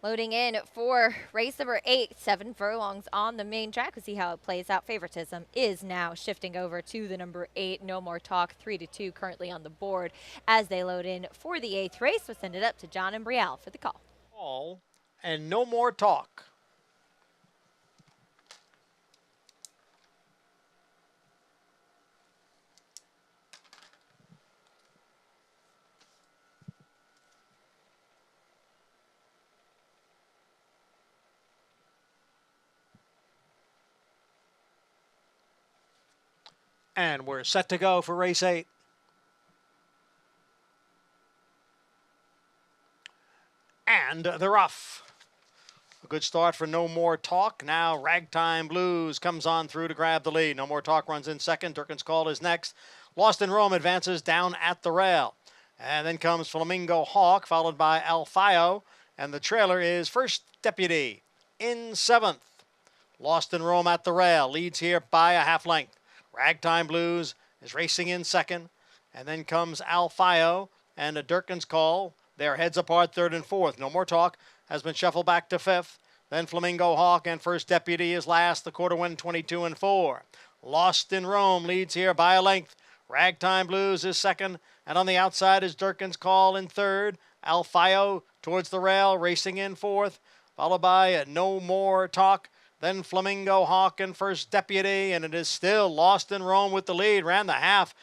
Loading in for race number 8, 7 furlongs on the main track. We'll see how it plays out. Favoritism is now shifting over to the number 8, No More Talk, 3-2 currently on the board as they load in for the 8th race. We'll send it up to John and Brielle for the call. Call and No More Talk. And we're set to go for race 8. And they're off. A good start for No More Talk. Now Ragtime Blues comes on through to grab the lead. No More Talk runs in second. Durkin's Call is next. Lost in Rome advances down at the rail. And then comes Flamingo Hawk, followed by Alfaio. And the trailer is First Deputy in seventh. Lost in Rome at the rail. Leads here by a half length. Ragtime Blues is racing in second. And then comes Alfaio and a Durkin's Call. They're heads apart, third and fourth. No More Talk has been shuffled back to fifth. Then Flamingo Hawk and First Deputy is last. The quarter win 22-4. Lost in Rome leads here by a length. Ragtime Blues is second. And on the outside is Durkin's Call in third. Alfaio towards the rail, racing in fourth. Followed by No More Talk. Then Flamingo Hawk and First Deputy. And it is still Lost in Rome with the lead. Ran the half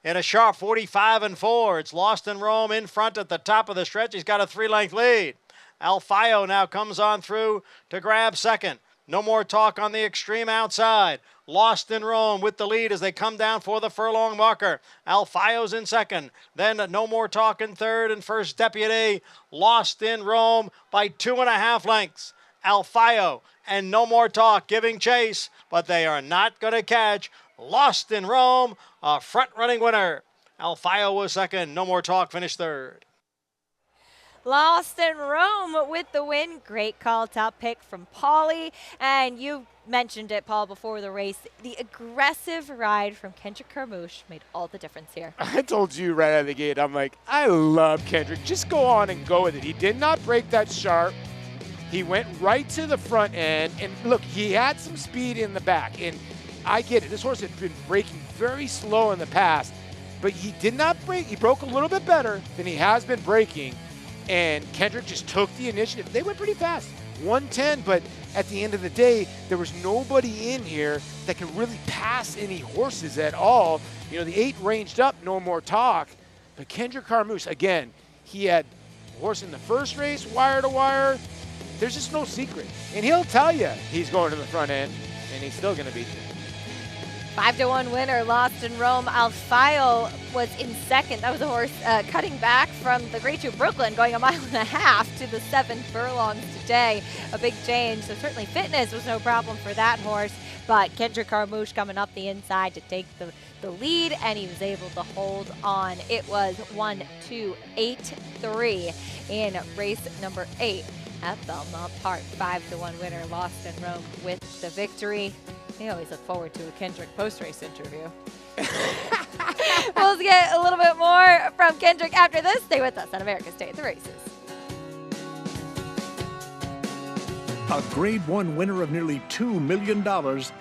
in a sharp 45-4. It's Lost in Rome in front at the top of the stretch. He's got a 3-length lead. Alfaio now comes on through to grab second. No More Talk on the extreme outside. Lost in Rome with the lead as they come down for the furlong marker. Alfaio's in second. Then No More Talk in third, and First Deputy Lost in Rome by 2.5 lengths. Alfaio and No More Talk giving chase, but they are not going to catch Lost in Rome, a front-running winner. Alfaio was second. No More Talk finished third. Lost in Rome with the win. Great call, top pick from Paulie. And you mentioned it, Paul, before the race. The aggressive ride from Kendrick Carmouche made all the difference here. I told you right out of the gate, I'm like, I love Kendrick. Just go on and go with it. He did not break that sharp. He went right to the front end. And look, he had some speed in the back. And I get it. This horse had been breaking very slow in the past. But he did not break. He broke a little bit better than he has been breaking. And Kendrick just took the initiative. They went pretty fast, 110, but at the end of the day, there was nobody in here that could really pass any horses at all. You know, the 8 ranged up, No More Talk, but Kendrick Carmouche, again, he had a horse in the first race, wire to wire. There's just no secret. And he'll tell you he's going to the front end, and he's still going to beat you. 5-1 winner, Lost in Rome. Alfaio was in second. That was a horse cutting back from the Great 2 Brooklyn, going 1.5 miles to the 7 furlongs today. A big change. So certainly fitness was no problem for that horse. But Kendrick Carmouche coming up the inside to take the lead, and he was able to hold on. It was 1-2-8-3 in race number 8 at Belmont Park. 5-1 winner, Lost in Rome with the victory. I always look forward to a Kendrick post-race interview. We'll get a little bit more from Kendrick after this. Stay with us on America's Day at the Races. A Grade 1 winner of nearly $2 million,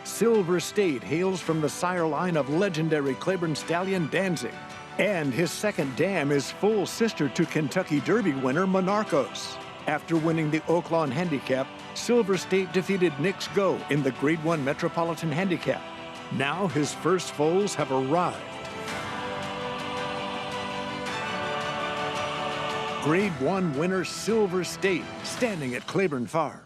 Silver State hails from the sire line of legendary Claiborne stallion Danzig. And his second dam is full sister to Kentucky Derby winner Monarchos. After winning the Oaklawn Handicap, Silver State defeated Knicks Go in the Grade 1 Metropolitan Handicap. Now his first foals have arrived. Grade 1 winner Silver State, standing at Claiborne Farm.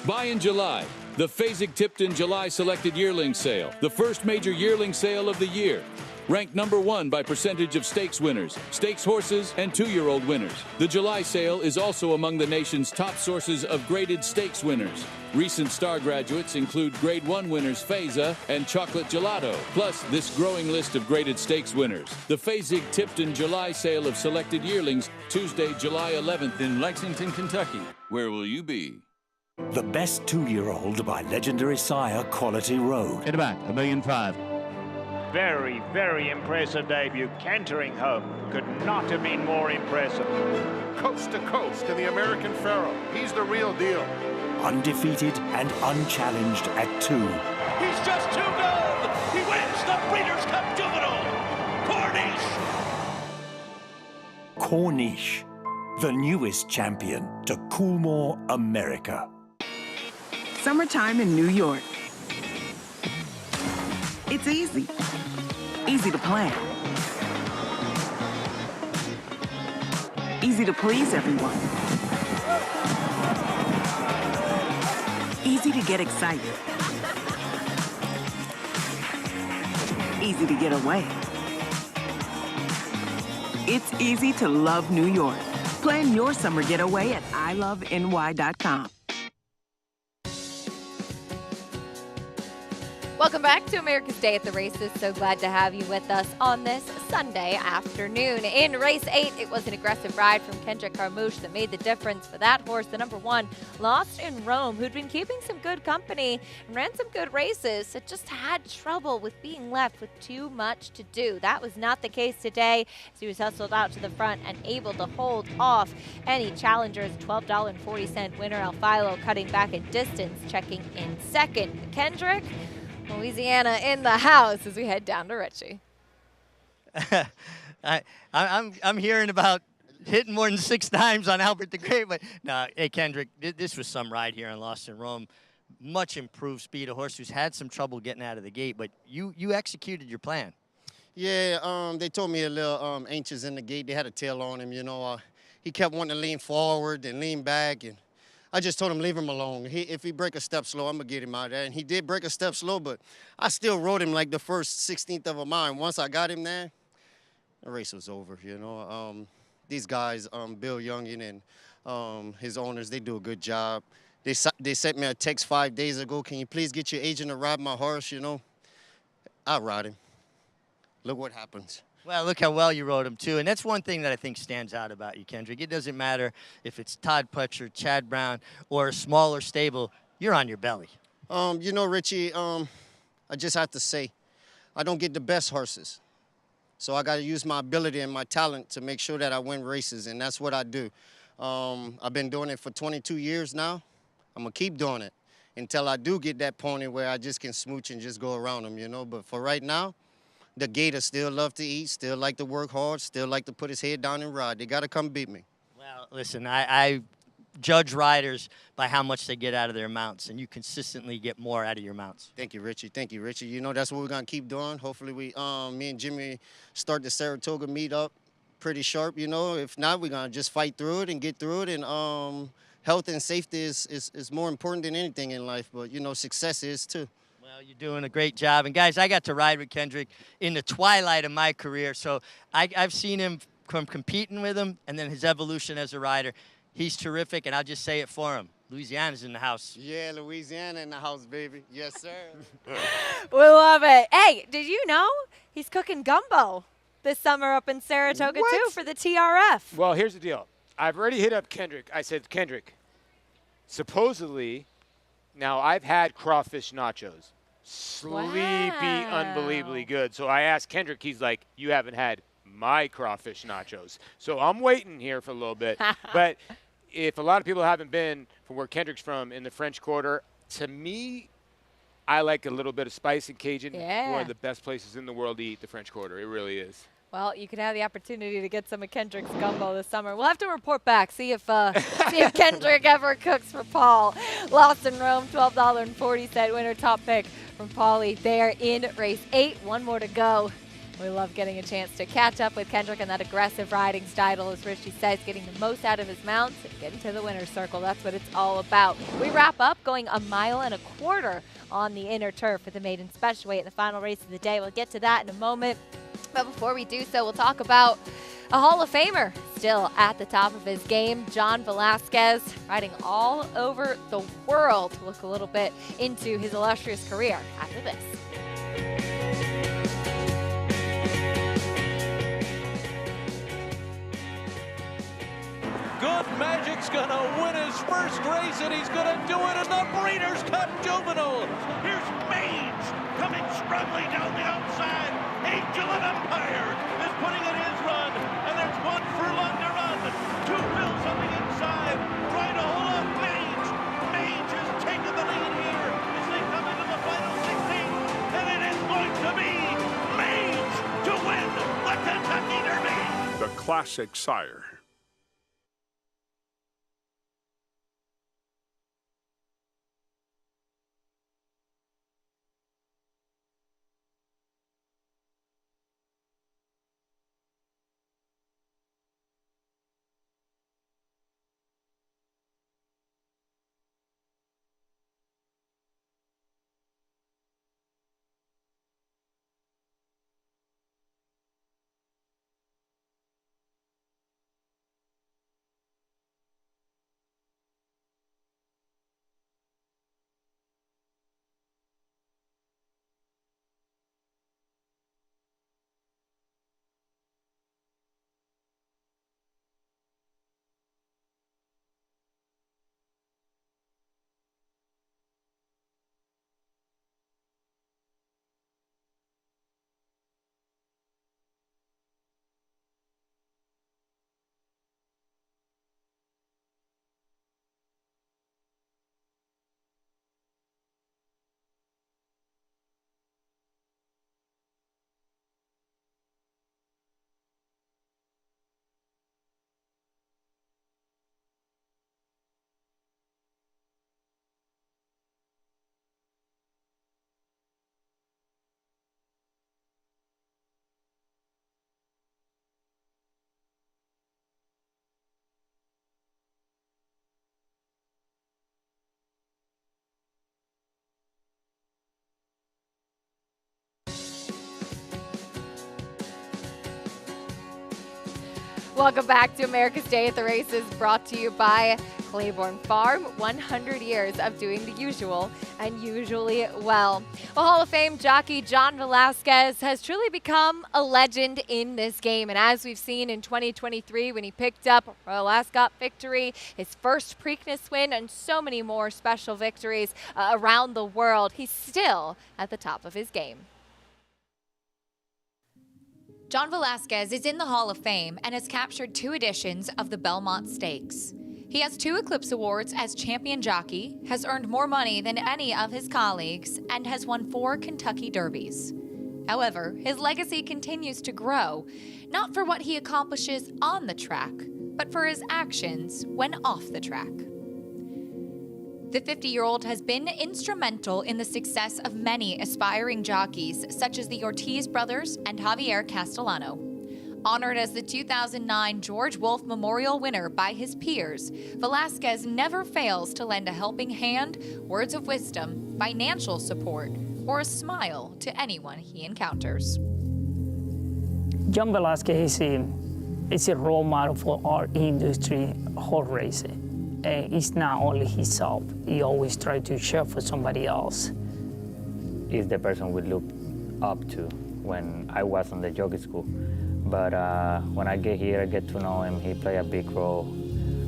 Buy in July. The Fasig-Tipton July Selected Yearling Sale, the first major yearling sale of the year. Ranked number 1 by percentage of stakes winners, stakes horses, and 2-year-old winners. The July sale is also among the nation's top sources of graded stakes winners. Recent star graduates include Grade 1 winners Faiza and Chocolate Gelato, plus this growing list of graded stakes winners. The Fasig-Tipton July sale of selected yearlings, Tuesday, July 11th in Lexington, Kentucky. Where will you be? The best 2-year-old by legendary sire Quality Road. At about $1.5 million. Very, very impressive debut. Cantering home could not have been more impressive. Coast to coast in the American Pharaoh. He's the real deal. Undefeated and unchallenged at 2. He's just too good. He wins the Breeders' Cup Juvenile. Corniche, the newest champion to Coolmore, America. Summertime in New York. It's easy. Easy to plan. Easy to please everyone. Easy to get excited. Easy to get away. It's easy to love New York. Plan your summer getaway at iloveny.com. Welcome back to America's Day at the Races. So glad to have you with us on this Sunday afternoon. In race 8, it was an aggressive ride from Kendrick Carmouche that made the difference for that horse, the number 1, Lost in Rome, who'd been keeping some good company and ran some good races. It just had trouble with being left with too much to do. That was not the case today, as he was hustled out to the front and able to hold off any challengers. $12.40 winner Alfilo cutting back a distance, checking in second. Kendrick, Louisiana in the house as we head down to Richie. I'm hearing about hitting more than 6 times on Albert the Great, but no, hey Kendrick, this was some ride here on Lost in Rome. Much improved speed, a horse who's had some trouble getting out of the gate, but you executed your plan. Yeah, they told me a little anxious in the gate. They had a tail on him, you know. He kept wanting to lean forward and lean back, and I just told him, leave him alone. If he break a step slow, I'm going to get him out of there. And he did break a step slow, but I still rode him like the first 16th of a mile. Once I got him there, the race was over, you know. These guys, Bill Youngin and his owners, they do a good job. They sent me a text 5 days ago, can you please get your agent to ride my horse, you know. I'll ride him. Look what happens. Well, look how well you rode him, too. And that's one thing that I think stands out about you, Kendrick. It doesn't matter if it's Todd Pletcher, Chad Brown, or a smaller stable. You're on your belly. You know, Richie, I just have to say, I don't get the best horses. So I got to use my ability and my talent to make sure that I win races, and that's what I do. I've been doing it for 22 years now. I'm going to keep doing it until I do get that pony where I just can smooch and just go around them, you know. But for right now, the Gators still love to eat, still like to work hard, still like to put his head down and ride. They got to come beat me. Well, listen, I judge riders by how much they get out of their mounts, and you consistently get more out of your mounts. Thank you, Richie. Thank you, Richie. You know, that's what we're going to keep doing. Hopefully, me and Jimmy start the Saratoga meet up pretty sharp, you know. If not, we're going to just fight through it and get through it. And health and safety is more important than anything in life, but, you know, success is too. Well, you're doing a great job. And, guys, I got to ride with Kendrick in the twilight of my career, so I've seen him from competing with him and then his evolution as a rider. He's terrific, and I'll just say it for him. Louisiana's in the house. Yeah, Louisiana in the house, baby. Yes, sir. We love it. Hey, did you know he's cooking gumbo this summer up in Saratoga, too, for the TRF? Well, here's the deal. I've already hit up Kendrick. I said, Kendrick, supposedly, now I've had crawfish nachos. Sleepy, unbelievably good. So I asked Kendrick, he's like, you haven't had my crawfish nachos. So I'm waiting here for a little bit. But if a lot of people haven't been from where Kendrick's from in the French Quarter, to me, I like a little bit of spice and Cajun. Yeah. One of the best places in the world to eat, the French Quarter. It really is. Well, you could have the opportunity to get some of Kendrick's gumbo this summer. We'll have to report back, see if Kendrick ever cooks for Paul. Lost in Rome, $12.40 winner, top pick from Paulie there in race 8. One more to go. We love getting a chance to catch up with Kendrick and that aggressive riding style, as Richie says, getting the most out of his mounts and getting to the winner's circle. That's what it's all about. We wrap up going 1.25 miles on the inner turf with the maiden special weight in the final race of the day. We'll get to that in a moment. But before we do so, we'll talk about a Hall of Famer still at the top of his game, John Velasquez, riding all over the world. We'll look a little bit into his illustrious career after this. Good Magic's gonna win his first race, and he's gonna do it in the Breeders' Cup Juvenile. Here's Mage coming strongly down the outside. Angel of Empire is putting in his run, and there's 1 furlong to run. 2 Bills on the inside. Trying to hold on Mage. Mage has taken the lead here as they come into the final 16, and it is going to be Mage to win the Kentucky Derby. The classic sire. Welcome back to America's Day at the Races, brought to you by Claiborne Farm. 100 years of doing the usual and usually well. Well, Hall of Fame jockey John Velasquez has truly become a legend in this game. And as we've seen in 2023 when he picked up a Royal Ascot victory, his first Preakness win, and so many more special victories around the world, he's still at the top of his game. John Velasquez is in the Hall of Fame and has captured 2 editions of the Belmont Stakes. He has 2 Eclipse Awards as champion jockey, has earned more money than any of his colleagues, and has won 4 Kentucky Derbies. However, his legacy continues to grow, not for what he accomplishes on the track, but for his actions when off the track. The 50-year-old has been instrumental in the success of many aspiring jockeys, such as the Ortiz brothers and Javier Castellano. Honored as the 2009 George Wolfe Memorial winner by his peers, Velasquez never fails to lend a helping hand, words of wisdom, financial support, or a smile to anyone he encounters. John Velasquez is a role model for our industry, horse racing. It's not only himself. He always tries to share for somebody else. He's the person we looked up to when I was on the jockey school. But when I get here, I get to know him. He played a big role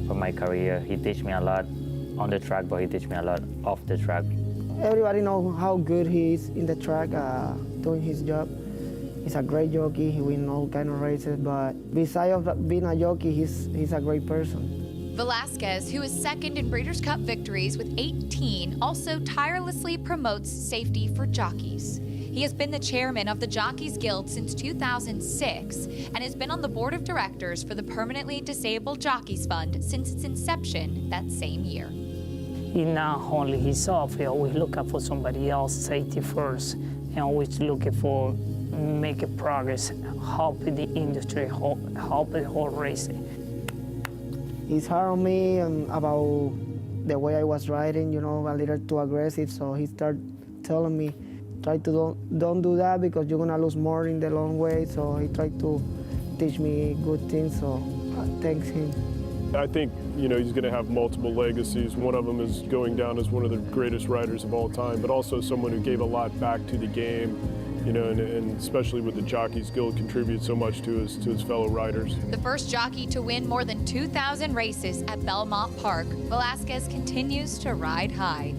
for my career. He teach me a lot on the track, but he teach me a lot off the track. Everybody knows how good he is in the track, doing his job. He's a great jockey. He wins all kind of races. But besides of being a jockey, he's a great person. Velasquez, who is second in Breeders' Cup victories with 18, also tirelessly promotes safety for jockeys. He has been the chairman of the Jockeys Guild since 2006 and has been on the board of directors for the Permanently Disabled Jockeys Fund since its inception that same year. He's not only himself, he always look out for somebody else, safety first, and always looking for making progress, helping the industry, helping horse racing. He's hard on me about the way I was riding, you know, a little too aggressive. So he started telling me, try to don't do that because you're gonna lose more in the long way. So he tried to teach me good things. So thanks him. I think, you know, he's gonna have multiple legacies. One of them is going down as one of the greatest riders of all time, but also someone who gave a lot back to the game. You know, and especially with the Jockeys Guild, contributes so much to his fellow riders. The first jockey to win more than 2,000 races at Belmont Park, Velasquez continues to ride high.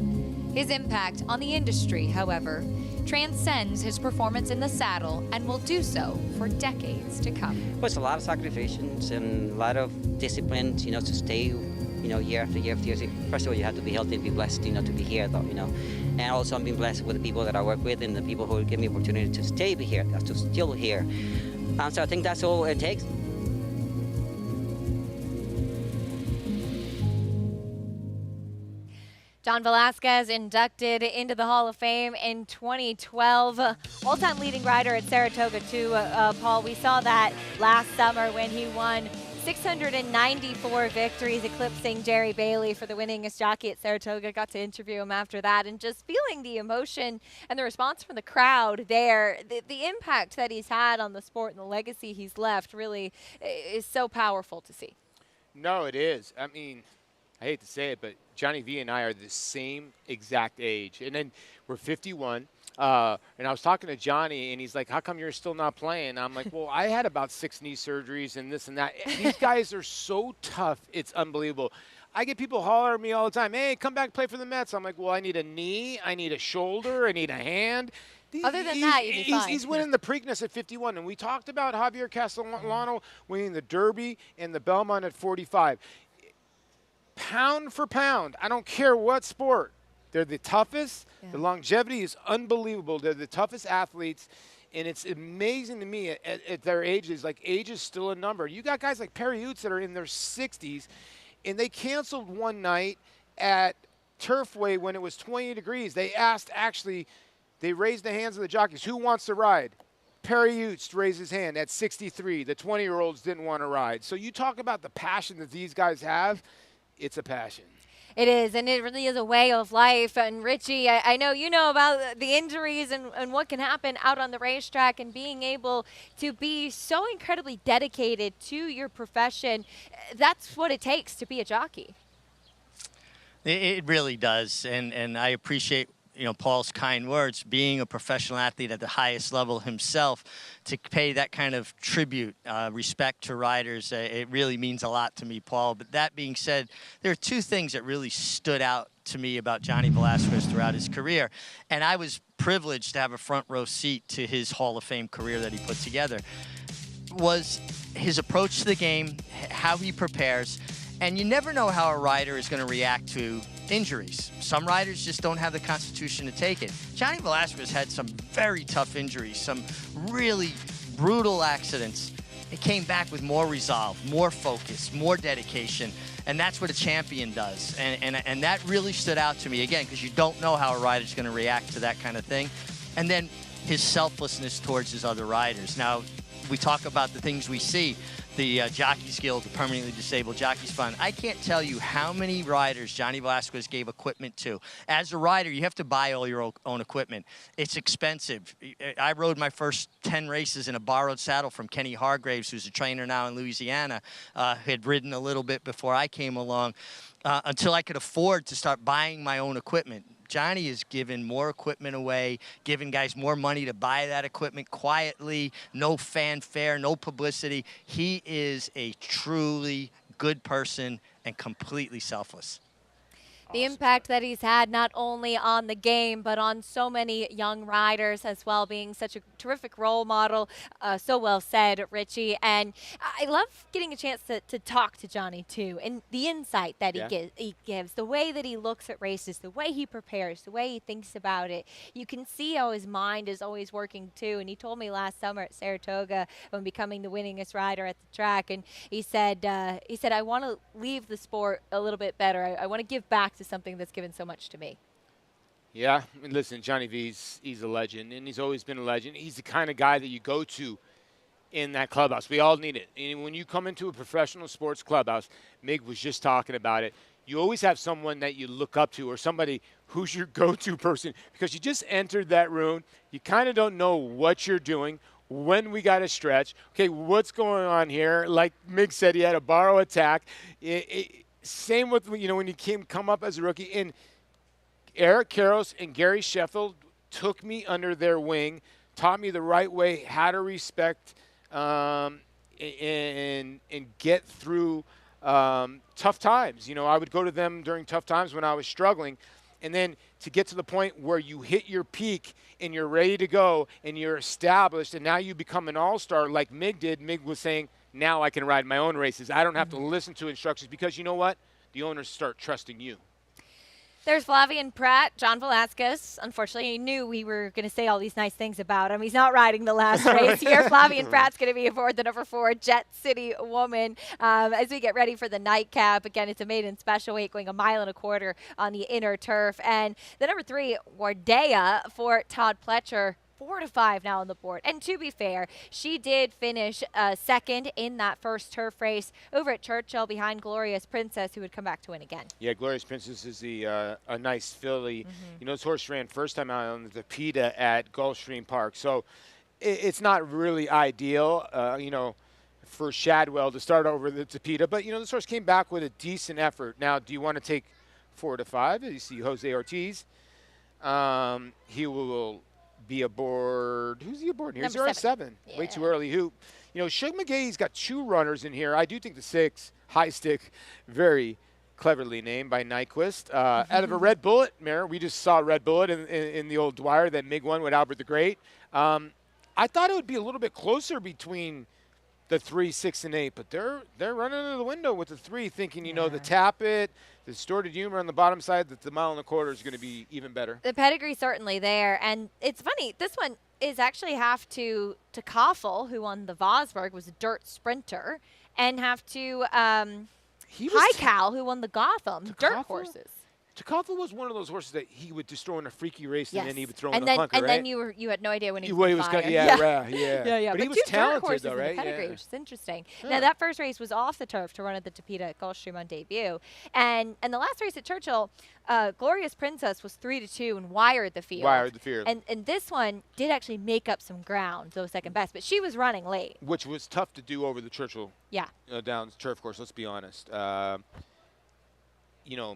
His impact on the industry, however, transcends his performance in the saddle and will do so for decades to come. Well, it's a lot of sacrifices and a lot of discipline, you know, to stay, you know, year after year after year. First of all, you have to be healthy and be blessed, you know, to be here, though, you know. And also I'm being blessed with the people that I work with and the people who give me opportunity to stay here, to still here. So I think that's all it takes. John Velasquez inducted into the Hall of Fame in 2012. All-time leading rider at Saratoga too, Paul. We saw that last summer when he won 694 victories, eclipsing Jerry Bailey for the winningest jockey at Saratoga. Got to interview him after that, and just feeling the emotion and the response from the crowd there, the impact that he's had on the sport and the legacy he's left really is so powerful to see. No, it is. I mean, I hate to say it, but Johnny V and I are the same exact age. And then we're 51. And I was talking to Johnny, and he's like, how come you're still not playing? I'm like, well, I had about 6 knee surgeries and this and that. These guys are so tough. It's unbelievable. I get people holler at me all the time, hey, come back play for the Mets. I'm like, well, I need a knee, I need a shoulder, I need a hand. Other than that, you'd be fine. He's winning the Preakness at 51. And we talked about Javier Castellano winning the Derby and the Belmont at 45. Pound for pound, I don't care what sport. They're the toughest. Yeah. The longevity is unbelievable. They're the toughest athletes. And it's amazing to me at their ages. Like, age is still a number. You got guys like Perry Utes that are in their 60s, and they canceled one night at Turfway when it was 20 degrees. They asked, actually, they raised the hands of the jockeys. Who wants to ride? Perry Utes raised his hand at 63. The 20-year-olds didn't want to ride. So you talk about the passion that these guys have. It's a passion. It is, and it really is a way of life. And Richie, I know you know about the injuries and what can happen out on the racetrack, and being able to be so incredibly dedicated to your profession. That's what it takes to be a jockey. It really does, and I appreciate Paul's kind words. Being a professional athlete at the highest level himself, to pay that kind of tribute, respect to riders, it really means a lot to me, Paul. But that being said, there are two things that really stood out to me about Johnny Velasquez throughout his career, and I was privileged to have a front row seat to his Hall of Fame career that he put together, was his approach to the game, how he prepares. And you never know how a rider is going to react to injuries. Some riders just don't have the constitution to take it. Johnny Velasquez had some very tough injuries, some really brutal accidents. He came back with more resolve, more focus, more dedication, and that's what a champion does. And that really stood out to me, again, because you don't know how a rider's going to react to that kind of thing. And then his selflessness towards his other riders. Now, we talk about the things we see. The Jockeys Guild, the Permanently Disabled Jockeys Fund. I can't tell you how many riders Johnny Velasquez gave equipment to. As a rider, you have to buy all your own equipment. It's expensive. I rode my first 10 races in a borrowed saddle from Kenny Hargraves, who's a trainer now in Louisiana, had ridden a little bit before I came along, until I could afford to start buying my own equipment. Johnny has given more equipment away, giving guys more money to buy that equipment quietly, no fanfare, no publicity. He is a truly good person and completely selfless. The impact that he's had not only on the game, but on so many young riders as well, being such a terrific role model. So well said, Richie. And I love getting a chance to talk to Johnny, too, and the insight that he gives, the way that he looks at races, the way he prepares, the way he thinks about it. You can see how his mind is always working, too. And he told me last summer at Saratoga, when becoming the winningest rider at the track, and he said, I want to leave the sport a little bit better. I want to give back to something that's given so much to me. Yeah, I mean, listen, Johnny V's, he's a legend, and he's always been a legend. He's the kind of guy that you go to in that clubhouse. We all need it. And when you come into a professional sports clubhouse, Mig was just talking about it, you always have someone that you look up to or somebody who's your go-to person, because you just entered that room. You kind of don't know what you're doing, when we got to stretch. Okay, what's going on here? Like Mig said, he had a borrow attack. Same with, when you come up as a rookie. And Eric Karros and Gary Sheffield took me under their wing, taught me the right way, how to respect and get through tough times. I would go to them during tough times when I was struggling. And then to get to the point where you hit your peak and you're ready to go and you're established and now you become an all-star like Mig did. Mig was saying, now I can ride my own races. I don't have to listen to instructions, because you know what? The owners start trusting you. There's Flavien Prat, John Velasquez. Unfortunately, he knew we were going to say all these nice things about him. He's not riding the last race here. Flavien Prat's going to be aboard the number 4 Jet City Woman as we get ready for the nightcap. Again, it's a maiden special weight going 1.25 miles on the inner turf. And the number 3, Wardea for Todd Pletcher. 4-5 now on the board. And to be fair, she did finish second in that first turf race over at Churchill behind Glorious Princess, who would come back to win again. Yeah, Glorious Princess is a nice filly. This horse ran first time out on the Tapeta at Gulfstream Park. So it's not really ideal, for Shadwell to start over the Tapeta. But, this horse came back with a decent effort. Now, do you want to take 4-5? You see Jose Ortiz. He will be aboard. Who's he aboard here? Number 7. Yeah. Way too early. Shug McGahee's got 2 runners in here. I do think the 6, High Stick, very cleverly named by Nyquist. Out of a Red Bullet mare, we just saw Red Bullet in the old Dwyer that Mig won with Albert the Great. I thought it would be a little bit closer between the 3, 6, and 8, but they're running into the window with the 3, thinking, the Tap It, the Distorted Humor on the bottom side, that the 1.25 miles is going to be even better. The pedigree certainly there, and it's funny, this one is actually half to Koffel, who won the Vosburg, was a dirt sprinter, and half to High Cal, who won the Gotham, dirt horses. Takafa was one of those horses that he would just throw in a freaky race and then he would throw in and a then, clunker, and right? then you had no idea when he What he was was going to yeah. But he was two dirt talented, horses though, in the right? pedigree, Yeah. which is interesting. Yeah. Now, that first race was off the turf to run at the Tapeta at Gulfstream on debut. And the last race at Churchill, Glorious Princess was 3-2 and wired the field. Wired the field. And this one did actually make up some ground, though second best, but she was running late. Which was tough to do over the Churchill Downs turf course, let's be honest. You know,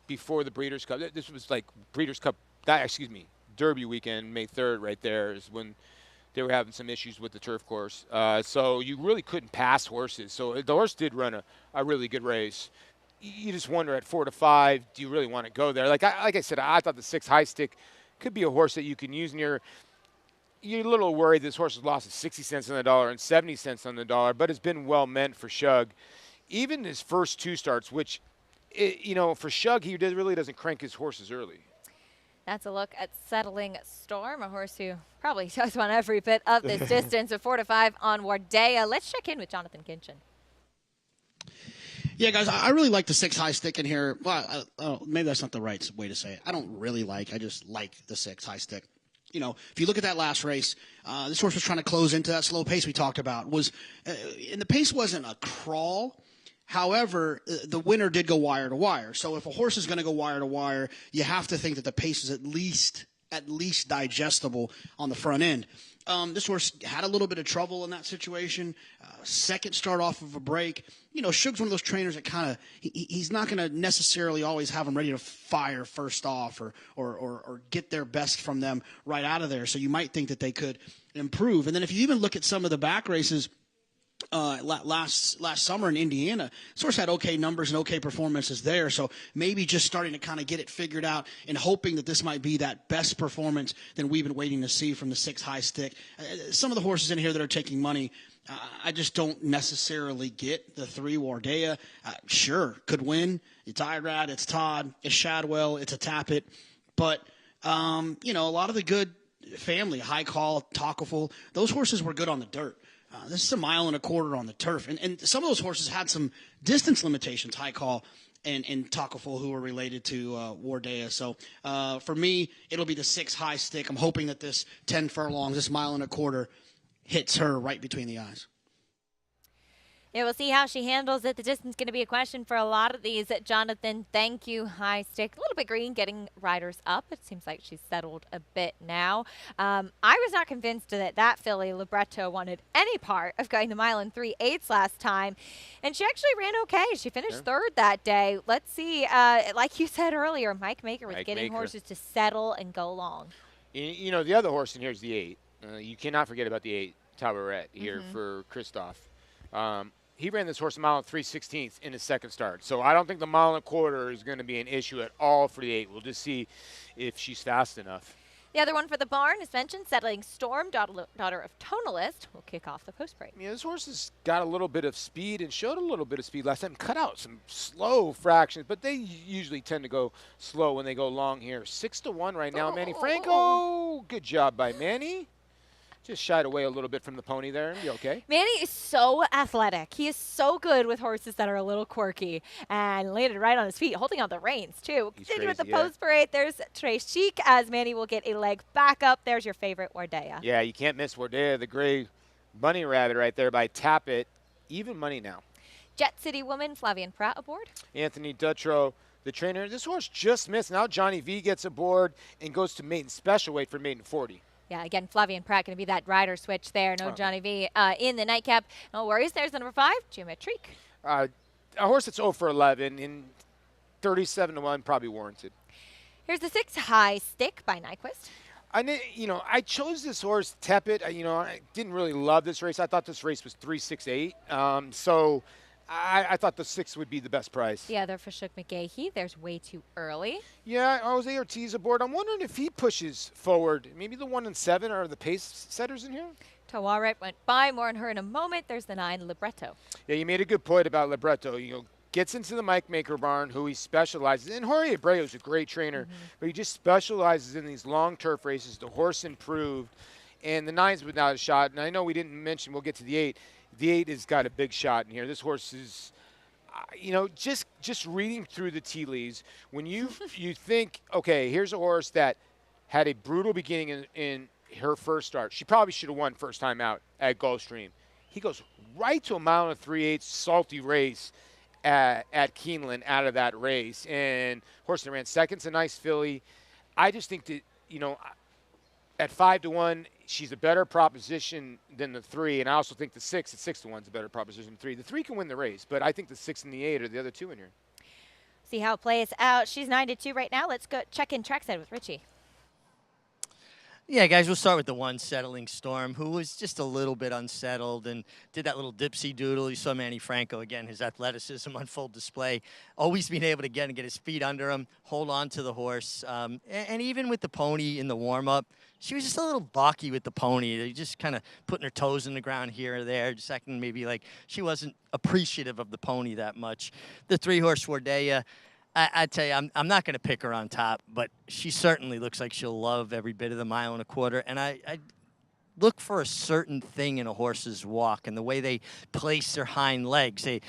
before the Breeders' Cup, this was like Breeders' Cup, Derby weekend, May 3rd right there is when they were having some issues with the turf course. So you really couldn't pass horses. So the horse did run a really good race. You just wonder at 4 to 5, do you really want to go there? Like I said, I thought the 6 High Stick could be a horse that you can use, and you're a little worried this horse has lost at 60 cents on the dollar and 70 cents on the dollar, but it's been well meant for Shug. Even his first 2 starts, which, for Shug, he really doesn't crank his horses early. That's a look at Settling Storm, a horse who probably does want every bit of this distance at 4 to 5 on Wardea. Let's check in with Jonathan Kinchin. Yeah, guys, I really like the 6 High Stick in here. Well, maybe that's not the right way to say it. I don't really I just like the 6 High Stick. If you look at that last race, this horse was trying to close into that slow pace we talked about. And the pace wasn't a crawl. However, the winner did go wire to wire. So if a horse is going to go wire to wire, you have to think that the pace is at least digestible on the front end. This horse had a little bit of trouble in that situation. Second start off of a break. Shug's one of those trainers that he's not going to necessarily always have them ready to fire first off or get their best from them right out of there. So you might think that they could improve. And then if you even look at some of the back races, last summer in Indiana, this horse had okay numbers and okay performances there. So maybe just starting to kind of get it figured out and hoping that this might be that best performance that we've been waiting to see from the 6 High Stick. Some of the horses in here that are taking money, I just don't necessarily get. The 3 Wardea, sure, could win. It's Irad, it's Todd, it's Shadwell, it's a Tappet. But, a lot of the good family, High Call, Talkaful, those horses were good on the dirt. This is 1.25 miles on the turf. And some of those horses had some distance limitations, High Call and Talkaful, who are related to Wardea. So for me, it'll be the 6 High Stick. I'm hoping that this 10 furlongs, this 1.25 miles, hits her right between the eyes. Yeah, we'll see how she handles it. The distance going to be a question for a lot of these. Jonathan, thank you. High Stick, a little bit green, getting riders up. It seems like she's settled a bit now. I was not convinced that filly, Libretto, wanted any part of going the 1 3/8 last time. And she actually ran okay. She finished third that day. Let's see, like you said earlier, Mike Maker was getting horses to settle and go long. The other horse in here is the 8. You cannot forget about the 8, Tabaret, here for Christoph. He ran this horse 1 mile 3/16 in his second start. So I don't think the 1.25 miles is going to be an issue at all for the 8. We'll just see if she's fast enough. The other one for the barn, as mentioned, Settling Storm, daughter of Tonalist, will kick off the post break. Yeah, this horse has got a little bit of speed and showed a little bit of speed last time. Cut out some slow fractions, but they usually tend to go slow when they go long here. 6 to 1 right now, Manny Franco. Good job by Manny. Just shied away a little bit from the pony there. Be okay. Manny is so athletic. He is so good with horses that are a little quirky and landed right on his feet, holding on the reins, too. Continue with the post parade. There's Tres Chic as Manny will get a leg back up. There's your favorite Wardea. Yeah, you can't miss Wardea, the gray bunny rabbit right there by Tappet. Even money now. Jet City Woman, Flavian Pratt aboard. Anthony Dutrow, the trainer. This horse just missed. Now Johnny V gets aboard and goes to maiden special weight for maiden 40. Yeah, again, Flavian Pratt going to be that rider switch there. No Johnny V in the nightcap. No worries. There's the number 5, Geometrique. A horse that's 0 for 11 in 37 to 1, probably warranted. Here's the 6 High Stick by Nyquist. I chose this horse, Tepid. I didn't really love this race. I thought this race was 3-6-8. So I thought the 6 would be the best price. The other for Shook McGahee. There's way too early. Yeah, Jose Ortiz aboard. I'm wondering if he pushes forward. Maybe the 1 and 7 are the pace setters in here? Tawaret went by. More on her in a moment. There's the 9, Libretto. Yeah, you made a good point about Libretto. Gets into the Mike Maker barn, who he specializes in. Jorge Abreu is a great trainer, but he just specializes in these long turf races. The horse improved, and the 9's without a shot. And I know we didn't mention, we'll get to the 8. The 8 has got a big shot in here. This horse is, just reading through the tea leaves, when you think, okay, here's a horse that had a brutal beginning in her first start. She probably should have won first time out at Gulfstream. He goes right to a mile and 3/8 salty race at Keeneland out of that race. And horse that ran second's a nice filly. I just think that, at 5-1, she's a better proposition than the 3. And I also think the 6 at 6-1 is a better proposition than 3. The 3 can win the race, but I think the 6 and the 8 are the other 2 in here. See how it plays out. She's 9-2 right now. Let's go check in trackside with Richie. Yeah, guys, we'll start with the 1, Settling Storm, who was just a little bit unsettled and did that little dipsy doodle. You saw Manny Franco, again, his athleticism on full display, always being able to get his feet under him, hold on to the horse. And even with the pony in the warm-up, she was just a little balky with the pony. They just kind of putting her toes in the ground here or there, just acting maybe like she wasn't appreciative of the pony that much. The 3-horse Wardea, I tell you, I'm not going to pick her on top, but she certainly looks like she'll love every bit of the 1.25 miles. And I look for a certain thing in a horse's walk and the way they place their hind legs. They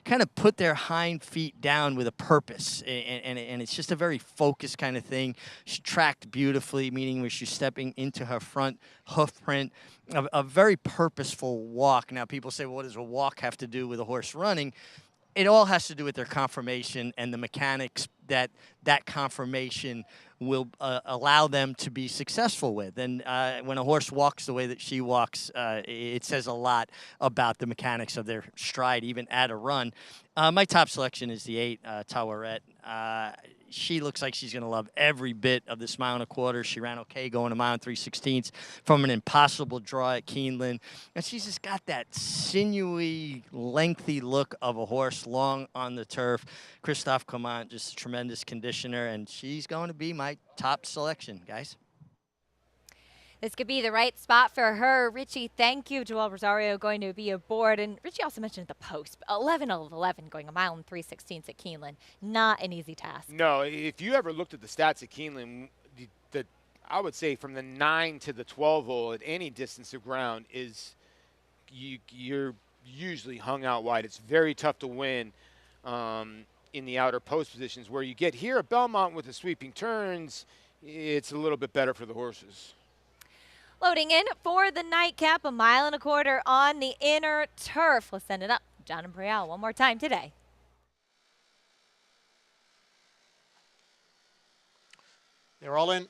kind of put their hind feet down with a purpose, and it's just a very focused kind of thing. She tracked beautifully, meaning when she's stepping into her front hoof print, a very purposeful walk. Now, people say, well, what does a walk have to do with a horse running? It all has to do with their conformation and the mechanics that conformation will allow them to be successful with. And when a horse walks the way that she walks, it says a lot about the mechanics of their stride, even at a run. My top selection is the 8, Tawaret. She looks like she's going to love every bit of this 1.25 miles. She ran okay going a 1 3/16 from an impossible draw at Keeneland. And she's just got that sinewy, lengthy look of a horse long on the turf. Christophe Clement, just a tremendous conditioner, and she's going to be my top selection, guys. This could be the right spot for her. Richie, thank you. Joel Rosario going to be aboard. And Richie also mentioned the post. 11 of 11 going 1 3/16 at Keeneland. Not an easy task. No, if you ever looked at the stats at Keeneland, I would say from the 9 to the 12 hole at any distance of ground is you're usually hung out wide. It's very tough to win in the outer post positions. Where you get here at Belmont with the sweeping turns, it's a little bit better for the horses. Loading in for the nightcap, 1.25 miles on the inner turf. Let's send it up. John and Brielle one more time today. They're all in.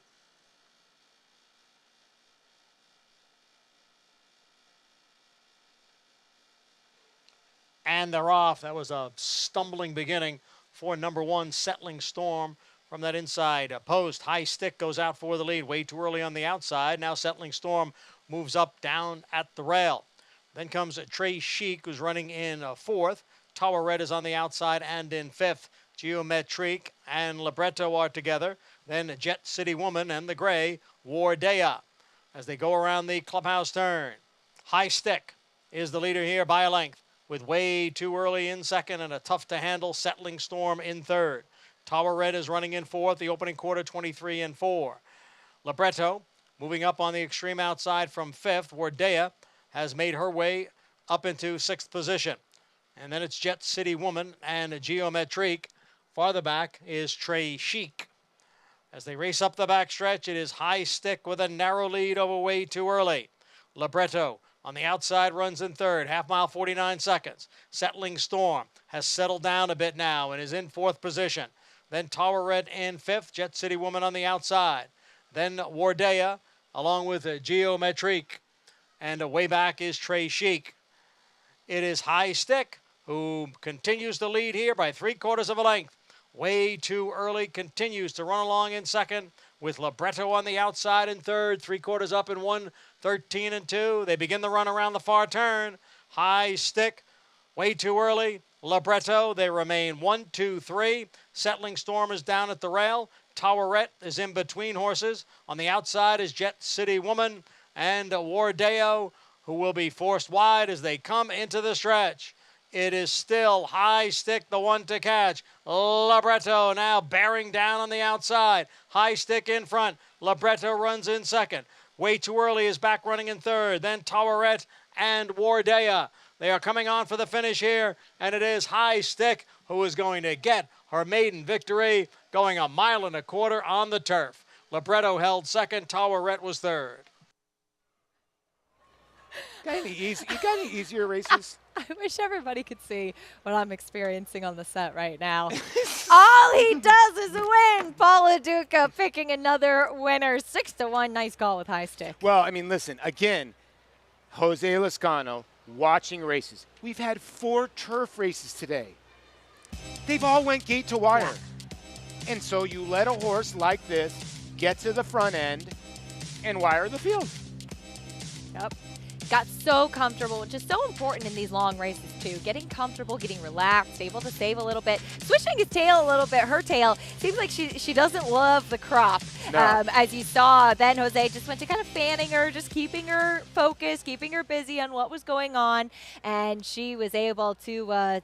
And they're off. That was a stumbling beginning for number 1, Settling Storm. From that inside post, High Stick goes out for the lead. Way too early on the outside. Now Settling Storm moves up down at the rail. Then comes Trey Chic, who's running in 4th. Tower Red is on the outside and in 5th. Geometrique and Libretto are together. Then Jet City Woman and the gray, Wardea, as they go around the clubhouse turn. High Stick is the leader here by a length, with Way Too Early in 2nd and a tough-to-handle Settling Storm in 3rd. Tower Red is running in 4th, the opening quarter 23-4. Libretto moving up on the extreme outside from 5th. Wardea has made her way up into 6th position. And then it's Jet City Woman and Geometrique. Farther back is Trey Chic. As they race up the backstretch, it is High Stick with a narrow lead over Way Too Early. Libretto on the outside runs in 3rd, 1/2 mile, 49 seconds. Settling Storm has settled down a bit now and is in 4th position. Then Tower Red in 5th, Jet City Woman on the outside. Then Wardea along with Geometrique. And way back is Trey Chic. It is High Stick who continues to lead here by 3/4 of a length. Way Too Early continues to run along in 2nd with Libretto on the outside in 3rd, 3/4 up in 1, 13-2. They begin the run around the far turn. High Stick, Way Too Early, Libretto, they remain 1, 2, 3. Settling Storm is down at the rail. Towerette is in between horses. On the outside is Jet City Woman and Wardeo, who will be forced wide as they come into the stretch. It is still High Stick, the one to catch. Libretto now bearing down on the outside. High Stick in front. Libretto runs in 2nd. Way Too Early is back running in 3rd. Then Towerette and Wardea. They are coming on for the finish here, and it is High Stick who is going to get her maiden victory, going 1.25 miles on the turf. Libretto held second, Towerette was third. You got any easier races? I wish everybody could see what I'm experiencing on the set right now. All he does is win. Paula Duca picking another winner. 6-1. Nice call with High Stick. Well, I mean, listen, again, Jose Lascano watching races. We've had 4 turf races today. They've all went gate to wire. Yeah. And so you let a horse like this get to the front end and wire the field. Yep. Got so comfortable, which is so important in these long races too. Getting comfortable, getting relaxed, able to save a little bit, switching his tail a little bit. Her tail seems like she doesn't love the crop, no. As you saw. Then Jose just went to kind of fanning her, just keeping her focused, keeping her busy on what was going on, and she was able to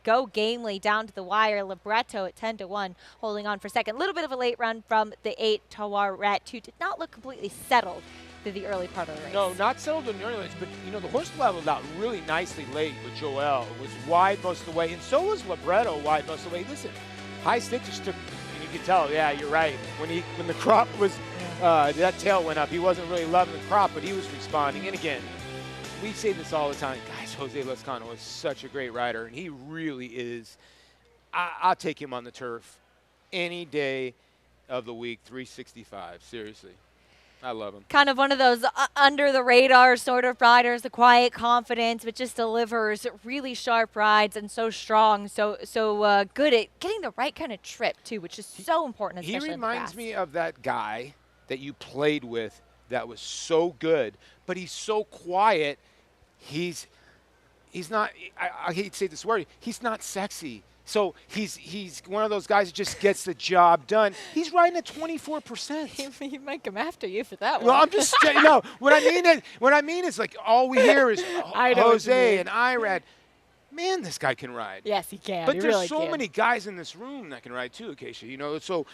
go gamely down to the wire. Libretto at 10-1, holding on for second. A little bit of a late run from the 8 Towerette, who did not look completely settled through the early part of the race. No, not settled in the early race, but you know, the horse leveled out really nicely late with Joel. It was wide most of the way, and so was Libretto wide most of the way. Listen, High Stick just took, and you could tell, yeah, you're right. When the crop was, that tail went up, he wasn't really loving the crop, but he was responding. And again, we say this all the time, guys, Jose Lascano is such a great rider, and he really is. I'll take him on the turf any day of the week, 365, seriously. I love him. Kind of one of those under the radar sort of riders, the quiet confidence, but just delivers really sharp rides and so strong, so good at getting the right kind of trip too, which is so important. He reminds me of that guy that you played with that was so good, but he's so quiet. He's not. I hate to say this word. He's not sexy. So he's one of those guys that just gets the job done. He's riding at 24%. He might come after you for that one. Well, I'm just no. What I mean is like all we hear is Jose and Irad. Man, this guy can ride. Yes, he can. But he there's really so can. many guys in this room that can ride too, Acacia. You know, so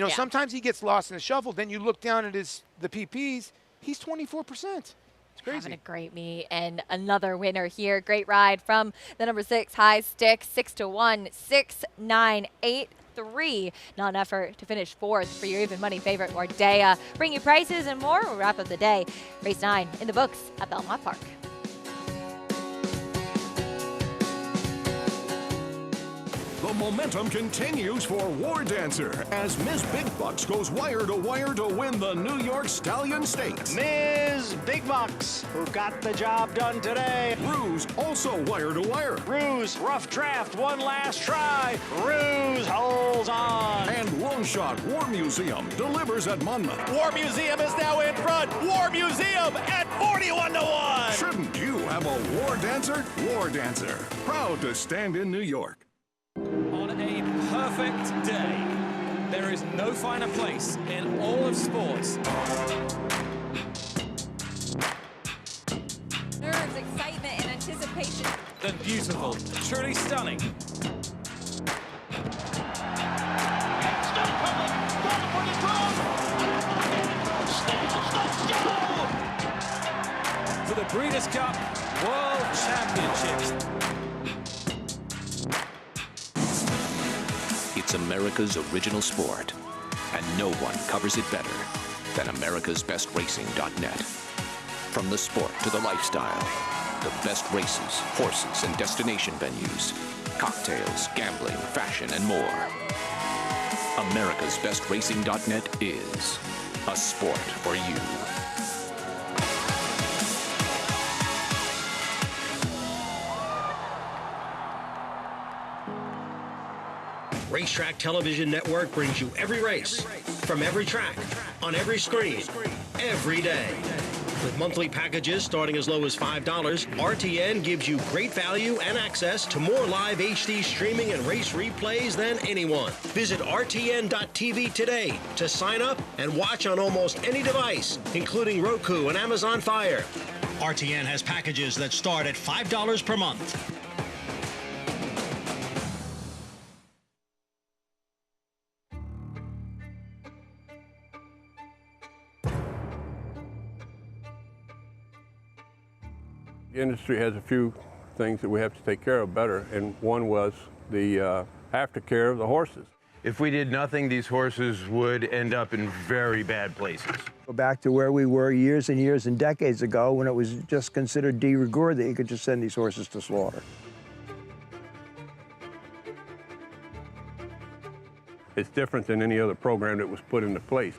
sometimes he gets lost in the shuffle. Then you look down at the PPs. He's 24%. It's crazy. Having a great meet and another winner here. Great ride from the number 6 High Stick, 6-1, 6-9-8-3. Not an effort to finish 4th for your even money favorite Wardea. Bring you prices and more. We'll wrap up the day. Race 9 in the books at Belmont Park. The momentum continues for War Dancer as Ms. Big Bucks goes wire to win the New York Stallion Stakes. Ms. Big Bucks, who got the job done today. Ruse also wire to wire. Ruse, rough draft, one last try. Ruse holds on. And Long Shot War Museum delivers at Monmouth. War Museum is now in front. War Museum at 41-1. Shouldn't you have a War Dancer? War Dancer, proud to stand in New York. On a perfect day, there is no finer place in all of sports. Nerves, excitement, and anticipation. Than beautiful, truly stunning. For the Breeders' Cup World Championships. It's America's original sport, and no one covers it better than americasbestracing.net. From the sport to the lifestyle, the best races, horses, and destination venues, cocktails, gambling, fashion, and more. americasbestracing.net is a sport for you. Racetrack Television Network brings you every race, from every track, on every screen, every day. With monthly packages starting as low as $5, RTN gives you great value and access to more live HD streaming and race replays than anyone. Visit RTN.tv today to sign up and watch on almost any device, including Roku and Amazon Fire. RTN has packages that start at $5 per month. The industry has a few things that we have to take care of better, and one was the aftercare of the horses. If we did nothing, these horses would end up in very bad places. Go back to where we were years and years and decades ago when it was just considered de rigueur that you could just send these horses to slaughter. It's different than any other program that was put into place.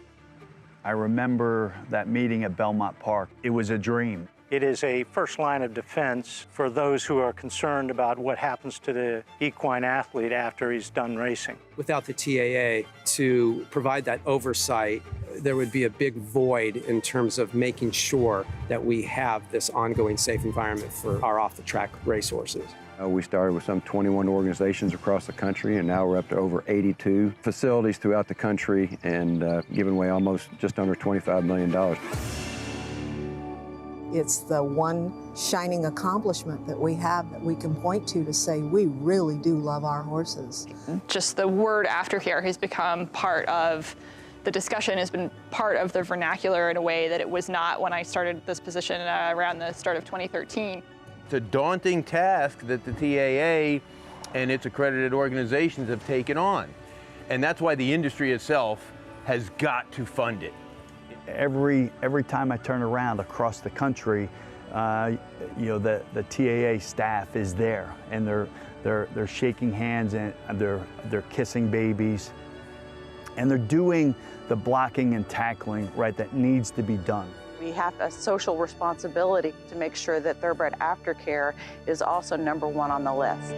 I remember that meeting at Belmont Park. It was a dream. It is a first line of defense for those who are concerned about what happens to the equine athlete after he's done racing. Without the TAA to provide that oversight, there would be a big void in terms of making sure that we have this ongoing safe environment for our off-the-track racehorses. We started with some 21 organizations across the country, and now we're up to over 82 facilities throughout the country and giving away almost just under $25 million. It's the one shining accomplishment that we have that we can point to say we really do love our horses. Just the word aftercare has become part of the discussion, has been part of the vernacular in a way that it was not when I started this position around the start of 2013. It's a daunting task that the TAA and its accredited organizations have taken on. And that's why the industry itself has got to fund it. Every time I turn around across the country, you know, the TAA staff is there, and they're shaking hands and they're kissing babies, and they're doing the blocking and tackling right that needs to be done. We have a social responsibility to make sure that thoroughbred aftercare is also #1 on the list.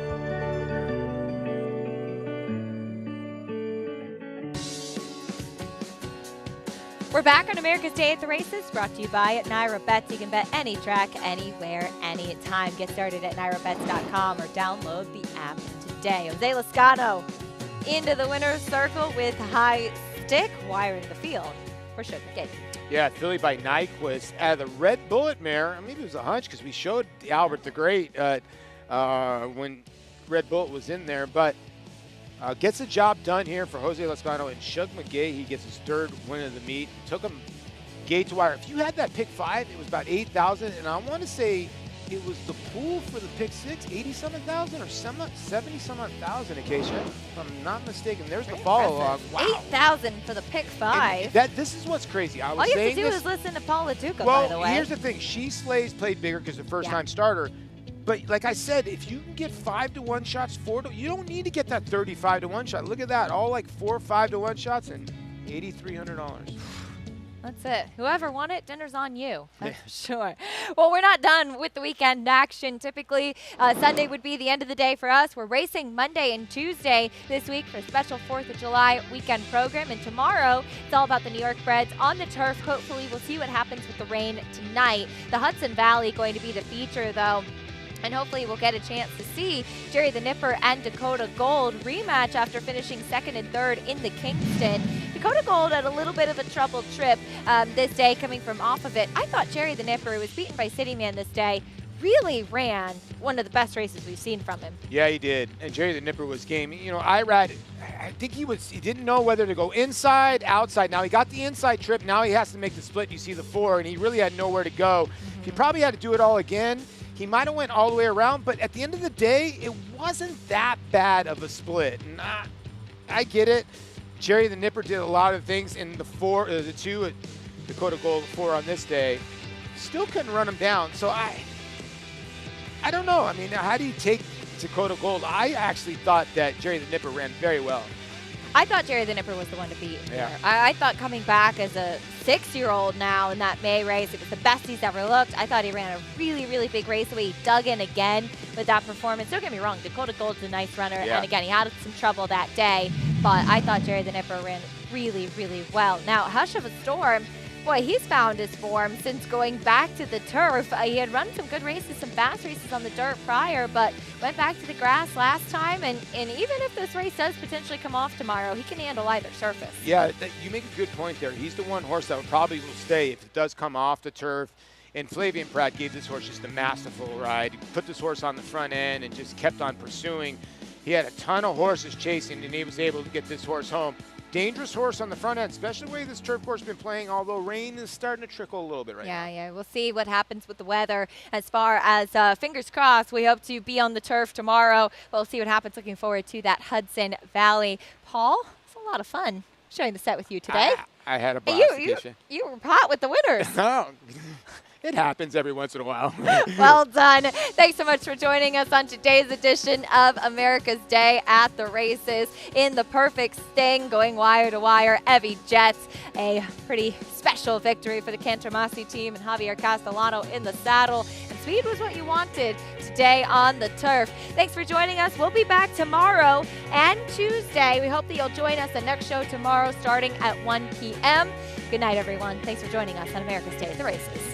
We're back on America's Day at the Races, brought to you by Naira Bets. You can bet any track, anywhere, anytime. Get started at nairabets.com or download the app today. Jose Loscano into the winner's circle with high stick, wiring the field for Sugar Gate. Yeah, Philly by Nyquist. The Red Bullet mare, maybe it was a hunch because we showed Albert the Great when Red Bullet was in there, but gets the job done here for Jose Loscano, and Shug McGay, he gets his third win of the meet. Took him gate to wire. If you had that pick 5, it was about 8,000, and I want to say it was the pool for the pick 6, 80-something thousand or 70-some thousand, Acacia, if I'm not mistaken. There's the follow along. Wow. 8,000 for the pick 5. This is what's crazy. I was All you have saying to do this, is listen to Paula Duca, well, by the way. Here's the thing. She Slays played bigger because the first-time starter. But like I said, if you can get 5-to-1 shots, you don't need to get that 35-to-1 shot. Look at that, all like 4 5-to-1 shots and $8,300. That's it. Whoever won it, dinner's on you. That's sure. Well, we're not done with the weekend action. Typically, Sunday would be the end of the day for us. We're racing Monday and Tuesday this week for a special 4th of July weekend program. And tomorrow, it's all about the New York Breds on the turf. Hopefully, we'll see what happens with the rain tonight. The Hudson Valley going to be the feature, though. And hopefully we'll get a chance to see Jerry the Nipper and Dakota Gold rematch after finishing 2nd and 3rd in the Kingston. Dakota Gold had a little bit of a troubled trip this day coming from off of it. I thought Jerry the Nipper, who was beaten by City Man this day, really ran one of the best races we've seen from him. Yeah, he did. And Jerry the Nipper was game. You know, I think he didn't know whether to go inside, outside. Now he got the inside trip. Now he has to make the split. You see the 4, and he really had nowhere to go. He probably had to do it all again. He might have went all the way around, but at the end of the day, it wasn't that bad of a split. And I get it. Jerry the Nipper did a lot of things in the 2 at Dakota Gold, 4 on this day. Still couldn't run him down. So I don't know. I mean, how do you take Dakota Gold? I actually thought that Jerry the Nipper ran very well. I thought Jerry the Nipper was the one to beat. Yeah. I thought coming back as a 6-year-old now in that May race, it was the best he's ever looked. I thought he ran a really, really big race the way he dug in again with that performance. Don't get me wrong, Dakota Gold's a nice runner, and again, he had some trouble that day, but I thought Jerry the Nipper ran really, really well. Now, Hush of a Storm, boy, he's found his form since going back to the turf. He had run some good races, some fast races on the dirt prior, but went back to the grass last time. And even if this race does potentially come off tomorrow, he can handle either surface. Yeah, you make a good point there. He's the one horse that probably will stay if it does come off the turf. And Flavian Pratt gave this horse just a masterful ride. He put this horse on the front end and just kept on pursuing. He had a ton of horses chasing, and he was able to get this horse home. dangerous horse on the front end, especially the way this turf course has been playing, although rain is starting to trickle a little bit right now. Yeah, we'll see what happens with the weather. As far as fingers crossed, we hope to be on the turf tomorrow. We'll see what happens. Looking forward to that Hudson Valley. Paul, it's a lot of fun sharing the set with you today. I had a blast. You were hot with the winners. Oh, it happens every once in a while. Well done. Thanks so much for joining us on today's edition of America's Day at the Races. In the perfect sting, going wire to wire, Evie Jets. A pretty special victory for the Cantarmasi team and Javier Castellano in the saddle. And speed was what you wanted today on the turf. Thanks for joining us. We'll be back tomorrow and Tuesday. We hope that you'll join us the next show tomorrow starting at 1 p.m. Good night, everyone. Thanks for joining us on America's Day at the Races.